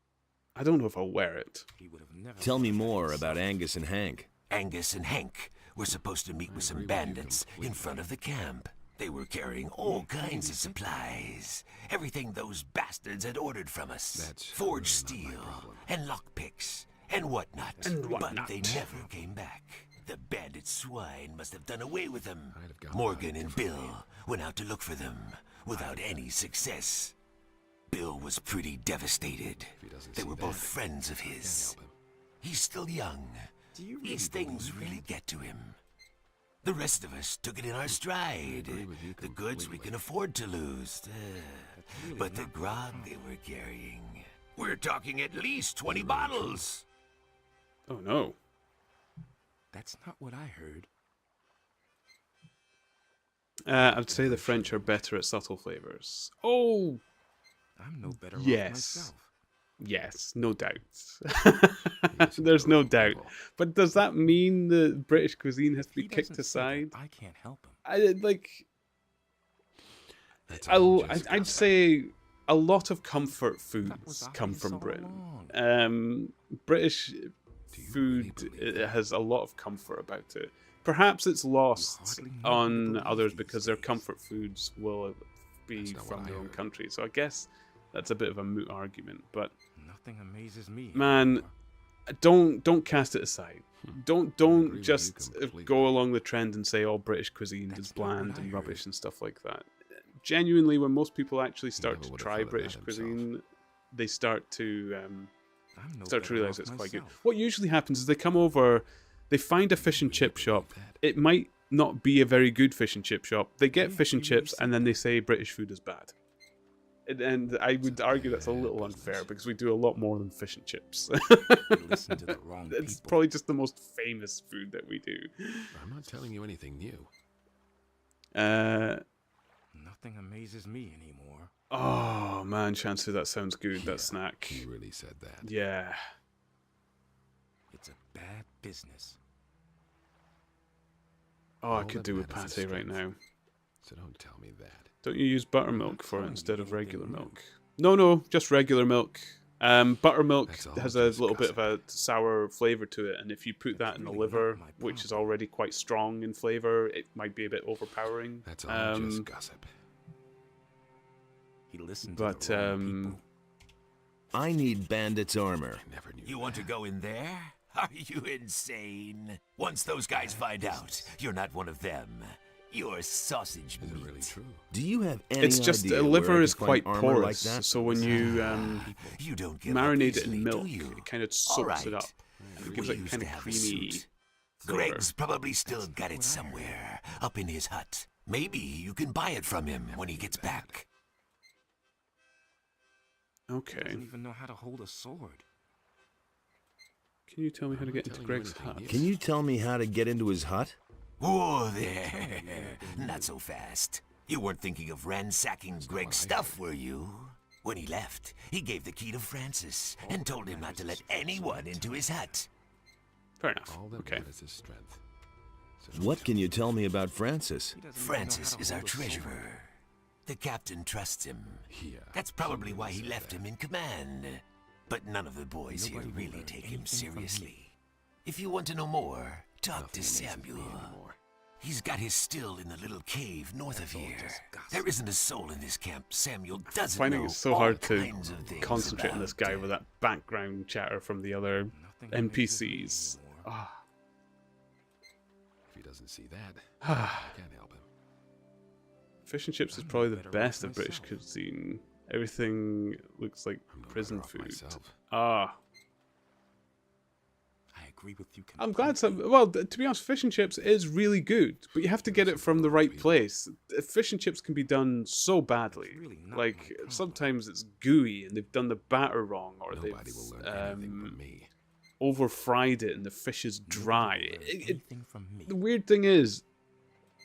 [SPEAKER 1] I don't know if I'll wear it.
[SPEAKER 11] He would have never
[SPEAKER 3] Tell me
[SPEAKER 11] thought of
[SPEAKER 3] more
[SPEAKER 11] that
[SPEAKER 3] about
[SPEAKER 11] himself.
[SPEAKER 3] Angus and Hank.
[SPEAKER 9] Angus and Hank were supposed to meet with some
[SPEAKER 8] agree with you
[SPEAKER 9] bandits in
[SPEAKER 8] completely.
[SPEAKER 9] front of the camp. They were carrying all kinds of supplies. Everything those bastards had ordered from us.
[SPEAKER 8] That's
[SPEAKER 9] Forged
[SPEAKER 8] really not my
[SPEAKER 9] steel,
[SPEAKER 8] problem.
[SPEAKER 9] and lockpicks, and whatnot.
[SPEAKER 1] And
[SPEAKER 9] But
[SPEAKER 1] whatnot.
[SPEAKER 9] they never came back. The bandit swine must have done away with them.
[SPEAKER 8] I'd have gone
[SPEAKER 9] Morgan
[SPEAKER 8] about it
[SPEAKER 9] and
[SPEAKER 8] differently.
[SPEAKER 9] Bill went out to look for them, without any success. Bill was pretty devastated.
[SPEAKER 8] If he doesn't
[SPEAKER 9] They
[SPEAKER 8] see
[SPEAKER 9] were both
[SPEAKER 8] that,
[SPEAKER 9] friends of
[SPEAKER 8] Can't
[SPEAKER 9] his.
[SPEAKER 8] help him.
[SPEAKER 9] He's still young.
[SPEAKER 11] Do you
[SPEAKER 9] These
[SPEAKER 11] really
[SPEAKER 9] things
[SPEAKER 11] believe
[SPEAKER 9] really
[SPEAKER 11] that?
[SPEAKER 9] get to him. The rest of us took it in our stride.
[SPEAKER 8] agree with you
[SPEAKER 9] The goods we
[SPEAKER 8] completely.
[SPEAKER 9] can afford to lose.
[SPEAKER 11] really
[SPEAKER 9] But the
[SPEAKER 11] not my
[SPEAKER 9] grog they were carrying. We're talking at least 20 bottles.
[SPEAKER 1] Oh no.
[SPEAKER 11] That's not what I heard.
[SPEAKER 1] I'd say the French are better at subtle flavors. Oh,
[SPEAKER 11] I'm no better off
[SPEAKER 1] yes.
[SPEAKER 11] myself.
[SPEAKER 1] Yes, no doubt.
[SPEAKER 8] Yes,
[SPEAKER 1] There's
[SPEAKER 8] the
[SPEAKER 1] no
[SPEAKER 8] wrong
[SPEAKER 1] doubt.
[SPEAKER 8] people.
[SPEAKER 1] But does that mean the British cuisine has to be
[SPEAKER 11] He
[SPEAKER 1] kicked
[SPEAKER 11] doesn't say that.
[SPEAKER 1] aside?
[SPEAKER 11] I can't help him.
[SPEAKER 1] I like.
[SPEAKER 8] That's all just
[SPEAKER 1] I'd
[SPEAKER 8] gossip.
[SPEAKER 1] say a lot of comfort
[SPEAKER 11] That was
[SPEAKER 1] foods come
[SPEAKER 11] obvious
[SPEAKER 1] from
[SPEAKER 11] all
[SPEAKER 1] Britain.
[SPEAKER 11] along.
[SPEAKER 1] British
[SPEAKER 8] you
[SPEAKER 1] food
[SPEAKER 8] really believe
[SPEAKER 1] it
[SPEAKER 8] that?
[SPEAKER 1] has a lot of comfort about it. Perhaps it's lost
[SPEAKER 11] hardly know who to
[SPEAKER 1] on
[SPEAKER 11] believe
[SPEAKER 1] others
[SPEAKER 11] these
[SPEAKER 1] because their
[SPEAKER 11] days.
[SPEAKER 1] comfort foods will be
[SPEAKER 8] That's not what
[SPEAKER 1] from
[SPEAKER 8] I
[SPEAKER 1] their own
[SPEAKER 8] heard.
[SPEAKER 1] country. So I guess that's a bit of a moot argument. But
[SPEAKER 11] Nothing amazes me.
[SPEAKER 1] man,
[SPEAKER 11] anymore.
[SPEAKER 1] don't cast it aside. Don't
[SPEAKER 8] agree with you
[SPEAKER 1] just
[SPEAKER 8] completely.
[SPEAKER 1] go along the trend and say all British cuisine
[SPEAKER 11] That's
[SPEAKER 1] is
[SPEAKER 11] not what
[SPEAKER 1] bland
[SPEAKER 11] I
[SPEAKER 1] and
[SPEAKER 11] heard.
[SPEAKER 1] rubbish and stuff like that. Genuinely, when most people actually start
[SPEAKER 8] never
[SPEAKER 1] to
[SPEAKER 8] would've
[SPEAKER 1] try
[SPEAKER 8] thought of that
[SPEAKER 1] British
[SPEAKER 8] himself.
[SPEAKER 1] cuisine, they start to
[SPEAKER 11] I'm no
[SPEAKER 1] start to
[SPEAKER 11] better
[SPEAKER 1] realize
[SPEAKER 11] off
[SPEAKER 1] it's quite good.
[SPEAKER 11] myself.
[SPEAKER 1] What usually happens is they come over, they find a fish and
[SPEAKER 8] really
[SPEAKER 1] chip
[SPEAKER 8] believe
[SPEAKER 1] shop.
[SPEAKER 8] that?
[SPEAKER 1] It might not be a very good fish and chip shop. They get
[SPEAKER 11] Yeah,
[SPEAKER 1] fish and
[SPEAKER 11] you really
[SPEAKER 1] chips
[SPEAKER 11] said
[SPEAKER 1] and then they say British food is bad. And I would argue that's a
[SPEAKER 8] bad
[SPEAKER 1] little
[SPEAKER 8] business.
[SPEAKER 1] unfair because we do a lot more than fish and chips.
[SPEAKER 11] You listen to the wrong
[SPEAKER 1] It's
[SPEAKER 11] people.
[SPEAKER 1] probably just the most famous food that we do.
[SPEAKER 8] I'm not telling you anything new.
[SPEAKER 11] Nothing amazes me anymore.
[SPEAKER 1] Oh man, Chansu, that sounds good. That snack.
[SPEAKER 8] He really said that.
[SPEAKER 1] Yeah.
[SPEAKER 11] It's a bad business.
[SPEAKER 1] Oh, I
[SPEAKER 8] All
[SPEAKER 1] could
[SPEAKER 8] that
[SPEAKER 1] do with
[SPEAKER 8] matters is
[SPEAKER 1] pate right
[SPEAKER 8] strength.
[SPEAKER 1] now.
[SPEAKER 8] So don't tell me that.
[SPEAKER 1] Don't you use buttermilk for it
[SPEAKER 11] telling
[SPEAKER 1] instead
[SPEAKER 11] you
[SPEAKER 1] of regular
[SPEAKER 11] anything new.
[SPEAKER 1] milk? No, just regular milk. Buttermilk
[SPEAKER 8] That's all
[SPEAKER 1] has a
[SPEAKER 8] just
[SPEAKER 1] little bit of a sour flavor to it, and if you put
[SPEAKER 11] That's
[SPEAKER 1] that in the
[SPEAKER 11] really not
[SPEAKER 1] liver,
[SPEAKER 11] my
[SPEAKER 1] which is
[SPEAKER 11] problem.
[SPEAKER 1] already quite strong in flavor, it might be a bit overpowering.
[SPEAKER 8] That's all just
[SPEAKER 1] Um,
[SPEAKER 8] gossip.
[SPEAKER 11] He listened
[SPEAKER 1] but,
[SPEAKER 11] to the wrong people.
[SPEAKER 3] I need Bandit's armor.
[SPEAKER 8] I never knew
[SPEAKER 9] You want to
[SPEAKER 8] that.
[SPEAKER 9] go in there? Are you insane? Once those guys find out you're not one of them, you're sausage
[SPEAKER 8] Is it
[SPEAKER 9] meat.
[SPEAKER 8] really true?
[SPEAKER 3] Do you have any
[SPEAKER 1] it's just
[SPEAKER 3] idea
[SPEAKER 1] a
[SPEAKER 3] where
[SPEAKER 1] liver
[SPEAKER 3] I
[SPEAKER 1] is
[SPEAKER 3] can
[SPEAKER 1] quite
[SPEAKER 3] find armor
[SPEAKER 1] porous,
[SPEAKER 3] like that?
[SPEAKER 1] so when you
[SPEAKER 9] You don't give up
[SPEAKER 1] marinate it
[SPEAKER 9] easily,
[SPEAKER 1] in
[SPEAKER 9] do
[SPEAKER 1] milk,
[SPEAKER 9] you?
[SPEAKER 1] it kind of
[SPEAKER 9] All
[SPEAKER 1] soaks it
[SPEAKER 9] right.
[SPEAKER 1] up. And it
[SPEAKER 9] We
[SPEAKER 1] gives it
[SPEAKER 9] used
[SPEAKER 1] kind
[SPEAKER 9] to
[SPEAKER 1] of
[SPEAKER 9] have a
[SPEAKER 1] creamy.
[SPEAKER 9] suit Greg's probably still got it somewhere, up in his hut. Maybe you can buy it from him when he gets back.
[SPEAKER 1] Okay.
[SPEAKER 11] He doesn't even know how to hold a sword.
[SPEAKER 1] Can you tell me how to get into Greg's hut?
[SPEAKER 3] Can you tell me how to get into his hut?
[SPEAKER 9] Whoa there! Not so fast. You weren't thinking of ransacking Greg's stuff, were you? When he left, he gave the key to Francis and told him not to let anyone into his hut.
[SPEAKER 1] Fair enough. Okay.
[SPEAKER 3] What can you tell me about Francis?
[SPEAKER 9] Francis is our treasurer. The captain trusts him. That's probably why he left him in command. But none of the boys here really take him seriously. If you want to know more, talk to Samuel. He's got his still in the little cave north of here. There isn't a soul in this camp Samuel doesn't know.
[SPEAKER 1] Finding it so
[SPEAKER 9] all
[SPEAKER 1] hard to
[SPEAKER 9] kinds of things
[SPEAKER 1] concentrate on
[SPEAKER 9] about.
[SPEAKER 1] this guy with that background chatter from the other NPCs. Ah.
[SPEAKER 8] If he doesn't see that, I can't help him.
[SPEAKER 1] Fish and chips is probably the best of British cuisine. Everything looks like prison food. Ah.
[SPEAKER 11] I agree with you.
[SPEAKER 1] I'm glad some. Well, to be honest, fish and chips is really good, but you have to get it from the right place. Fish and chips can be done so badly. Like sometimes it's gooey and they've done the batter wrong, or they've over fried it and the fish is dry. The weird thing is,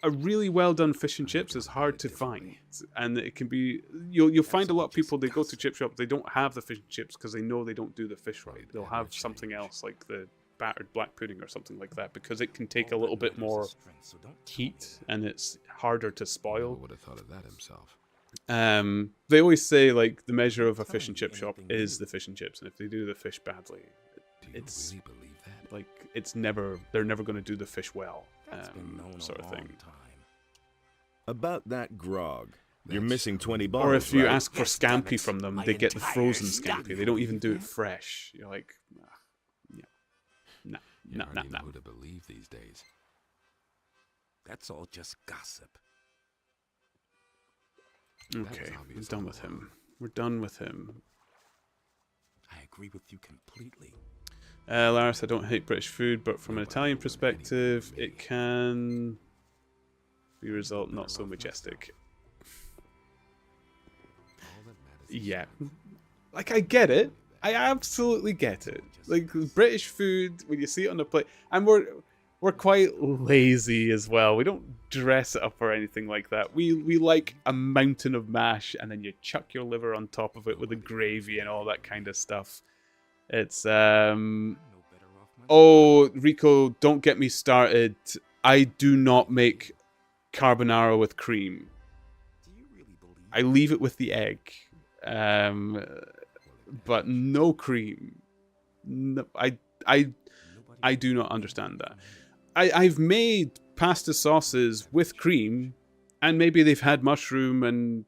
[SPEAKER 1] a really well done fish and chips is hard to find, and it can be. You'll find a lot of people, they go to chip shop, they don't have the fish and chips because they know they don't do the fish right. They'll have something else like the battered black pudding or something like that because it can take a little bit more heat and it's harder to spoil.
[SPEAKER 8] Would have thought of that himself.
[SPEAKER 1] They always say like the measure of a fish and chip shop is the fish and chips, and if they do the fish badly, it's
[SPEAKER 8] really believe that?
[SPEAKER 1] like they're never going to do the fish well, sort of thing.
[SPEAKER 3] About that grog. You're missing 20 bottles,
[SPEAKER 1] Or if you
[SPEAKER 3] right?
[SPEAKER 1] ask for scampi from them, they get the frozen scampi. They don't even do it fresh. You're like, nah.
[SPEAKER 8] You hardly know who to believe these days.
[SPEAKER 11] That's all just gossip.
[SPEAKER 1] Okay, we're done with him. We're done with him.
[SPEAKER 11] I agree with you completely.
[SPEAKER 1] Laris, I don't hate British food, but from an Italian perspective, it can be a result not so majestic. Yeah. Like, I get it. I absolutely get it. Like, British food, when you see it on the plate, and we're quite lazy as well. We don't dress it up or anything like that. We like a mountain of mash, and then you chuck your liver on top of it with the gravy and all that kind of stuff. It's, oh, Rico, don't get me started. I do not make carbonara with cream. I leave it with the egg. But no cream. No, I do not understand that. I've made pasta sauces with cream, and maybe they've had mushroom and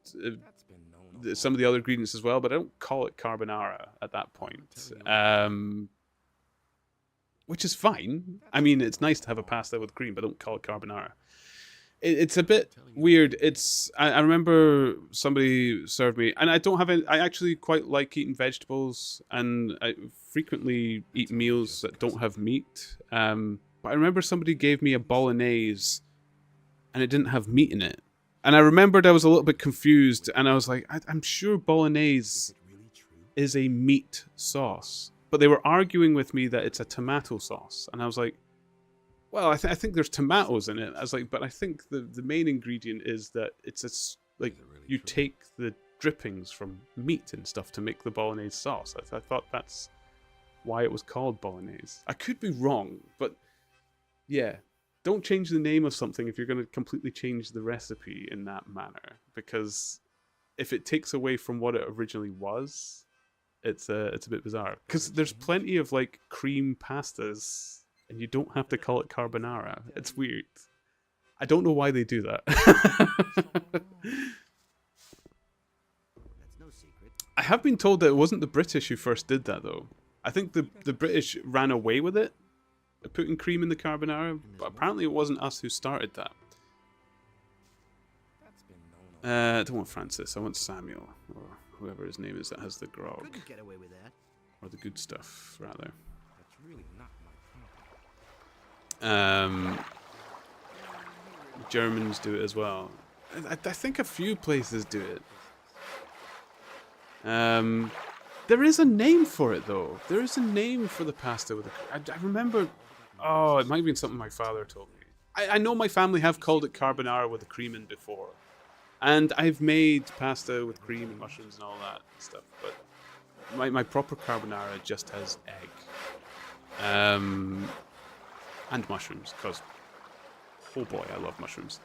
[SPEAKER 1] some of the other ingredients as well, but I don't call it carbonara at that point. Which is fine. I mean, it's nice to have a pasta with cream, but don't call it carbonara. It's a bit weird. I remember somebody served me, and I don't have any. I actually quite like eating vegetables, and I frequently eat meals that don't have meat. But I remember somebody gave me a bolognese, and it didn't have meat in it. And I remembered I was a little bit confused, and I was like, I'm sure bolognese is a meat sauce. But they were arguing with me that it's a tomato sauce, and I was like, well, I think there's tomatoes in it. I was like, but I think the main ingredient is that it's you take the drippings from meat and stuff to make the bolognese sauce. I thought that's why it was called bolognese. I could be wrong, but yeah, don't change the name of something if you're going to completely change the recipe in that manner, because if it takes away from what it originally was, it's a bit bizarre. Because there's plenty of like cream pastas. And you don't have to call it carbonara. It's weird. I don't know why they do that. I have been told that it wasn't the British who first did that, though. I think the British ran away with it, putting cream in the carbonara, but apparently it wasn't us who started that. I don't want Francis. I want Samuel, or whoever his name is that has the grog.
[SPEAKER 13] Couldn't get away with that.
[SPEAKER 1] Or the good stuff, rather.
[SPEAKER 11] That's really not
[SPEAKER 1] Germans do it as well. I think a few places do it. There is a name for it, though. There is a name for the pasta with the cream. I remember... Oh, it might have been something my father told me. I know my family have called it carbonara with the cream in before. And I've made pasta with cream and mushrooms and all that stuff. But my proper carbonara just has egg. And mushrooms, because... Oh boy, I love mushrooms.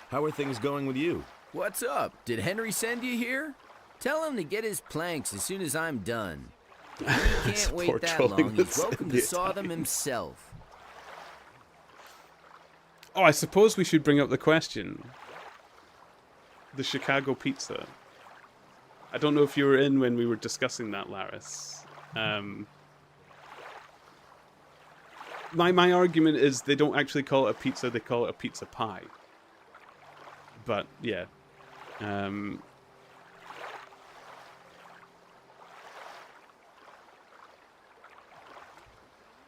[SPEAKER 3] How are things going with you?
[SPEAKER 14] What's up? Did Henry send you here? Tell him to get his planks as soon as I'm done. He can't wait that long. He's welcome to saw them himself.
[SPEAKER 1] Oh, I suppose we should bring up the question. The Chicago pizza. I don't know if you were in when we were discussing that, Laris. My argument is they don't actually call it a pizza, they call it a pizza pie. But, yeah.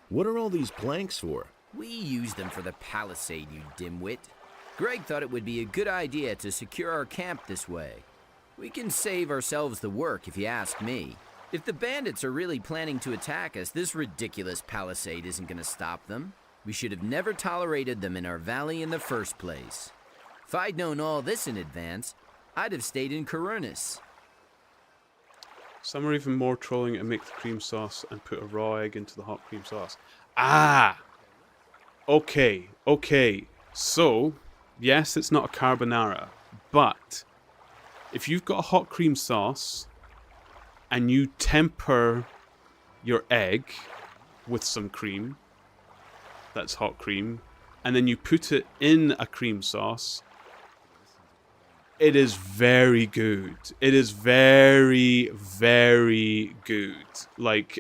[SPEAKER 3] What are all these planks for?
[SPEAKER 14] We use them for the palisade, you dimwit. Greg thought it would be a good idea to secure our camp this way. We can save ourselves the work, if you ask me. If the bandits are really planning to attack us, this ridiculous palisade isn't going to stop them. We should have never tolerated them in our valley in the first place. If I'd known all this in advance, I'd have stayed in Corunus.
[SPEAKER 1] Some are even more trolling and make the cream sauce and put a raw egg into the hot cream sauce. Ah! Okay. So, yes, it's not a carbonara, but if you've got a hot cream sauce and you temper your egg with some cream, that's hot cream, and then you put it in a cream sauce, it is very good. It is very, very good. Like,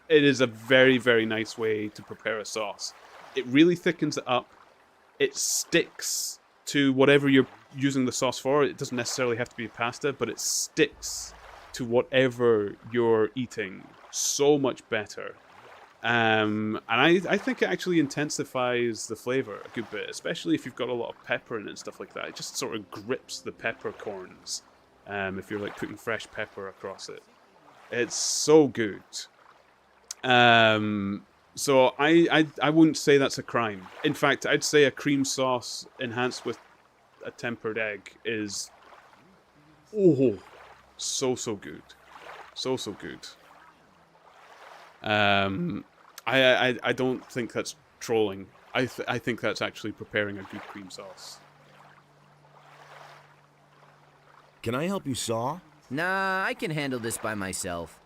[SPEAKER 1] it is a very, very nice way to prepare a sauce. It really thickens it up. It sticks to whatever you're using the sauce for. It doesn't necessarily have to be pasta, but it sticks to whatever you're eating so much better. And I think it actually intensifies the flavor a good bit, especially if you've got a lot of pepper in it and stuff like that. It just sort of grips the peppercorns if you're like putting fresh pepper across it. It's so good. So I wouldn't say that's a crime. In fact, I'd say a cream sauce enhanced with a tempered egg is so good. So good. I don't think that's trolling. I think that's actually preparing a good cream sauce.
[SPEAKER 3] Can I help you saw?
[SPEAKER 14] Nah, I can handle this by myself.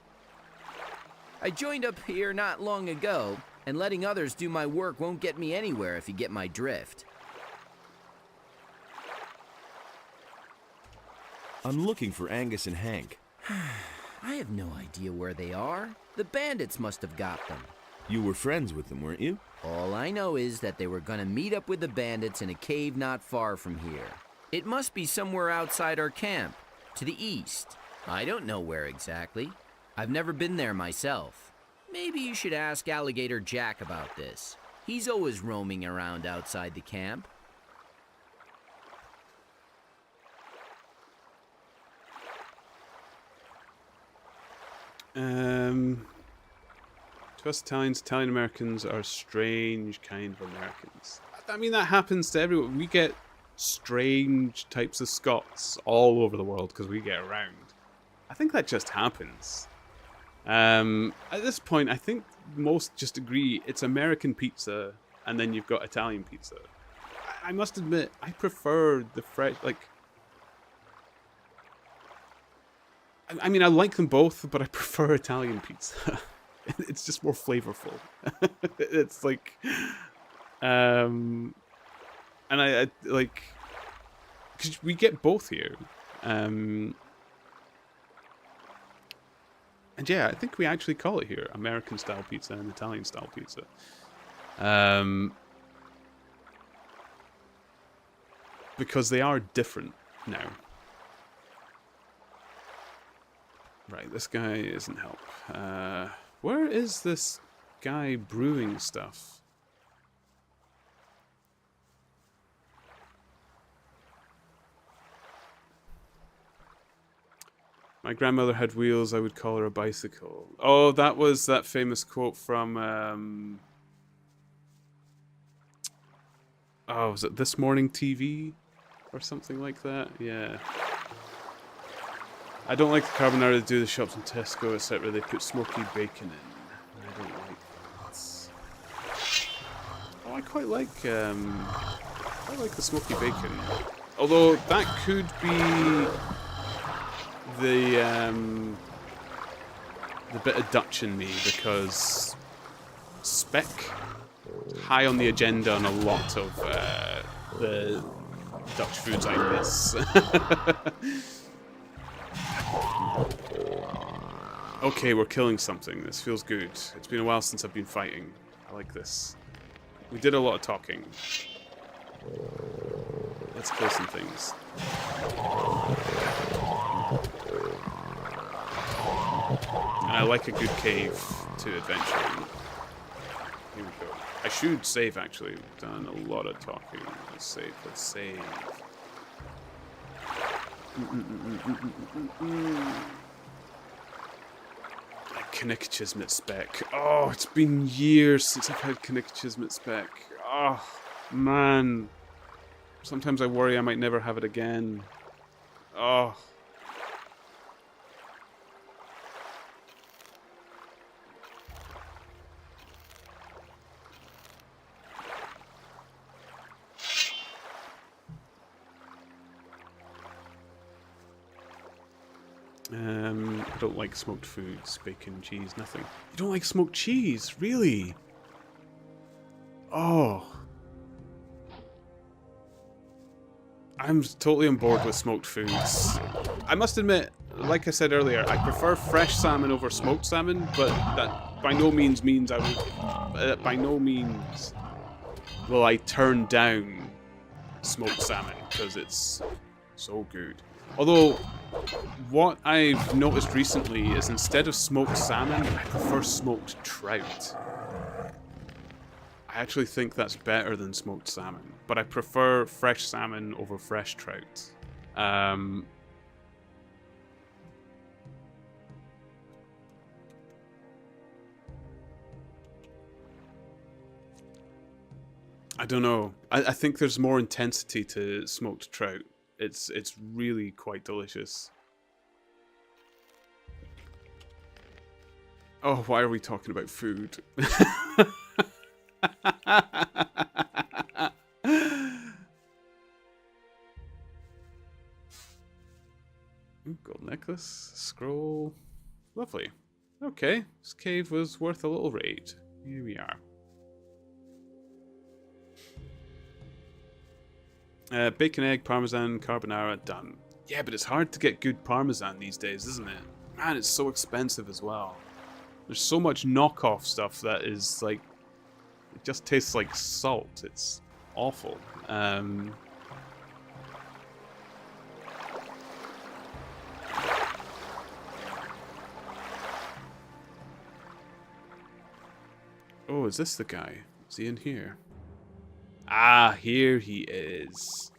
[SPEAKER 14] I joined up here not long ago, and letting others do my work won't get me anywhere if you get my drift.
[SPEAKER 3] I'm looking for Angus and Hank.
[SPEAKER 14] I have no idea where they are. The bandits must have got them.
[SPEAKER 3] You were friends with them, weren't you?
[SPEAKER 14] All I know is that they were gonna meet up with the bandits in a cave not far from here. It must be somewhere outside our camp, to the east. I don't know where exactly. I've never been there myself. Maybe you should ask Alligator Jack about this. He's always roaming around outside the camp.
[SPEAKER 1] To us Italians, Italian Americans are a strange kind of Americans. I mean, that happens to everyone. We get strange types of Scots all over the world because we get around. I think that just happens. At this point, I think most just agree it's American pizza and then you've got Italian pizza. I must admit, I prefer the fresh, like... I mean, I like them both, but I prefer Italian pizza. It's just more flavorful. It's like... and I like... Because we get both here. And yeah, I think we actually call it here American-style pizza and Italian-style pizza. Because they are different now. Right, this guy isn't help. Where is this guy brewing stuff. My grandmother had wheels, I would call her a bicycle. Oh, that was that famous quote from, oh, was it This Morning TV? Or something like that? Yeah. I don't like the carbonara they do the shops in Tesco, etc. They put smoky bacon in. I don't like that. Oh, I quite like the smoky bacon. Although that could be the bit of Dutch in me, because speck high on the agenda on a lot of the Dutch foods I miss. Okay, we're killing something. This feels good. It's been a while since I've been fighting. I like this. We did a lot of talking. Let's kill some things. And I like a good cave to adventure in. Here we go. I should save, actually. We've done a lot of talking. Let's save. Let's save. Knick Chismet spec. Oh, it's been years since I've had Knick Chismet spec. Oh, man. Sometimes I worry I might never have it again. Oh. I don't like smoked foods, bacon, cheese, nothing. You don't like smoked cheese? Really? Oh. I'm totally on board with smoked foods. I must admit, like I said earlier, I prefer fresh salmon over smoked salmon, but that by no means means I will... by no means will I turn down smoked salmon, because it's so good. Although, what I've noticed recently is instead of smoked salmon, I prefer smoked trout. I actually think that's better than smoked salmon, but I prefer fresh salmon over fresh trout. I don't know. I think there's more intensity to smoked trout. It's really quite delicious. Oh, why are we talking about food? Ooh, gold necklace, scroll. Lovely. Okay, this cave was worth a little raid. Here we are. Bacon, egg, parmesan, carbonara, done. Yeah, but it's hard to get good parmesan these days, isn't it? Man, it's so expensive as well. There's so much knockoff stuff that is like... It just tastes like salt. It's awful. Oh, is this the guy? Is he in here? Ah, here he is.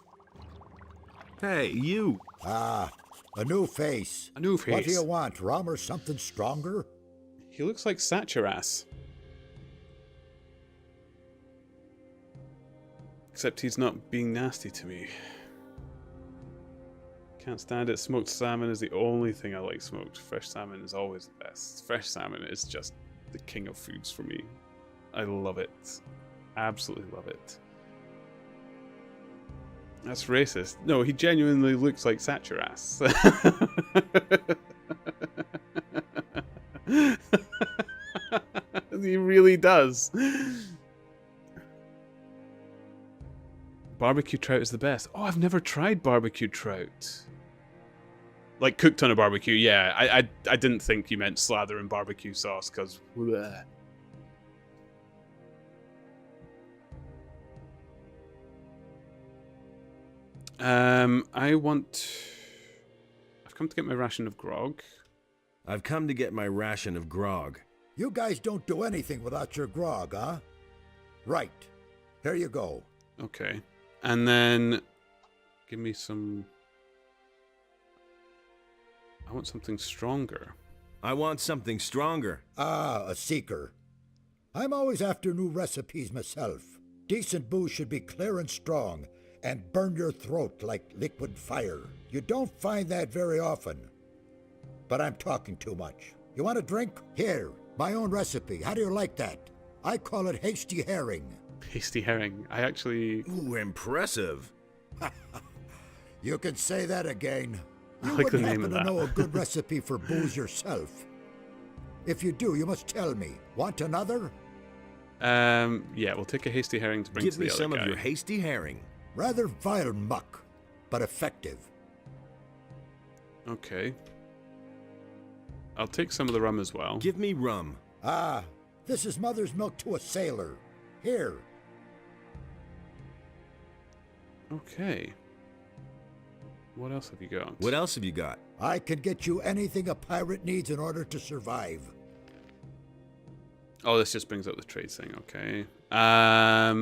[SPEAKER 3] Hey, you!
[SPEAKER 4] Ah, a new face.
[SPEAKER 1] A new face.
[SPEAKER 4] What do you want, rum or something stronger?
[SPEAKER 1] He looks like Satcherass. Except he's not being nasty to me. Can't stand it. Smoked salmon is the only thing I like smoked. Fresh salmon is always the best. Fresh salmon is just the king of foods for me. I love it. Absolutely love it. That's racist. No, he genuinely looks like Satcherass. He really does. Barbecue trout is the best. Oh, I've never tried barbecue trout. Like cooked on a barbecue, yeah. I didn't think you meant slather in barbecue sauce, because... I've come to get my ration of grog.
[SPEAKER 3] I've come to get my ration of grog.
[SPEAKER 4] You guys don't do anything without your grog, huh? Right. Here you go.
[SPEAKER 1] Okay. And then give me some... I want something stronger.
[SPEAKER 3] I want something stronger.
[SPEAKER 4] Ah, a seeker. I'm always after new recipes myself. Decent booze should be clear and strong and burn your throat like liquid fire. You don't find that very often. But I'm talking too much. You want a drink? Here, my own recipe. How do you like that? I call it hasty herring.
[SPEAKER 1] Hasty herring. I actually...
[SPEAKER 3] Ooh, impressive.
[SPEAKER 4] You can say that again.
[SPEAKER 1] I
[SPEAKER 4] You
[SPEAKER 1] like the
[SPEAKER 4] wouldn't
[SPEAKER 1] name
[SPEAKER 4] happen
[SPEAKER 1] of
[SPEAKER 4] to
[SPEAKER 1] that.
[SPEAKER 4] know a good recipe for booze yourself. If you do, you must tell me. Want another?
[SPEAKER 1] Yeah, we'll take a hasty herring to bring
[SPEAKER 3] Give
[SPEAKER 1] to the
[SPEAKER 3] me
[SPEAKER 1] other
[SPEAKER 3] some
[SPEAKER 1] guy.
[SPEAKER 3] of your hasty herring.
[SPEAKER 4] Rather vile muck, but effective.
[SPEAKER 1] Okay. I'll take some of the rum as well.
[SPEAKER 3] Give me rum.
[SPEAKER 4] Ah, this is mother's milk to a sailor. Here.
[SPEAKER 1] Okay. What else have you got?
[SPEAKER 3] What else have you got?
[SPEAKER 4] I can get you anything a pirate needs in order to survive.
[SPEAKER 1] Oh, this just brings up the trade thing. Okay.
[SPEAKER 3] I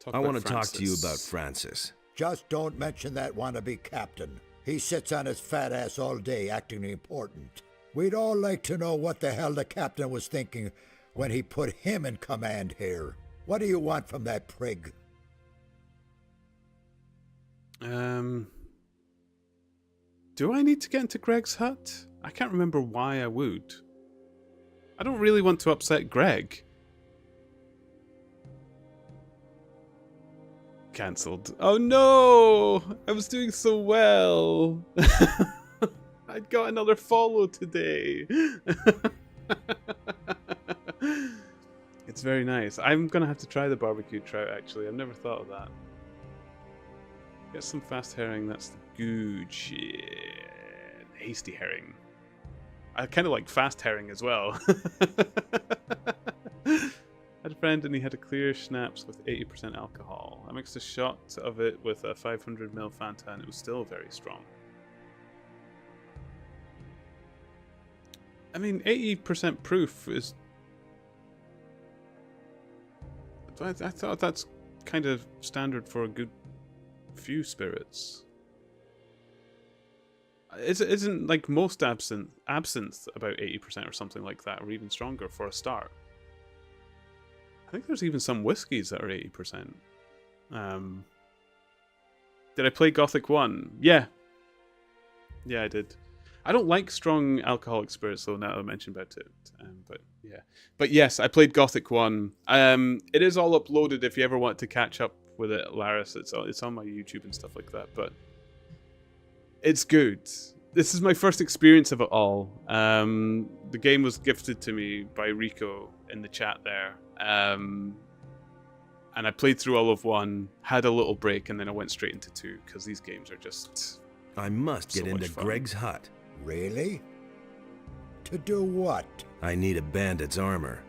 [SPEAKER 3] want to talk to you
[SPEAKER 1] Francis.
[SPEAKER 3] about Francis.
[SPEAKER 4] Just don't mention that wannabe captain. He sits on his fat ass all day acting important. We'd all like to know what the hell the captain was thinking when he put him in command here. What do you want from that prig?
[SPEAKER 1] Do I need to get into Greg's hut? I can't remember why I would. I don't really want to upset Greg. Cancelled. Oh no! I was doing so well. I'd got another follow today. It's very nice. I'm gonna have to try the barbecue trout actually. I've never thought of that. Get some fast herring, that's the good shit. Hasty herring. I kind of like fast herring as well. I had a friend and he had a clear schnapps with 80% alcohol. I mixed a shot of it with a 500ml Fanta and it was still very strong. I mean, 80% proof is... I thought that's kind of standard for a good few spirits. Isn't like most absinthe about 80% or something like that, or even stronger for a start? I think there's even some whiskies that are 80%. Did I play Gothic 1? Yeah. Yeah, I did. I don't like strong alcoholic spirits, though, now that I mentioned about it. But yeah. But yes, I played Gothic 1. It is all uploaded if you ever want to catch up with it, Laris. It's on my YouTube and stuff like that. But it's good. This is my first experience of it all. The game was gifted to me by Rico in the chat there. And I played through all of 1, had a little break, and then I went straight into 2, because these games are just...
[SPEAKER 3] I must get
[SPEAKER 1] so
[SPEAKER 3] into
[SPEAKER 1] much fun.
[SPEAKER 3] Greg's hut.
[SPEAKER 4] Really? To do what?
[SPEAKER 3] I need a bandit's armor.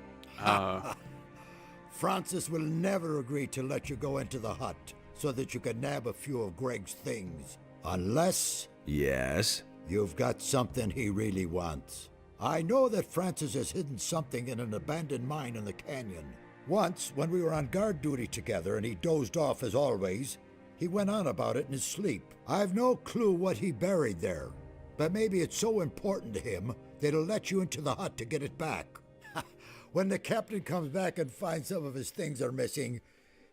[SPEAKER 4] Francis will never agree to let you go into the hut so that you can nab a few of Greg's things. Unless...
[SPEAKER 3] Yes?
[SPEAKER 4] You've got something he really wants. I know that Francis has hidden something in an abandoned mine in the canyon. Once, when we were on guard duty together and he dozed off as always, he went on about it in his sleep. I've no clue what he buried there, but maybe it's so important to him that he'll let you into the hut to get it back. When the captain comes back and finds some of his things are missing,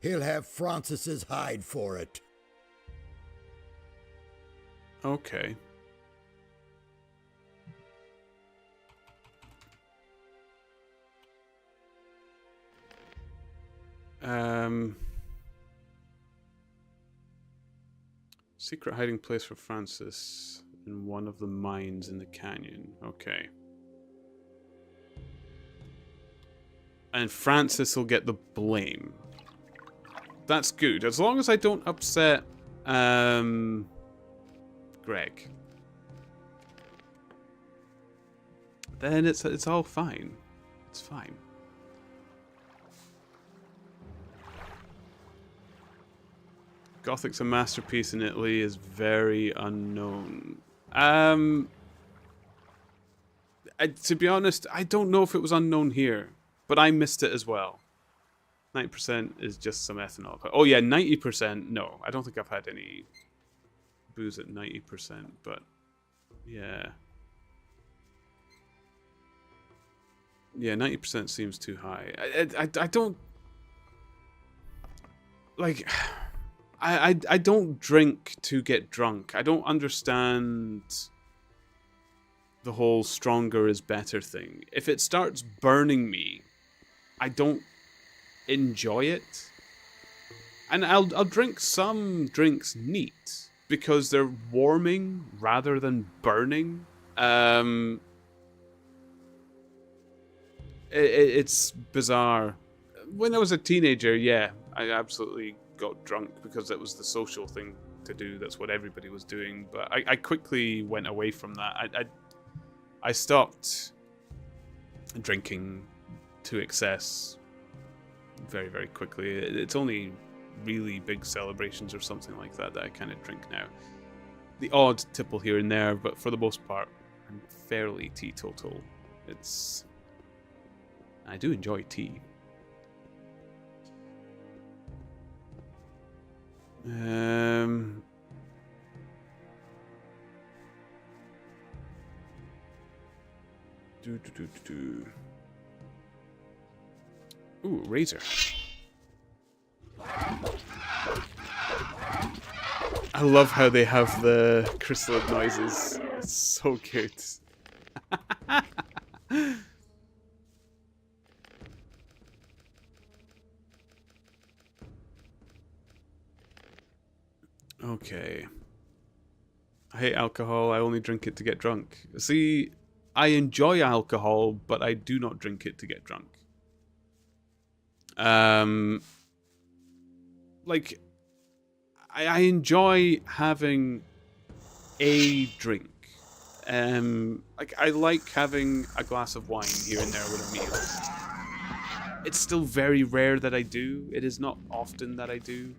[SPEAKER 4] he'll have Francis's hide for it.
[SPEAKER 1] Okay. Secret hiding place for Francis in one of the mines in the canyon. Okay. And Francis will get the blame. That's good. As long as I don't upset Greg. Then it's all fine. It's fine. Gothic's a masterpiece in Italy is very unknown. To be honest, I don't know if it was unknown here, but I missed it as well. 90% is just some ethanol. Oh yeah, 90%. No, I don't think I've had any booze at 90%, but yeah. Yeah, 90% seems too high. I don't like. I don't drink to get drunk. I don't understand the whole stronger is better thing. If it starts burning me, I don't enjoy it. And I'll drink some drinks neat because they're warming rather than burning. It's bizarre. When I was a teenager, yeah, I absolutely got drunk because it was the social thing to do. That's what everybody was doing. But I quickly went away from that. I stopped drinking to excess very, very quickly. It's only really big celebrations or something like that I kind of drink now. The odd tipple here and there, but for the most part, I'm fairly teetotal. I do enjoy tea. Ooh, razor. I love how they have the chrysalid noises. It's so good. Okay. I hate alcohol. I only drink it to get drunk. See, I enjoy alcohol, but I do not drink it to get drunk. Like, I enjoy having a drink. Like, I like having a glass of wine here and there with a meal. It's still very rare that I do. It is not often that I do.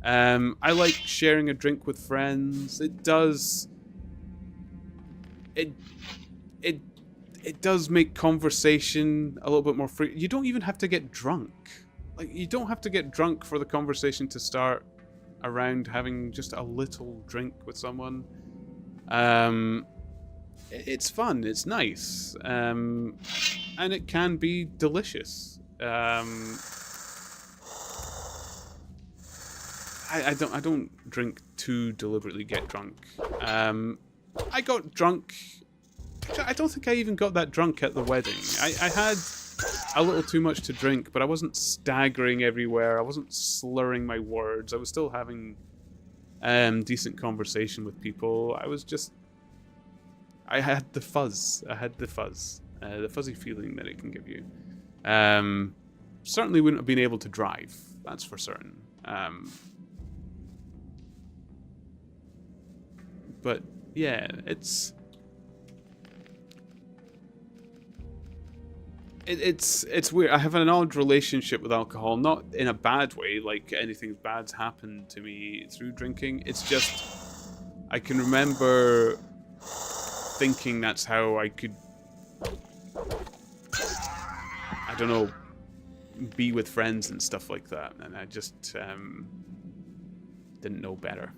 [SPEAKER 1] I like sharing a drink with friends. It does make conversation a little bit more free. You don't even have to get drunk. Like, you don't have to get drunk for the conversation to start around having just a little drink with someone. It's fun. It's nice. And it can be delicious. I don't drink to deliberately get drunk. I got drunk. I don't think I even got that drunk at the wedding. I had a little too much to drink, but I wasn't staggering everywhere. I wasn't slurring my words. I was still having decent conversation with people. I had the fuzz. The fuzzy feeling that it can give you. Certainly wouldn't have been able to drive. That's for certain. But yeah, it's weird. I have an odd relationship with alcohol, not in a bad way, like anything bad's happened to me through drinking. It's just I can remember thinking that's how I could, I don't know, be with friends and stuff like that, and I just didn't know better.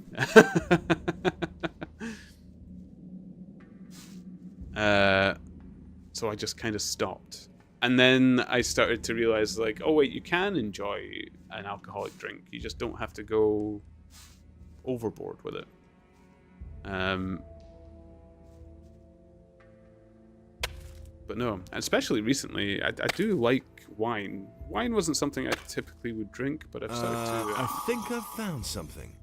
[SPEAKER 1] So I just kind of stopped. And then I started to realize, like, oh wait, you can enjoy an alcoholic drink. You just don't have to go overboard with it. But no, especially recently, I do like wine. Wine wasn't something I typically would drink, but I've started to...
[SPEAKER 3] I think I've found something.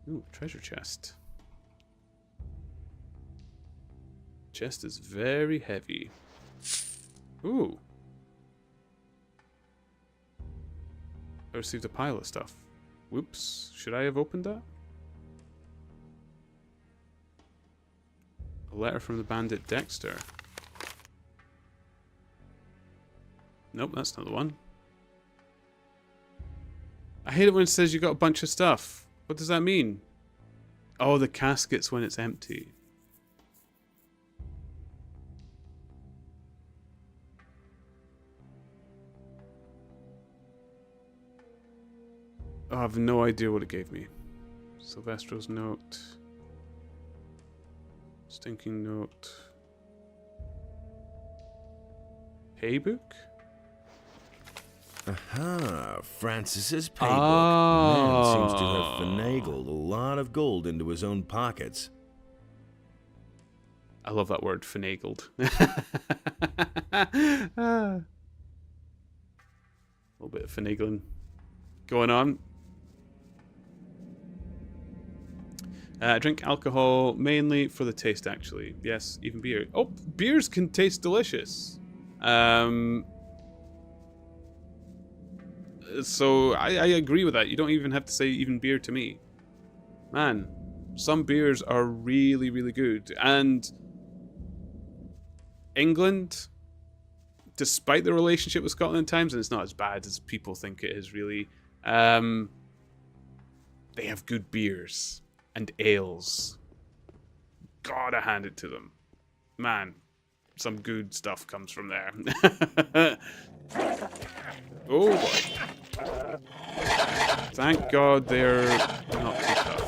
[SPEAKER 1] Ooh, treasure chest. Chest is very heavy. Ooh. I received a pile of stuff. Whoops. Should I have opened that? A letter from the bandit Dexter. Nope, that's not the one. I hate it when it says you got a bunch of stuff. What does that mean? Oh, the casket's when it's empty. I have no idea what it gave me. Sylvestro's note. Stinking note. Paybook?
[SPEAKER 3] Aha, Francis's paybook. Man seems to have finagled a lot of gold into his own pockets.
[SPEAKER 1] I love that word, finagled. A little bit of finagling going on. Drink alcohol mainly for the taste, actually. Yes, even beer. Oh, beers can taste delicious. So I agree with that. You don't even have to say even beer to me. Man, some beers are really, really good. And England, despite the relationship with Scotland at times, and it's not as bad as people think it is really, they have good beers and ales. Gotta hand it to them. Man, some good stuff comes from there. Oh boy. Thank God they're not too tough.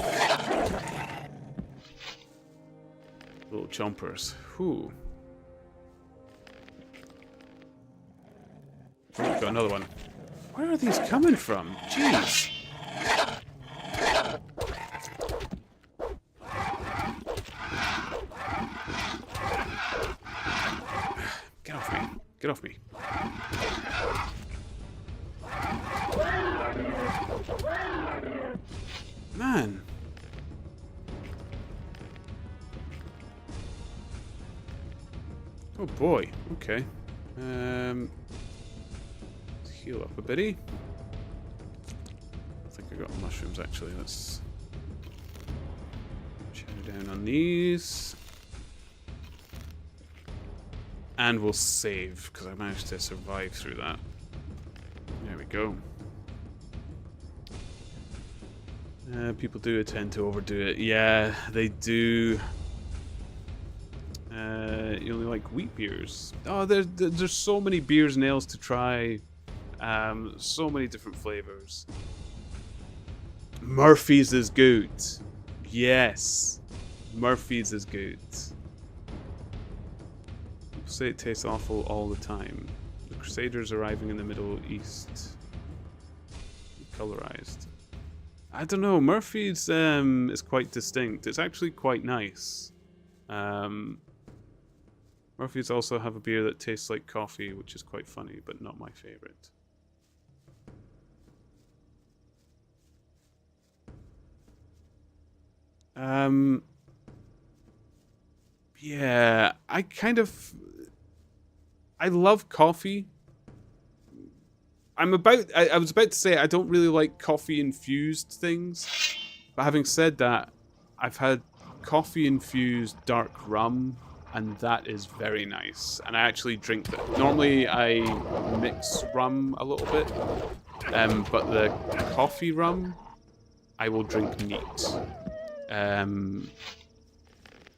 [SPEAKER 1] Little chompers. Whew. Oh, got another one. Where are these coming from? Jeez. Get off me. Get off me. Man. Oh boy. Okay. Let's heal up a bitty. I think I got mushrooms actually. Let's chow down on these. And we'll save, because I managed to survive through that. There we go. People do tend to overdo it. Yeah, they do. You only like wheat beers. Oh, there's so many beers and ales to try. So many different flavors. Murphy's is good. Yes. Murphy's is good. People say it tastes awful all the time. The Crusaders arriving in the Middle East. Colorized. I don't know. Murphy's is quite distinct. It's actually quite nice. Murphy's also have a beer that tastes like coffee, which is quite funny, but not my favorite. Yeah, I love coffee. I was about to say I don't really like coffee-infused things, but having said that, I've had coffee-infused dark rum, and that is very nice. And I actually drink that. Normally, I mix rum a little bit, but the coffee rum, I will drink neat.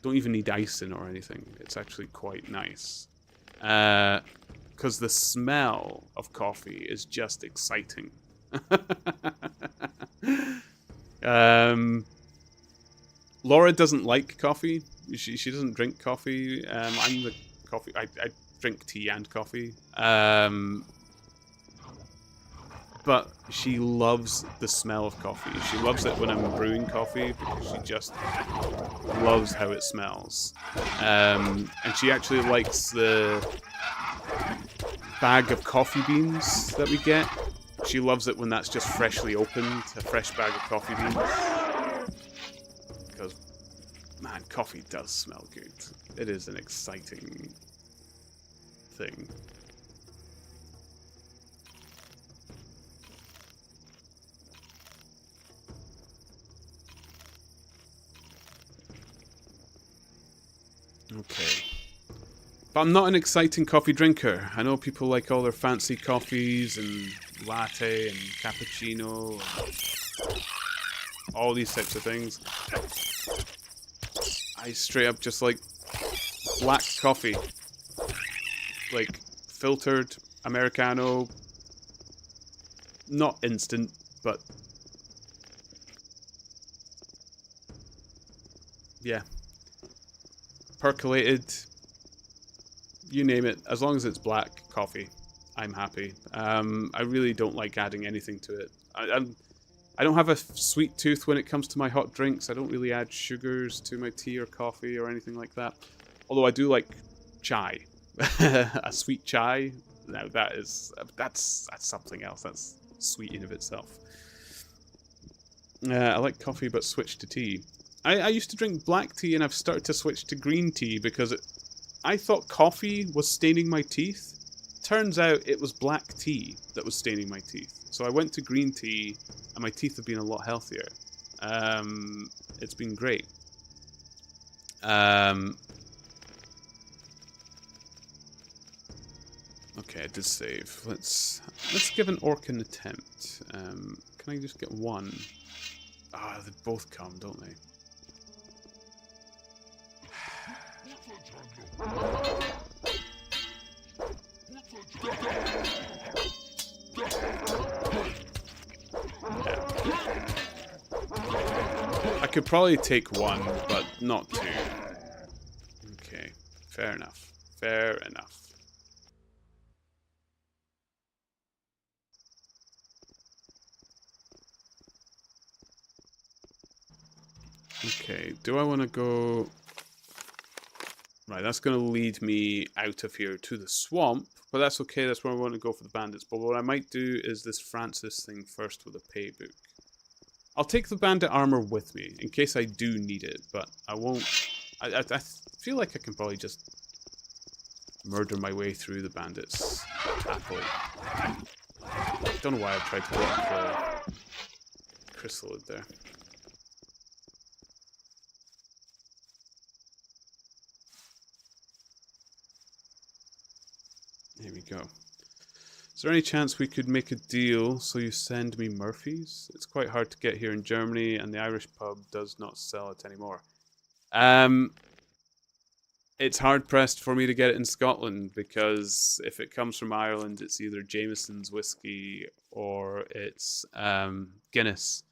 [SPEAKER 1] Don't even need ice in or anything. It's actually quite nice. Because the smell of coffee is just exciting. Laura doesn't like coffee. She doesn't drink coffee. I'm the coffee. I drink tea and coffee. But she loves the smell of coffee. She loves it when I'm brewing coffee because she just loves how it smells. And she actually likes the bag of coffee beans that we get. She loves it when that's just freshly opened, a fresh bag of coffee beans. Because, man, coffee does smell good. It is an exciting thing. Okay. But I'm not an exciting coffee drinker. I know people like all their fancy coffees and latte and cappuccino and all these types of things. I straight up just like black coffee. Like filtered Americano. Not instant, but yeah. Percolated, you name it. As long as it's black coffee, I'm happy. I really don't like adding anything to it. I don't have a sweet tooth when it comes to my hot drinks. I don't really add sugars to my tea or coffee or anything like that. Although I do like chai. A sweet chai, now that's something else. That's sweet in of itself. I like coffee but switched to tea. I used to drink black tea and I've started to switch to green tea because I thought coffee was staining my teeth. Turns out it was black tea that was staining my teeth. So I went to green tea and my teeth have been a lot healthier. It's been great. Okay, I did save. Let's give an orc an attempt. Can I just get one? Ah, they both come, don't they? I could probably take one, but not two. Okay, fair enough. Fair enough. Okay, do I want to go... Right, that's going to lead me out of here to the swamp, but that's okay, that's where I want to go for the bandits. But what I might do is this Francis thing first with a pay book. I'll take the bandit armor with me, in case I do need it, but I won't... I feel like I can probably just murder my way through the bandits happily. Don't know why I tried to block the chrysalid there. Here we go. Is there any chance we could make a deal so you send me Murphy's? It's quite hard to get here in Germany and the Irish pub does not sell it anymore. It's hard pressed for me to get it in Scotland because if it comes from Ireland, it's either Jameson's whiskey or it's Guinness.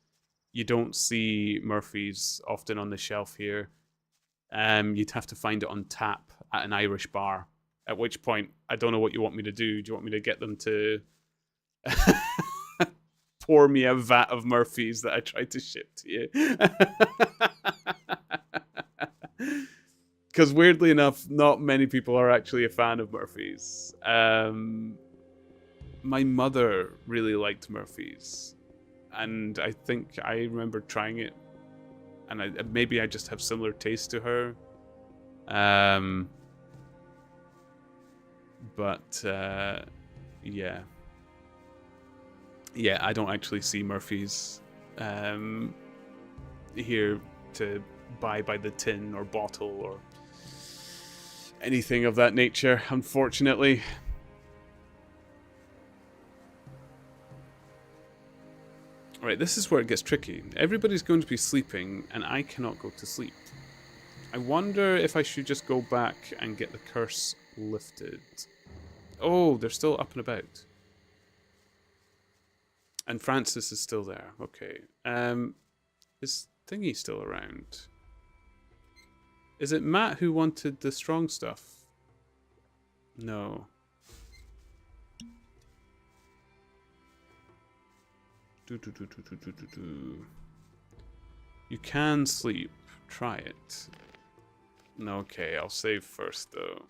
[SPEAKER 1] You don't see Murphy's often on the shelf here. You'd have to find it on tap at an Irish bar. At which point, I don't know what you want me to do. Do you want me to get them to pour me a vat of Murphy's that I tried to ship to you? Because weirdly enough, not many people are actually a fan of Murphy's. My mother really liked Murphy's. And I think I remember trying it. And maybe I just have similar taste to her. But yeah, I don't actually see Murphy's here to buy by the tin or bottle or anything of that nature, unfortunately. Right, this is where it gets tricky. Everybody's going to be sleeping and I cannot go to sleep. I wonder if I should just go back and get the curse lifted. Oh, they're still up and about. And Francis is still there. Okay. Is Thingy still around? Is it Matt who wanted the strong stuff? No. You can sleep. Try it. No, okay, I'll save first though.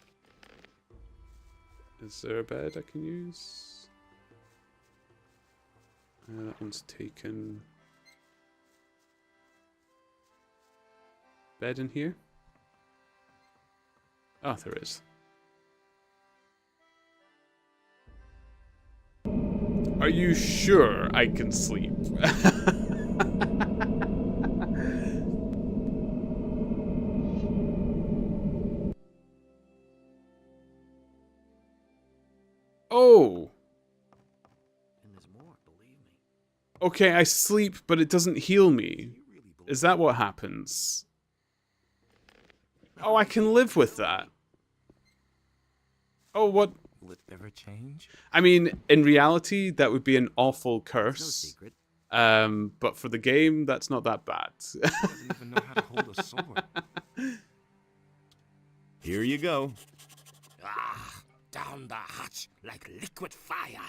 [SPEAKER 1] Is there a bed I can use? That one's taken. Bed in here? Oh, there is. Are you sure I can sleep? Oh!
[SPEAKER 12] And there's more, believe me.
[SPEAKER 1] Okay, I sleep, but it doesn't heal me. Is that what happens? Oh, I can live with that. Oh, what?
[SPEAKER 8] Will it ever change?
[SPEAKER 1] I mean, in reality, that would be an awful curse.
[SPEAKER 12] No secret.
[SPEAKER 1] But for the game, that's not that bad.
[SPEAKER 8] Doesn't even know how to hold a sword.
[SPEAKER 3] Here you go.
[SPEAKER 11] Ah, down the hatch like liquid fire.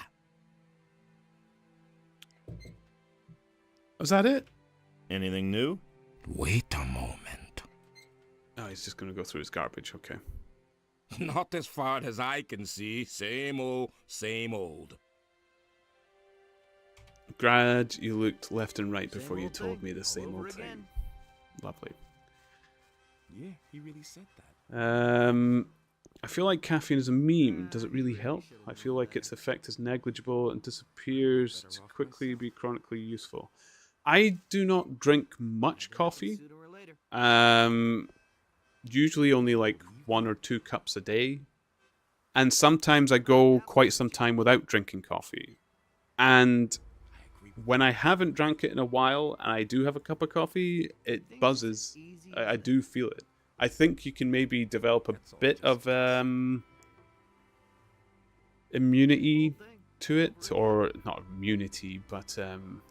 [SPEAKER 1] Was that it?
[SPEAKER 3] Anything new?
[SPEAKER 11] Wait a moment.
[SPEAKER 1] Oh, he's just going to go through his garbage. Okay.
[SPEAKER 11] Not as far as I can see. Same old, same old.
[SPEAKER 1] Glad you looked left and right before you told me the same old thing. Lovely.
[SPEAKER 8] Yeah, he really said that.
[SPEAKER 1] I feel like caffeine is a meme. Does it really help? I feel like its effect is negligible and disappears to quickly be chronically useful. I do not drink much coffee. Usually only like 1 or 2 cups a day. And sometimes I go quite some time without drinking coffee. And when I haven't drank it in a while and I do have a cup of coffee, it buzzes. I do feel it. I think you can maybe develop a bit of immunity to it, or not immunity, but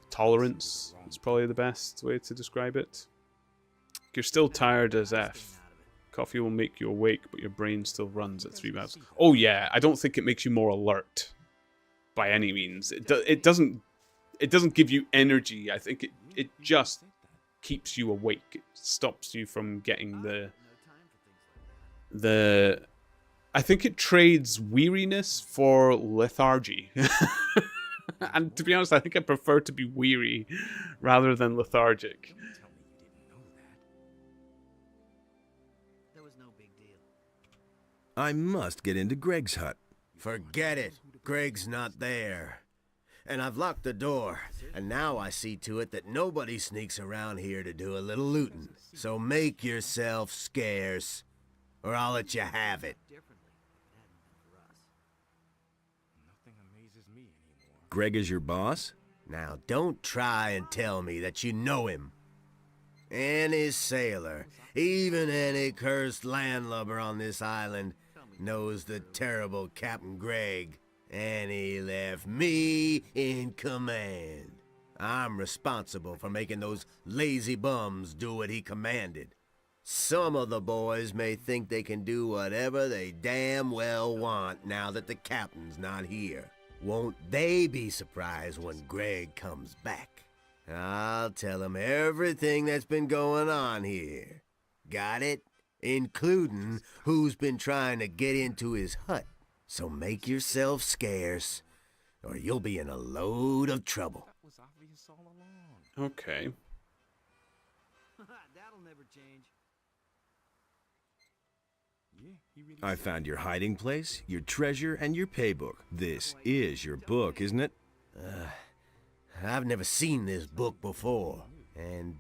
[SPEAKER 1] tolerance is probably the best way to describe it. You're still tired as F. Coffee will make you awake, but your brain still runs at 3 miles. Oh yeah, I don't think it makes you more alert by any means. It doesn't give you energy. I think it just keeps you awake. It stops you from getting the I think it trades weariness for lethargy. And to be honest, I think I prefer to be weary rather than lethargic.
[SPEAKER 3] I must get into Greg's hut.
[SPEAKER 15] Forget it. Greg's not there. And I've locked the door, and now I see to it that nobody sneaks around here to do a little looting. So make yourself scarce, or I'll let you have it.
[SPEAKER 3] Greg is your boss?
[SPEAKER 15] Now, don't try and tell me that you know him. Any sailor, even any cursed landlubber on this island, knows the terrible Captain Gregg. And he left me in command. I'm responsible for making those lazy bums do what he commanded. Some of the boys may think they can do whatever they damn well want now that the captain's not here. Won't they be surprised when Gregg comes back? I'll tell him everything that's been going on here. Got it? Including who's been trying to get into his hut. So make yourself scarce, or you'll be in a load of trouble.
[SPEAKER 1] Okay.
[SPEAKER 13] That'll never change.
[SPEAKER 3] I found your hiding place, your treasure, and your paybook. This is your book, isn't it?
[SPEAKER 15] I've never seen this book before. And,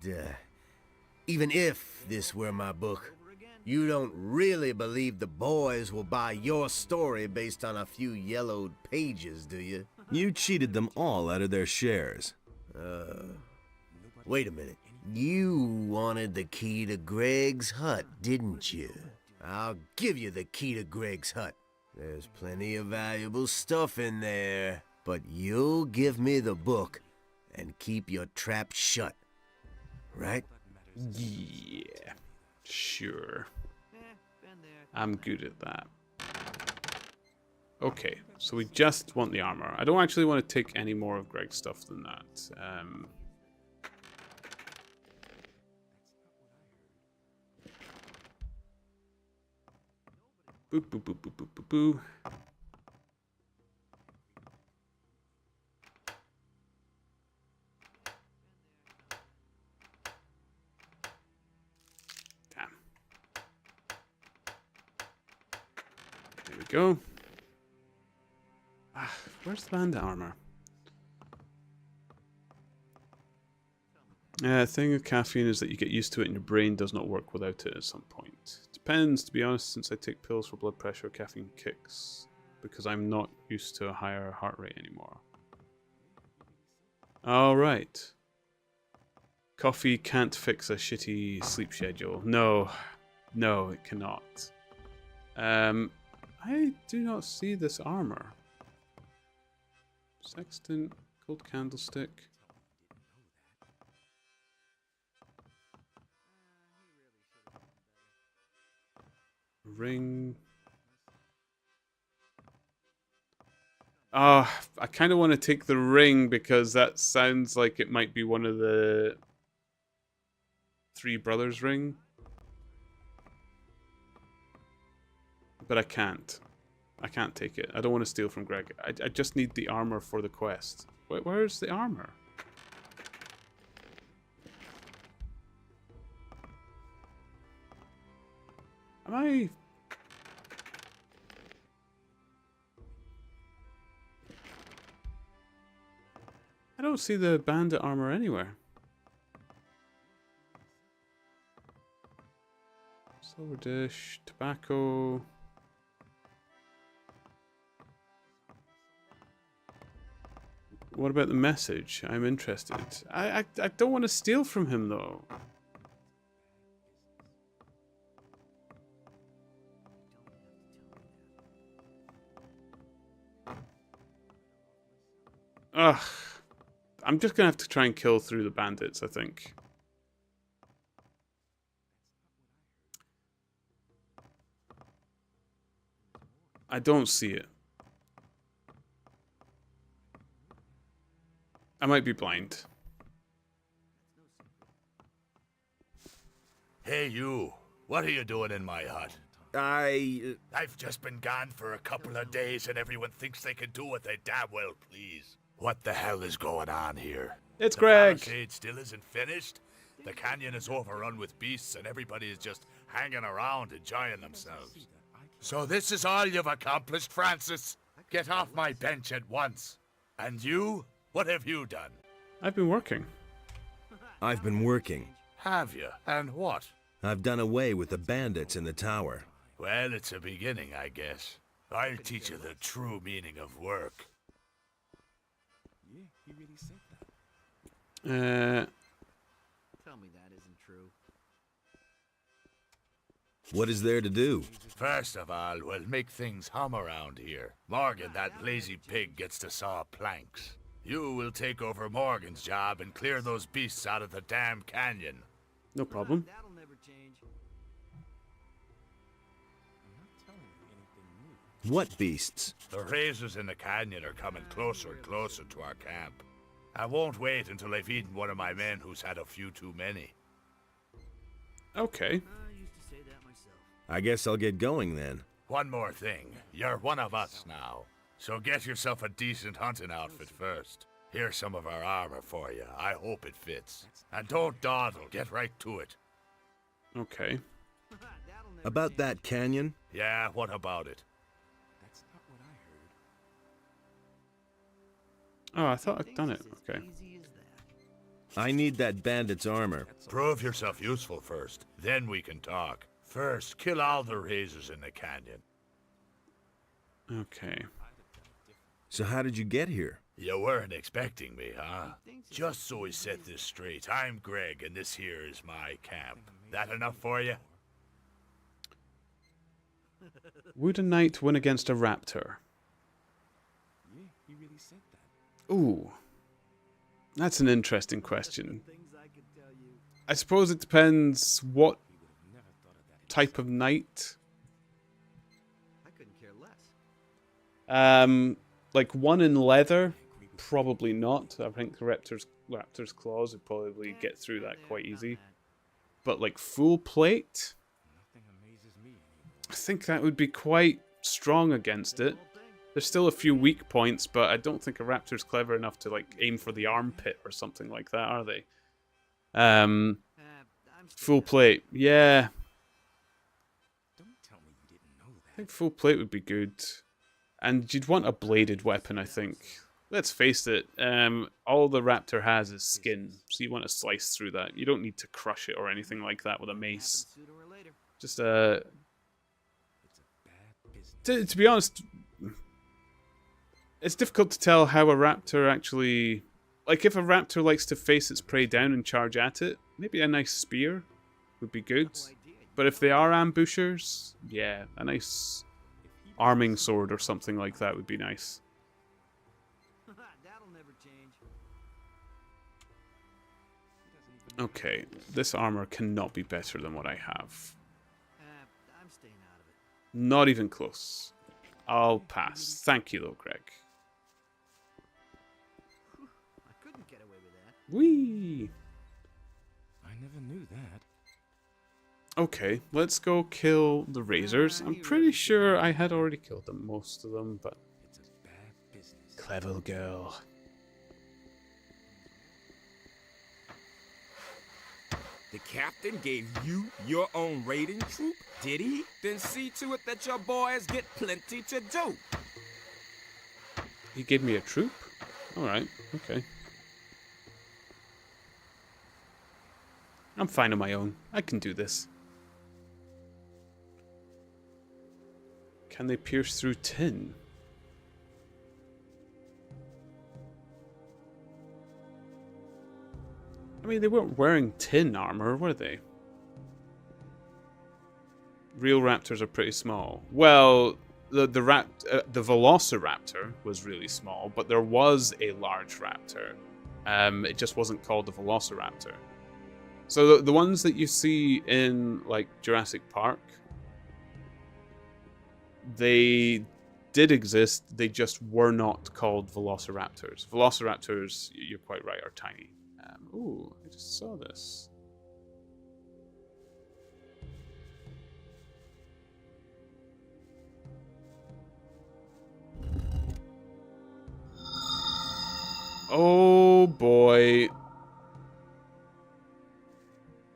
[SPEAKER 15] even if this were my book, you don't really believe the boys will buy your story based on a few yellowed pages, do you?
[SPEAKER 3] You cheated them all out of their shares.
[SPEAKER 15] Wait a minute. You wanted the key to Greg's hut, didn't you? I'll give you the key to Greg's hut. There's plenty of valuable stuff in there, but you'll give me the book and keep your trap shut, right?
[SPEAKER 1] Yeah. Sure. I'm good at that. Okay, so we just want the armor. I don't actually want to take any more of Greg's stuff than that. Boop, boop, boop, boop, boop, boop, boop. There we go. Where's the bandit armor? The thing with caffeine is that you get used to it and your brain does not work without it at some point. Depends, to be honest, since I take pills for blood pressure, caffeine kicks. Because I'm not used to a higher heart rate anymore. Alright. Coffee can't fix a shitty sleep schedule. No. No, it cannot. I do not see this armor. Sextant, gold candlestick. Ring. Ah, I kind of want to take the ring because that sounds like it might be one of the three brothers' ring. But I can't. I can't take it. I don't want to steal from Greg. I just need the armor for the quest. Where's the armor? Am I... I don't see the bandit armor anywhere. Silver dish, tobacco... What about the message? I'm interested. I don't want to steal from him, though. Ugh. I'm just going to have to try and kill through the bandits, I think. I don't see it. I might be blind.
[SPEAKER 10] Hey, you. What are you doing in my hut? I've just been gone for a couple of days and everyone thinks they can do what they damn well please. What the hell is going on here?
[SPEAKER 1] It's Greg.
[SPEAKER 10] The palisade still isn't finished. The canyon is overrun with beasts and everybody is just hanging around enjoying themselves. So this is all you've accomplished, Francis? Get off my bench at once. And you? What have you done?
[SPEAKER 1] I've been working.
[SPEAKER 3] I've been working.
[SPEAKER 10] Have you? And what?
[SPEAKER 3] I've done away with the bandits in the tower.
[SPEAKER 10] Well, it's a beginning, I guess. I'll teach you the true meaning of work.
[SPEAKER 11] Yeah, he really said
[SPEAKER 1] Uh...
[SPEAKER 13] Tell me that isn't true.
[SPEAKER 3] What is there to do?
[SPEAKER 10] First of all, we'll make things hum around here. Morgan, that lazy pig, gets to saw planks. You will take over Morgan's job and clear those beasts out of the damn canyon.
[SPEAKER 1] No problem.
[SPEAKER 13] That'll never change.
[SPEAKER 3] What beasts?
[SPEAKER 10] The razors in the canyon are coming closer and closer to our camp. I won't wait until I've eaten one of my men who's had a few too many.
[SPEAKER 1] Okay.
[SPEAKER 13] I used to say that myself.
[SPEAKER 3] I guess I'll get going then.
[SPEAKER 10] One more thing. You're one of us now. So get yourself a decent hunting outfit first. Here's some of our armor for you. I hope it fits. And don't dawdle. Get right to it.
[SPEAKER 1] Okay.
[SPEAKER 3] About that canyon?
[SPEAKER 10] Yeah, what about it?
[SPEAKER 11] That's not what I heard.
[SPEAKER 1] Oh, I thought I'd done it. Okay.
[SPEAKER 3] I need that bandit's armor.
[SPEAKER 10] Prove yourself useful first. Then we can talk. First, kill all the razors in the canyon.
[SPEAKER 1] Okay.
[SPEAKER 3] So how did you get here?
[SPEAKER 10] You weren't expecting me, huh? Just so we set this straight, I'm Greg, and this here is my camp. That enough for you?
[SPEAKER 1] Would a knight win against a raptor?
[SPEAKER 11] Yeah, he really said that.
[SPEAKER 1] Ooh. That's an interesting question. I suppose it depends what type of knight.
[SPEAKER 13] I couldn't care less.
[SPEAKER 1] Like one in leather, probably not. I think the raptor's claws would probably get through that quite easy. But like full plate, I think that would be quite strong against it. There's still a few weak points, but I don't think a raptor's clever enough to like aim for the armpit or something like that, are they? Full plate, yeah. I think full plate would be good. And you'd want a bladed weapon, I think. Let's face it, all the raptor has is skin, so you want to slice through that. You don't need to crush it or anything like that with a mace. Just, to be honest, it's difficult to tell how a raptor actually... Like, if a raptor likes to face its prey down and charge at it, maybe a nice spear would be good. But if they are ambushers, yeah, a nice arming sword or something like that would be nice.
[SPEAKER 13] That'll never change.
[SPEAKER 1] Okay, this armor cannot be better than what I have.
[SPEAKER 13] I'm staying out of it.
[SPEAKER 1] Not even close. I'll pass. Thank you, though, Greg.
[SPEAKER 13] I couldn't get away with that.
[SPEAKER 1] Whee!
[SPEAKER 8] I never knew that.
[SPEAKER 1] Okay, let's go kill the razors. I'm pretty sure I had already killed them, most of them, but...
[SPEAKER 8] It's a bad business.
[SPEAKER 1] Clever girl.
[SPEAKER 11] The captain gave you your own raiding troop, did he? Then see to it that your boys get plenty to do.
[SPEAKER 1] He gave me a troop? Alright, okay. I'm fine on my own. I can do this. Can they pierce through tin? I mean, they weren't wearing tin armor, were they? Real raptors are pretty small. Well, the Velociraptor was really small, but there was a large raptor. It just wasn't called the Velociraptor. So the ones that you see in, like, Jurassic Park, they did exist, they just were not called Velociraptors. Velociraptors, you're quite right, are tiny. Ooh, I just saw this. Oh boy.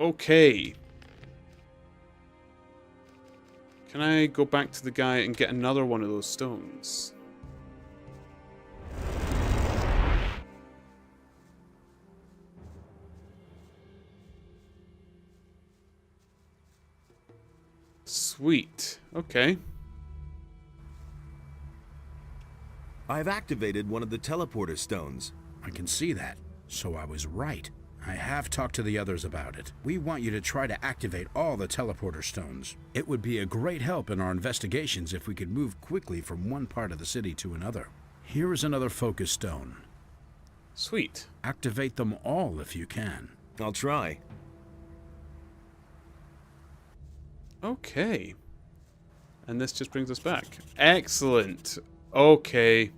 [SPEAKER 1] Okay. Can I go back to the guy and get another one of those stones? Sweet. Okay.
[SPEAKER 3] I've activated one of the teleporter stones.
[SPEAKER 7] I can see that, so I was right. I have talked to the others about it. We want you to try to activate all the teleporter stones. It would be a great help in our investigations if we could move quickly from one part of the city to another. Here is another focus stone.
[SPEAKER 1] Sweet.
[SPEAKER 7] Activate them all if you can.
[SPEAKER 3] I'll try.
[SPEAKER 1] Okay. And this just brings us back. Excellent. Okay.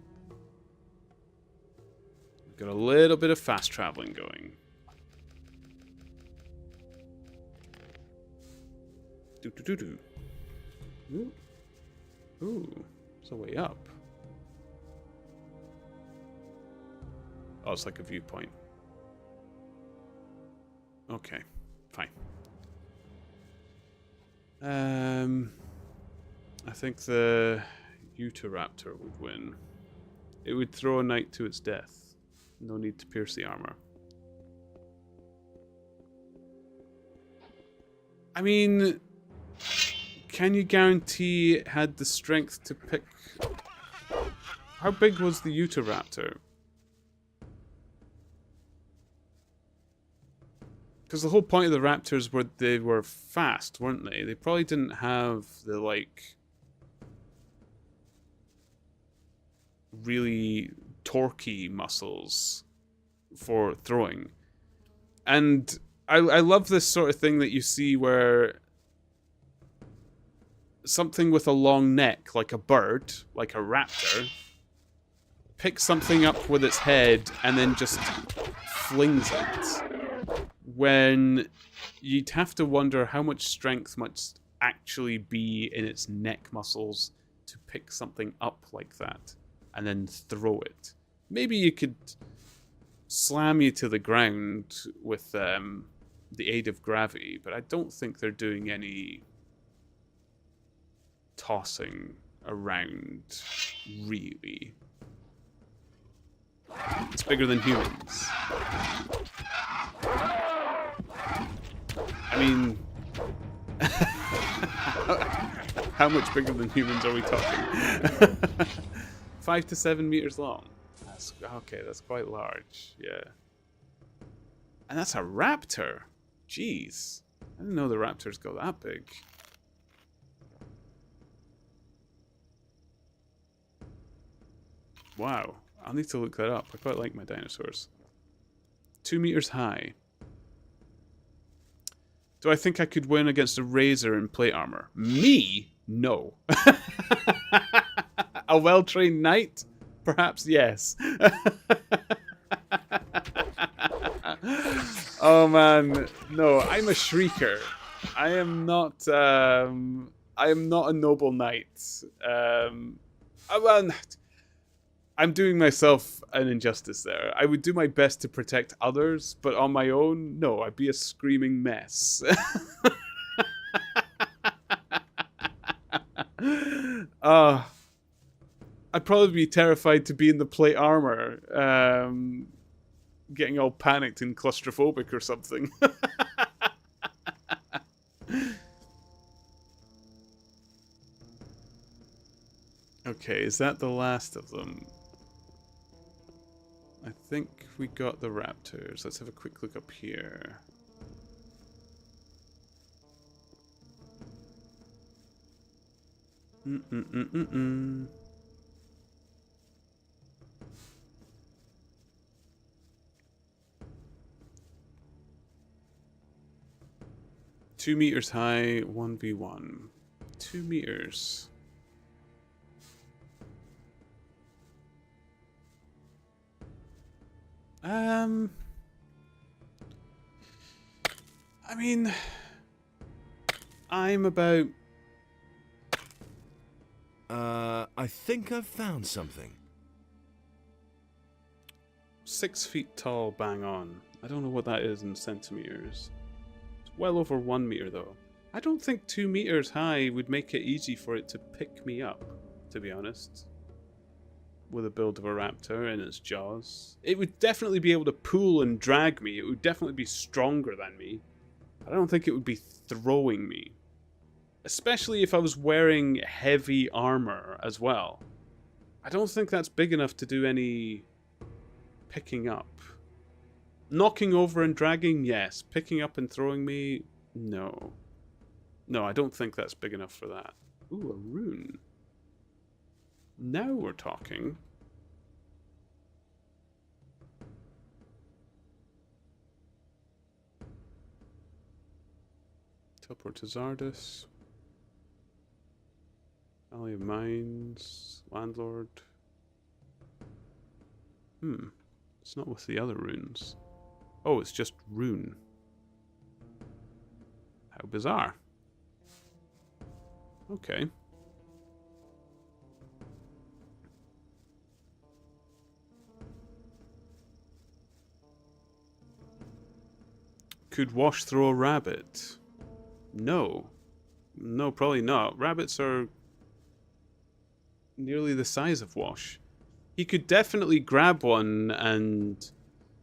[SPEAKER 1] We've got a little bit of fast traveling going. Do-do-do-do. Ooh. Ooh. It's a way up. Oh, it's like a viewpoint. Okay. Fine. I think the Utahraptor would win. It would throw a knight to its death. No need to pierce the armor. I mean, can you guarantee it had the strength to pick... How big was the Utahraptor? Because the whole point of the raptors were they were fast, weren't they? They probably didn't have the, like, really torquey muscles for throwing. And I love this sort of thing that you see where something with a long neck, like a bird, like a raptor, picks something up with its head and then just flings it. When you'd have to wonder how much strength must actually be in its neck muscles to pick something up like that and then throw it. Maybe you could slam you to the ground with the aid of gravity, but I don't think they're doing any tossing around, really. It's bigger than humans. I mean, how much bigger than humans are we talking? 5 to 7 meters long. That's, okay, that's quite large, yeah. And that's a raptor. Jeez. I didn't know the raptors go that big. Wow. I'll need to look that up. I quite like my dinosaurs. 2 meters high. Do I think I could win against a razor in plate armor? Me? No. A well-trained knight? Perhaps yes. Oh man, no, I'm a shrieker. I am not a noble knight. Well, I'm doing myself an injustice there. I would do my best to protect others, but on my own, no, I'd be a screaming mess. I'd probably be terrified to be in the plate armor, getting all panicked and claustrophobic or something. Okay, is that the last of them? I think we got the raptors. Let's have a quick look up here. Mm-mm-mm-mm-mm. 2 meters high, 1v1. 2 meters. I mean, I'm about...
[SPEAKER 3] I think I've found something.
[SPEAKER 1] 6 feet tall, bang on. I don't know what that is in centimeters. It's well over 1 meter, though. I don't think 2 meters high would make it easy for it to pick me up, to be honest. With a build of a raptor in its jaws. It would definitely be able to pull and drag me. It would definitely be stronger than me. I don't think it would be throwing me. Especially if I was wearing heavy armor as well. I don't think that's big enough to do any picking up. Knocking over and dragging, yes. Picking up and throwing me, no. No, I don't think that's big enough for that. Ooh, a rune. Now we're talking. Teleport to Zardus. Valley of Mines. Landlord. It's not with the other runes. Oh, it's just rune. How bizarre. Okay. Could Wash throw a rabbit? No. No, probably not. Rabbits are nearly the size of Wash. He could definitely grab one and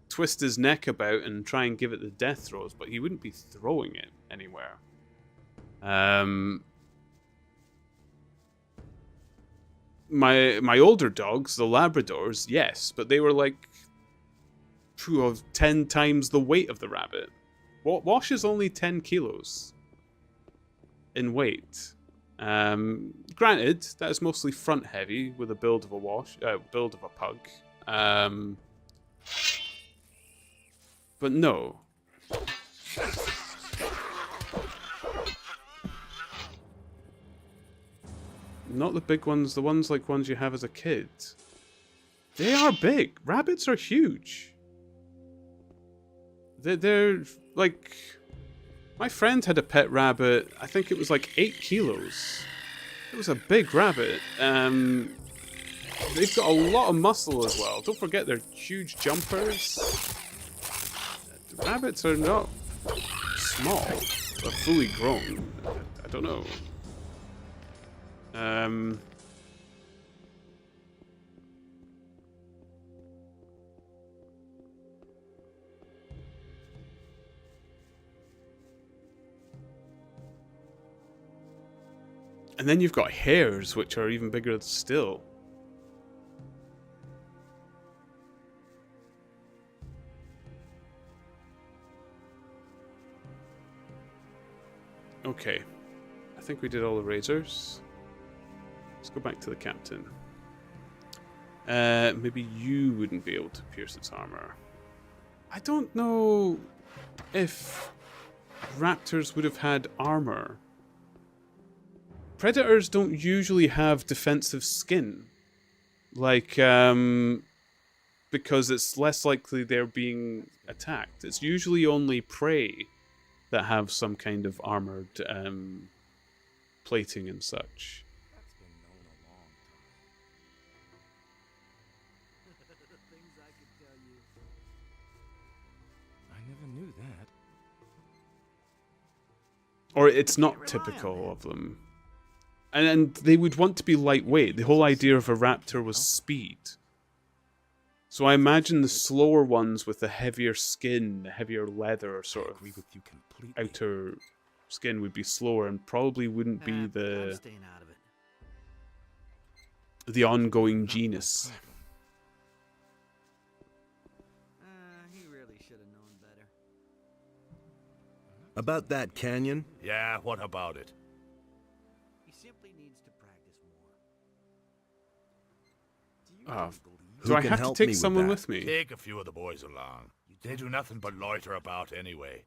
[SPEAKER 1] twist his neck about and try and give it the death throes, but he wouldn't be throwing it anywhere. My older dogs, the Labradors, yes, but they were like 10 times the weight of the rabbit. Wash is only 10 kilos in weight. Granted, that is mostly front heavy with a build of a build of a pug. But no. Not the big ones, the ones like ones you have as a kid. They are big. Rabbits are huge. They're like... My friend had a pet rabbit. I think it was like 8 kilos. It was a big rabbit. They've got a lot of muscle as well. Don't forget they're huge jumpers. Rabbits are not small. They're fully grown. I don't know. And then you've got hares, which are even bigger still. Okay. I think we did all the razors. Let's go back to the captain. Maybe you wouldn't be able to pierce its armor. I don't know if raptors would have had armor predators don't usually have defensive skin. Like, because it's less likely they're being attacked. It's usually only prey that have some kind of armored plating and such.
[SPEAKER 11] I never knew that.
[SPEAKER 1] Or it's not typical of them. And they would want to be lightweight. The whole idea of a raptor was speed. So I imagine the slower ones with the heavier skin, the heavier leather sort of outer skin would be slower and probably wouldn't be the ongoing genus.
[SPEAKER 13] He really should have known better.
[SPEAKER 3] About that canyon?
[SPEAKER 10] Yeah, what about it?
[SPEAKER 13] He simply needs to practice more.
[SPEAKER 1] Oh,
[SPEAKER 3] Who
[SPEAKER 1] do I
[SPEAKER 3] can
[SPEAKER 1] have to
[SPEAKER 3] help
[SPEAKER 1] take
[SPEAKER 3] me with
[SPEAKER 1] someone
[SPEAKER 3] that?
[SPEAKER 1] with me?
[SPEAKER 10] Take a few of the boys along. They do nothing but loiter about anyway.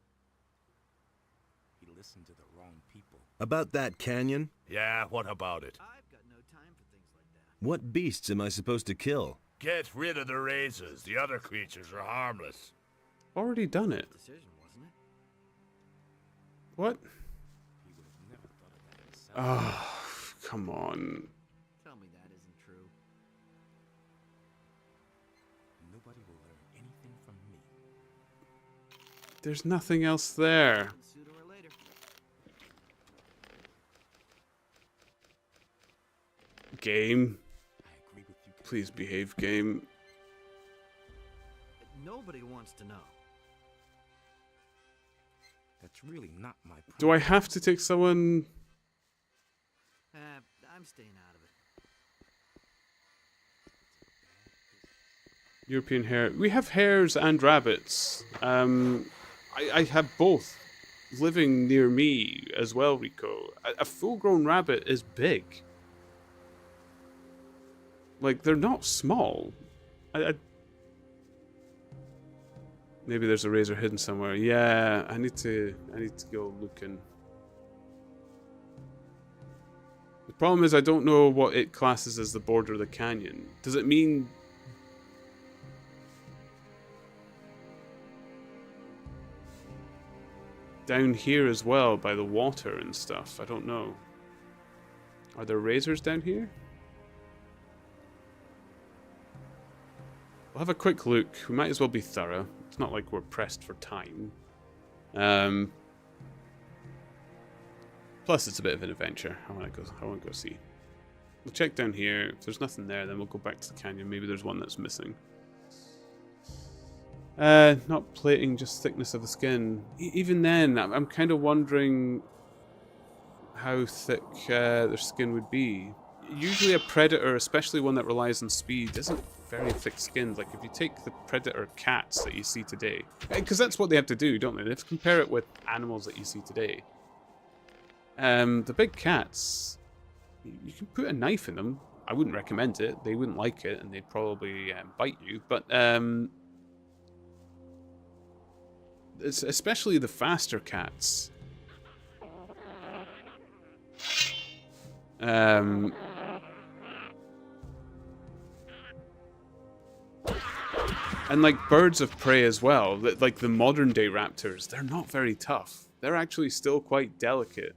[SPEAKER 11] He listened to the wrong people.
[SPEAKER 3] About that canyon?
[SPEAKER 10] Yeah, what about it?
[SPEAKER 13] I've got no time for things like that.
[SPEAKER 3] What beasts am I supposed to kill?
[SPEAKER 10] Get rid of the razors. The other creatures are harmless.
[SPEAKER 1] Already done it.
[SPEAKER 13] Decision, wasn't it?
[SPEAKER 1] What?
[SPEAKER 11] He would have never thought of that himself.
[SPEAKER 1] Oh, come on.
[SPEAKER 13] Tell me that isn't true.
[SPEAKER 11] Nobody will learn anything from me.
[SPEAKER 1] There's nothing else there.
[SPEAKER 13] Sooner or later.
[SPEAKER 1] Game.
[SPEAKER 11] I agree with you.
[SPEAKER 1] Please behave, game.
[SPEAKER 13] Nobody wants to know.
[SPEAKER 11] That's really not my problem.
[SPEAKER 1] Do I have to take someone?
[SPEAKER 13] I'm staying out of it.
[SPEAKER 1] European hare. We have hares and rabbits. I have both living near me as well, Rico. A full-grown rabbit is big. Like, they're not small. Maybe there's a razor hidden somewhere. Yeah, I need to go looking. The problem is I don't know what it classes as the border of the canyon. Does it mean down here as well by the water and stuff? I don't know. Are there razors down here? We'll have a quick look. We might as well be thorough. It's not like we're pressed for time. Plus, it's a bit of an adventure. I want to go see. We'll check down here. If there's nothing there, then we'll go back to the canyon. Maybe there's one that's missing. Not plating, just thickness of the skin. Even then, I'm kind of wondering how thick their skin would be. Usually a predator, especially one that relies on speed, isn't very thick-skinned. Like, if you take the predator cats that you see today, because that's what they have to do, don't they? They have to compare it with animals that you see today. The big cats, you can put a knife in them. I wouldn't recommend it. They wouldn't like it, and they'd probably bite you. But it's especially the faster cats. And like birds of prey as well, like the modern day raptors, they're not very tough. They're actually still quite delicate,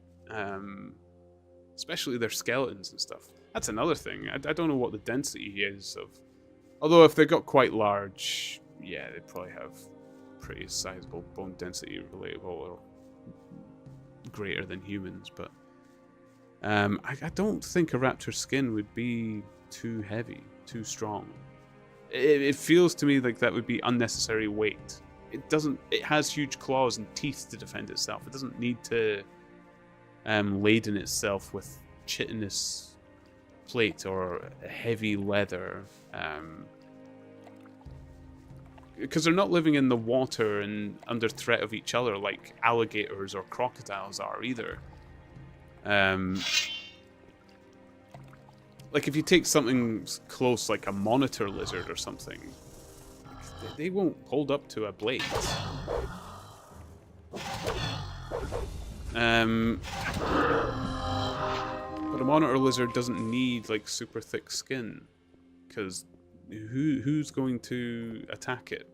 [SPEAKER 1] especially their skeletons and stuff. That's another thing. I don't know what the density is of. Although if they got quite large, yeah, they probably have pretty sizable bone density, relatable or greater than humans. But I don't think a raptor's skin would be too heavy, too strong. It feels to me like that would be unnecessary weight. It doesn't. It has huge claws and teeth to defend itself. It doesn't need to laden itself with chitinous plate or heavy leather. Because they're not living in the water and under threat of each other like alligators or crocodiles are either. Like if you take something close like a monitor lizard or something, they won't hold up to a blade. But But a monitor lizard doesn't need like super thick skin, because who's going to attack it?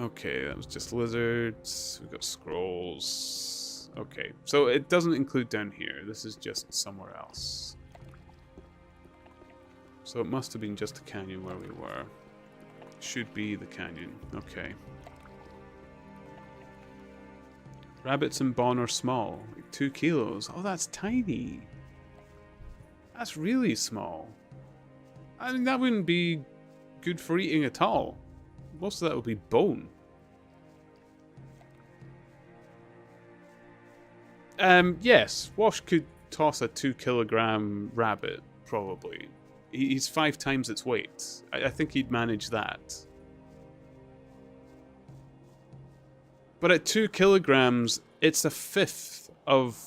[SPEAKER 1] Okay, that was just lizards. We've got scrolls. Okay, so it doesn't include down here. This is just somewhere else. So it must have been just a canyon where we were. Should be the canyon. Okay. Rabbits in Bon are small. Like 2 kilos. Oh, that's tiny. That's really small. I mean, that wouldn't be good for eating at all. Most of that would be bone. Yes, Wash could toss a 2-kilogram rabbit, probably. He's 5 times its weight. I think he'd manage that. But at 2 kilograms, it's a fifth of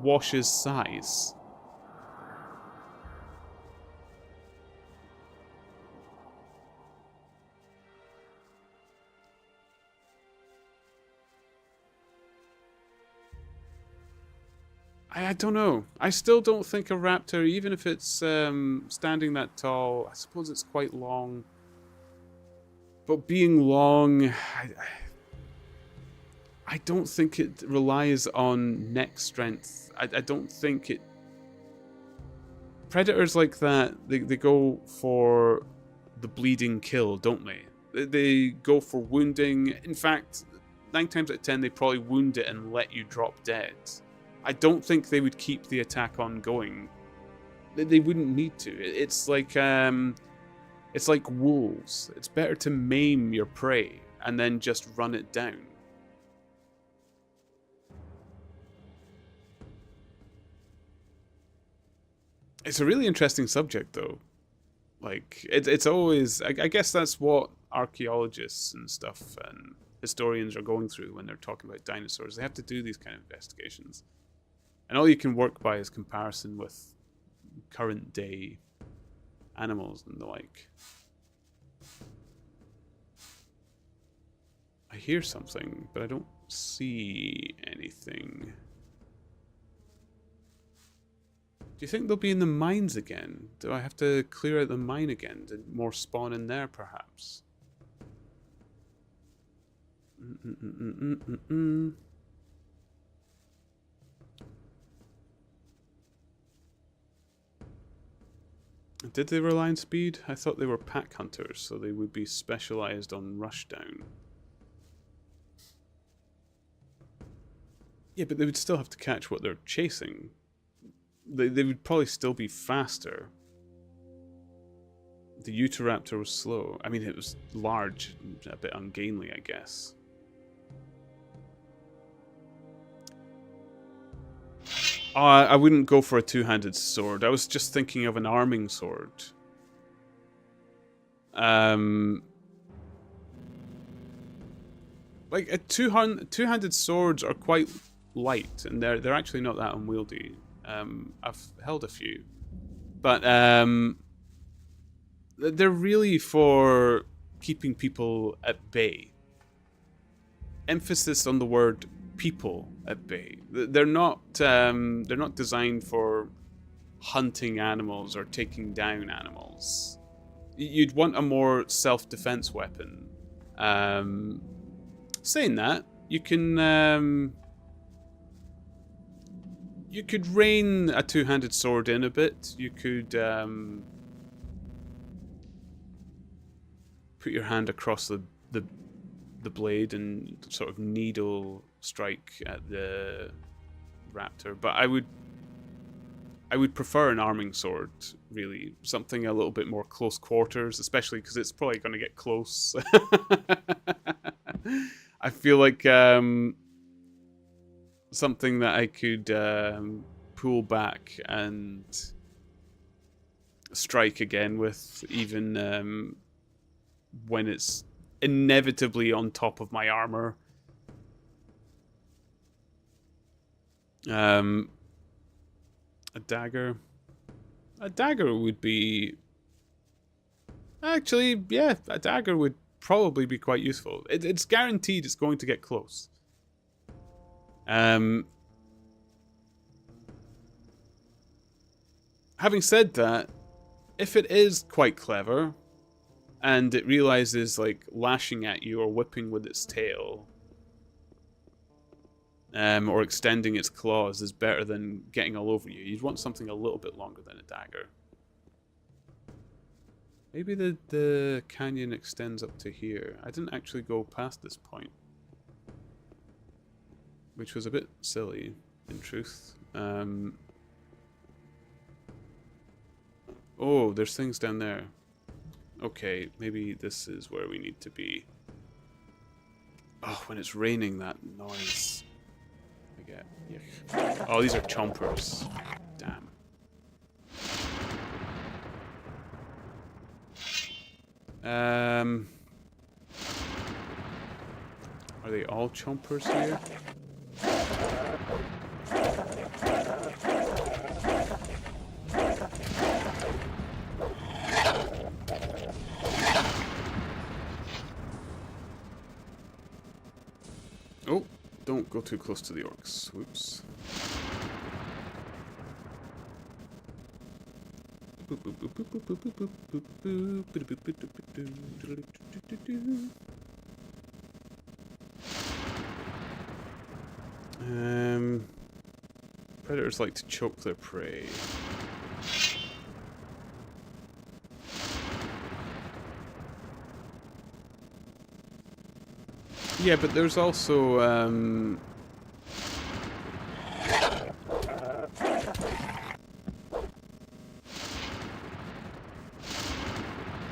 [SPEAKER 1] Wash's size. I don't know. I still don't think a raptor, even if it's standing that tall, I suppose it's quite long. But being long, I don't think it relies on neck strength. I don't think it... Predators like that, they go for the bleeding kill, don't they? They go for wounding. In fact, 9 times out of 10, they probably wound it and let you drop dead. I don't think they would keep the attack on going. They wouldn't need to. It's like wolves. It's better to maim your prey and then just run it down. It's a really interesting subject, though. Like, it's always... I guess that's what archaeologists and stuff and historians are going through when they're talking about dinosaurs. They have to do these kind of investigations. And all you can work by is comparison with current day animals and the like. I hear something, but I don't see anything. Do you think they'll be in the mines again? Do I have to clear out the mine again? Did more spawn in there, perhaps? Did they rely on speed? I thought they were pack hunters, so they would be specialized on rushdown. Yeah, but they would still have to catch what they're chasing. They would probably still be faster. The Utahraptor was slow. I mean, it was large, a bit ungainly, I guess. I wouldn't go for a 2-handed sword. I was just thinking of an arming sword. Like two-handed swords are quite light, and they're actually not that unwieldy. I've held a few, but they're really for keeping people at bay. Emphasis on the word people at bay. They're not designed for hunting animals or taking down animals. You'd want a more self-defense weapon. Saying that, you could rein a 2-handed sword in a bit. You could put your hand across the blade and sort of needle strike at the raptor, but I would prefer an arming sword, really. Something a little bit more close quarters, especially because it's probably going to get close. I feel like something that I could pull back and strike again with, even when it's inevitably on top of my armor. A dagger. A dagger would be... Actually, yeah, a dagger would probably be quite useful. It's guaranteed it's going to get close. Having said that, if it is quite clever, and it realizes, like, lashing at you or whipping with its tail, or extending its claws is better than getting all over you, you'd want something a little bit longer than a dagger. Maybe the canyon extends up to here. I didn't actually go past this point, which was a bit silly, in truth. Oh, there's things down there. Okay, maybe this is where we need to be. Oh, when it's raining, that noise I get. Yuck. Oh, these are chompers. Damn. Are they all chompers here? Oh, don't go too close to the orcs. Whoops. Predators like to choke their prey. Yeah, but there's also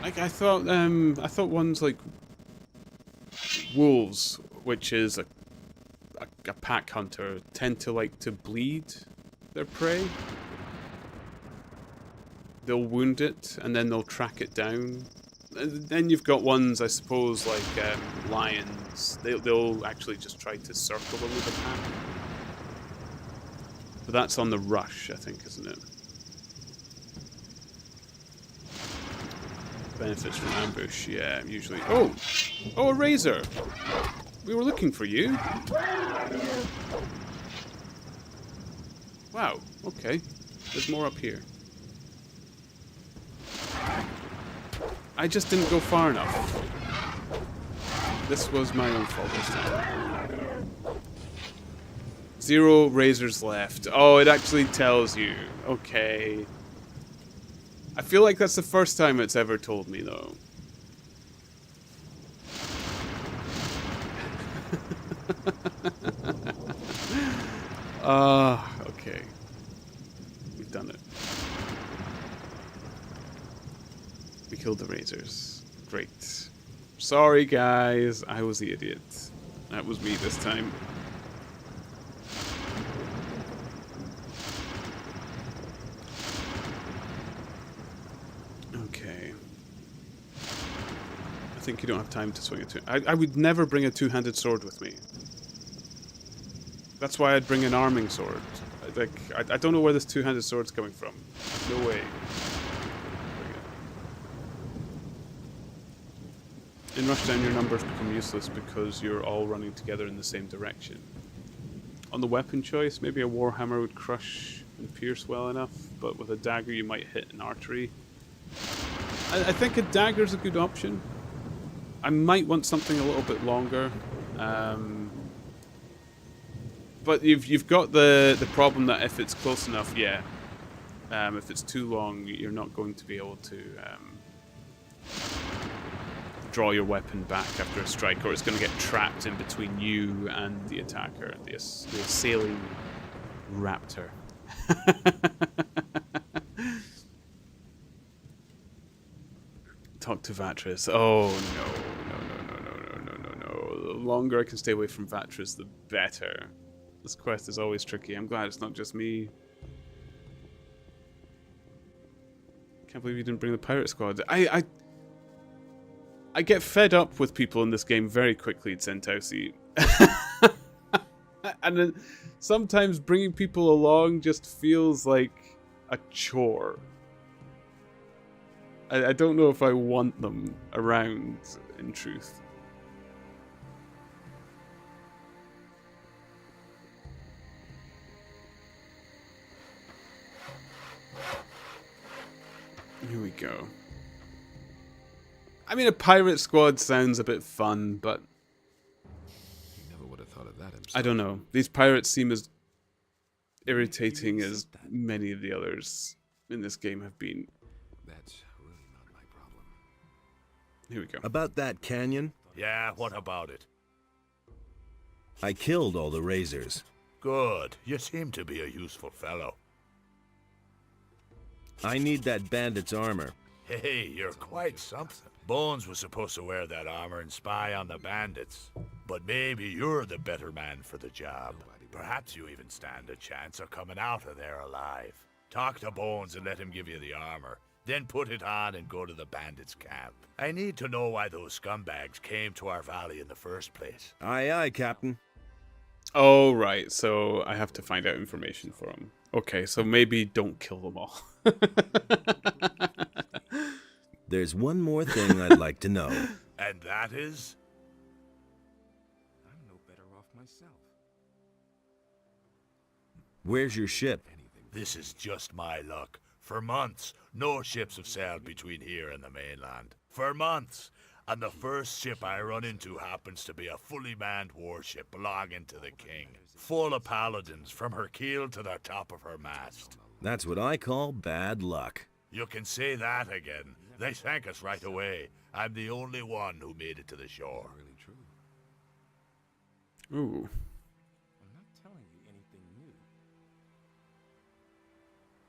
[SPEAKER 1] like I thought ones like wolves, which is a pack hunter, tend to like to bleed their prey. They'll wound it and then they'll track it down. And then you've got ones, I suppose, like lions. They'll actually just try to circle them with a pack. But that's on the rush, I think, isn't it? Benefits from ambush, yeah, usually. Oh! Oh, a razor! We were looking for you. Wow, okay. There's more up here. I just didn't go far enough. This was my own fault this time. 0 razors left. Oh, it actually tells you. Okay. I feel like that's the first time it's ever told me, though. Okay. We've done it. We killed the razors. Great. Sorry, guys. I was the idiot. That was me this time. Okay. I think you don't have time to swing a two. I would never bring a two-handed sword with me. That's why I'd bring an arming sword. I don't know where this two-handed sword's coming from. No way. In Rushdown, your numbers become useless because you're all running together in the same direction. On the weapon choice, maybe a warhammer would crush and pierce well enough, but with a dagger you might hit an artery. I think a dagger's a good option. I might want something a little bit longer. But you've got the problem that if it's close enough, yeah. If it's too long, you're not going to be able to draw your weapon back after a strike, or it's going to get trapped in between you and the attacker, the assailing raptor. Talk to Vatras. Oh no. The longer I can stay away from Vatras, the better. This quest is always tricky. I'm glad it's not just me. Can't believe you didn't bring the pirate squad. I get fed up with people in this game very quickly, Zentausi. And then sometimes bringing people along just feels like a chore. I don't know if I want them around in truth. Here we go. I mean, a pirate squad sounds a bit fun, but
[SPEAKER 8] He never would have thought of that himself.
[SPEAKER 1] I don't know. These pirates seem as irritating as many of the others in this game have been.
[SPEAKER 8] That's really not my problem.
[SPEAKER 1] Here we go.
[SPEAKER 3] About that canyon,
[SPEAKER 10] Yeah, what about it?
[SPEAKER 3] I killed all the razors.
[SPEAKER 10] Good. You seem to be a useful fellow.
[SPEAKER 3] I need that bandit's armor.
[SPEAKER 10] Hey, you're quite something. Bones was supposed to wear that armor and spy on the bandits. But maybe you're the better man for the job. Perhaps you even stand a chance of coming out of there alive. Talk to Bones and let him give you the armor. Then put it on and go to the bandits' camp. I need to know why those scumbags came to our valley in the first place.
[SPEAKER 3] Aye, aye, Captain.
[SPEAKER 1] Oh, right. So I have to find out information for them. Okay, so maybe don't kill them all.
[SPEAKER 3] There's one more thing I'd like to know.
[SPEAKER 10] And that is?
[SPEAKER 11] I'm no better off myself.
[SPEAKER 3] Where's your ship?
[SPEAKER 10] This is just my luck. For months, no ships have sailed between here and the mainland. For months. And the first ship I run into happens to be a fully manned warship belonging to the king. Full of paladins from her keel to the top of her mast.
[SPEAKER 3] That's what I call bad luck.
[SPEAKER 10] You can say that again. They sank us right away. I'm the only one who made it to the shore.
[SPEAKER 8] Really true.
[SPEAKER 1] Ooh.
[SPEAKER 11] I'm not telling you anything new.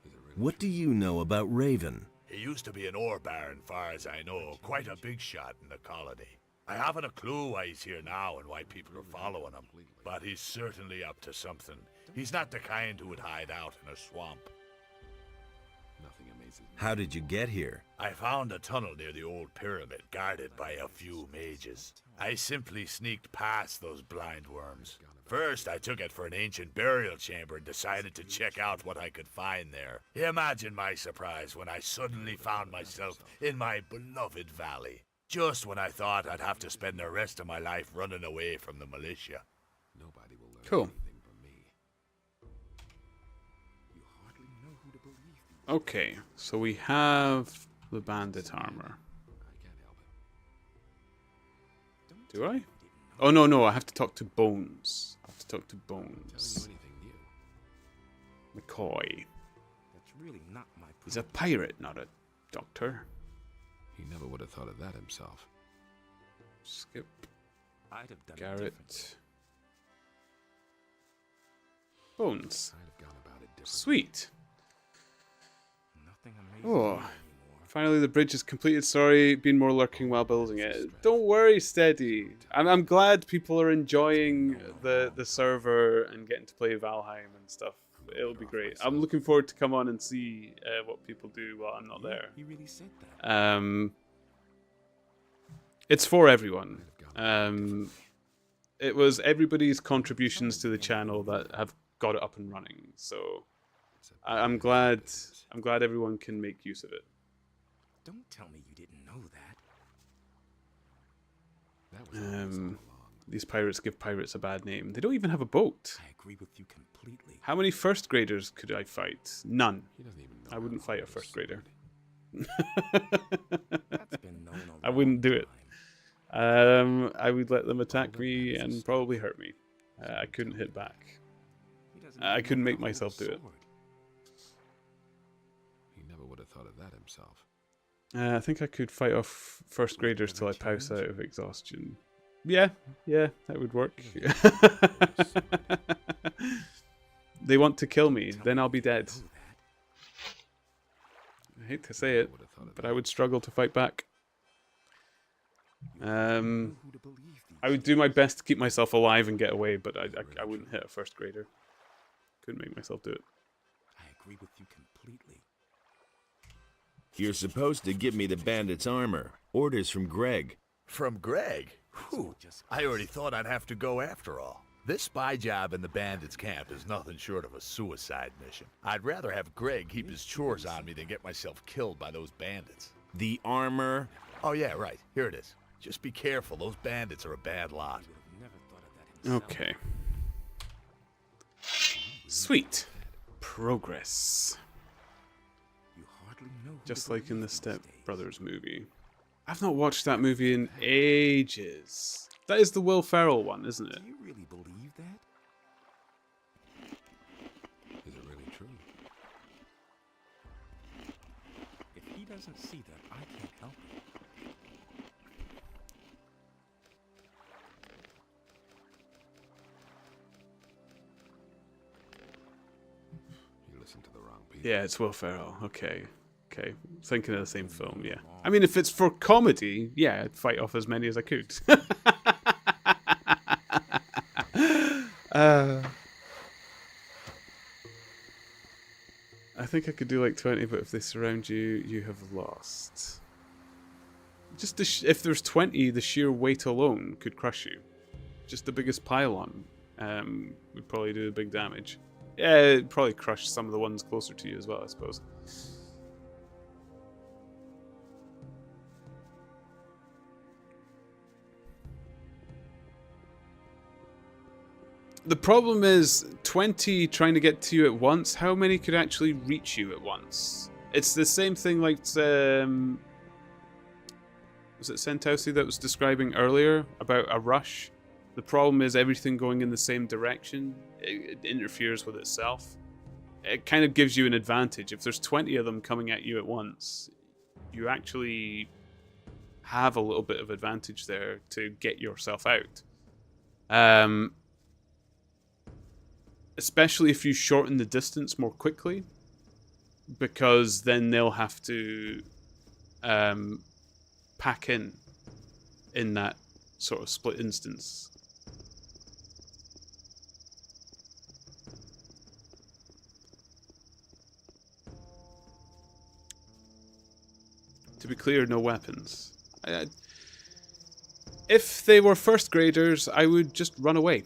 [SPEAKER 8] Is it really
[SPEAKER 3] What do you know about Raven?
[SPEAKER 10] He used to be an ore baron, far as I know. Quite a big shot in the colony. I haven't a clue why he's here now and why people are following him. But he's certainly up to something. He's not the kind who would hide out in a swamp.
[SPEAKER 8] Nothing amazes me.
[SPEAKER 3] How did you get here?
[SPEAKER 10] I found a tunnel near the old pyramid, guarded by a few mages. I simply sneaked past those blind worms. First, I took it for an ancient burial chamber and decided to check out what I could find there. Imagine my surprise when I suddenly found myself in my beloved valley. Just when I thought I'd have to spend the rest of my life running away from the militia.
[SPEAKER 8] Nobody will learn
[SPEAKER 1] Cool.
[SPEAKER 8] anything from me.
[SPEAKER 11] You hardly know who to believe.
[SPEAKER 1] Okay, so we have the bandit armor.
[SPEAKER 8] I can't help it.
[SPEAKER 1] Do I? Oh, no, I have to talk to Bones. I have to talk to
[SPEAKER 8] Telling you
[SPEAKER 1] Bones.
[SPEAKER 8] anything new.
[SPEAKER 1] McCoy.
[SPEAKER 11] That's really not my
[SPEAKER 1] He's a pirate, not a doctor.
[SPEAKER 8] He never would have thought of that himself.
[SPEAKER 1] Skip.
[SPEAKER 11] I'd have done it differently.
[SPEAKER 1] Garrett. Bones.
[SPEAKER 8] I'd have gone about it differently.
[SPEAKER 1] Sweet.
[SPEAKER 11] Nothing amazing
[SPEAKER 1] Oh.
[SPEAKER 11] anymore.
[SPEAKER 1] Finally, the bridge is completed. Sorry, been more lurking while building it. Don't worry, Steady. I'm glad people are enjoying the server and getting to play Valheim and stuff. It'll be great. I'm looking forward to come on and see what people do while I'm not there.
[SPEAKER 11] He really said that.
[SPEAKER 1] It's for everyone. It was everybody's contributions to the channel that have got it up and running. So I'm glad everyone can make use of it.
[SPEAKER 11] Don't tell me you didn't know that.
[SPEAKER 8] That was always all along.
[SPEAKER 1] These pirates give pirates a bad name. They don't even have a boat.
[SPEAKER 11] I agree with you completely.
[SPEAKER 1] How many first graders could I fight? None.
[SPEAKER 8] He doesn't even know
[SPEAKER 1] I wouldn't
[SPEAKER 8] how
[SPEAKER 1] fight a
[SPEAKER 8] old
[SPEAKER 1] first
[SPEAKER 8] this
[SPEAKER 1] grader.
[SPEAKER 11] That's been known a
[SPEAKER 1] I wouldn't do
[SPEAKER 11] long
[SPEAKER 1] it.
[SPEAKER 11] time.
[SPEAKER 1] I would let them attack me and probably hurt me. I couldn't hit back.
[SPEAKER 11] He doesn't
[SPEAKER 1] I
[SPEAKER 11] even
[SPEAKER 1] couldn't
[SPEAKER 11] know
[SPEAKER 1] make
[SPEAKER 11] how to
[SPEAKER 1] myself do
[SPEAKER 11] hold a
[SPEAKER 1] it.
[SPEAKER 11] sword.
[SPEAKER 8] He never would have thought of that himself.
[SPEAKER 1] I think I could fight off first graders till I pass out of exhaustion. Yeah, that would work. They want to kill me, then I'll be dead.
[SPEAKER 11] Know that.
[SPEAKER 1] I hate to say it,
[SPEAKER 8] Would have thought of
[SPEAKER 1] but
[SPEAKER 8] that.
[SPEAKER 1] I would struggle to fight back.
[SPEAKER 11] Know who to believe these
[SPEAKER 1] I would do my best to keep myself alive and get away, but I wouldn't hit a first grader. Couldn't make myself do it.
[SPEAKER 11] I agree with you completely.
[SPEAKER 3] You're supposed to give me the bandit's armor. Orders from Greg.
[SPEAKER 10] From Greg? Whew. I already thought I'd have to go after all. This spy job in the bandits' camp is nothing short of a suicide mission. I'd rather have Greg keep his chores on me than get myself killed by those bandits.
[SPEAKER 3] The armor.
[SPEAKER 10] Oh yeah, right. Here it is.
[SPEAKER 16] Just be careful. Those bandits are a bad lot.
[SPEAKER 1] Okay. Sweet. Progress. Just like in the Step Brothers movie. I've not watched that movie in ages. That is the Will Ferrell one, isn't it?
[SPEAKER 8] Do you really believe that? Is it really true? If he doesn't see that, I can't help it. You listen to the wrong people.
[SPEAKER 1] Yeah, it's Will Ferrell. Okay. Okay. Thinking of the same film, yeah. I mean, if it's for comedy, yeah, I'd fight off as many as I could. I think I could do like 20, but if they surround you, you have lost. Just if there's 20, the sheer weight alone could crush you. Just the biggest pylon would probably do the big damage. Yeah, it'd probably crush some of the ones closer to you as well, I suppose. The problem is 20 trying to get to you at once. How many could actually reach you at once? It's the same thing like was it Sentausi that was describing earlier about a rush? The problem is everything going in the same direction. It interferes with itself. It kind of gives you an advantage. If there's 20 of them coming at you at once, you actually have a little bit of advantage there to get yourself out. Especially if you shorten the distance more quickly, because then they'll have to pack in that sort of split instance. To be clear, no weapons. If they were first graders, I would just run away.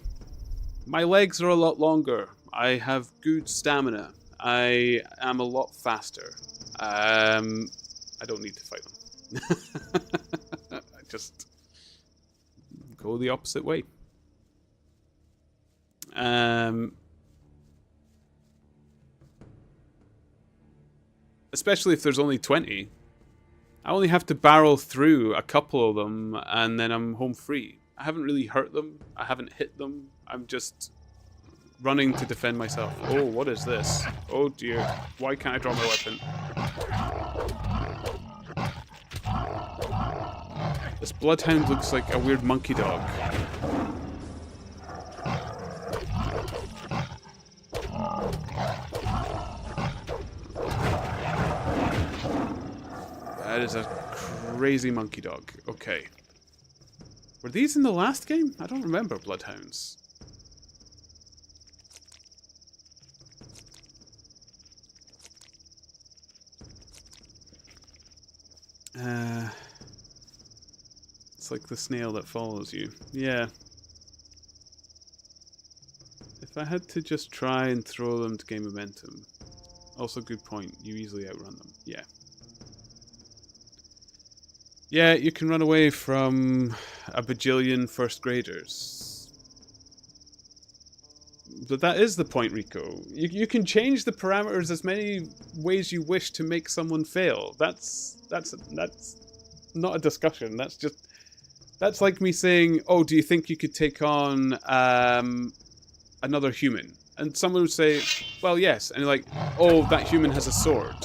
[SPEAKER 1] My legs are a lot longer. I have good stamina. I am a lot faster. I don't need to fight them. I just go the opposite way. Especially if there's only 20. I only have to barrel through a couple of them and then I'm home free. I haven't really hurt them. I haven't hit them. I'm just running to defend myself. Oh, what is this? Oh dear. Why can't I draw my weapon? This bloodhound looks like a weird monkey dog. That is a crazy monkey dog. Okay. Were these in the last game? I don't remember bloodhounds. It's like the snail that follows you. Yeah. If I had to just try and throw them to gain momentum. Also, good point. You easily outrun them. Yeah. Yeah, you can run away from a bajillion first graders. But that is the point, Rico. You can change the parameters as many ways you wish to make someone fail. That's not a discussion. That's like me saying, "Oh, do you think you could take on another human?" And someone would say, "Well, yes." And you're like, "Oh, that human has a sword."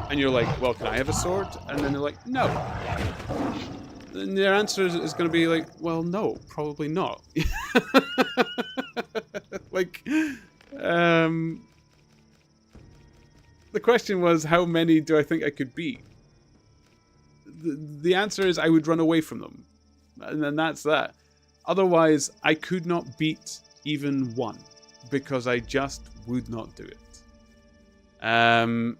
[SPEAKER 1] And you're like, "Well, can I have a sword?" And then they're like, "No." And their answer is going to be like, "Well, no, probably not." Like, the question was, how many do I think I could beat? The answer is I would run away from them. And then that's that. Otherwise, I could not beat even one. Because I just would not do it. And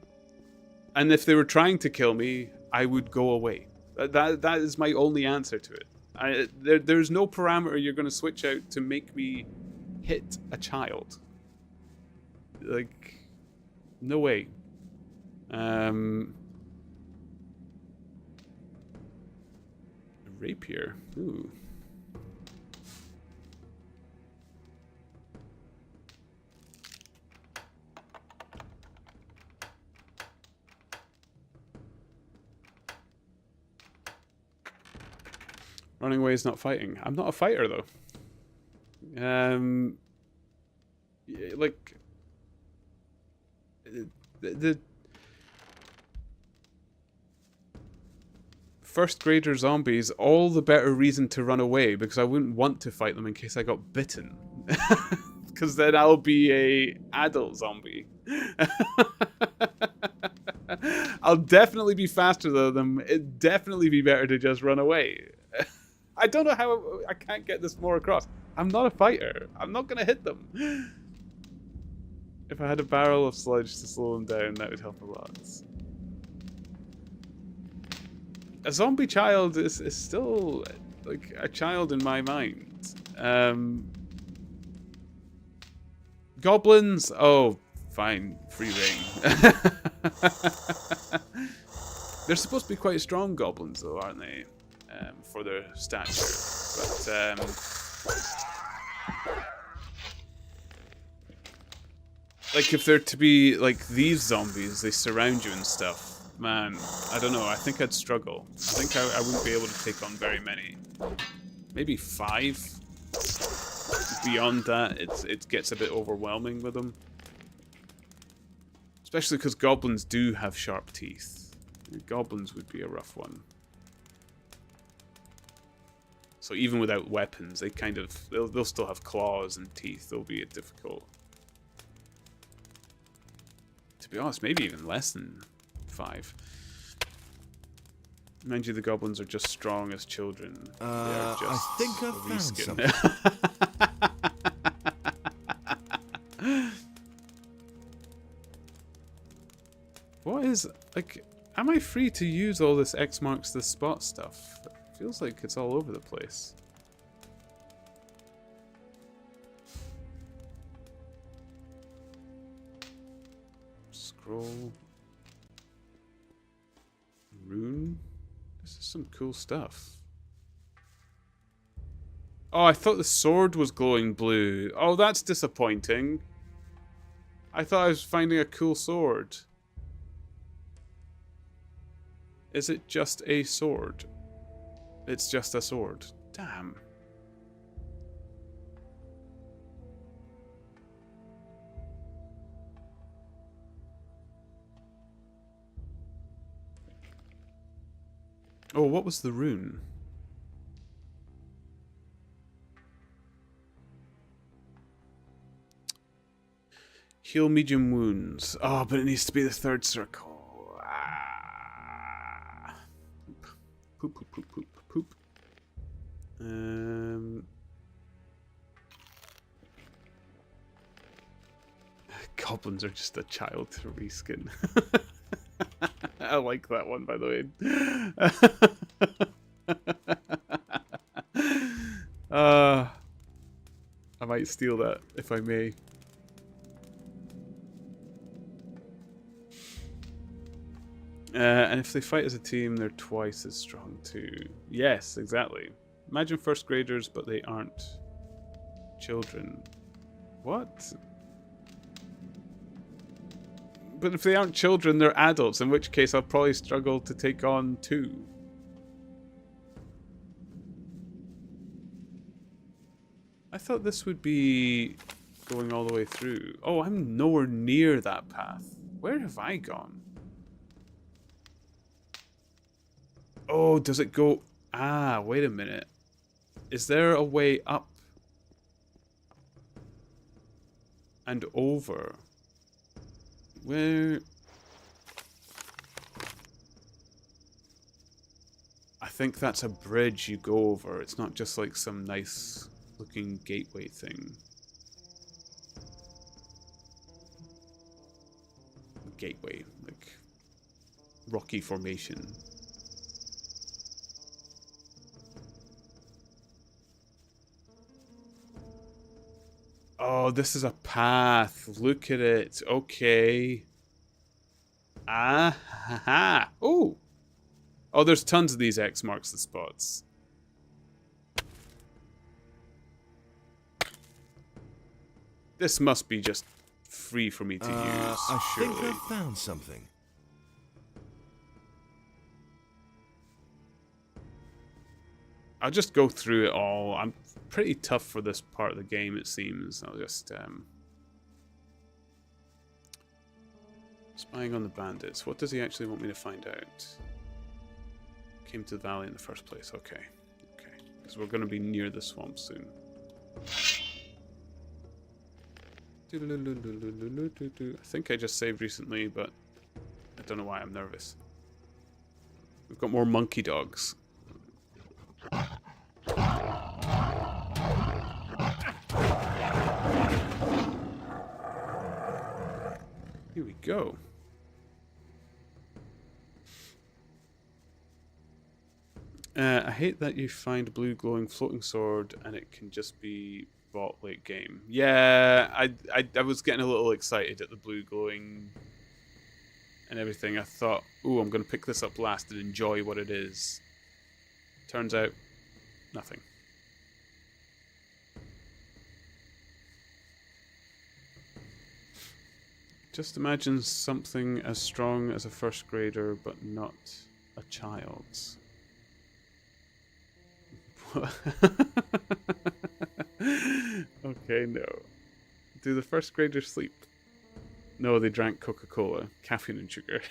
[SPEAKER 1] if they were trying to kill me, I would go away. That is my only answer to it. There's no parameter you're going to switch out to make me hit a child. Like, no way. Rapier. Ooh. Running away is not fighting. I'm not a fighter though. Yeah, like the first grader zombies, all the better reason to run away, because I wouldn't want to fight them in case I got bitten. Because then I'll be a adult zombie. I'll definitely be faster than them. It'd definitely be better to just run away. I don't know how I can't get this more across. I'm not a fighter. I'm not going to hit them. If I had a barrel of sludge to slow them down, that would help a lot. A zombie child is still like a child in my mind. Goblins? Oh, fine. Free reign. They're supposed to be quite strong goblins, though, aren't they? For their stature. But, like, if they're to be, like, these zombies, they surround you and stuff. Man, I don't know. I think I'd struggle. I think I wouldn't be able to take on very many. Maybe 5. Beyond that, it gets a bit overwhelming with them. Especially because goblins do have sharp teeth. Goblins would be a rough one. So even without weapons, they kind of they'll still have claws and teeth. They'll be difficult. To be honest, maybe even less than 5. Mind you, the goblins are just strong as children. They are just
[SPEAKER 3] I think I found
[SPEAKER 1] something. What is, like, am I free to use all this X marks the spot stuff? It feels like it's all over the place. Scroll. Rune. This is some cool stuff. Oh, I thought the sword was glowing blue. Oh, that's disappointing. I thought I was finding a cool sword. Is it just a sword? It's just a sword. Damn. Oh, what was the rune? Heal medium wounds. Oh, but it needs to be the 3rd circle. Ah. Poop, poop, poop, poop, poop. Goblins are just a child to reskin. I like that one, by the way. I might steal that, if I may. And if they fight as a team, they're twice as strong too. Yes, exactly. Imagine 1st graders, but they aren't children. What? But if they aren't children, they're adults, in which case I'll probably struggle to take on 2. I thought this would be going all the way through. Oh, I'm nowhere near that path. Where have I gone? Oh, does it go... Ah, wait a minute. Is there a way up? And over? Where... I think that's a bridge you go over. It's not just like some nice looking gateway thing. Gateway, like rocky formation. Oh, this is a path. Look at it. Okay. Ah, ha, ha. Oh. Oh, there's tons of these X marks the spots. This must be just free for me to use,
[SPEAKER 3] I
[SPEAKER 1] surely.
[SPEAKER 3] think I found something.
[SPEAKER 1] I'll just go through it all. I'm pretty tough for this part of the game, it seems. I'll just... Spying on the bandits. What does he actually want me to find out? Came to the valley in the first place. Okay. Okay. Because we're going to be near the swamp soon. I think I just saved recently, but I don't know why I'm nervous. We've got more monkey dogs. Here we go. I hate that you find blue glowing floating sword and it can just be bought late game. Yeah, I was getting a little excited at the blue glowing and everything. I thought, ooh, I'm going to pick this up last and enjoy what it is. Turns out, nothing. Just imagine something as strong as a first grader, but not a child's. Okay, no. Do the first graders sleep? No, they drank Coca-Cola, caffeine and sugar.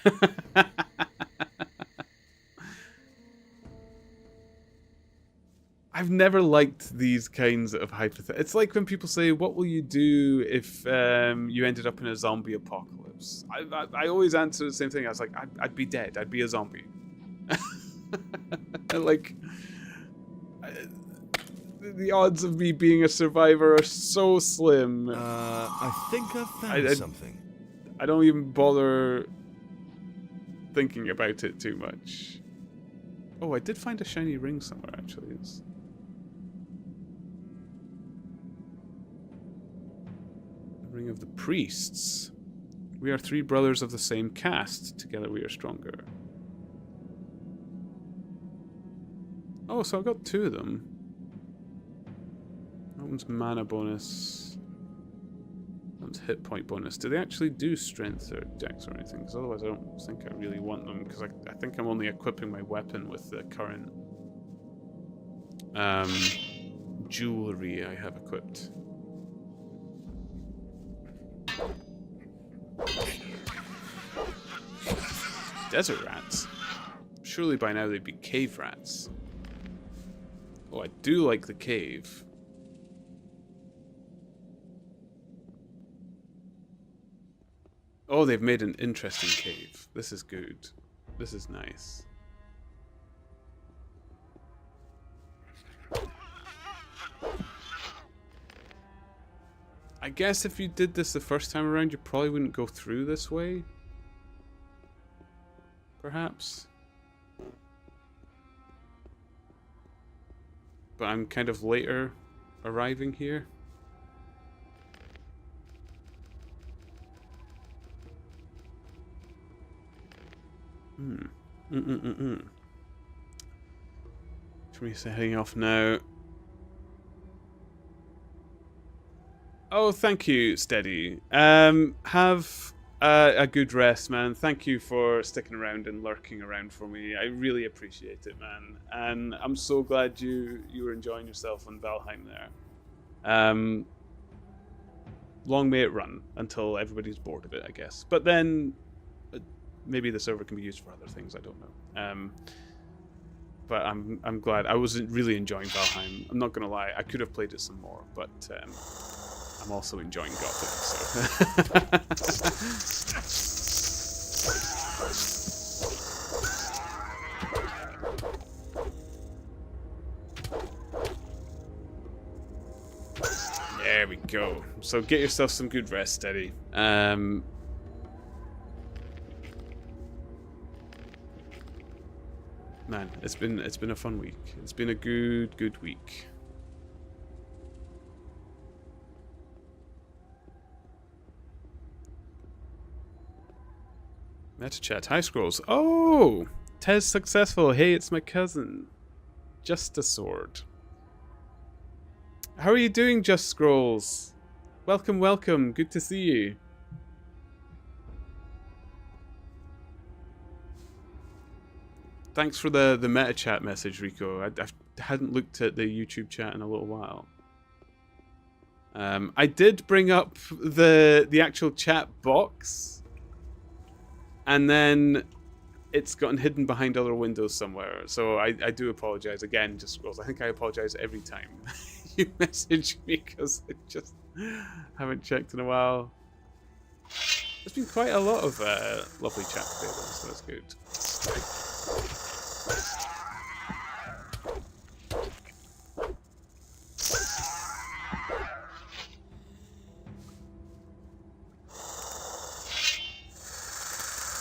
[SPEAKER 1] I've never liked these kinds of hypotheticals. It's like when people say, what will you do if you ended up in a zombie apocalypse? I always answer the same thing. I was like, I'd be dead. I'd be a zombie. Like, the odds of me being a survivor are so slim.
[SPEAKER 3] I think I found something.
[SPEAKER 1] I don't even bother thinking about it too much. Oh, I did find a shiny ring somewhere, actually. It's... the Ring of the Priests. We are 3 brothers of the same caste. Together we are stronger. Oh, so I got 2 of them. That one's mana bonus. That one's hit point bonus. Do they actually do strength or dex or anything? Because otherwise I don't think I really want them. Because I think I'm only equipping my weapon with the current jewelry I have equipped. Desert rats? Surely by now they'd be cave rats. Oh, I do like the cave. Oh, they've made an interesting cave. This is good. This is nice. I guess if you did this the first time around, you probably wouldn't go through this way. Perhaps. But I'm kind of later arriving here. Teresa heading off now. Oh, thank you, Steady. Have a good rest, man. Thank you for sticking around and lurking around for me. I really appreciate it, man. And I'm so glad you were enjoying yourself on Valheim there. Long may it run until everybody's bored of it, I guess. But then maybe the server can be used for other things. I don't know. But I'm glad. I wasn't really enjoying Valheim. I'm not gonna lie. I could have played it some more, but I'm also enjoying Gothic. There we go. So get yourself some good rest, Steady. Man, it's been a fun week. It's been a good week. Meta chat. Hi, Scrolls. Oh, Tez successful. Hey, it's my cousin. Just a sword. How are you doing, Just Scrolls? Welcome, welcome. Good to see you. Thanks for the meta chat message, Rico. I hadn't looked at the YouTube chat in a little while. I did bring up the actual chat box, and then it's gotten hidden behind other windows somewhere. So I do apologize again, just Squirrels. I think I apologize every time you message me because I just haven't checked in a while. There's been quite a lot of lovely chat today, though, so that's good.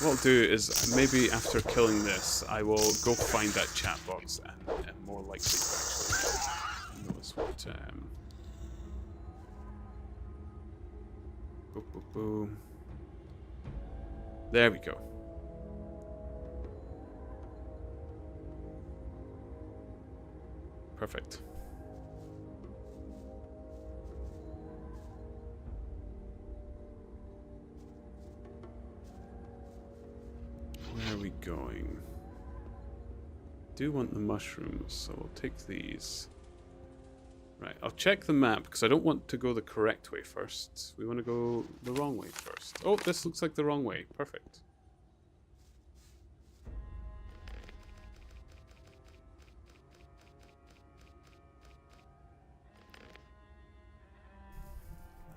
[SPEAKER 1] What I'll do is maybe after killing this, I will go find that chat box and more likely to actually notice what. Boom, boom, boom. There we go. Perfect. Where are we going? Do want the mushrooms, so we'll take these. Right, I'll check the map because I don't want to go the correct way first. We want to go the wrong way first. Oh, this looks like the wrong way. Perfect.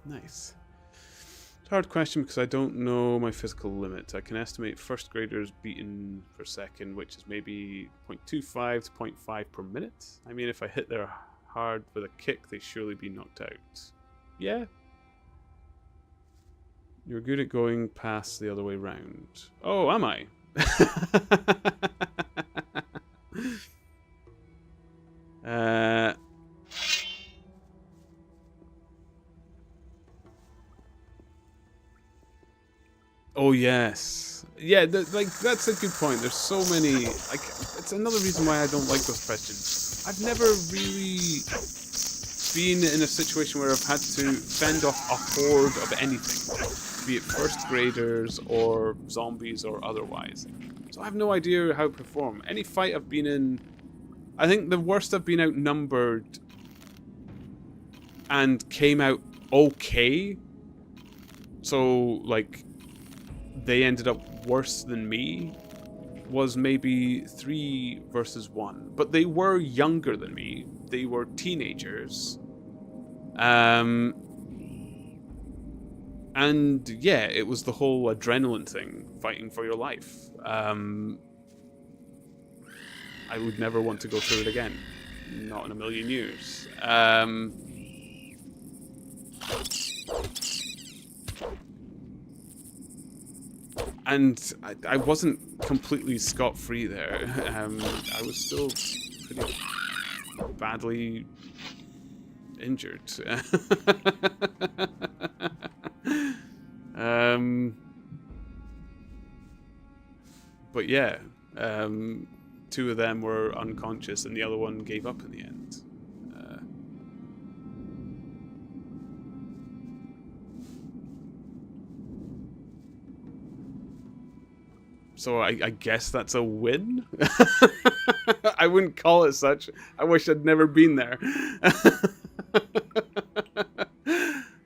[SPEAKER 1] Nice. It's a hard question because I don't know my physical limit. I can estimate first graders beaten per second, which is maybe 0.25 to 0.5 per minute. I mean, if I hit their hard with a kick, they surely be knocked out. Yeah. You're good at going past the other way round. Oh, am I? Oh yes, yeah. Like that's a good point. There's so many. Like, it's another reason why I don't like those questions. I've never really been in a situation where I've had to fend off a horde of anything, be it first graders or zombies or otherwise. So I have no idea how to perform. Any fight I've been in, I think the worst I've been outnumbered and came out okay. So like, they ended up worse than me, was maybe 3 versus 1. But they were younger than me. They were teenagers. And yeah, it was the whole adrenaline thing, fighting for your life. I would never want to go through it again. Not in a million years. And I wasn't completely scot-free there. I was still pretty badly injured. But yeah, 2 of them were unconscious and the other one gave up in the end. So I guess that's a win? I wouldn't call it such. I wish I'd never been there.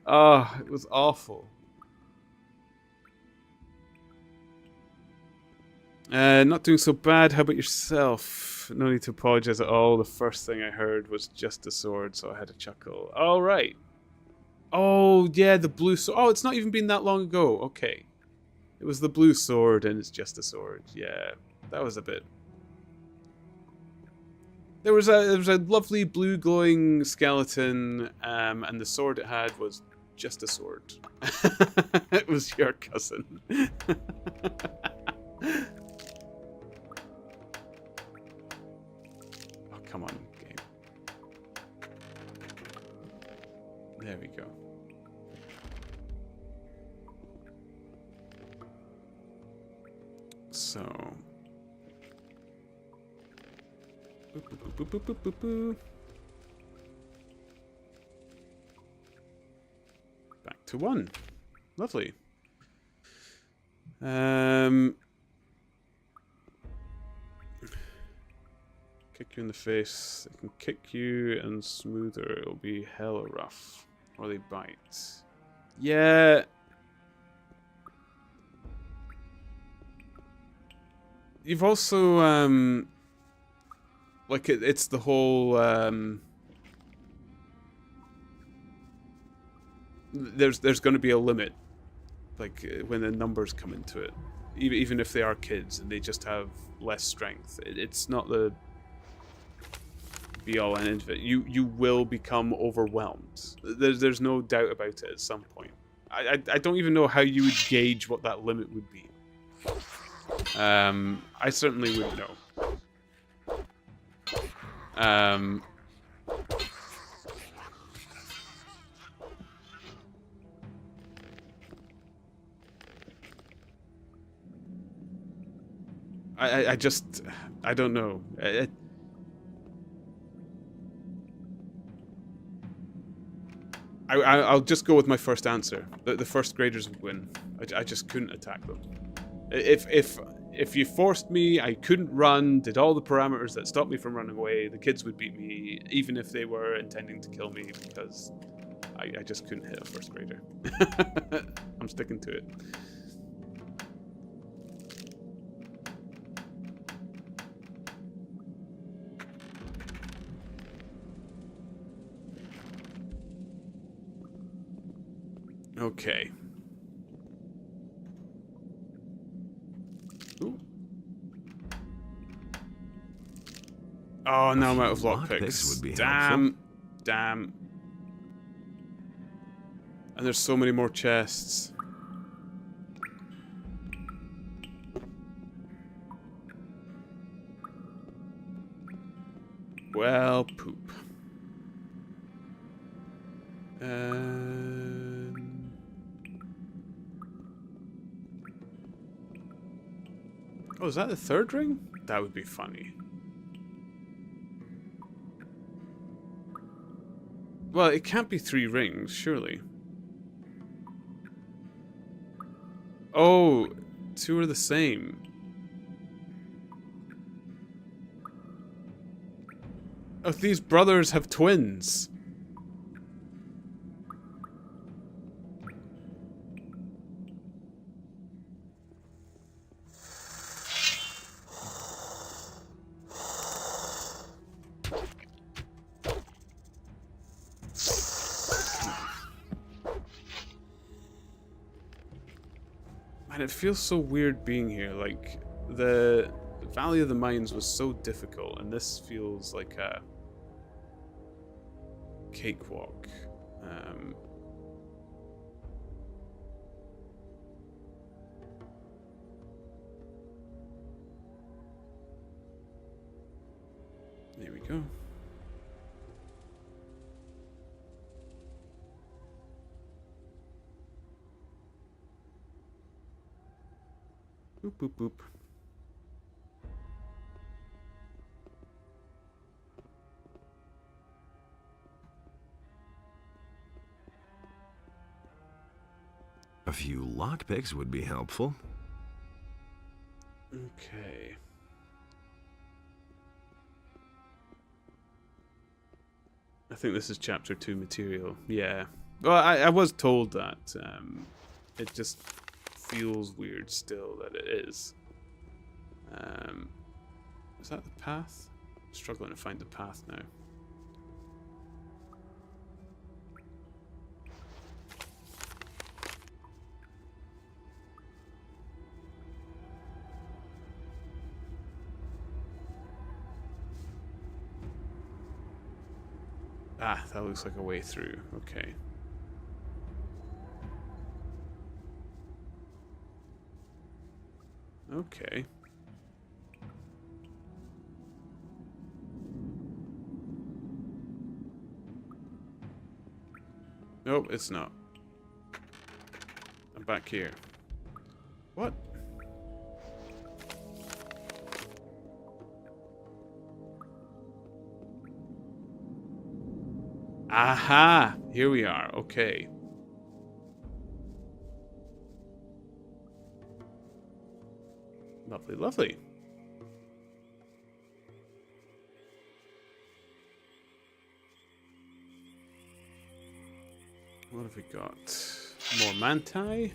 [SPEAKER 1] Oh, it was awful. Not doing so bad. How about yourself? No need to apologize at all. The first thing I heard was just a sword, so I had a chuckle. All right. Oh, yeah, the blue sword. Oh, it's not even been that long ago. Okay. It was the blue sword, and it's just a sword. Yeah, that was a bit. There was a lovely blue glowing skeleton, and the sword it had was just a sword. It was your cousin. Oh, come on, game. There we go. So, boop, boop, boop, boop, boop, boop, boop. to 1. Lovely. Kick you in the face. They can kick you and smoother. It'll be hella rough. Or they bite. Yeah. You've also, like, it's the whole, there's going to be a limit, like, when the numbers come into it. Even if they are kids and they just have less strength. It's not the be-all and end of it. You will become overwhelmed. There's no doubt about it at some point. I don't even know how you would gauge what that limit would be. I certainly wouldn't know. I don't know. I'll just go with my first answer. The first graders would win. I just couldn't attack them. If you forced me, I couldn't run, did all the parameters that stopped me from running away, the kids would beat me, even if they were intending to kill me, because I just couldn't hit a first grader. I'm sticking to it. Okay. Ooh. Oh, now I'm out of lockpicks. Damn. Damn. And there's so many more chests. Well, poop. Oh, is that the third ring? That would be funny. Well, it can't be 3 rings, surely. Oh, 2 are the same. Oh, these brothers have twins. Man, it feels so weird being here. Like, the Valley of the Mines was so difficult, and this feels like a cakewalk. There we go. Boop, boop, boop.
[SPEAKER 3] A few lockpicks would be helpful.
[SPEAKER 1] Okay. I think this is chapter 2 material. Yeah. Well, I was told that. It just feels weird still that it is. Is that the path? I'm struggling to find the path now. Ah, that looks like a way through. Okay. Okay. Nope, it's not. I'm back here. What? Aha! Here we are. Okay. Lovely, lovely. What have we got? More manti.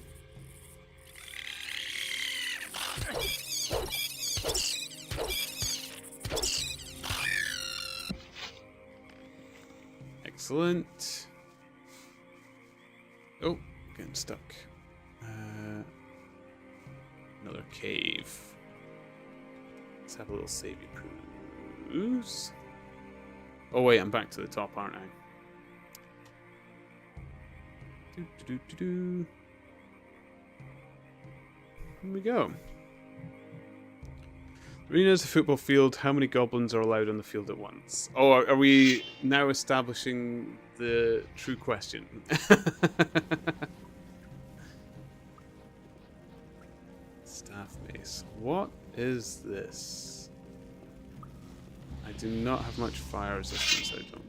[SPEAKER 1] Excellent. Oh, getting stuck. Another cave. Let's have a little savey poos. Oh wait, I'm back to the top, aren't I? Here we go. Arena is a football field. How many goblins are allowed on the field at once? Oh, are we now establishing the true question? Staff mace. What is this? I do not have much fire resistance, I don't.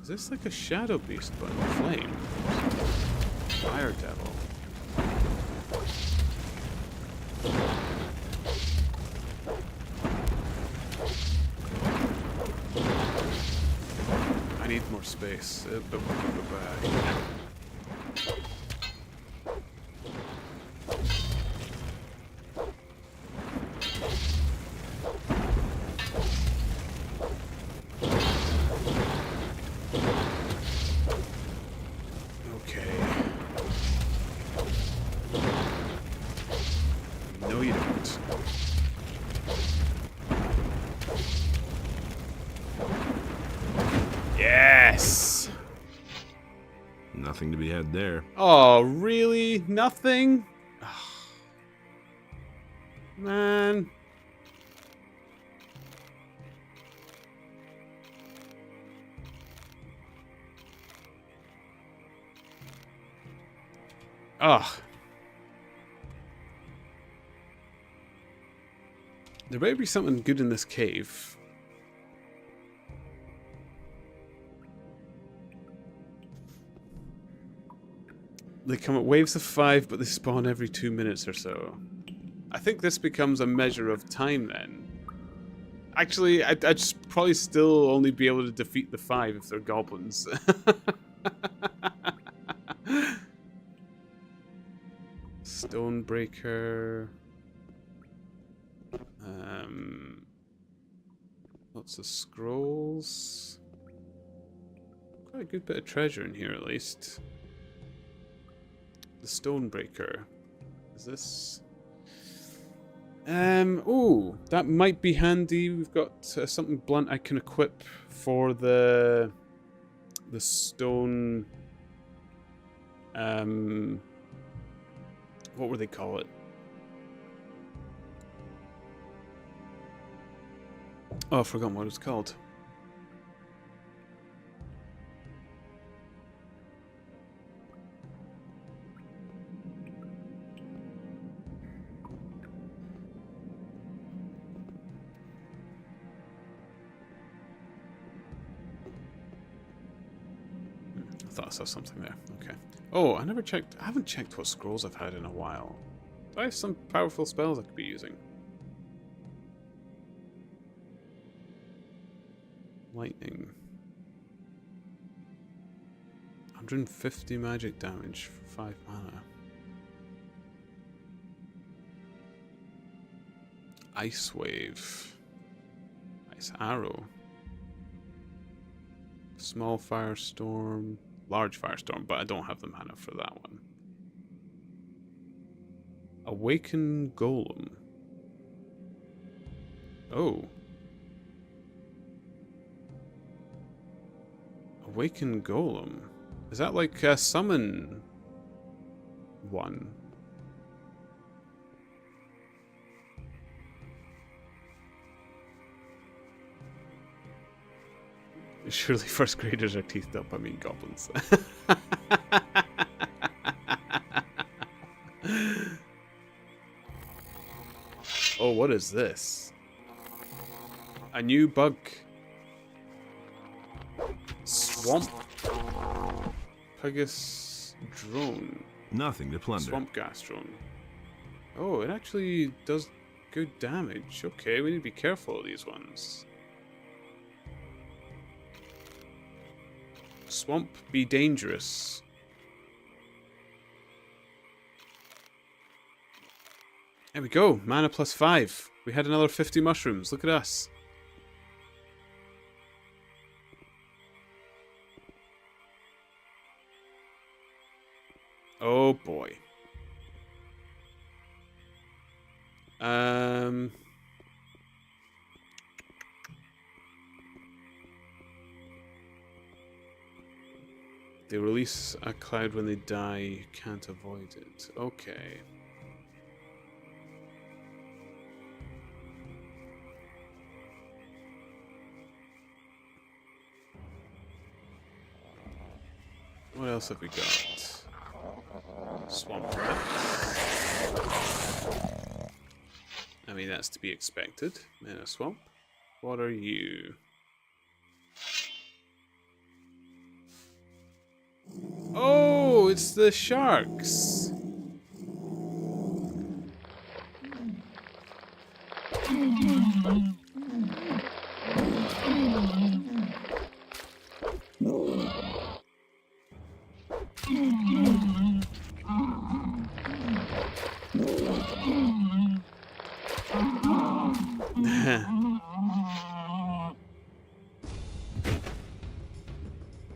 [SPEAKER 1] Is this like a shadow beast but in flame? Fire devil. I need more space. Yes!
[SPEAKER 3] Nothing to be had there.
[SPEAKER 1] Oh, really? Nothing? Oh, man. Oh. There better be something good in this cave. They come at waves of 5, but they spawn every 2 minutes or so. I think this becomes a measure of time then. Actually, I'd just probably still only be able to defeat the 5 if they're goblins. Stonebreaker. Lots of scrolls. Quite a good bit of treasure in here at least. The Stonebreaker. Is this... ooh, that might be handy. We've got something blunt I can equip for the stone... what would they call it? Oh, I've forgotten what it was called. I thought I saw something there. Okay. Oh, I never checked. I haven't checked what scrolls I've had in a while. Do I have some powerful spells I could be using? Lightning. 150 magic damage for 5 mana. Ice Wave. Ice Arrow. Small Firestorm. Large Firestorm, but I don't have the mana for that one. Awaken Golem. Oh. Awaken Golem. Is that like a summon one? Surely first graders are teethed up, I mean goblins. Oh, what is this? A new bug. Swamp Pegasus drone.
[SPEAKER 3] Nothing to plunder.
[SPEAKER 1] Swamp gas drone. Oh, it actually does good damage. Okay, we need to be careful of these ones. Swamp be dangerous. There we go. Mana plus 5. We had another 50 mushrooms. Look at us. Oh boy. They release a cloud when they die. You can't avoid it. Okay. What else have we got? Swamp rats. I mean, that's to be expected in a swamp. What are you? Oh, it's the sharks.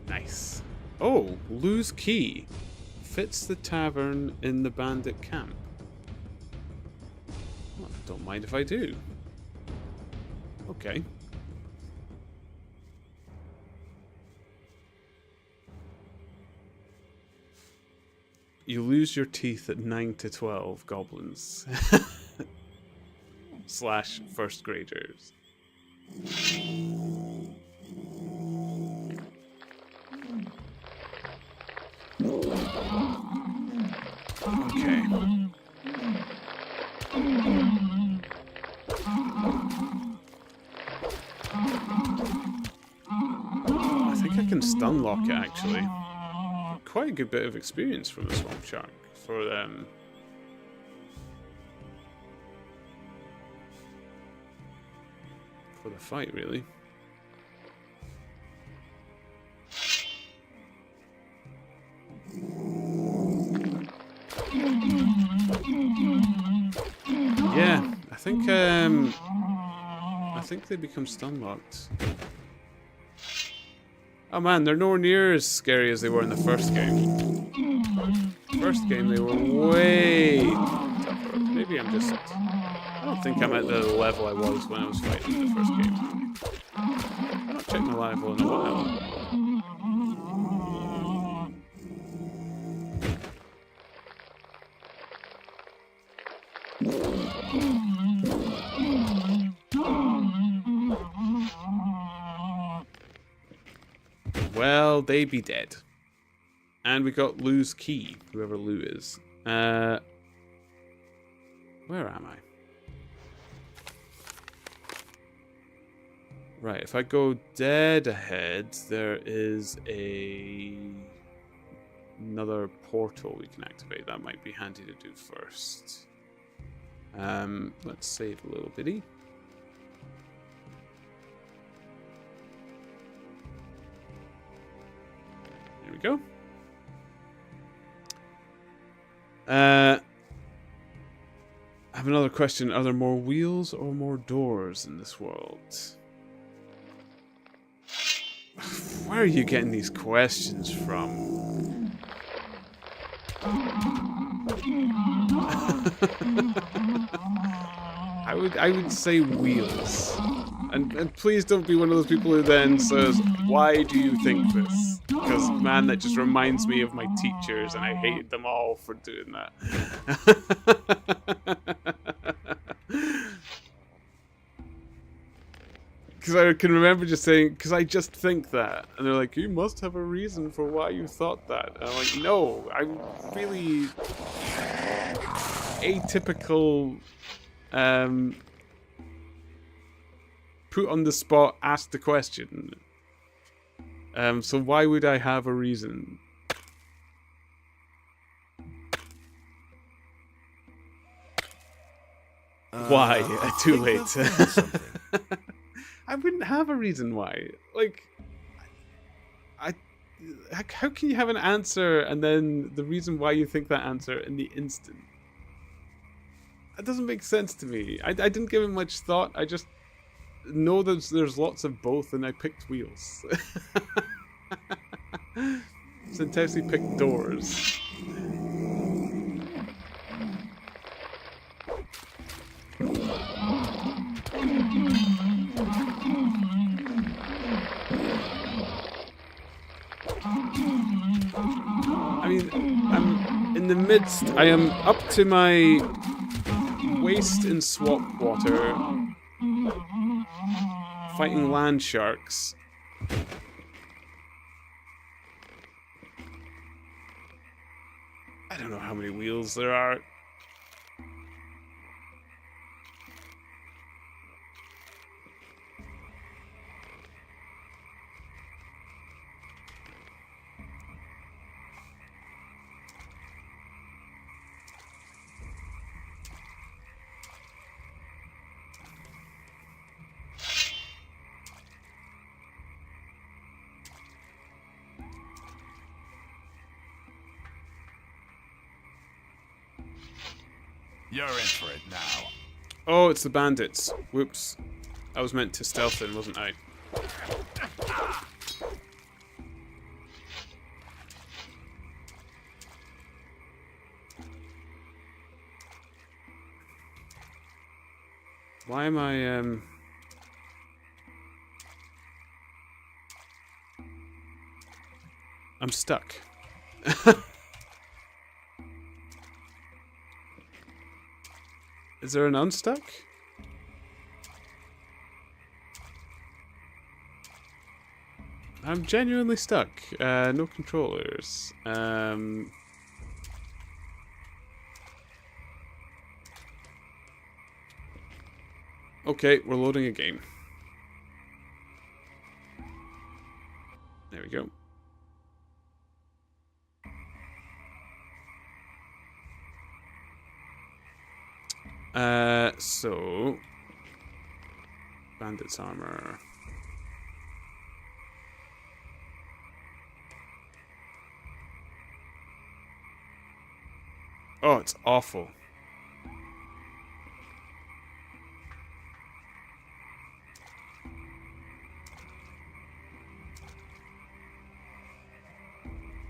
[SPEAKER 1] Nice. Oh, lose key. Fits the tavern in the bandit camp. Well, don't mind if I do. Okay. You lose your teeth at 9 to 12 goblins. Slash first graders. Okay. I think I can stun lock it actually. Quite a good bit of experience from a swamp shark for the fight, really. Yeah, I think they become stun locked. Oh man, they're nowhere near as scary as they were in the first game. First game they were way tougher. Maybe I'm just... I don't think I'm at the level I was when I was fighting in the first game. I've not checked my level in a while. Well, they be dead. And we got Lou's key, whoever Lou is. Where am I? Right, if I go dead ahead, there is another portal we can activate. That might be handy to do first. Let's save a little bitty. There we go. I have another question. Are there more wheels or more doors in this world? Where are you getting these questions from? I would say wheels. And please don't be one of those people who then says, why do you think this? Because, man, that just reminds me of my teachers, and I hated them all for doing that. Because I can remember just saying, because I just think that. And they're like, you must have a reason for why you thought that. And I'm like, no, I'm really atypical, put on the spot, ask the question. So why would I have a reason? Why? Too
[SPEAKER 3] think
[SPEAKER 1] late.
[SPEAKER 3] I've found something.
[SPEAKER 1] I wouldn't have a reason why. Like, how can you have an answer and then the reason why you think that answer in the instant? That doesn't make sense to me. I didn't give it much thought. I just know there's lots of both, and I picked wheels. Sentesi picked doors. I mean, I'm in the midst. I am up to my waist in swamp water, fighting land sharks. I don't know how many wheels there are.
[SPEAKER 10] You're in for it now.
[SPEAKER 1] Oh, it's the bandits. Whoops. I was meant to stealth in, wasn't I? Why am I, I'm stuck. Is there an unstuck? I'm genuinely stuck. No controllers. Okay, we're loading a game. There we go. So bandit's armor. Oh, it's awful.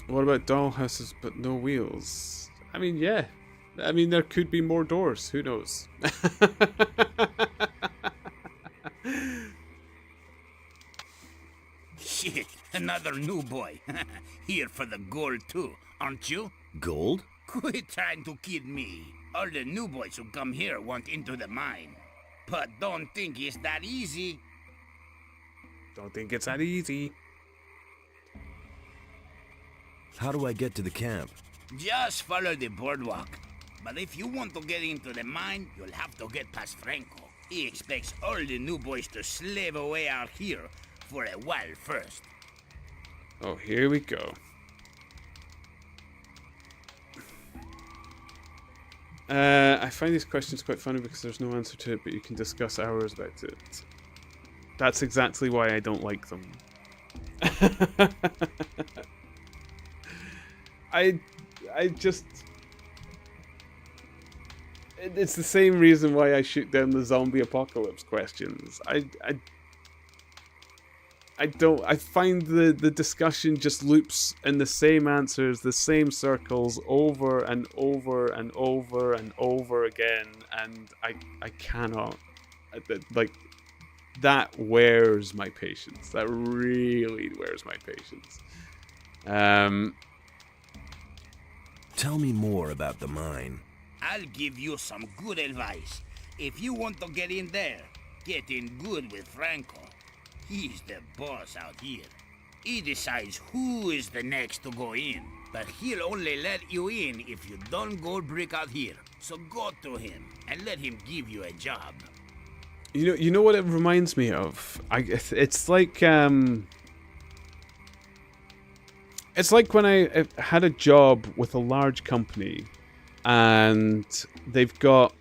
[SPEAKER 1] What about dollhouses but no wheels? I mean, yeah. I mean, there could be more doors. Who knows?
[SPEAKER 17] Shit, another new boy. Here for the gold too, aren't you?
[SPEAKER 3] Gold?
[SPEAKER 17] Quit trying to kid me. All the new boys who come here want into the mine. But don't think it's that easy.
[SPEAKER 1] Don't think it's that easy.
[SPEAKER 3] How do I get to the camp?
[SPEAKER 17] Just follow the boardwalk. But if you want to get into the mine, you'll have to get past Franco. He expects all the new boys to slave away out here for a while first.
[SPEAKER 1] Oh, here we go. I find these questions quite funny because there's no answer to it, but you can discuss hours about it. That's exactly why I don't like them. I just... It's the same reason why I shoot down the zombie apocalypse questions. I find the discussion just loops in the same answers, the same circles over and over and over and over again, and I cannot, like, that wears my patience. That really wears my patience.
[SPEAKER 3] Tell me more about the mine.
[SPEAKER 17] I'll give you some good advice. If you want to get in there, get in good with Franco. He's the boss out here. He decides who is the next to go in. But he'll only let you in if you don't go brick out here. So go to him and let him give you a job.
[SPEAKER 1] You know what it reminds me of? It's like when I had a job with a large company, and they've got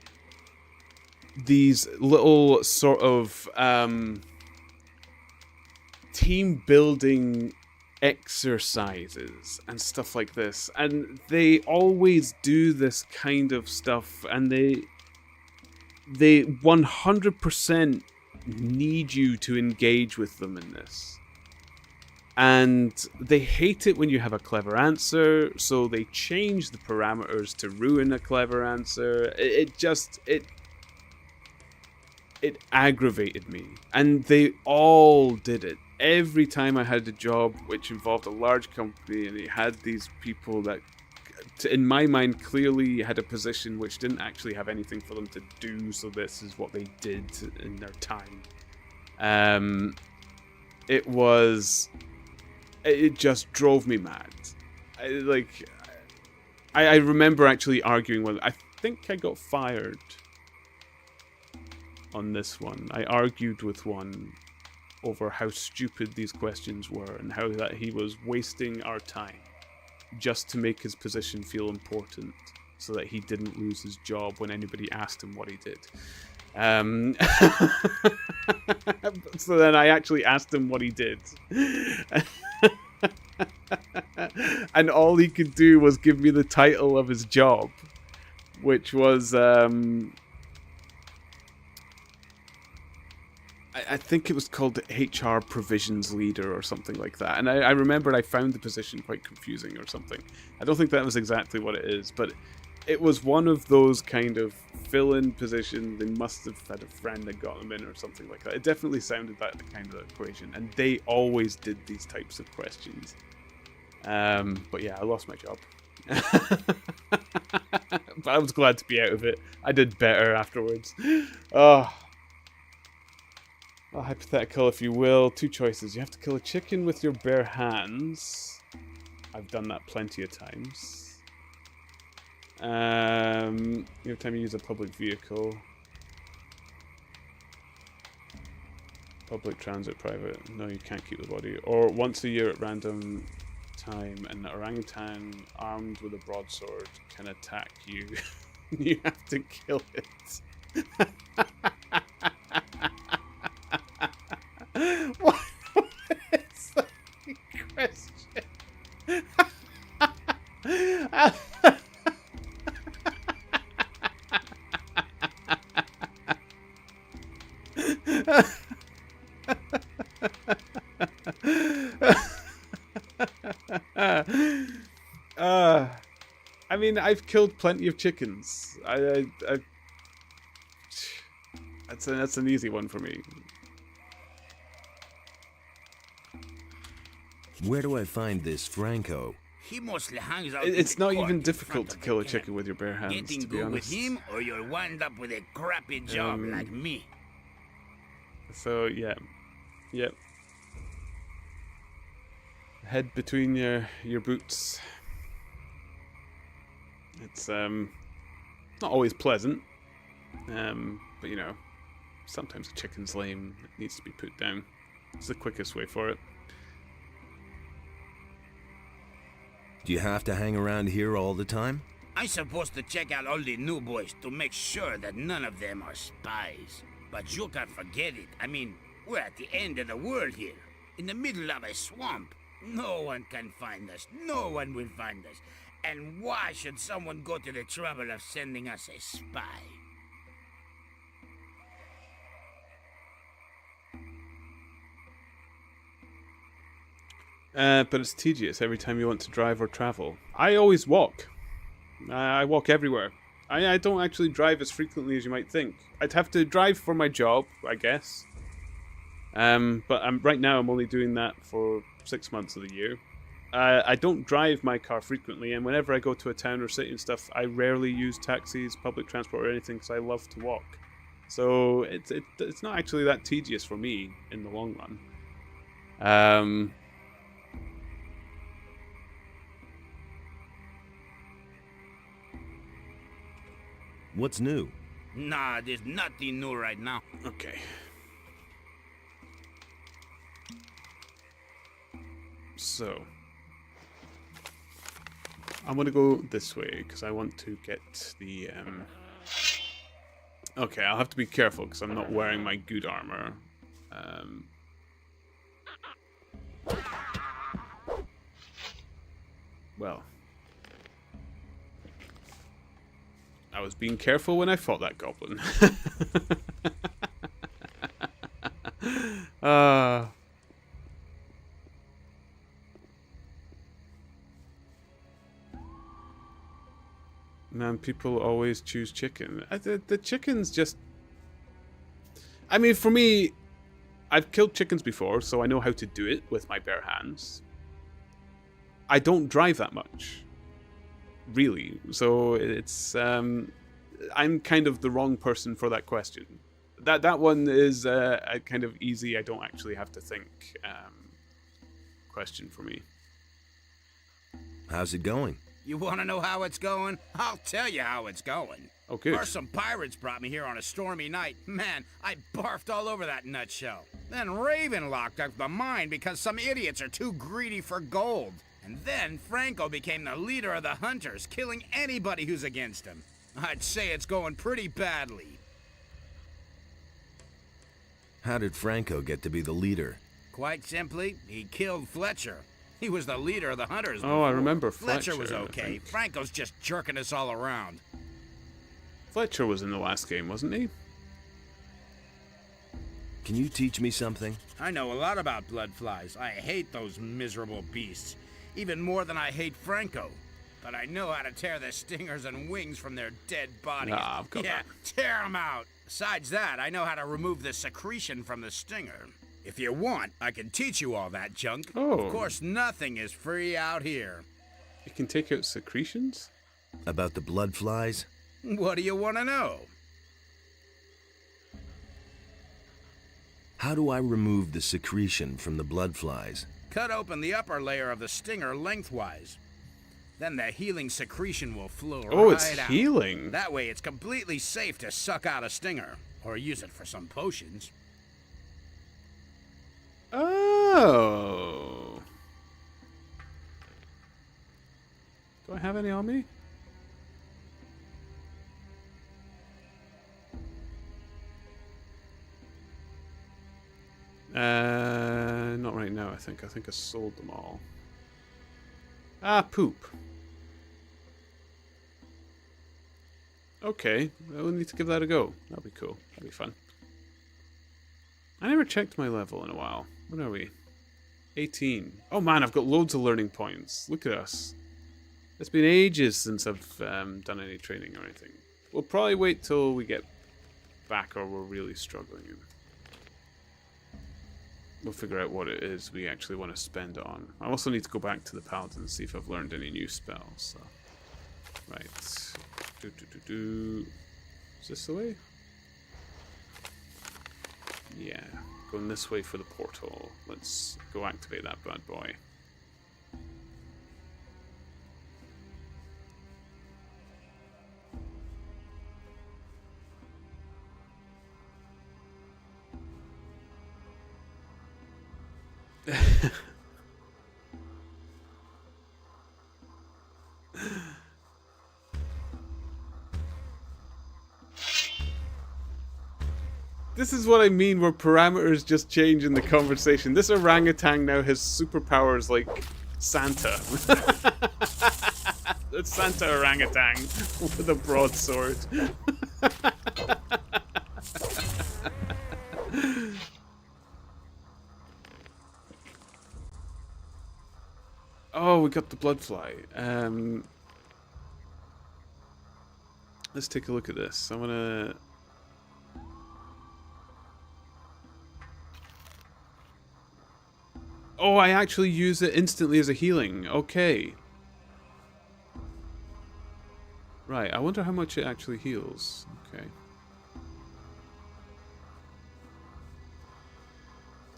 [SPEAKER 1] these little sort of team building exercises and stuff like this, and they always do this kind of stuff, and they 100% need you to engage with them in this. And they hate it when you have a clever answer, so they change the parameters to ruin a clever answer. It aggravated me. And they all did it. Every time I had a job which involved a large company, and it had these people that, in my mind, clearly had a position which didn't actually have anything for them to do, so this is what they did in their time. It just drove me mad. I remember actually arguing with, I think I got fired on this one. I argued with one over how stupid these questions were and how that he was wasting our time just to make his position feel important so that he didn't lose his job when anybody asked him what he did. So then I actually asked him what he did. And all he could do was give me the title of his job, which was I think it was called HR Provisions Leader or something like that. And I remembered I found the position quite confusing or something. I don't think that was exactly what it is, but it was one of those kind of fill-in positions. They must have had a friend that got them in or something like that. It definitely sounded like the kind of equation. And they always did these types of questions. But yeah, I lost my job. But I was glad to be out of it. I did better afterwards. Oh. Well, hypothetical, if you will. Two choices. You have to kill a chicken with your bare hands. I've done that plenty of times. Every time you use a public vehicle. Public transit, private. No, you can't keep the body. Or once a year at random time, an orangutan armed with a broadsword can attack you. You have to kill it. What is the question? I mean, I've killed plenty of chickens. That's an easy one for me.
[SPEAKER 3] Where do I find this Franco?
[SPEAKER 17] He mostly hangs out.
[SPEAKER 1] It's not even difficult to kill a chicken with your bare hands,
[SPEAKER 17] Getting
[SPEAKER 1] to be
[SPEAKER 17] good
[SPEAKER 1] honest.
[SPEAKER 17] with him, or you'll wind up with a crappy job like me.
[SPEAKER 1] So yeah, yep. Head between your boots. It's not always pleasant, but you know, sometimes a chicken's lame. It needs to be put down. It's the quickest way for it.
[SPEAKER 3] Do you have to hang around here all the time?
[SPEAKER 17] I'm supposed to check out all the new boys to make sure that none of them are spies. But you can't forget it. I mean, we're at the end of the world here, in the middle of a swamp. No one can find us. No one will find us. And why should someone go to the trouble of sending us a spy?
[SPEAKER 1] But it's tedious every time you want to drive or travel. I always walk. I walk everywhere. I don't actually drive as frequently as you might think. I'd have to drive for my job, I guess. But right now I'm only doing that for 6 months of the year. I don't drive my car frequently, and whenever I go to a town or city and stuff, I rarely use taxis, public transport, or anything because I love to walk. So it's not actually that tedious for me in the long run.
[SPEAKER 3] What's new?
[SPEAKER 17] Nah, there's nothing new right now.
[SPEAKER 1] Okay. So, I'm going to go this way because I want to get the Okay, I'll have to be careful because I'm not wearing my good armor. Well, I was being careful when I fought that goblin. Man, people always choose chicken. The chickens just... I mean, for me, I've killed chickens before, so I know how to do it with my bare hands. I don't drive that much, really. So it's... I'm kind of the wrong person for that question. That one is a kind of easy, I don't actually have to think question for me.
[SPEAKER 3] How's it going?
[SPEAKER 7] You want to know how it's going? I'll tell you how it's going.
[SPEAKER 1] Oh, good.
[SPEAKER 7] First, some pirates brought me here on a stormy night. Man, I barfed all over that nutshell. Then Raven locked up the mine because some idiots are too greedy for gold. And then Franco became the leader of the hunters, killing anybody who's against him. I'd say it's going pretty badly.
[SPEAKER 3] How did Franco get to be the leader?
[SPEAKER 7] Quite simply, he killed Fletcher. He was the leader of the hunters.
[SPEAKER 1] Oh, I remember Fletcher.
[SPEAKER 7] Fletcher was okay. Franco's just jerking us all around.
[SPEAKER 1] Fletcher was in the last game, wasn't he?
[SPEAKER 3] Can you teach me something?
[SPEAKER 7] I know a lot about blood flies. I hate those miserable beasts. Even more than I hate Franco. But I know how to tear the stingers and wings from their dead bodies.
[SPEAKER 1] Ah, I've got that.
[SPEAKER 7] Tear them out. Besides that, I know how to remove the secretion from the stinger. If you want, I can teach you all that junk.
[SPEAKER 1] Oh.
[SPEAKER 7] Of course, nothing is free out here.
[SPEAKER 1] You can take out secretions?
[SPEAKER 3] About the blood flies?
[SPEAKER 7] What do you want to know?
[SPEAKER 3] How do I remove the secretion from the blood flies?
[SPEAKER 7] Cut open the upper layer of the stinger lengthwise. Then the healing secretion will flow right out.
[SPEAKER 1] Oh, it's healing.
[SPEAKER 7] That way it's completely safe to suck out a stinger. Or use it for some potions.
[SPEAKER 1] Oh. Do I have any on me? Not right now, I think. I think I sold them all. Ah, poop. Okay, we'll need to give that a go. That'll be cool. That'll be fun. I never checked my level in a while. What are we? 18. Oh man, I've got loads of learning points. Look at us. It's been ages since I've done any training or anything. We'll probably wait till we get back or we're really struggling. We'll figure out what it is we actually want to spend it on. I also need to go back to the Paladin and see if I've learned any new spells. So. Right. Is this the way? Yeah. Going this way for the portal. Let's go activate that bad boy. This is what I mean where parameters just change in the conversation. This orangutan now has superpowers like Santa. The Santa orangutan with a broadsword. Oh, we got the bloodfly. Let's take a look at this. I'm gonna... Oh, I actually use it instantly as a healing. Okay. Right, I wonder how much it actually heals. Okay.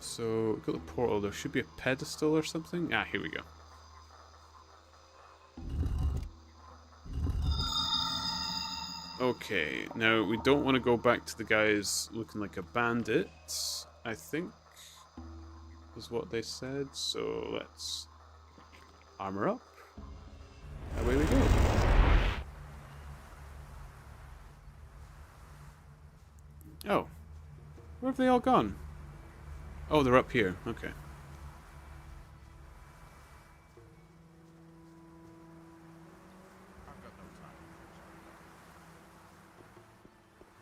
[SPEAKER 1] So, got the portal. There should be a pedestal or something. Ah, here we go. Okay, now we don't want to go back to the guys looking like a bandit, I think, is what they said. So let's armor up. Away we go. Oh. Where have they all gone? Oh, they're up here. Okay.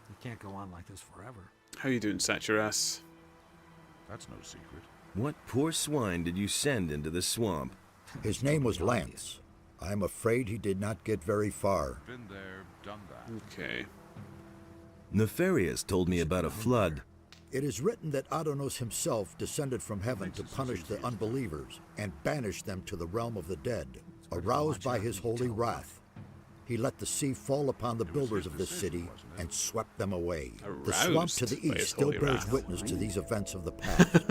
[SPEAKER 2] You can't go on like this forever.
[SPEAKER 1] How you doing, Saturass?
[SPEAKER 6] That's no secret.
[SPEAKER 3] What poor swine did you send into the swamp?
[SPEAKER 4] His name was Lance. I'm afraid he did not get very far.
[SPEAKER 6] Been there, done that.
[SPEAKER 1] Okay.
[SPEAKER 3] Nefarious told me about a flood.
[SPEAKER 4] It is written that Adonos himself descended from heaven to punish the unbelievers and banish them to the realm of the dead. Aroused by his holy wrath, he let the sea fall upon the builders of this city and swept them away. The swamp to the east still bears witness to these events of the past.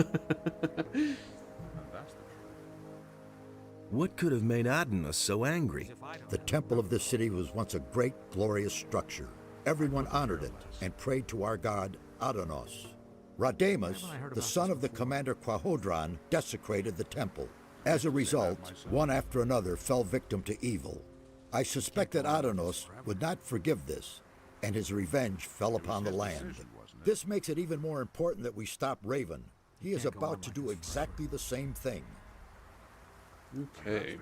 [SPEAKER 3] What could have made Adonis so angry?
[SPEAKER 4] The temple of this city was once a great, glorious structure. Everyone honored it and prayed to our god, Adonos. Radamus, the son of the commander Quahodron, desecrated the temple. As a result, one after another fell victim to evil. I suspect that Adonos would not forgive this, and his revenge fell upon the land. This makes it even more important that we stop Raven. He is about to do exactly the same thing.
[SPEAKER 1] Okay.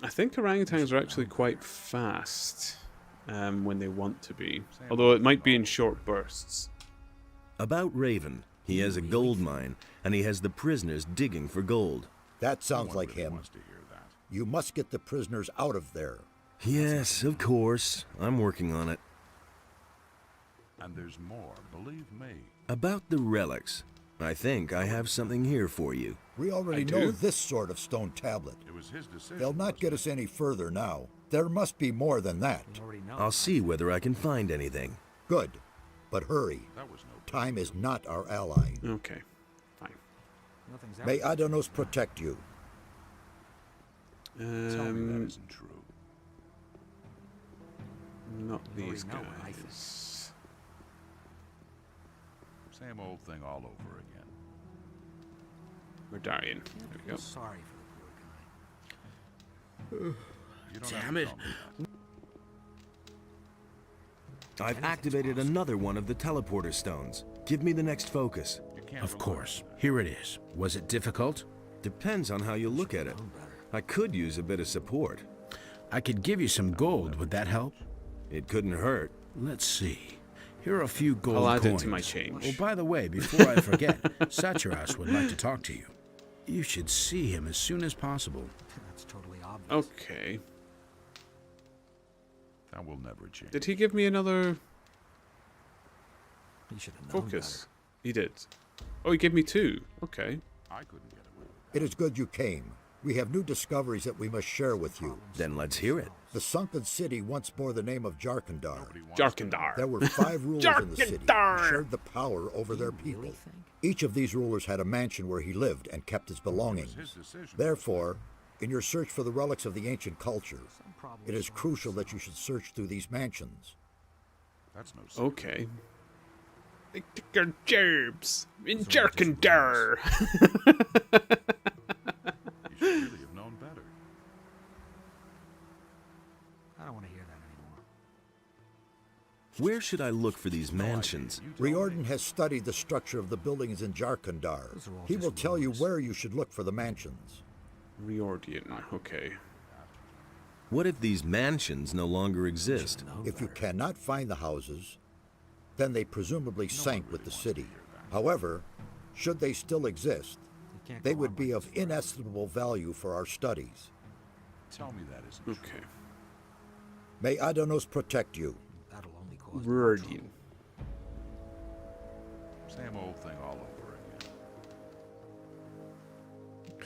[SPEAKER 1] I think orangutans are actually quite fast when they want to be, although it might be in short bursts.
[SPEAKER 3] About Raven, he has a gold mine, and he has the prisoners digging for gold.
[SPEAKER 4] That sounds like him. You must get the prisoners out of there.
[SPEAKER 3] Yes, of course. I'm working on it.
[SPEAKER 6] And there's more, believe me.
[SPEAKER 3] About the relics, I think I have something here for you.
[SPEAKER 4] We already know this sort of stone tablet.
[SPEAKER 6] It was his decision.
[SPEAKER 4] They'll not get us any further now. There must be more than that.
[SPEAKER 3] I'll see whether I can find anything.
[SPEAKER 4] Good, but hurry. Time is not our ally.
[SPEAKER 1] Okay, fine.
[SPEAKER 4] May Adonos protect you.
[SPEAKER 6] Tell me that isn't true.
[SPEAKER 1] Not these guys.
[SPEAKER 6] Same old thing all over again.
[SPEAKER 1] Murdarian. There we go.
[SPEAKER 2] Sorry for the poor guy.
[SPEAKER 7] Damn it.
[SPEAKER 3] I've activated another one of the teleporter stones. Give me the next focus.
[SPEAKER 7] Of course. Here it is. Was it difficult?
[SPEAKER 3] Depends on how you look at it. I could use a bit of support.
[SPEAKER 7] I could give you some gold. Would that help?
[SPEAKER 3] It couldn't hurt.
[SPEAKER 7] Let's see. Here are a few gold
[SPEAKER 1] I'll add
[SPEAKER 7] coins.
[SPEAKER 1] it to my change.
[SPEAKER 7] Oh, by the way, before I forget, Satcharas would like to talk to you. You should see him as soon as possible.
[SPEAKER 2] That's totally obvious.
[SPEAKER 1] Okay.
[SPEAKER 6] That will never change.
[SPEAKER 1] Did he give me another
[SPEAKER 2] You should have known
[SPEAKER 1] focus? He did. Oh, he gave me two. Okay.
[SPEAKER 6] I couldn't get away.
[SPEAKER 4] It is good you came. We have new discoveries that we must share with you.
[SPEAKER 3] Then let's hear it.
[SPEAKER 4] The sunken city once bore the name of Jarkandar.
[SPEAKER 1] Jarkandar.
[SPEAKER 4] There were 5 rulers in the city who shared the power over their people. Each of these rulers had a mansion where he lived and kept his belongings. Therefore, in your search for the relics of the ancient culture, it is crucial that you should search through these mansions.
[SPEAKER 6] That's no secret.
[SPEAKER 1] Okay. They took our gerbs in Jarkandar.
[SPEAKER 6] You should really have known better.
[SPEAKER 2] I don't want to hear that anymore.
[SPEAKER 3] Where should I look for these mansions?
[SPEAKER 4] Riordan has studied the structure of the buildings in Jarkandar. He will tell you where you should look for the mansions.
[SPEAKER 1] Riordan. Okay.
[SPEAKER 3] What if these mansions no longer exist?
[SPEAKER 4] If you cannot find the houses, then they presumably sank with the city. However, should they still exist, they would be of inestimable value for our studies.
[SPEAKER 6] Tell me that isn't true.
[SPEAKER 1] Okay.
[SPEAKER 4] May Adonos protect you.
[SPEAKER 2] That'll only cause
[SPEAKER 1] Riordan.
[SPEAKER 6] Same old thing all over again.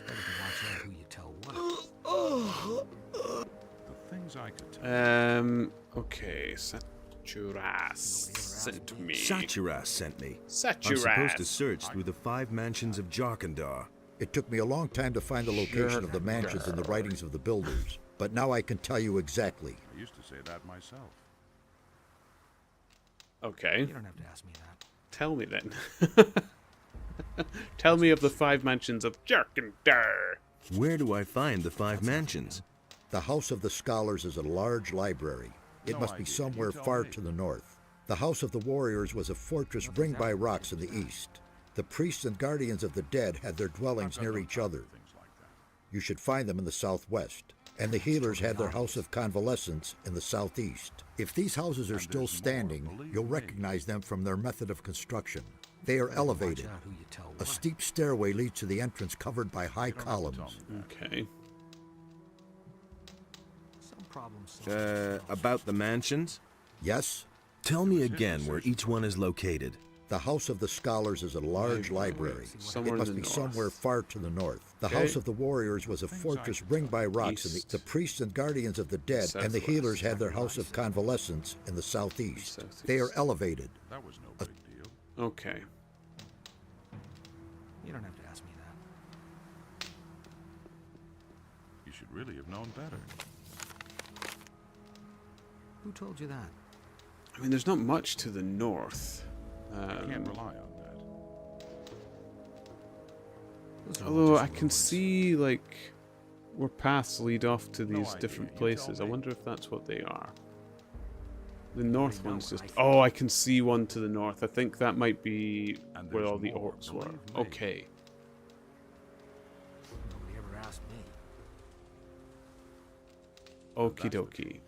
[SPEAKER 2] better to watch out who you tell what.
[SPEAKER 6] The things I could tell.
[SPEAKER 1] Okay. Satcharas sent me.
[SPEAKER 3] Satcharas sent me.
[SPEAKER 1] Satcharas.
[SPEAKER 3] I'm supposed to search through the 5 mansions of Jarkandar.
[SPEAKER 4] It took me a long time to find the location of the mansions in the writings of the builders, but now I can tell you exactly.
[SPEAKER 6] I used to say that myself.
[SPEAKER 1] Okay.
[SPEAKER 2] You don't have to ask me that.
[SPEAKER 1] Tell me then. Tell me of the 5 mansions of Jarkandar.
[SPEAKER 3] Where do I find the 5 mansions?
[SPEAKER 4] The House of the Scholars is a large library. It must be somewhere far to the north. The House of the Warriors was a fortress ringed by rocks in the east. The priests and guardians of the dead had their dwellings near each other. You should find them in the southwest. And the healers had their House of Convalescence in the southeast. If these houses are still standing, you'll recognize them from their method of construction. They are elevated. A steep stairway leads to the entrance covered by high columns.
[SPEAKER 1] Okay.
[SPEAKER 3] About the mansions?
[SPEAKER 4] Yes?
[SPEAKER 3] Tell me again where each one is located.
[SPEAKER 4] The House of the Scholars is a large library.
[SPEAKER 1] Somewhere
[SPEAKER 4] It must
[SPEAKER 1] in the
[SPEAKER 4] be
[SPEAKER 1] north.
[SPEAKER 4] somewhere far to the north. The
[SPEAKER 1] Okay.
[SPEAKER 4] House of the Warriors was a fortress ringed by rocks. The priests and guardians of the dead and the healers had their House of Convalescence in the southeast. They are elevated.
[SPEAKER 6] That was no big deal.
[SPEAKER 1] Okay.
[SPEAKER 2] You don't have to ask me that.
[SPEAKER 6] You should really have known better.
[SPEAKER 2] Who told you that?
[SPEAKER 1] I mean, there's not much to the north.
[SPEAKER 6] You can't rely on that.
[SPEAKER 1] Although I can see, like, where paths lead off to these different places. I wonder if that's what they are. The north one's just... Oh, I can see one to the north. I think that might be where all the orcs were. Okay.
[SPEAKER 2] Nobody ever asked me.
[SPEAKER 1] Okie dokie.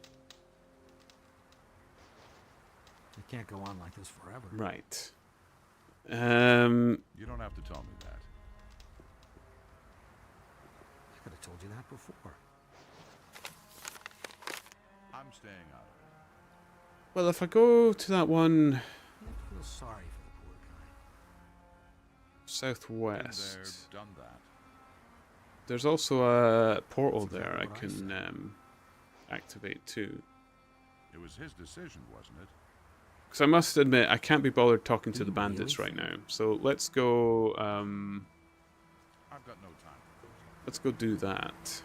[SPEAKER 2] It can't go on like this forever.
[SPEAKER 1] Right.
[SPEAKER 6] You don't have to tell me that.
[SPEAKER 2] I could have told you that before.
[SPEAKER 6] I'm staying out of it.
[SPEAKER 1] Well, if I go to that one...
[SPEAKER 2] I feel sorry for the poor guy.
[SPEAKER 1] southwest,
[SPEAKER 6] Been there, done that.
[SPEAKER 1] there's also a portal there I can activate too.
[SPEAKER 6] It was his decision, wasn't it?
[SPEAKER 1] Because I must admit, I can't be bothered talking to the bandits right now. So let's go...
[SPEAKER 6] I've got no time.
[SPEAKER 1] let's go do that.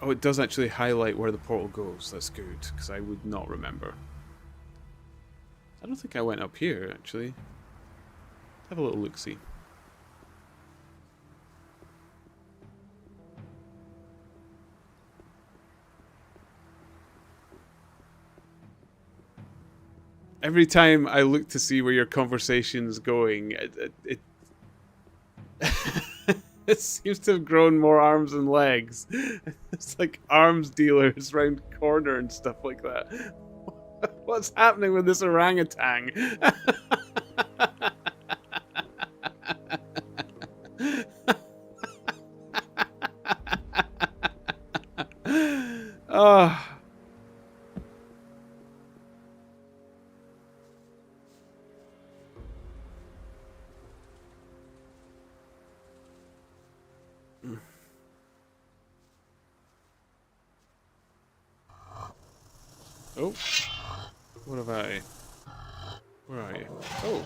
[SPEAKER 1] Oh, it does actually highlight where the portal goes. That's good, because I would not remember. I don't think I went up here, actually. Have a little look-see. Every time I look to see where your conversation's going, it it seems to have grown more arms and legs. It's like arms dealers round the corner and stuff like that. What's happening with this orangutan? Oh. Oh, what have I? Where are you? Oh.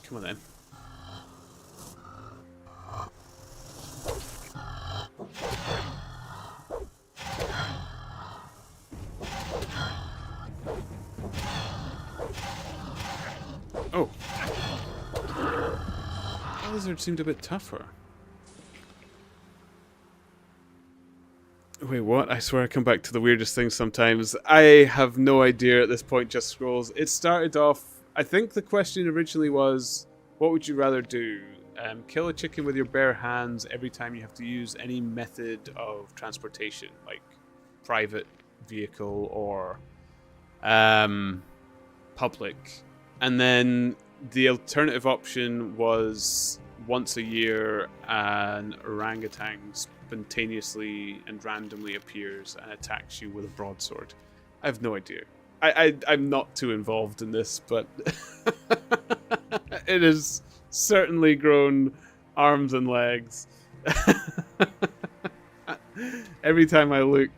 [SPEAKER 1] Come on then. Oh. That lizard seemed a bit tougher. Wait, what? I swear I come back to the weirdest things sometimes. I have no idea at this point, Just Scrolls. It started off... I think the question originally was, what would you rather do? Kill a chicken with your bare hands every time you have to use any method of transportation, like private vehicle or public. And then the alternative option was once a year an orangutan spontaneously and randomly appears and attacks you with a broadsword. I have no idea. I'm not too involved in this, but it has certainly grown arms and legs. Every time I look...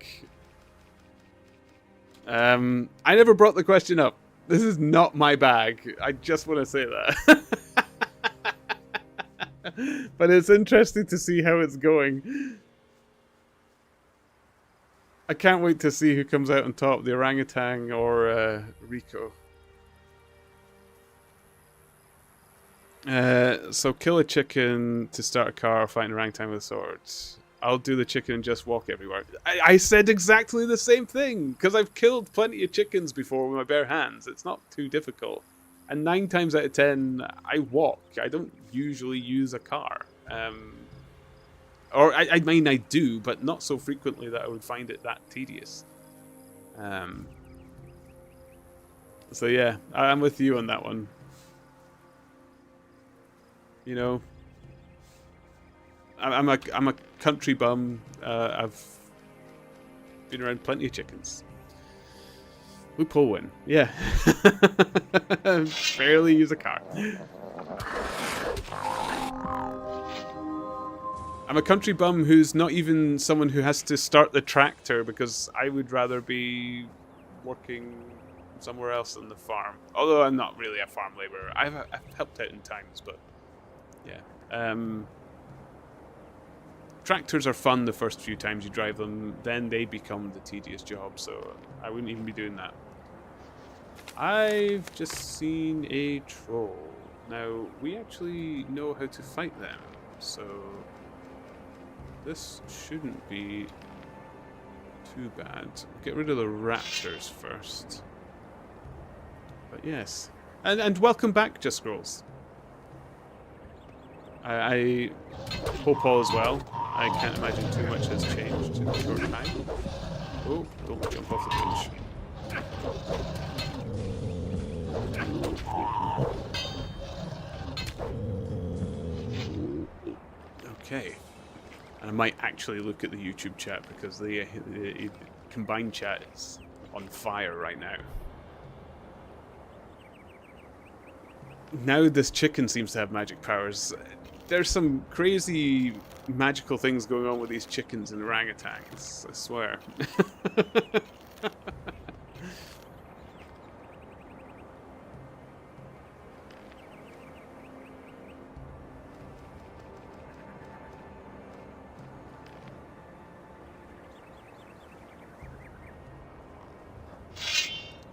[SPEAKER 1] I never brought the question up. This is not my bag. I just want to say that. But it's interesting to see how it's going. I can't wait to see who comes out on top, the orangutan or Rico. So kill a chicken to start a car or fight in orangutan with a sword. I'll do the chicken and just walk everywhere. I said exactly the same thing, because I've killed plenty of chickens before with my bare hands. It's not too difficult. And 9 times out of 10, I walk. I don't usually use a car. Or, I mean, I do, but not so frequently that I would find it that tedious. So yeah, I'm with you on that one. You know, I'm a country bum. I've been around plenty of chickens. Loophole win. Yeah. Barely use a car. I'm a country bum who's not even someone who has to start the tractor, because I would rather be working somewhere else than the farm. Although I'm not really a farm laborer. I've helped out in times, but yeah. Tractors are fun the first few times you drive them, then they become the tedious job, so I wouldn't even be doing that. I've just seen a troll. Now, we actually know how to fight them, so this shouldn't be too bad. Get rid of the raptors first. But yes. And welcome back, Just Scrolls. I hope all is well. I can't imagine too much has changed in a short time. Oh, don't jump off the bridge. Okay. And I might actually look at the YouTube chat, because the combined chat is on fire right now. Now this chicken seems to have magic powers. There's some crazy magical things going on with these chickens and orangutans, I swear.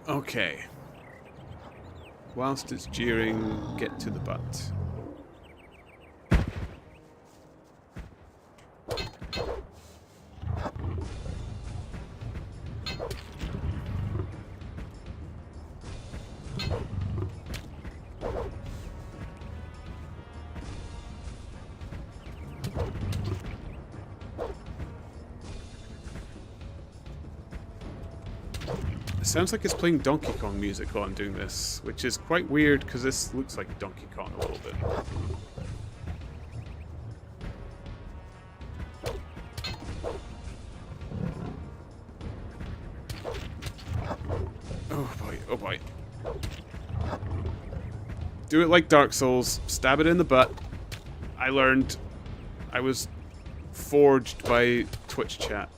[SPEAKER 1] Okay. Whilst it's jeering, get to the butt. Sounds like it's playing Donkey Kong music while I'm doing this, which is quite weird because this looks like Donkey Kong a little bit. Oh boy, oh boy. Do it like Dark Souls, stab it in the butt. I learned. I was forged by Twitch chat.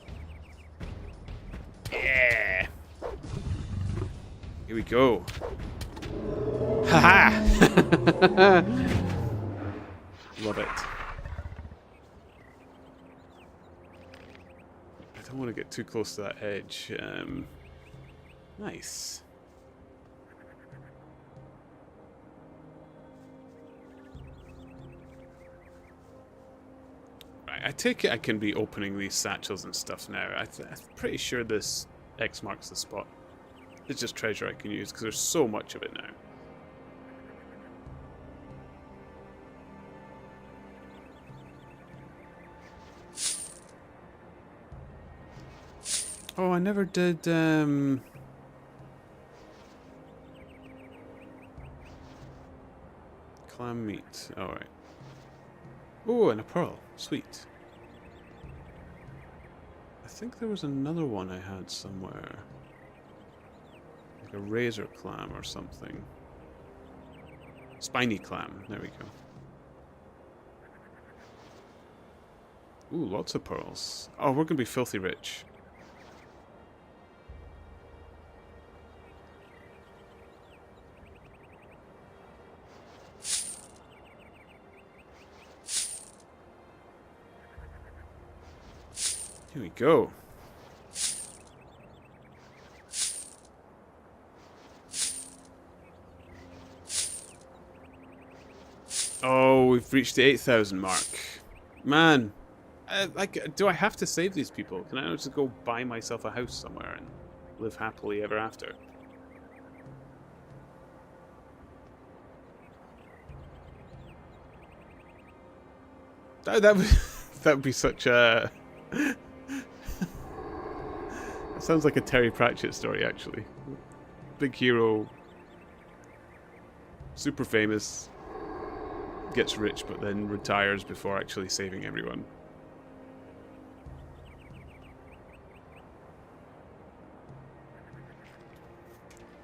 [SPEAKER 1] Yeah. Here we go. Haha! Love it. I don't want to get too close to that edge. Nice. Right, I take it I can be opening these satchels and stuff now. I'm pretty sure this X marks the spot. It's just treasure I can use, because there's so much of it now. Oh, I never did, clam meat. Alright. Oh, and a pearl. Sweet. I think there was another one I had somewhere. Like a razor clam or something. Spiny clam. There we go. Ooh, lots of pearls. Oh, we're gonna be filthy rich. Here we go. Oh, we've reached the 8,000 mark. Man, like, do I have to save these people? Can I not just go buy myself a house somewhere and live happily ever after? That would be such a... That sounds like a Terry Pratchett story, actually. Big hero, super famous, gets rich, but then retires before actually saving everyone.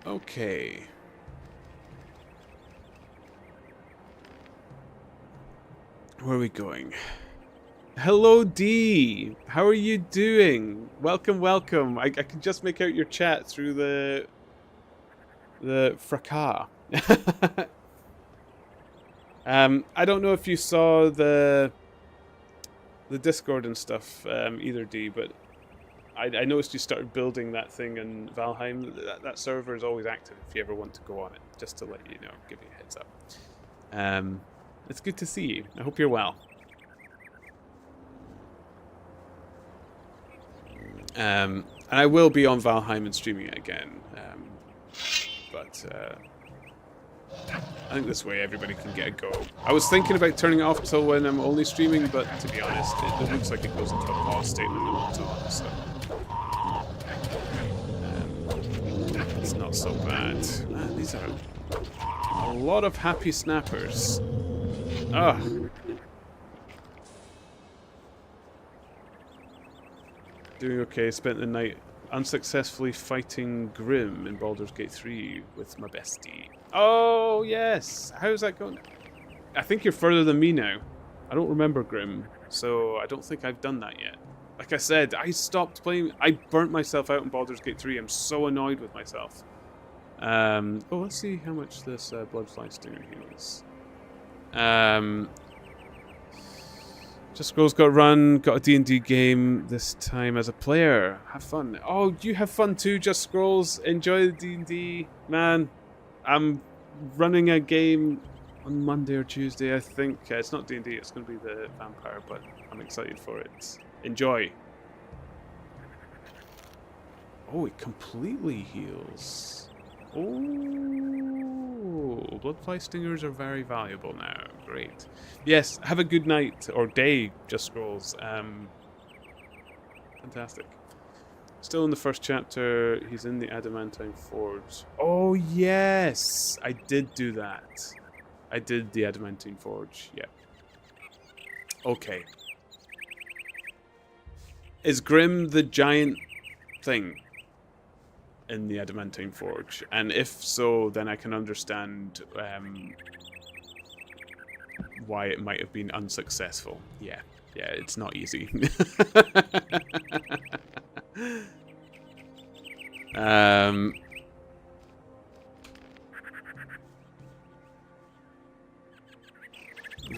[SPEAKER 1] Okay. Where are we going? Hello, D. How are you doing? Welcome, welcome. I can just make out your chat through the fracas. I don't know if you saw the Discord and stuff either, D, but I noticed you started building that thing in Valheim. That server is always active if you ever want to go on it, just to let you know, give you a heads up. It's good to see you. I hope you're well. And I will be on Valheim and streaming it again. But I think this way everybody can get a go. I was thinking about turning it off till when I'm only streaming, but to be honest, it looks like it goes into a pause state when I'm not too long, so it's not so bad. Man, these are a lot of happy snappers. Ugh. Doing okay. Spent the night unsuccessfully fighting Grim in Baldur's Gate 3 with my bestie. Oh, yes! How's that going? I think you're further than me now. I don't remember Grim, so I don't think I've done that yet. Like I said, I stopped playing. I burnt myself out in Baldur's Gate 3. I'm so annoyed with myself. Oh, let's see how much this Bloodfly Stinger heals. Just Scrolls got run, got a D&D game this time as a player. Have fun. Oh, you have fun too, Just Scrolls. Enjoy the D&D. Man, I'm running a game on Monday or Tuesday, I think. It's not D&D, it's going to be the Vampire, but I'm excited for it. Enjoy. Oh, it completely heals. Oh, Bloodfly Stingers are very valuable now. Great. Yes, have a good night, or day, Just Scrolls. Fantastic. Still in the first chapter, he's in the Adamantine Forge. Oh, yes! I did do that. I did the Adamantine Forge, yeah. Okay. Is Grim the giant thing in the Adamantine Forge? And if so, then I can understand why it might have been unsuccessful. Yeah, it's not easy. What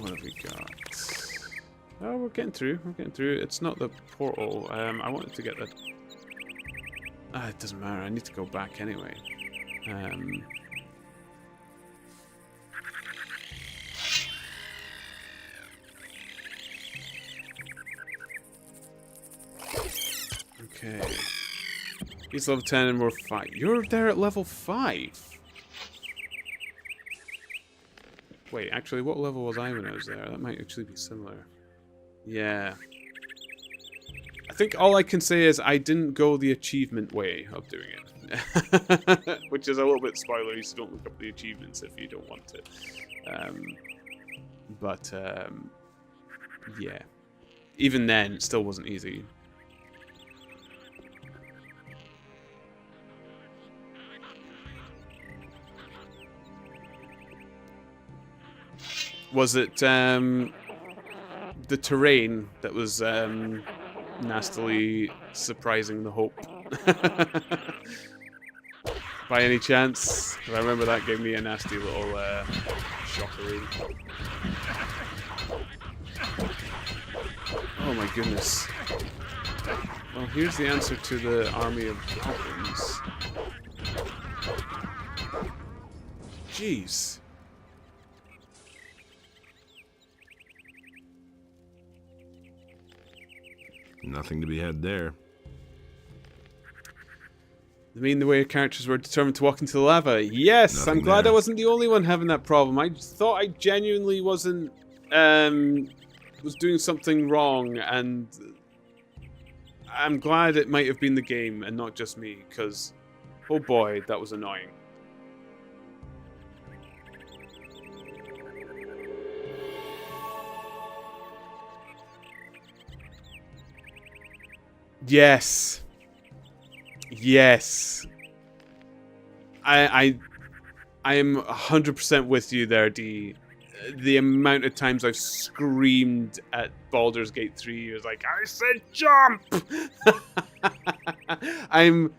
[SPEAKER 1] have we got? Oh, we're getting through. It's not the portal. I wanted to get the... it doesn't matter. I need to go back anyway. Okay. He's level 10 and we're 5. You're there at level 5? Wait, actually, what level was I when I was there? That might actually be similar. Yeah. I think all I can say is I didn't go the achievement way of doing it. Which is a little bit spoilery, so don't look up the achievements if you don't want to. Yeah. Even then, it still wasn't easy. Was it the terrain that was nastily surprising the hope? By any chance? I remember that gave me a nasty little shockery. Oh my goodness. Well, here's the answer to the army of goblins. Jeez.
[SPEAKER 3] Nothing to be had there.
[SPEAKER 1] I mean, the way your characters were determined to walk into the lava. Yes,
[SPEAKER 3] Nothing
[SPEAKER 1] I'm glad
[SPEAKER 3] there.
[SPEAKER 1] I wasn't the only one having that problem. I thought I genuinely wasn't, was doing something wrong, and I'm glad it might have been the game and not just me, because, oh boy, that was annoying. Yes. Yes. I am 100% with you there, D. The amount of times I've screamed at Baldur's Gate 3 was like, I said jump! I'm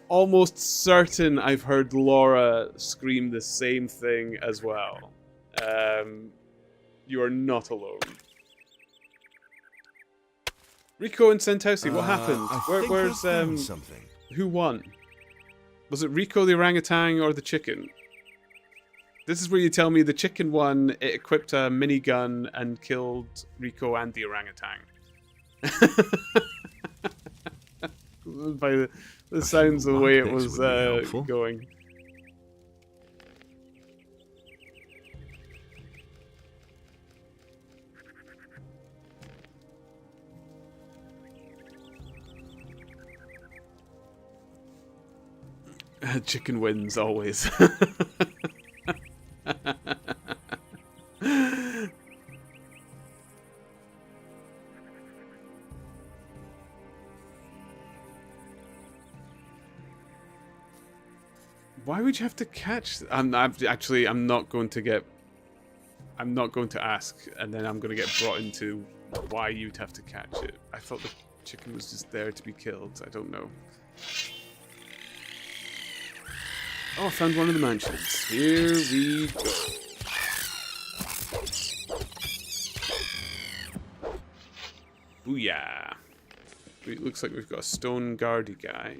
[SPEAKER 1] almost certain I've heard Laura scream the same thing as well. You are not alone. Rico and Santausi, what happened? Where's
[SPEAKER 3] something.
[SPEAKER 1] Who won? Was it Rico the orangutan or the chicken? This is where you tell me the chicken won, it equipped a minigun and killed Rico and the orangutan. By the sounds of the way it was going. Chicken wins always. Why would you have to catch? I'm not going to ask, and then I'm going to get brought into why you'd have to catch it. I thought the chicken was just there to be killed. I don't know. Oh, I found one of the mansions. Here we go. Booyah. It looks like we've got a stone guardy guy.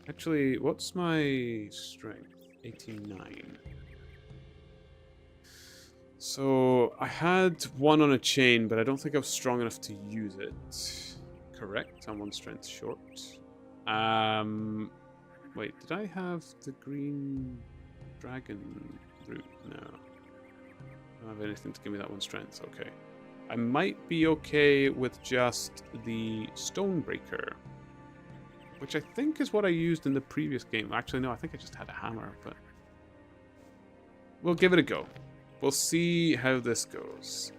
[SPEAKER 1] Actually, what's my strength? 89. So, I had one on a chain, but I don't think I was strong enough to use it. Correct, I'm one strength short. Wait, did I have the green dragon root? No. I don't have anything to give me that one strength. Okay. I might be okay with just the Stonebreaker, which I think is what I used in the previous game. Actually, no, I think I just had a hammer, but we'll give it a go. We'll see how this goes.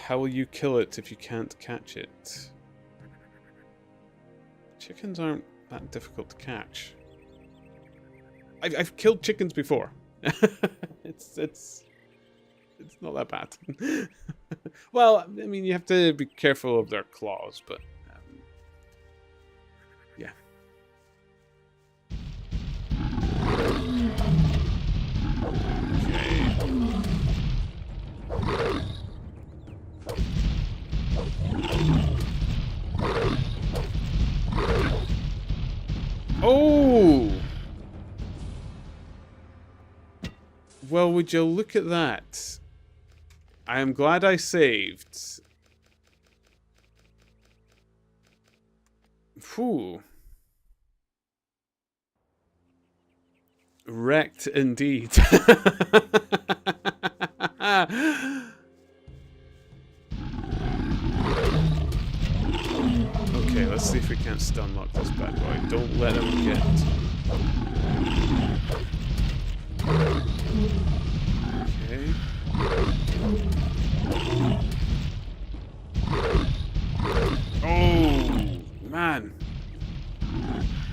[SPEAKER 1] How will you kill it if you can't catch it? Chickens aren't that difficult to catch. I've killed chickens before. It's not that bad. Well, I mean, you have to be careful of their claws, but yeah. Oh! Well, would you look at that? I am glad I saved. Phew. Wrecked indeed. Okay, let's see if we can't stun lock this bad boy. Don't let him get... Okay. Oh, man.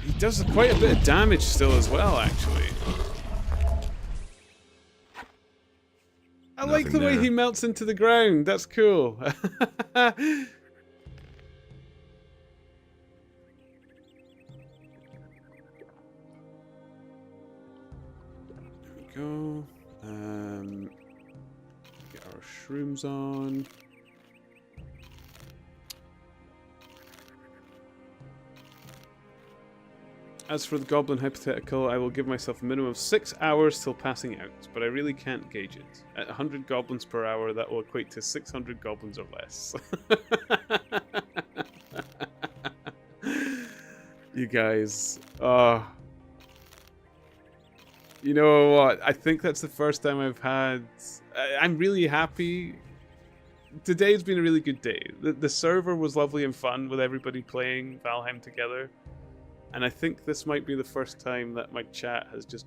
[SPEAKER 1] He does quite a bit of damage still as well, actually. I like the way he melts into the ground. That's cool. Go. Get our shrooms on. As for the goblin hypothetical, I will give myself a minimum of 6 hours till passing out, but I really can't gauge it. At 100 goblins per hour, that will equate to 600 goblins or less. You guys, you know what? I think that's the first time I've had... I'm really happy. Today's been a really good day. The server was lovely and fun with everybody playing Valheim together. And I think this might be the first time that my chat has just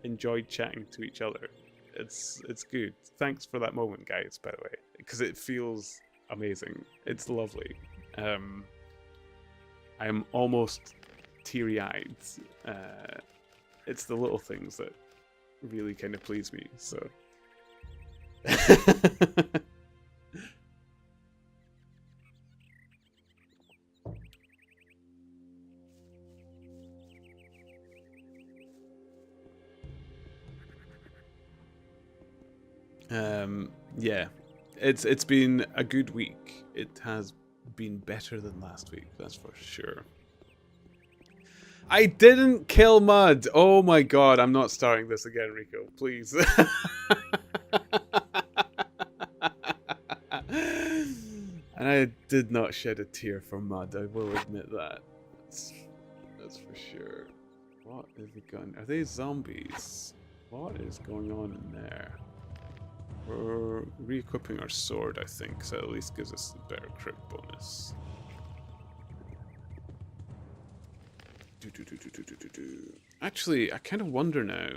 [SPEAKER 1] enjoyed chatting to each other. It's good. Thanks for that moment, guys, by the way. Because it feels amazing. It's lovely. I'm almost teary-eyed. It's the little things that really kind of please me, so... Yeah, it's been a good week. It has been better than last week, that's for sure. I didn't kill Mud! Oh my god, I'm not starting this again, Rico, please. And I did not shed a tear for Mud, I will admit that. That's for sure. What is the gun? Are they zombies? What is going on in there? We're re-equipping our sword, I think, so at least gives us a better crit bonus. Actually, I kind of wonder now.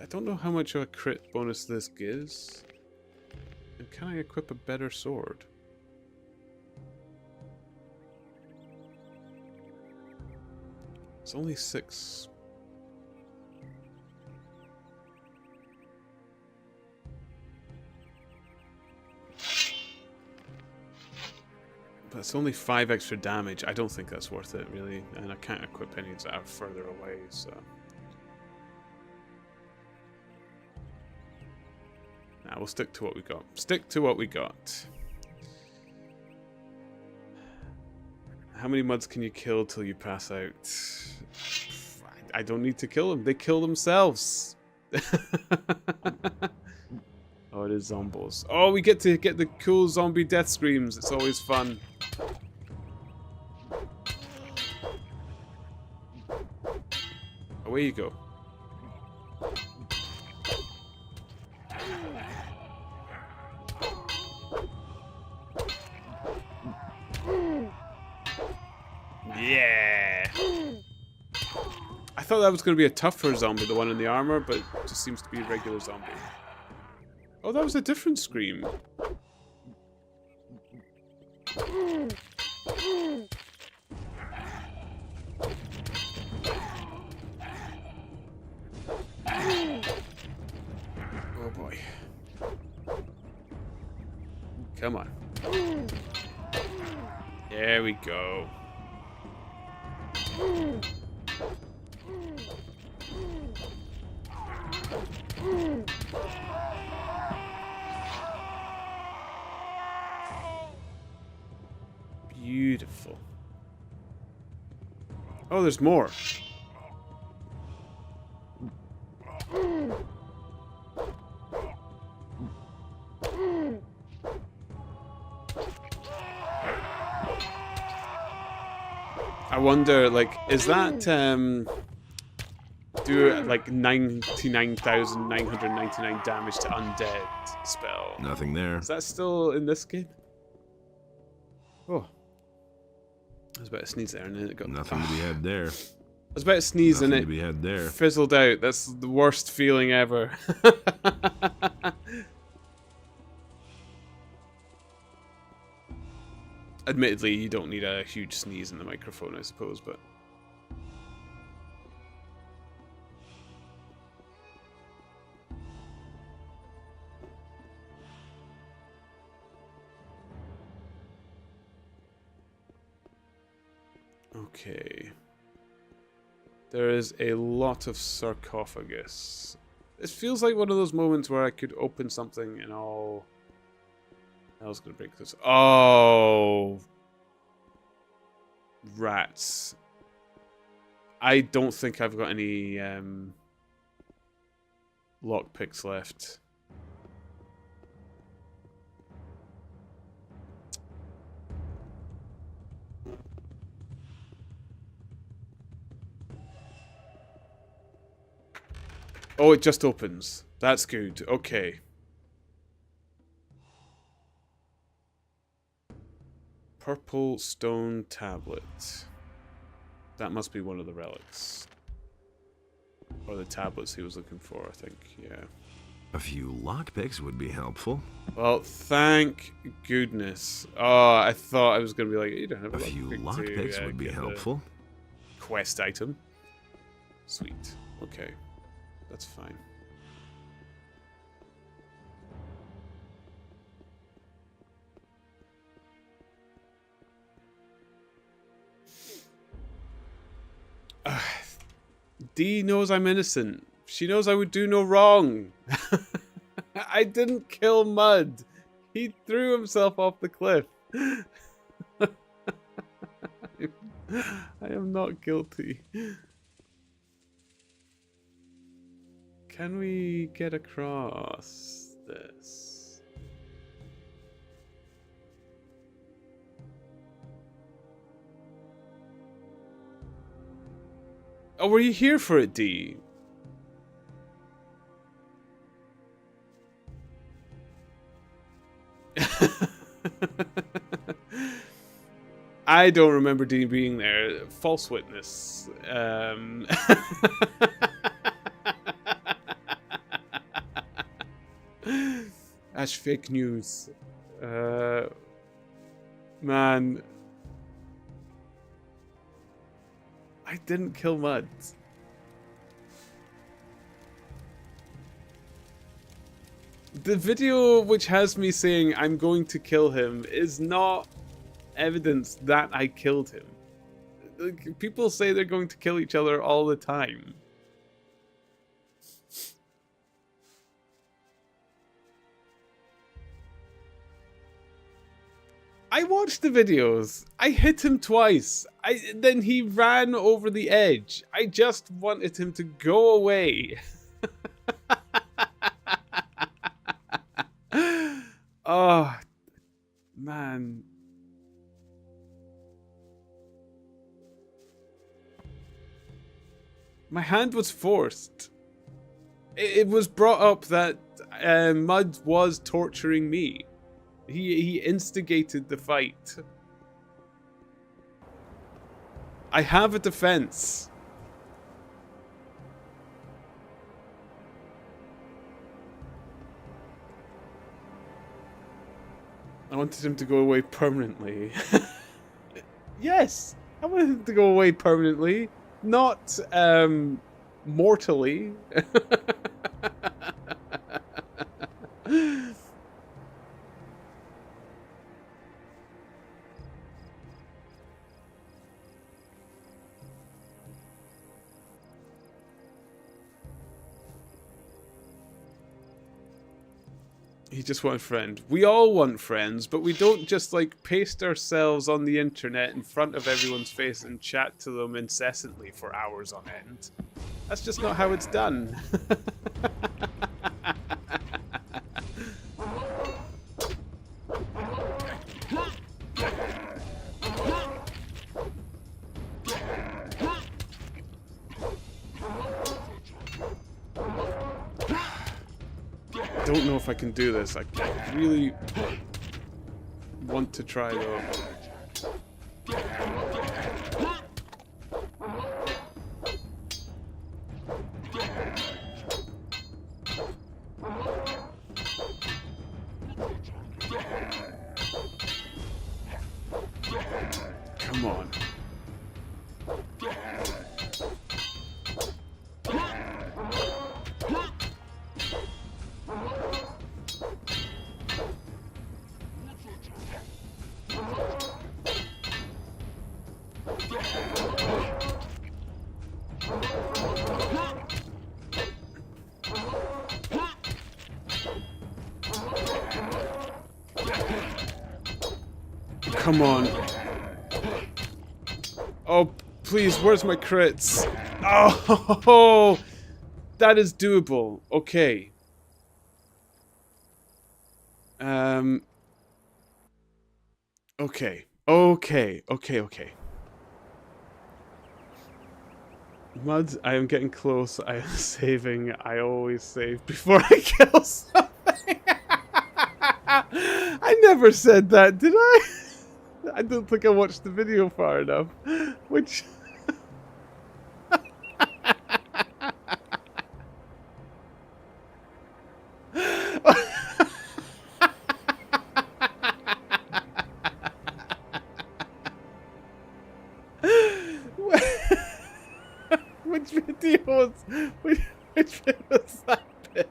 [SPEAKER 1] I don't know how much of a crit bonus this gives. And can I equip a better sword? It's only 6. But it's only 5 extra damage. I don't think that's worth it, really. And I can't equip any that are further away, so... Nah, we'll stick to what we got. Stick to what we got. How many Muds can you kill till you pass out? I don't need to kill them. They kill themselves. Oh, it is zombos. Oh, we get to get the cool zombie death screams. It's always fun. Away you go. Yeah. I thought that was going to be a tougher zombie, the one in the armor, but it just seems to be a regular zombie. Oh, that was a different scream. Oh boy. Come on. There we go. Beautiful. Oh, there's more. I wonder, like, is that, do, like, 99,999 damage to undead spell?
[SPEAKER 3] Nothing there.
[SPEAKER 1] Is that still in this game? Oh. I was about to sneeze there and then it got...
[SPEAKER 3] Nothing to be had there.
[SPEAKER 1] I was about to sneeze and it fizzled out. That's the worst feeling ever. Admittedly, you don't need a huge sneeze in the microphone, I suppose, but... Okay. There is a lot of sarcophagus. This feels like one of those moments where I could open something and all... I was gonna break this. Oh, rats! I don't think I've got any lockpicks left. Oh, it just opens. That's good. Okay. Purple stone tablet. That must be one of the relics. Or the tablets he was looking for, I think. Yeah.
[SPEAKER 3] A few lockpicks would be helpful.
[SPEAKER 1] Well, thank goodness. Oh, I thought I was going to be like, you don't have
[SPEAKER 3] a few lockpicks would be helpful.
[SPEAKER 1] Quest item. Sweet. Okay. That's fine. Dee knows I'm innocent. She knows I would do no wrong. I didn't kill Mud. He threw himself off the cliff. I am not guilty. Can we get across this? Oh, were you here for it, Dee? I don't remember Dee being there. False witness. That's fake news. Man. I didn't kill Mud. The video which has me saying I'm going to kill him is not evidence that I killed him. Like, people say they're going to kill each other all the time. I watched the videos. I hit him twice. Then he ran over the edge. I just wanted him to go away. Oh, man. My hand was forced. It was brought up that Mud was torturing me. He instigated the fight. I have a defense. I wanted him to go away permanently. Yes, I wanted him to go away permanently, not mortally. He just wants a friend. We all want friends, but we don't just like paste ourselves on the internet in front of everyone's face and chat to them incessantly for hours on end. That's just not how it's done. I don't know if I can do this. I really want to try though. Come on. Come on. Oh, Please, where's my crits? Oh, that is doable. Okay. Okay. Mud, I am getting close. I am saving. I always save before I kill something. I never said that, did I? I don't think I watched the video far enough. Which... Which video was... Which video was that bit?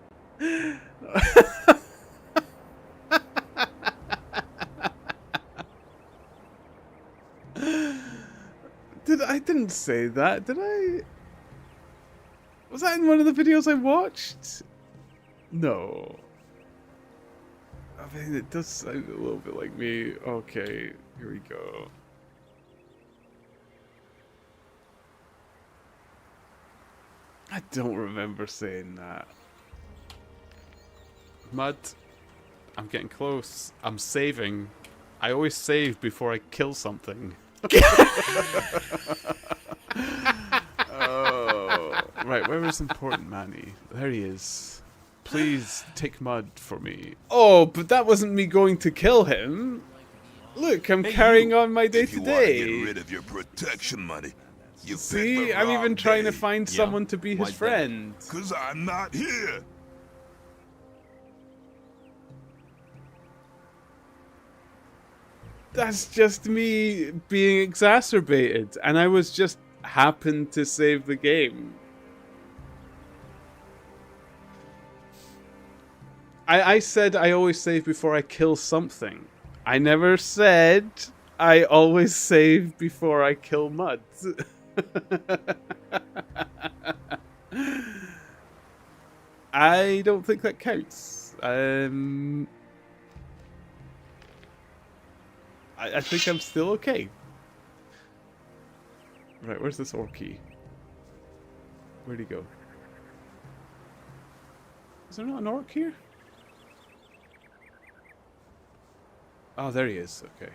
[SPEAKER 1] I didn't say that, did I? Was that in one of the videos I watched? No. I mean, it does sound a little bit like me. Okay, here we go. I don't remember saying that. Mud, I'm getting close. I'm saving. I always save before I kill something. Oh, right, where is important Manny? There he is. Please take Mud for me. Oh, but that wasn't me going to kill him. Look, I'm carrying on my day to day.
[SPEAKER 10] If you want to get rid of your protection money, you
[SPEAKER 1] see, I'm even trying to find someone to be his friend.
[SPEAKER 10] Because I'm not here.
[SPEAKER 1] That's just me being exacerbated, and I was just happened to save the game. I said I always save before I kill something. I never said I always save before I kill Mud. I don't think that counts. I think I'm still okay. Right, where's this Orky? Where'd he go? Is there not an Orc here? Oh, there he is. Okay.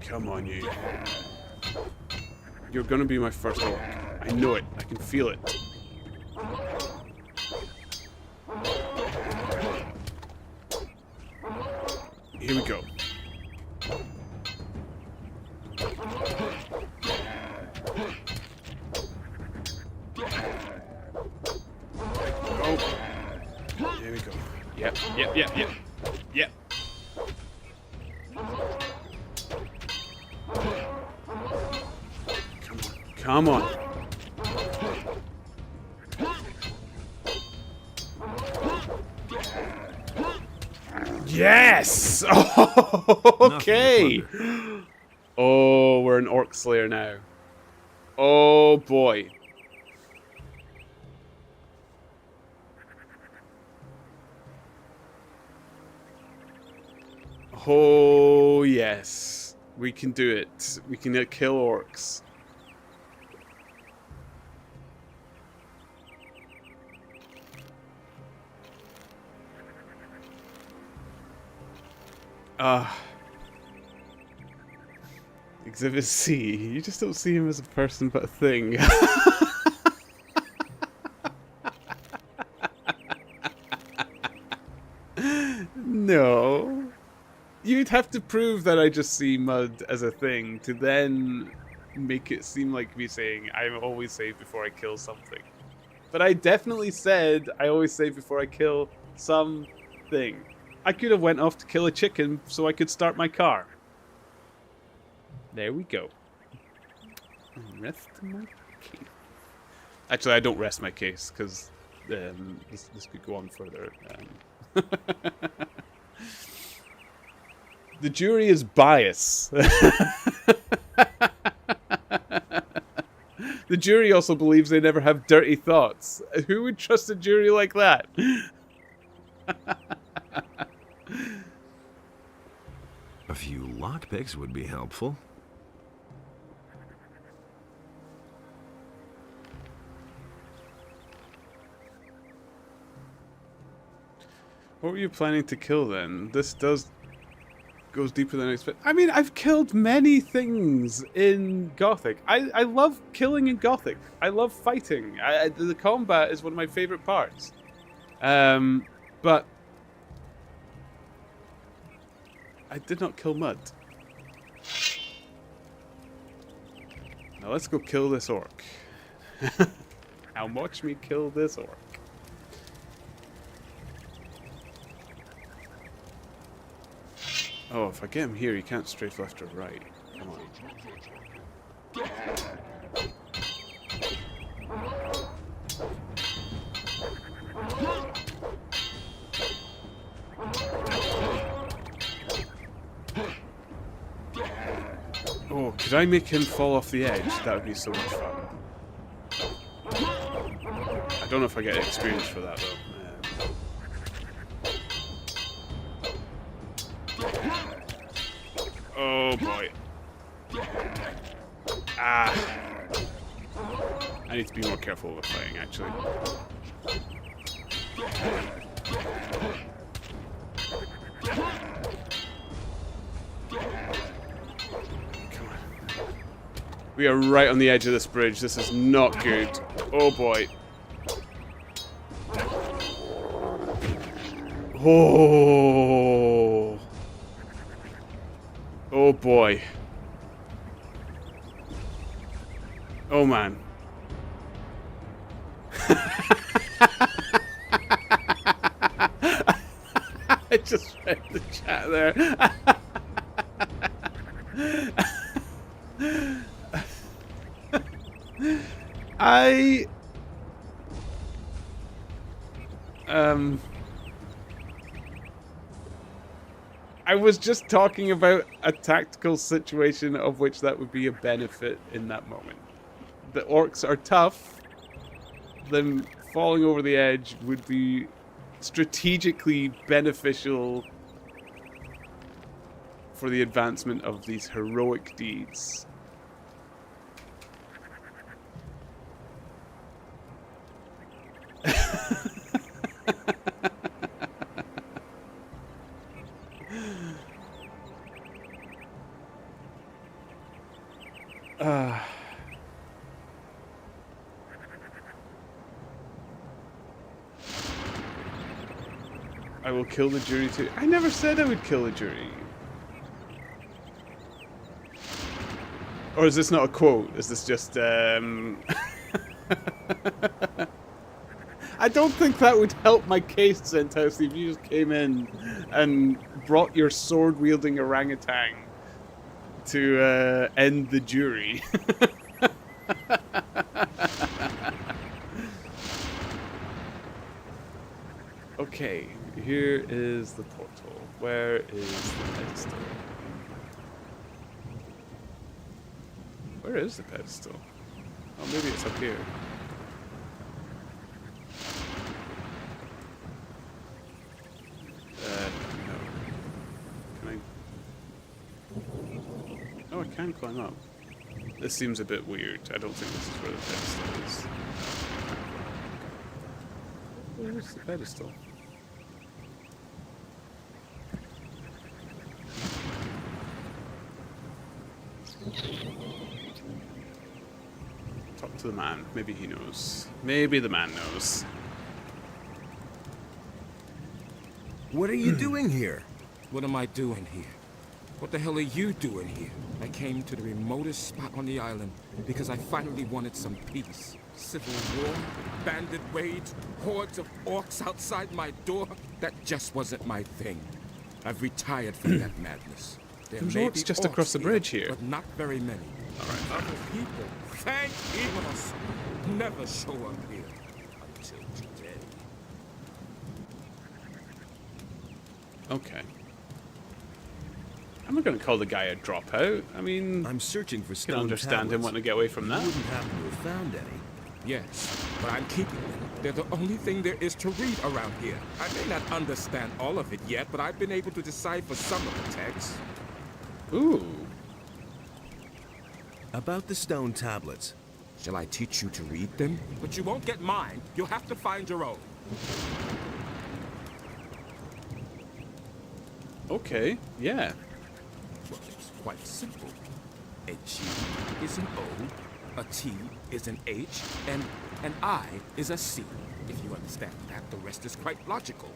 [SPEAKER 1] Come on, you. You're gonna be my first orc. I know it. I can feel it. Here we go. Oh. Here we go. Yep. Yep. Come on. Yes! Okay. Oh, we're an Orc Slayer now. Oh boy. Oh yes. We can do it. We can kill orcs. Exhibit C. You just don't see him as a person but a thing. No. You'd have to prove that I just see Mud as a thing to then make it seem like me saying I always save before I kill something. But I definitely said I always save before I kill something. I could have went off to kill a chicken so I could start my car. There we go. Rest my case. Actually, I don't rest my case because this could go on further. The jury is bias. The jury also believes they never have dirty thoughts. Who would trust a jury like that?
[SPEAKER 3] A few lockpicks would be helpful.
[SPEAKER 1] What were you planning to kill then? This goes deeper than I expected. I mean, I've killed many things in Gothic. I love killing in Gothic. I love fighting. The combat is one of my favorite parts. But I did not kill Mud. Now let's go kill this orc. Now watch me kill this orc. Oh, if I get him here, he can't strafe left or right. Come on. Oh, could I make him fall off the edge? That would be so much fun. I don't know if I get experience for that, though. Oh boy. Ah. I need to be more careful with fighting, actually. Come on. We are right on the edge of this bridge. This is not good. Oh boy. Oh. Oh boy. Oh man. I just read the chat there. I was just talking about a tactical situation of which that would be a benefit in that moment. The orcs are tough. Them falling over the edge would be strategically beneficial for the advancement of these heroic deeds. I will kill the jury too. I never said I would kill the jury. Or is this not a quote? Is this just, I don't think that would help my case, Centhouse, if you just came in and brought your sword-wielding orangutan to end the jury. Okay, here is the portal. Where is the pedestal? Where is the pedestal? Oh, maybe it's up here. No. Can I? Oh, I can climb up. This seems a bit weird. I don't think this is where the pedestal is. Where's the pedestal? Talk to the man. Maybe he knows. Maybe the man knows.
[SPEAKER 3] What are you doing here?
[SPEAKER 11] What am I doing here? What the hell are you doing here? I came to the remotest spot on the island because I finally wanted some peace. Civil war, bandit raids, hordes of orcs outside my door. That just wasn't my thing. I've retired from that madness.
[SPEAKER 1] There's orcs just across the bridge here.
[SPEAKER 11] But not very many.
[SPEAKER 1] Alright.
[SPEAKER 11] Other people, thank Enos, never show up here until today.
[SPEAKER 1] Okay. I'm not going to call the guy a dropout. I mean,
[SPEAKER 3] I'm searching for
[SPEAKER 1] I
[SPEAKER 3] stone
[SPEAKER 1] can understand him
[SPEAKER 3] tablets.
[SPEAKER 1] wanting to get away from
[SPEAKER 3] You
[SPEAKER 1] that.
[SPEAKER 3] wouldn't happen to have found any.
[SPEAKER 11] Yes, but I'm keeping them. They're the only thing there is to read around here. I may not understand all of it yet, but I've been able to decipher some of the text.
[SPEAKER 1] Ooh.
[SPEAKER 3] About the stone tablets.
[SPEAKER 11] Shall I teach you to read them? But you won't get mine. You'll have to find your own.
[SPEAKER 1] Okay, yeah.
[SPEAKER 11] Well, it's quite simple. A G is an O, a T is an H, and an I is a C. If you understand that, the rest is quite logical.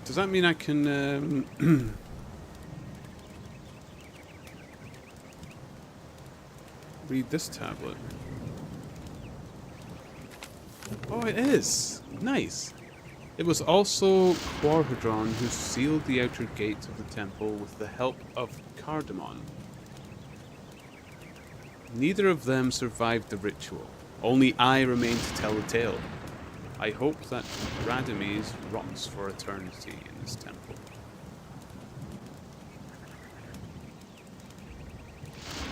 [SPEAKER 1] Does that mean I can read this tablet? Oh, it is! Nice! It was also Quarhadron who sealed the outer gates of the temple with the help of Cardamon. Neither of them survived the ritual. Only I remain to tell the tale. I hope that Radames rots for eternity in this temple.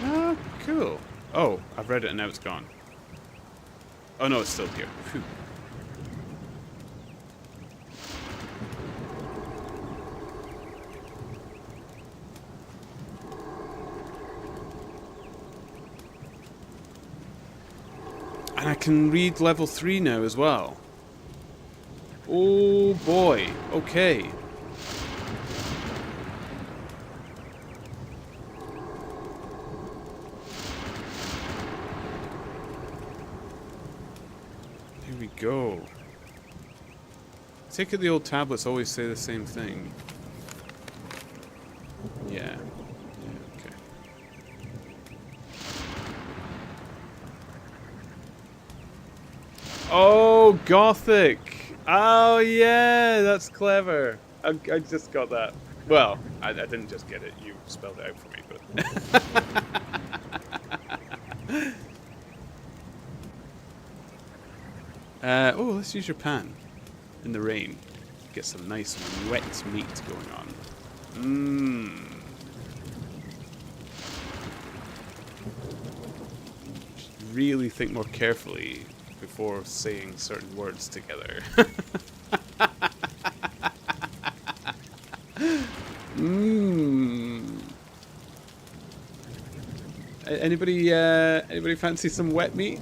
[SPEAKER 1] Ah, cool. Oh, I've read it and now it's gone. Oh no, it's still here. Phew. And I can read level 3 now as well. Oh boy, okay. Here we go. Take it the old tablets always say the same thing. Yeah. Okay. Oh, Gothic! Oh, yeah, that's clever. I just got that. Well, I didn't just get it. You spelled it out for me, but... oh, let's use your pan in the rain. Get some nice wet meat going on. Mmm. Really think more carefully before saying certain words together. Mmm. Anybody fancy some wet meat?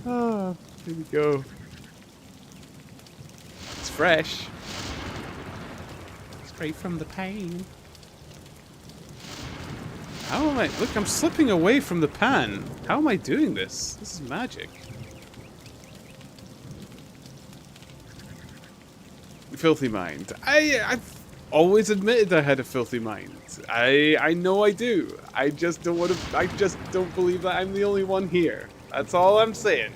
[SPEAKER 1] Oh, here we go. It's fresh. Straight from the pane. How am I? Look, I'm slipping away from the pan. How am I doing this? This is magic. Filthy mind. I've always admitted I had a filthy mind. I know I do. I just don't want to. I just don't believe that I'm the only one here. That's all I'm saying.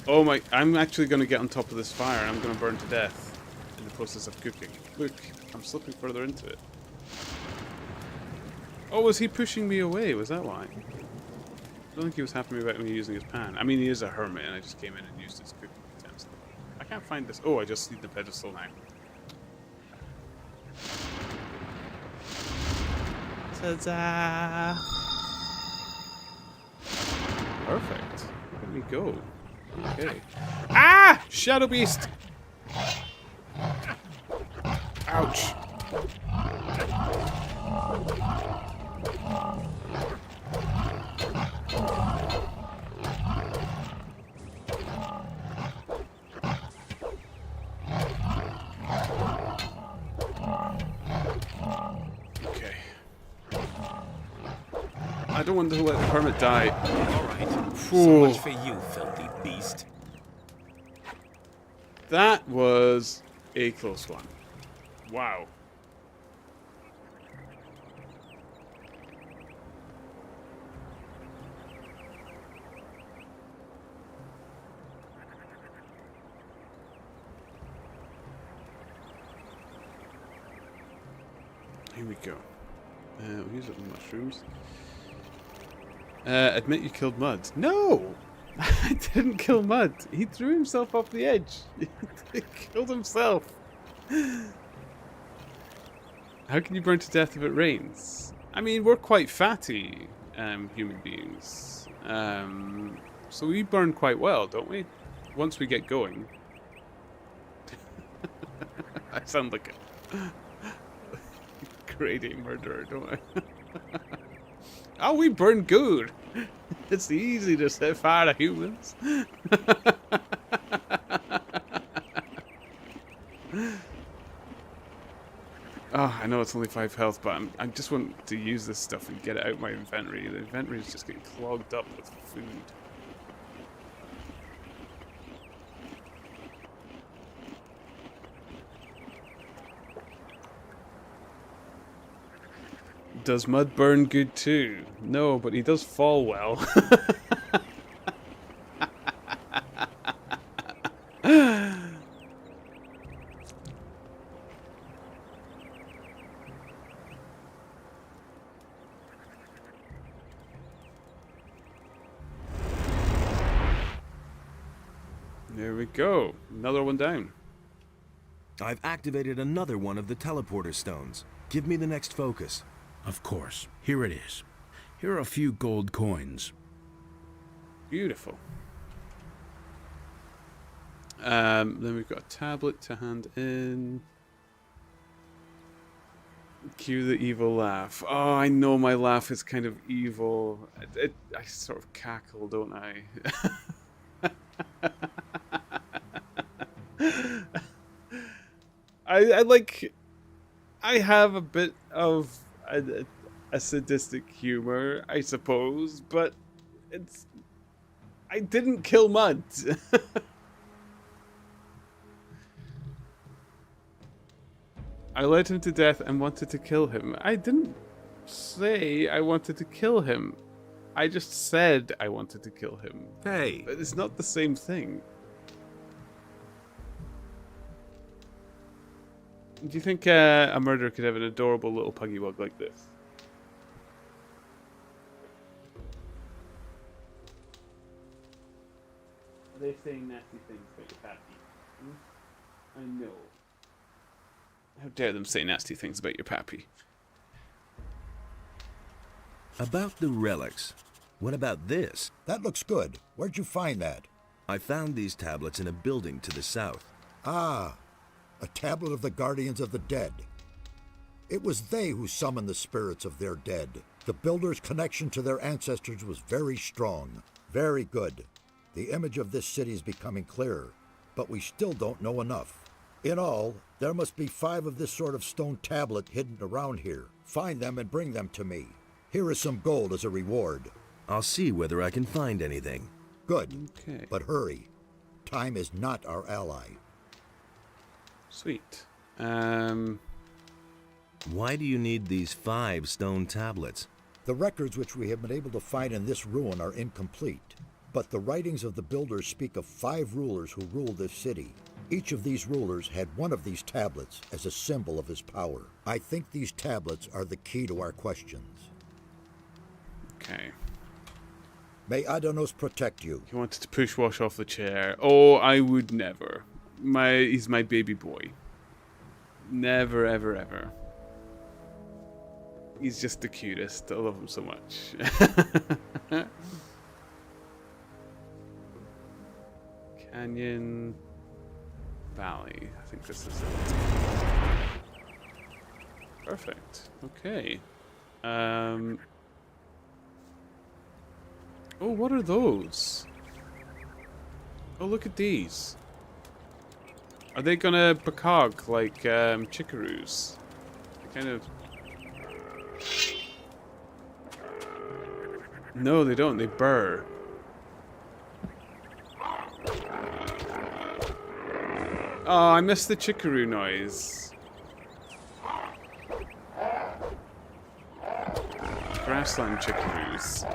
[SPEAKER 1] Oh my! I'm actually going to get on top of this fire and I'm going to burn to death in the process of cooking. Look, I'm slipping further into it. Oh, was he pushing me away? Was that why? I don't think he was happy about me using his pan. I mean, he is a hermit, and I just came in and used his cooking utensil. I can't find this. Oh, I just need the pedestal now. Ta-da! Perfect. Let me go. Okay. Ah! Shadow Beast! Ouch. Okay. I don't want to let the hermit die.
[SPEAKER 11] Alright. So much for you, filthy beast.
[SPEAKER 1] That was a close one. Wow. Here we go. We'll use up the mushrooms. Admit you killed Mud. No! I didn't kill Mud. He threw himself off the edge. He killed himself. How can you burn to death if it rains? I mean, we're quite fatty human beings. So we burn quite well, don't we? Once we get going. I sound like a grade A murderer, don't I? Oh, we burn good. It's easy to set fire to humans. Oh, I know it's only 5 health, but I just want to use this stuff and get it out of my inventory. The inventory is just getting clogged up with food. Does Mud burn good too? No, but he does fall well. There we go. Another one down.
[SPEAKER 3] I've activated another one of the teleporter stones. Give me the next focus.
[SPEAKER 7] Of course. Here it is. Here are a few gold coins.
[SPEAKER 1] Beautiful. Then we've got a tablet to hand in. Cue the evil laugh. Oh, I know my laugh is kind of evil. I sort of cackle, don't I? I have a bit of a sadistic humor, I suppose, but I didn't kill Mud. I led him to death and wanted to kill him. I didn't say I wanted to kill him. I just said I wanted to kill him.
[SPEAKER 3] Hey!
[SPEAKER 1] But it's not the same thing. Do you think a murderer could have an adorable little puggy bug like this? Are they saying nasty things about your pappy? I know. How dare them say nasty things about your pappy?
[SPEAKER 3] About the relics. What about this?
[SPEAKER 4] That looks good. Where'd you find that?
[SPEAKER 3] I found these tablets in a building to the south.
[SPEAKER 4] Ah, a tablet of the guardians of the dead. It was they who summoned the spirits of their dead. The builders' connection to their ancestors was very strong. Very good. The image of this city is becoming clearer, but we still don't know enough. In all, there must be 5 of this sort of stone tablet hidden around here. Find them and bring them to me. Here is some gold as a reward.
[SPEAKER 3] I'll see whether I can find anything.
[SPEAKER 4] Good.
[SPEAKER 1] Okay.
[SPEAKER 4] But hurry. Time is not our ally.
[SPEAKER 1] Sweet.
[SPEAKER 3] Why do you need these 5 stone tablets?
[SPEAKER 4] The records which we have been able to find in this ruin are incomplete, but the writings of the builders speak of 5 rulers who ruled this city. Each of these rulers had one of these tablets as a symbol of his power. I think these tablets are the key to our questions.
[SPEAKER 1] Okay.
[SPEAKER 4] May Adanos protect you.
[SPEAKER 1] He wanted to push Wash off the chair. Oh, I would never. He's my baby boy. Never, ever, ever. He's just the cutest. I love him so much. Canyon Valley. I think this is it. Perfect. Okay. Oh, what are those? Oh, look at these. Are they gonna precog like chickaroos? They kind of. No, they don't. They burr. Oh, I missed the chickaroo noise. Grassland chickaroos.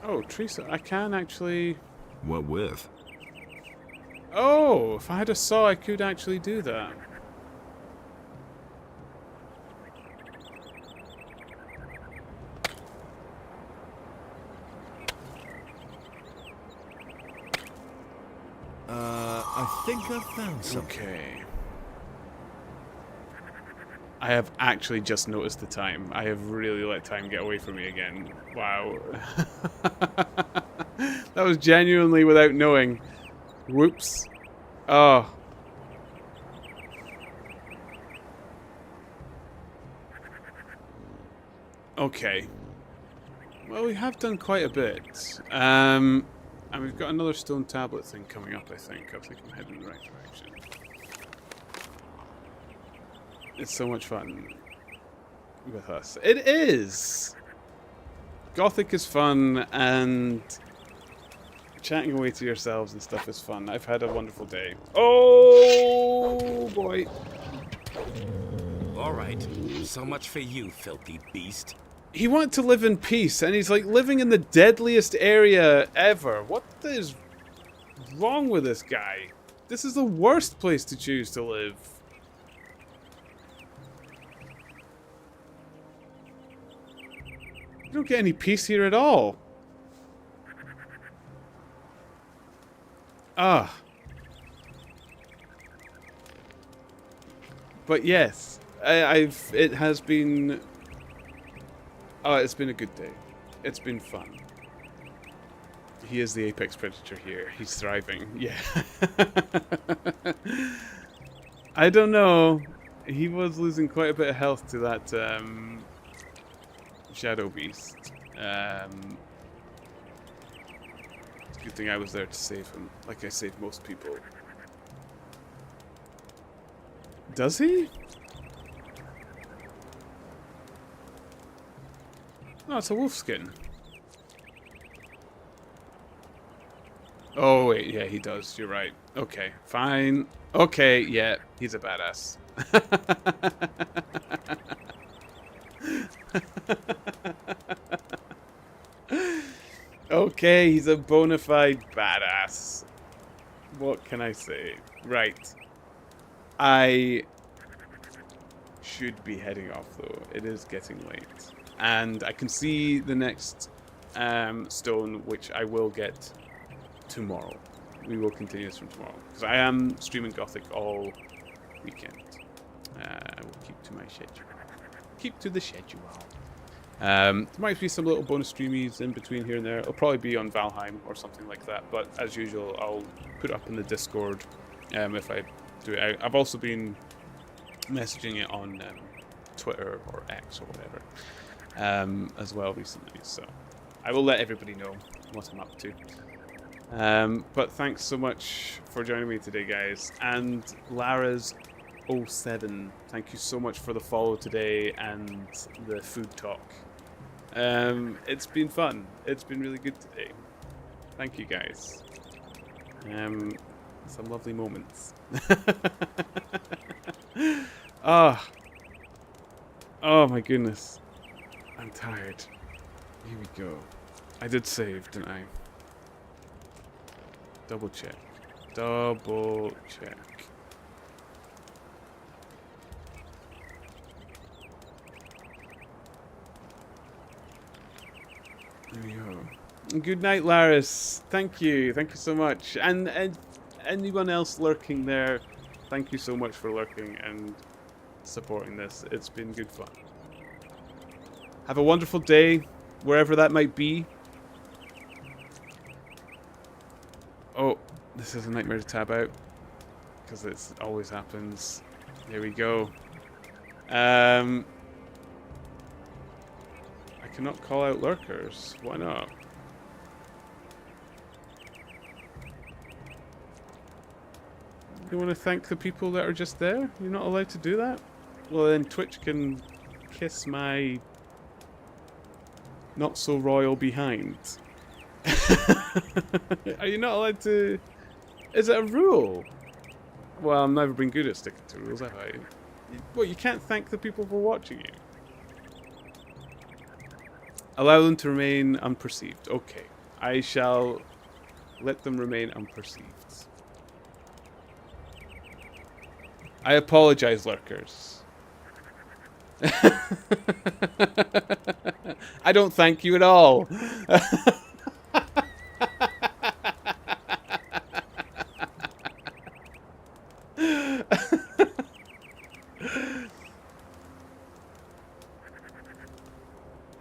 [SPEAKER 1] Oh, Teresa, I can actually...
[SPEAKER 3] What with?
[SPEAKER 1] Oh, if I had a saw, I could actually do that.
[SPEAKER 3] I think I've found something.
[SPEAKER 1] Okay. I have actually just noticed the time. I have really let time get away from me again. Wow. That was genuinely without knowing. Whoops. Oh. Okay. Well, we have done quite a bit. And we've got another stone tablet thing coming up, I think. I think I'm heading in the right direction. It's so much fun with us. It is! Gothic is fun, and chatting away to yourselves and stuff is fun. I've had a wonderful day. Oh, boy.
[SPEAKER 11] Alright, so much for you, filthy beast.
[SPEAKER 1] He wanted to live in peace, and he's like living in the deadliest area ever. What is wrong with this guy? This is the worst place to choose to live. You don't get any peace here at all. Ah. But yes, it has been... Oh, it's been a good day. It's been fun. He is the apex predator here. He's thriving. Yeah. I don't know. He was losing quite a bit of health to that shadow beast. It's a good thing I was there to save him, like I save most people. Does he? No, it's a wolf skin. Oh, wait, yeah, he does. You're right. Okay, fine. Okay, yeah, he's a badass. Okay, he's a bona fide badass. What can I say? Right. I should be heading off, though. It is getting late. And I can see the next stone, which I will get tomorrow. We will continue this from tomorrow. Because I am streaming Gothic all weekend. I will keep to my schedule. Keep to the schedule. There might be some little bonus streamies in between here and there. It'll probably be on Valheim or something like that. But as usual, I'll put it up in the Discord if I do it. I've also been messaging it on Twitter or X or whatever as well recently. So I will let everybody know what I'm up to. But thanks so much for joining me today, guys. And Lara's07, thank you so much for the follow today and the food talk. It's been fun. It's been really good today. Thank you, guys. Some lovely moments. Ah. Oh my goodness. I'm tired. Here we go. I did save, didn't I? Double check. Double check. There we go. Good night, Laris. Thank you. Thank you so much. And anyone else lurking there, thank you so much for lurking and supporting this. It's been good fun. Have a wonderful day, wherever that might be. Oh, this is a nightmare to tab out, because it always happens. There we go. I cannot call out lurkers. Why not? You want to thank the people that are just there? You're not allowed to do that? Well, then Twitch can kiss my not so royal behind. Are you not allowed to... Is it a rule? Well, I've never been good at sticking to rules, have I? Well, you can't thank the people for watching you. Allow them to remain unperceived. Okay. I shall let them remain unperceived. I apologize, lurkers. I don't thank you at all.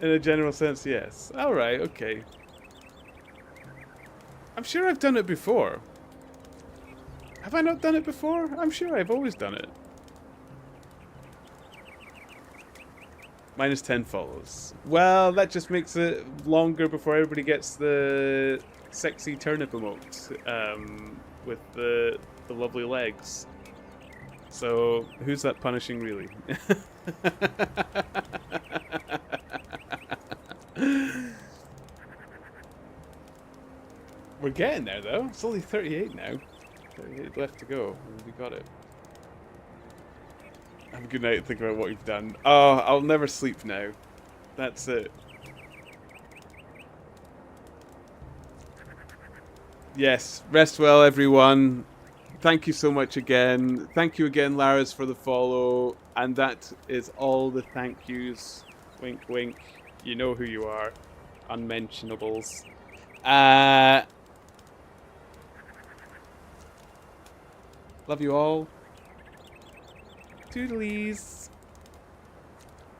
[SPEAKER 1] In a general sense, yes. Alright, okay. I'm sure I've done it before. Have I not done it before? I'm sure I've always done it. Minus 10 follows. Well, that just makes it longer before everybody gets the sexy turnip emote with the lovely legs. So, who's that punishing really? We're getting there though. It's only 38 now. 38 left to go. We got it. Have a good night and think about what you've done. Oh, I'll never sleep now. That's it. Yes, rest well everyone. Thank you so much again. Thank you again, Laris, for the follow. And that is all the thank yous. Wink, wink. You know who you are. Unmentionables. Love you all. Toodalies.